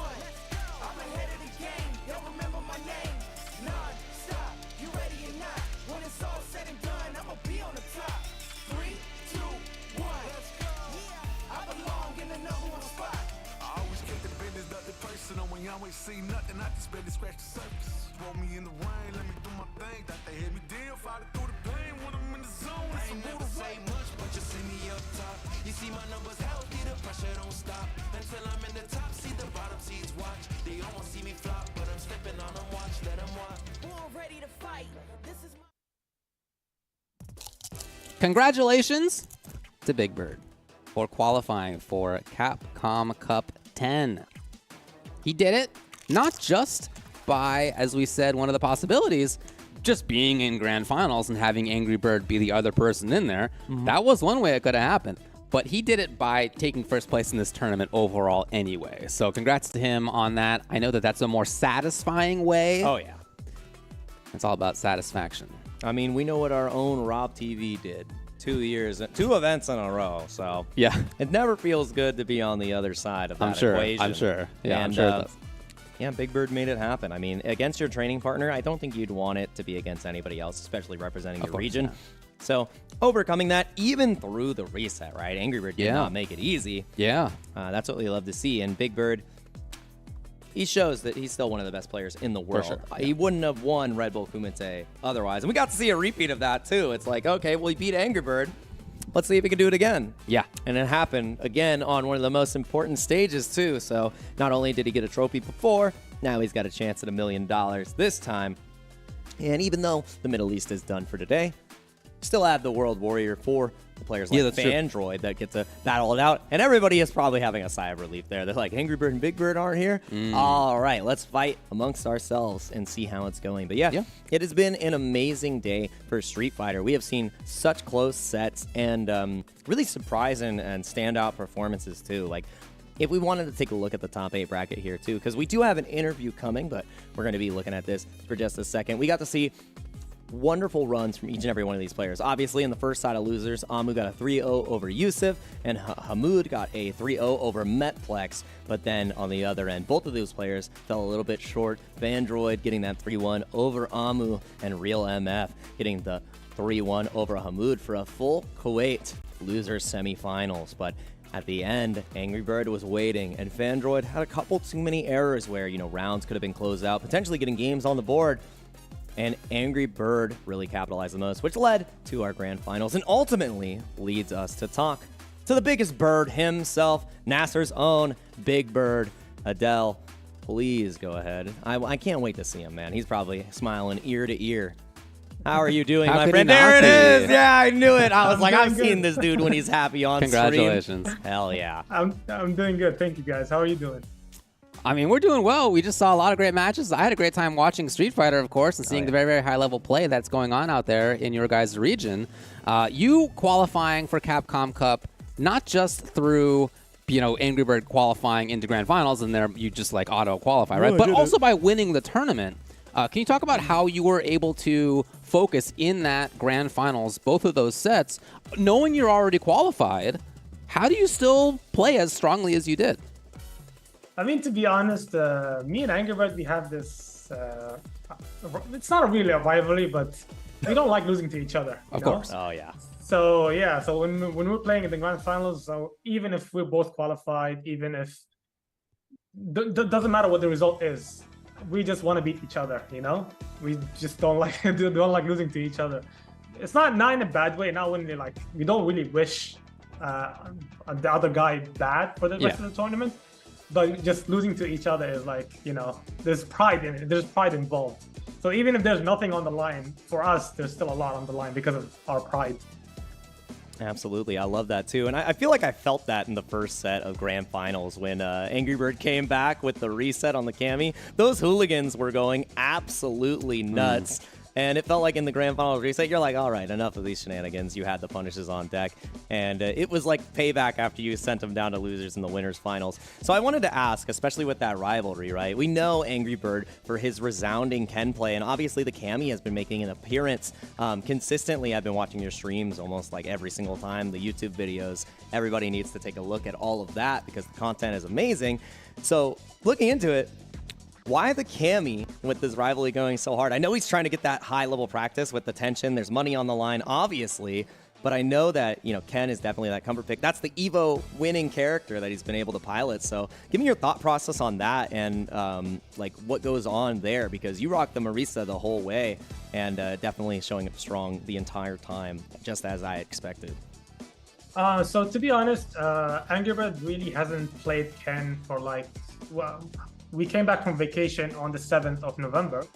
I'm ahead of the game. Y'all remember my name. Non-stop. You ready or not? When it's all said and done, I'ma be on the top. 3, 2, 1. Yeah, I belong in the number one spot.
I always keep the business, nothing personal. When y'all ain't see nothing, I just barely scratch the surface. Roll me in the rain, let me do my thing. Thought they hit me deal, fight it through the pain. When I'm in the zone,
I ain't never say much, but you see me up top. You see my numbers healthy, the pressure don't stop. Until I'm in the top, see the bottom seeds watch. They almost see me flop, but I'm stepping on them, watch, let them watch.
Born ready to fight. This is my
Congratulations to Big Bird for qualifying for Capcom Cup 10. He did it not just by, as we said, one of the possibilities, just being in grand finals and having Angry Bird be the other person in there. That was one way it could have happened. But he did it by taking first place in this tournament overall anyway. So congrats to him on that. I know that that's a more satisfying way.
Oh, yeah.
It's all about satisfaction.
I mean, we know what our own Rob TV did. 2 events in a row. So
yeah,
it never feels good to be on the other side of that equation.
I'm sure. Yeah,
and,
I'm sure it does.
Yeah, Big Bird made it happen. I mean, against your training partner, I don't think you'd want it to be against anybody else, especially representing your region.
Yeah.
So overcoming that, even through the reset, right? Angry Bird did not make it easy.
Yeah.
That's what we love to see. And Big Bird, he shows that he's still one of the best players in the world.
Sure.
He wouldn't have won Red Bull Kumite otherwise. And we got to see a repeat of that, too. It's like, okay, well, he beat Angry Bird. Let's see if he can do it again.
Yeah.
And it happened again on one of the most important stages, too. So not only did he get a trophy before, now he's got a chance at $1 million this time. And even though the Middle East is done for today, still have the World Warrior for the players like Fandroid that get to battle it out. And everybody is probably having a sigh of relief there. They're like, Angry Bird and Big Bird aren't here? All right, let's fight amongst ourselves and see how it's going. But yeah, it has been an amazing day for Street Fighter. We have seen such close sets and really surprising and standout performances too. Like, if we wanted to take a look at the top 8 bracket here too, because we do have an interview coming, but we're going to be looking at this for just a second. We got to see wonderful runs from each and every one of these players. Obviously, in the first side of losers, Amu got a 3-0 over Yousef, and Hammud got a 3-0 over Metlex. But then on the other end, both of those players fell a little bit short. Fandroid getting that 3-1 over Amu, and Real MF getting the 3-1 over Hammud for a full Kuwait losers semifinals. But at the end, Angry Bird was waiting, and Fandroid had a couple too many errors where, rounds could have been closed out, potentially getting games on the board. And Angry Bird really capitalized the most, which led to our grand finals and ultimately leads us to talk to the biggest bird himself, Nasser's own Big Bird, Adele. Please go ahead. I can't wait to see him, man. He's probably smiling ear to ear. How are you doing, my friend? There it is. Yeah, I knew it. I was like, I've seen this dude when he's happy on
Congratulations.
stream. Hell yeah.
I'm doing good. Thank you, guys. How are you doing?
I mean, we're doing well. We just saw a lot of great matches. I had a great time watching Street Fighter, of course, and seeing the very, very high-level play that's going on out there in your guys' region. You qualifying for Capcom Cup, not just through, Angry Bird qualifying into grand finals, and there you just like auto-qualify, right? But also by winning the tournament. Can you talk about how you were able to focus in that grand finals, both of those sets, knowing you're already qualified? How do you still play as strongly as you did?
I mean, to be honest, me and Angry Bird, we have this, it's not really a rivalry, but we don't like losing to each other.
Of course.
Oh, yeah.
So, yeah, so when we're playing in the grand finals, so even if we're both qualified, even if, doesn't matter what the result is, we just want to beat each other, We just don't like losing to each other. It's not in a bad way, not when we don't really wish the other guy bad for the rest of the tournament. But just losing to each other is there's pride in it. There's pride involved. So even if there's nothing on the line, for us, there's still a lot on the line because of our pride.
Absolutely. I love that, too. And I feel like I felt that in the first set of grand finals when Angry Bird came back with the reset on the Cami. Those hooligans were going absolutely nuts. And it felt like in the grand finals reset, you're like, all right, enough of these shenanigans. You had the punishes on deck. And it was like payback after you sent them down to losers in the winners finals. So I wanted to ask, especially with that rivalry, right? We know Angry Bird for his resounding Ken play. And obviously the Cami has been making an appearance consistently. I've been watching your streams almost like every single time, the YouTube videos. Everybody needs to take a look at all of that because the content is amazing. So looking into it, why the Cami with this rivalry going so hard? I know he's trying to get that high-level practice with the tension. There's money on the line, obviously. But I know that, Ken is definitely that comfort pick. That's the Evo winning character that he's been able to pilot. So give me your thought process on that and, what goes on there. Because you rocked the Marisa the whole way and definitely showing up strong the entire time, just as I expected.
So to be honest, Angry Bird really hasn't played Ken for we came back from vacation on the 7th of November.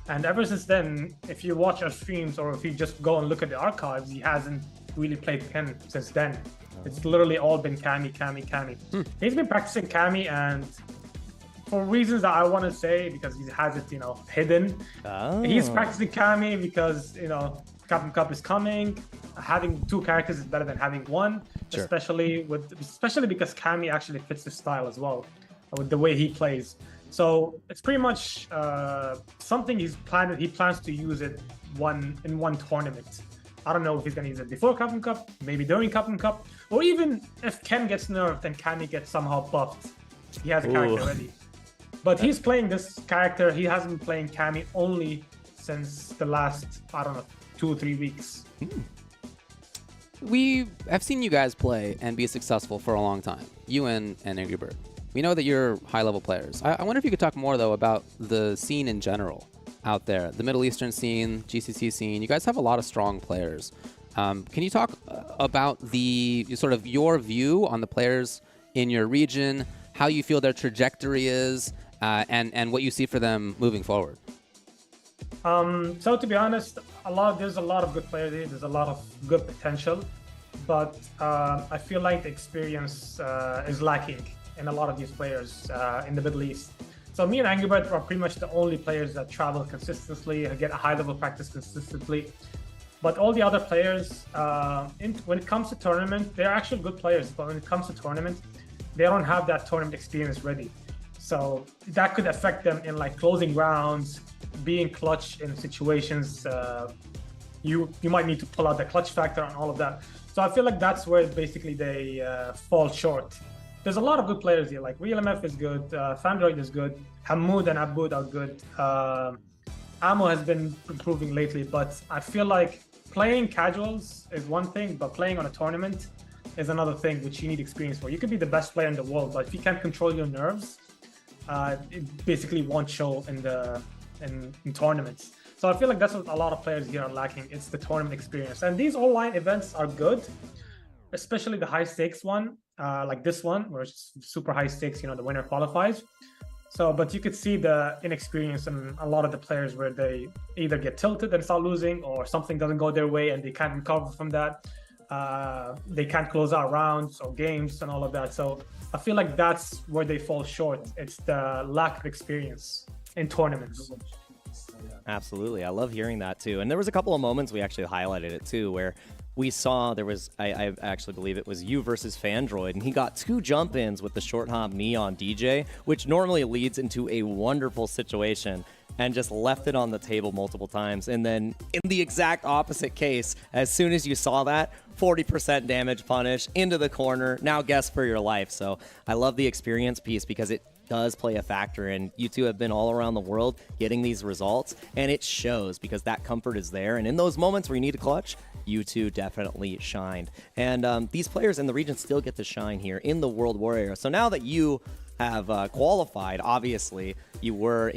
And ever since then, if you watch our streams or if you just go and look at the archives, he hasn't really played Ken since then. It's literally all been Cammy. He's been practicing Cammy, and for reasons that I want to say, because he has it, hidden. He's practicing Cammy because, Capcom Cup is coming. Having 2 characters is better than having 1,
Sure.
especially because Cammy actually fits his style as well, with the way he plays. So it's pretty much something he plans to use it in one tournament. I don't know if he's going to use it before Capcom Cup, maybe during Capcom Cup, or even if Ken gets nerfed and Cammy gets somehow buffed. He has a character ready. But he's playing this character. He hasn't been playing Cammy only since the last, 2 or 3 weeks.
We have seen you guys play and be successful for a long time, you and Angry Bird. We know that you're high-level players. I wonder if you could talk more, though, about the scene in general out there, the Middle Eastern scene, GCC scene. You guys have a lot of strong players. Can you talk about your view on the players in your region, how you feel their trajectory is, and what you see for them moving forward?
So to be honest, there's a lot of good players here. There's a lot of good potential, but I feel like the experience is lacking in a lot of these players in the Middle East. So me and Angry Bird are pretty much the only players that travel consistently and get a high-level practice consistently. But all the other players, when it comes to tournament, they're actually good players. But when it comes to tournament, they don't have that tournament experience ready. So that could affect them in closing rounds, being clutch in situations. You might need to pull out the clutch factor and all of that. So I feel like that's where basically they fall short. There's a lot of good players here, like Real MF is good, Fandroid is good, Hammud and Abud are good. Ammo has been improving lately, but I feel like playing casuals is one thing, but playing on a tournament is another thing, which you need experience for. You could be the best player in the world, but if you can't control your nerves, it basically won't show in tournaments. So I feel like that's what a lot of players here are lacking. It's the tournament experience. And these online events are good, especially the high stakes one, like this one, where it's super high stakes, the winner qualifies. So, but you could see the inexperience in a lot of the players where they either get tilted and start losing, or something doesn't go their way and they can't recover from that. They can't close out rounds or games and all of that. So I feel like that's where they fall short. It's the lack of experience in tournaments.
Absolutely. I love hearing that too. And there was a couple of moments we actually highlighted it too, where we saw there was, I actually believe it was you versus Fandroid, and he got 2 jump-ins with the short hop knee on DJ, which normally leads into a wonderful situation, and just left it on the table multiple times. And then in the exact opposite case, as soon as you saw that, 40% damage punish into the corner, now guess for your life. So I love the experience piece because it does play a factor, and you two have been all around the world getting these results, and it shows because that comfort is there. And in those moments where you need a clutch, you two definitely shined. And these players in the region still get to shine here in the World Warrior. So now that you have qualified, obviously you were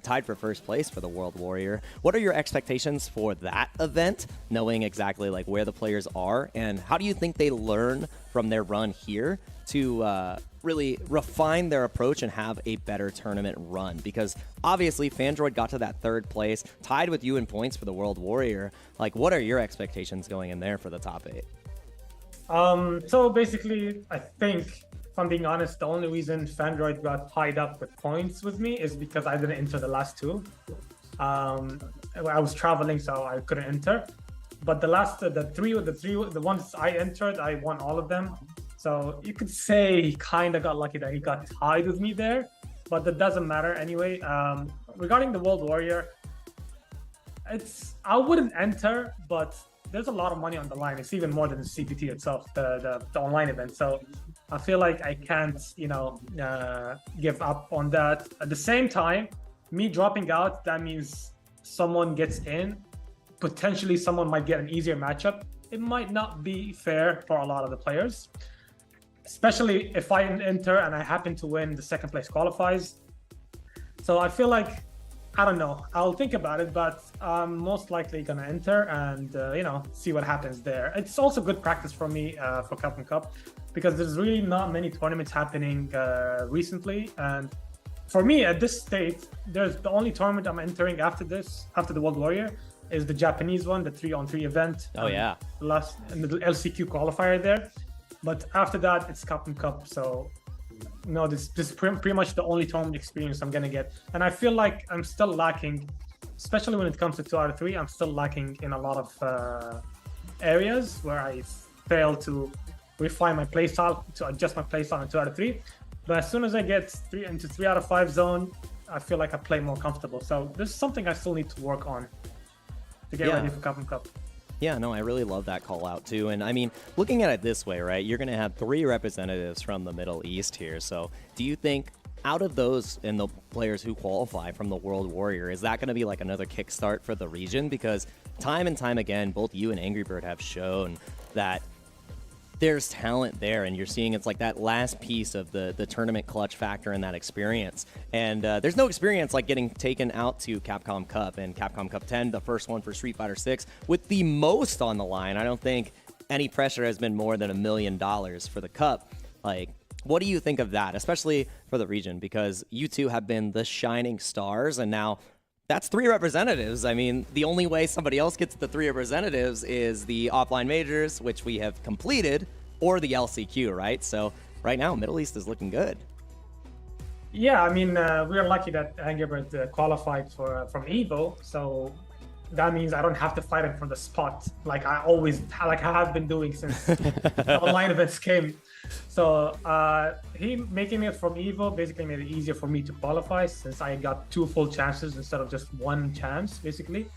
tied for first place for the World Warrior. What are your expectations for that event, knowing exactly where the players are, and how do you think they learn from their run here to really refine their approach and have a better tournament run? Because obviously Fandroid got to that 3rd place, tied with you in points for the World Warrior. What are your expectations going in there for the top 8?
So basically, I think, if I'm being honest, the only reason Fandroid got tied up with points with me is because I didn't enter the last 2. I was traveling, so I couldn't enter. But the ones I entered, I won all of them. So you could say he kind of got lucky that he got tied with me there, but that doesn't matter anyway. Regarding the World Warrior, I wouldn't enter, but there's a lot of money on the line. It's even more than the CPT itself, the online event. So I feel like I can't, give up on that. At the same time, me dropping out, that means someone gets in. Potentially someone might get an easier matchup. It might not be fair for a lot of the players, especially if I enter and I happen to win, the 2nd place qualifies. So I feel like, I don't know, I'll think about it, but I'm most likely gonna enter and, see what happens there. It's also good practice for me for Capcom Cup, because there's really not many tournaments happening recently. And for me at this state, the only tournament I'm entering after the World Warrior
is the Japanese one, the 3-on-3 event.
Oh yeah.
Last and the LCQ qualifier there. But after that, it's Capcom Cup. So no, this is pretty much the only tournament experience I'm gonna get. And I feel like I'm still lacking, especially when it comes to 2 out of 3. I'm still lacking in a lot of areas where I fail to refine my playstyle, to adjust my playstyle in 2 out of 3. But as soon as I get into 3 out of 5 zone, I feel like I play more comfortable. So this is something I still need to work on to get ready for Capcom Cup.
Yeah, no, I really love that call out too. And I mean, looking at it this way, right, you're going to have 3 representatives from the Middle East here. So do you think out of those and the players who qualify from the World Warrior, is that going to be like another kickstart for the region? Because time and time again, both you and Angry Bird have shown that there's talent there, and you're seeing it's like that last piece of the tournament clutch factor and that experience. And there's no experience like getting taken out to Capcom Cup and Capcom Cup 10, the first one for Street Fighter 6, with the most on the line. I don't think any pressure has been more than $1 million for the Cup. Like, what do you think of that, especially for the region? Because you two have been the shining stars, and now that's 3 representatives. I mean, the only way somebody else gets the 3 representatives is the offline majors, which we have completed, or the LCQ, right? So right now, Middle East is looking good.
Yeah, I mean, we are lucky that Angry Bird qualified for from Evo, so that means I don't have to fight him from the spot like I have been doing since the online events came. So he making it from Evo basically made it easier for me to qualify, since I got 2 full chances instead of just 1 chance, basically.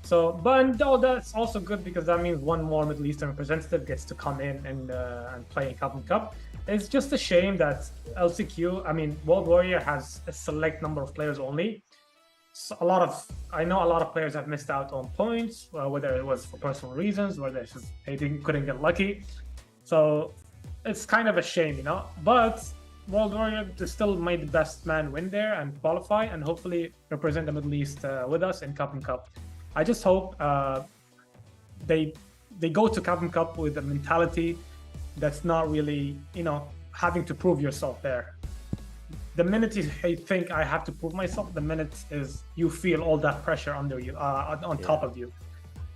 So, but no, that's also good because that means 1 more Middle Eastern representative gets to come in and play in Capcom Cup. It's just a shame that LCQ, I mean, World Warrior has a select number of players only. So I know a lot of players have missed out on points, whether it was for personal reasons, whether they couldn't get lucky. So it's kind of a shame, you know. But World Warrior still made the best man win there and qualify, and hopefully represent the Middle East with us in Capcom Cup. I just hope they go to Capcom Cup with a mentality that's not really, you know, having to prove yourself there. The minute you think I have to prove myself, the minute is you feel all that pressure under you, on top of you.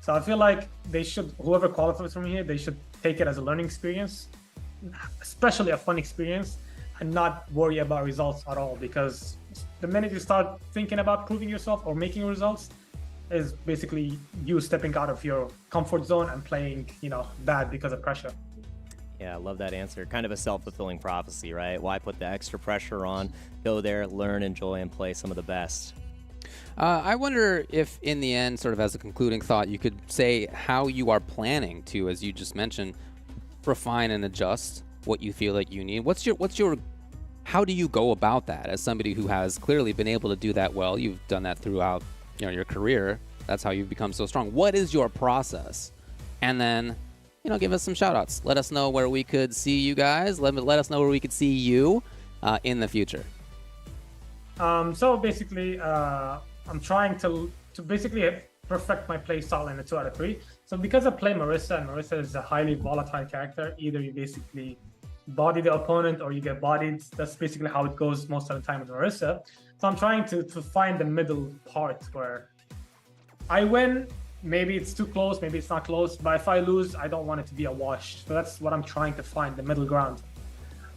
So I feel like they should, whoever qualifies from here, they should take it as a learning experience, especially a fun experience, and not worry about results at all. Because the minute you start thinking about proving yourself or making results, is basically you stepping out of your comfort zone and playing, you know, bad because of pressure.
Yeah, I love that answer. Kind of a self-fulfilling prophecy, right? Why put the extra pressure on? Go there, learn, enjoy, and play some of the best.
I wonder if, in the end, sort of as a concluding thought, you could say how you are planning to, as you just mentioned, refine and adjust what you feel like you need. How do you go about that as somebody who has clearly been able to do that well? You've done that throughout, you know, your career. That's how you've become so strong. What is your process? And then, you know, give us some shout outs. Let us know where we could see you guys. Let us know where we could see you in the future.
So basically, I'm trying to basically perfect my play style in a 2 out of 3. So because I play Marissa, and Marissa is a highly volatile character, either you basically body the opponent or you get bodied. That's basically how it goes most of the time with Marissa. So I'm trying to find the middle part where I win. Maybe it's too close, maybe it's not close, but if I lose, I don't want it to be a wash. So that's what I'm trying to find, the middle ground.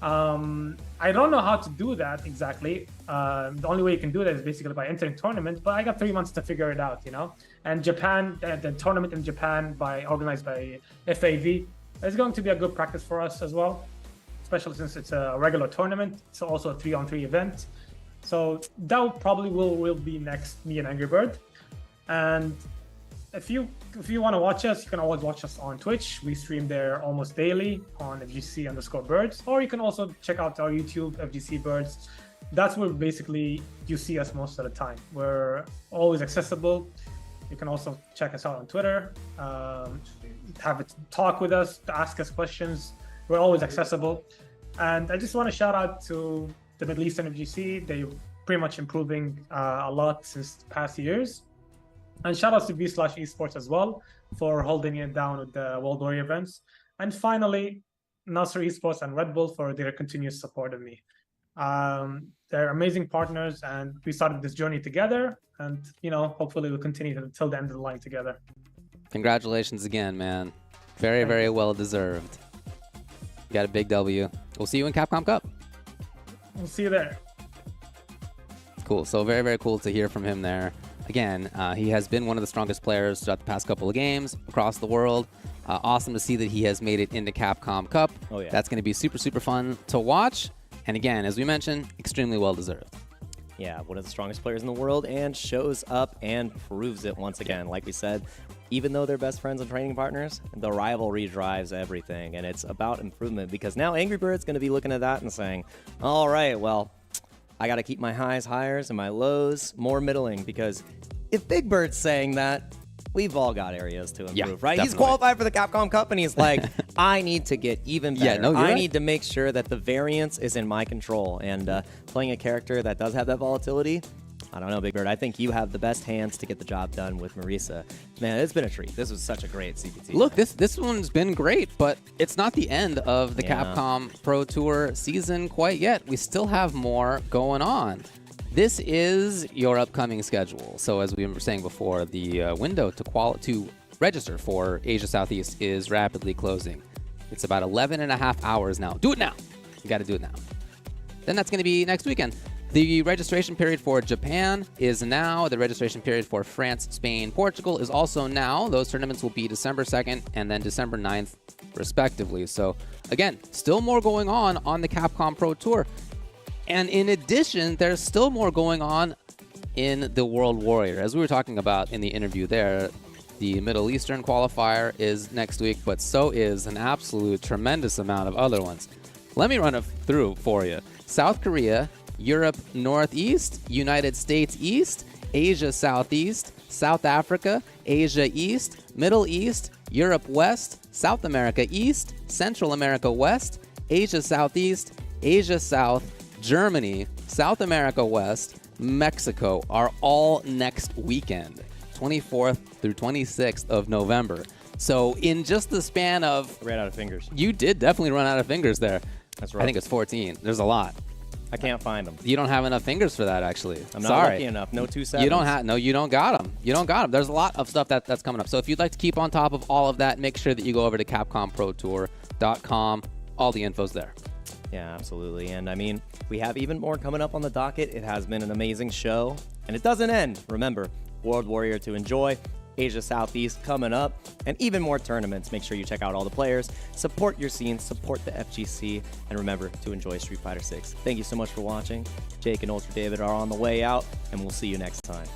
I don't know how to do that exactly. The only way you can do that is basically by entering tournament, but I got 3 months to figure it out, you know? And Japan, the tournament in Japan organized by FAV, is going to be a good practice for us as well, especially since it's a regular tournament. It's also a 3-on-3 event. So that probably will be next, me and Angry Bird. And if you want to watch us, you can always watch us on Twitch. We stream there almost daily on FGC_birds, or you can also check out our YouTube, FGC Birds. That's where basically you see us most of the time. We're always accessible. You can also check us out on Twitter, have a talk with us, to ask us questions. We're always accessible. And I just want to shout out to the Middle Eastern FGC. They're pretty much improving a lot since the past years. And shout out to V/Esports as well for holding it down with the World Warrior events. And finally, Nasser Esports and Red Bull for their continuous support of me. They're amazing partners, and we started this journey together. And hopefully we'll continue until the end of the line together.
Congratulations again, man. Very, very well deserved. You got a big W. We'll see you in Capcom Cup.
We'll see you there.
Cool. So very, very cool to hear from him there. Again, he has been one of the strongest players throughout the past couple of games across the world. Awesome to see that he has made it into Capcom Cup.
Oh, yeah.
That's going to be super, super fun to watch. And again, as we mentioned, extremely well deserved.
Yeah, one of the strongest players in the world, and shows up and proves it once again. Like we said, even though they're best friends and training partners, the rivalry drives everything, and it's about improvement, because now Angry Bird's going to be looking at that and saying, all right, well, I got to keep my highs higher and my lows more middling, because if Big Bird's saying that, we've all got areas to improve, right?
Definitely.
He's qualified for the Capcom Cup, and he's like, I need to get even better.
Yeah, no, you're
I
right.
need to make sure that the variance is in my control. And playing a character that does have that volatility, I don't know, Big Bird. I think you have the best hands to get the job done with Marisa. Man, it's been a treat. This was such a great CPT.
Look, this one's been great, but it's not the end of the Capcom Pro Tour season quite yet. We still have more going on. This is your upcoming schedule. So as we were saying before, the window to register for Asia Southeast is rapidly closing. It's about 11.5 hours now. Do it now. You got to do it now. Then that's going to be next weekend. The registration period for Japan is now. The registration period for France, Spain, Portugal is also now. Those tournaments will be December 2nd and then December 9th, respectively. So again, still more going on the Capcom Pro Tour. And in addition, there's still more going on in the World Warrior. As we were talking about in the interview there, the Middle Eastern qualifier is next week, but so is an absolute tremendous amount of other ones. Let me run it through for you. South Korea, Europe Northeast, United States East, Asia Southeast, South Africa, Asia East, Middle East, Europe West, South America East, Central America West, Asia Southeast, Asia South, Germany, South America West, Mexico are all next weekend, 24th through 26th of November. So in just the span of...
I ran out of fingers.
You did definitely run out of fingers there.
That's right.
I think it's 14. There's a lot.
I can't find them.
You don't have enough fingers for that, actually.
I'm not
Sorry.
lucky enough. No 2 sevens.
You don't have. No, you don't got them. You don't got them. There's a lot of stuff that's coming up. So if you'd like to keep on top of all of that, make sure that you go over to CapcomProTour.com. All the info's there.
Yeah, absolutely. And I mean, we have even more coming up on the docket. It has been an amazing show, and it doesn't end. Remember, World Warrior to enjoy, Asia Southeast coming up, and even more tournaments. Make sure you check out all the players, support your scene, support the FGC, and remember to enjoy Street Fighter 6. Thank you so much for watching. Jake and Ultra David are on the way out, and we'll see you next time.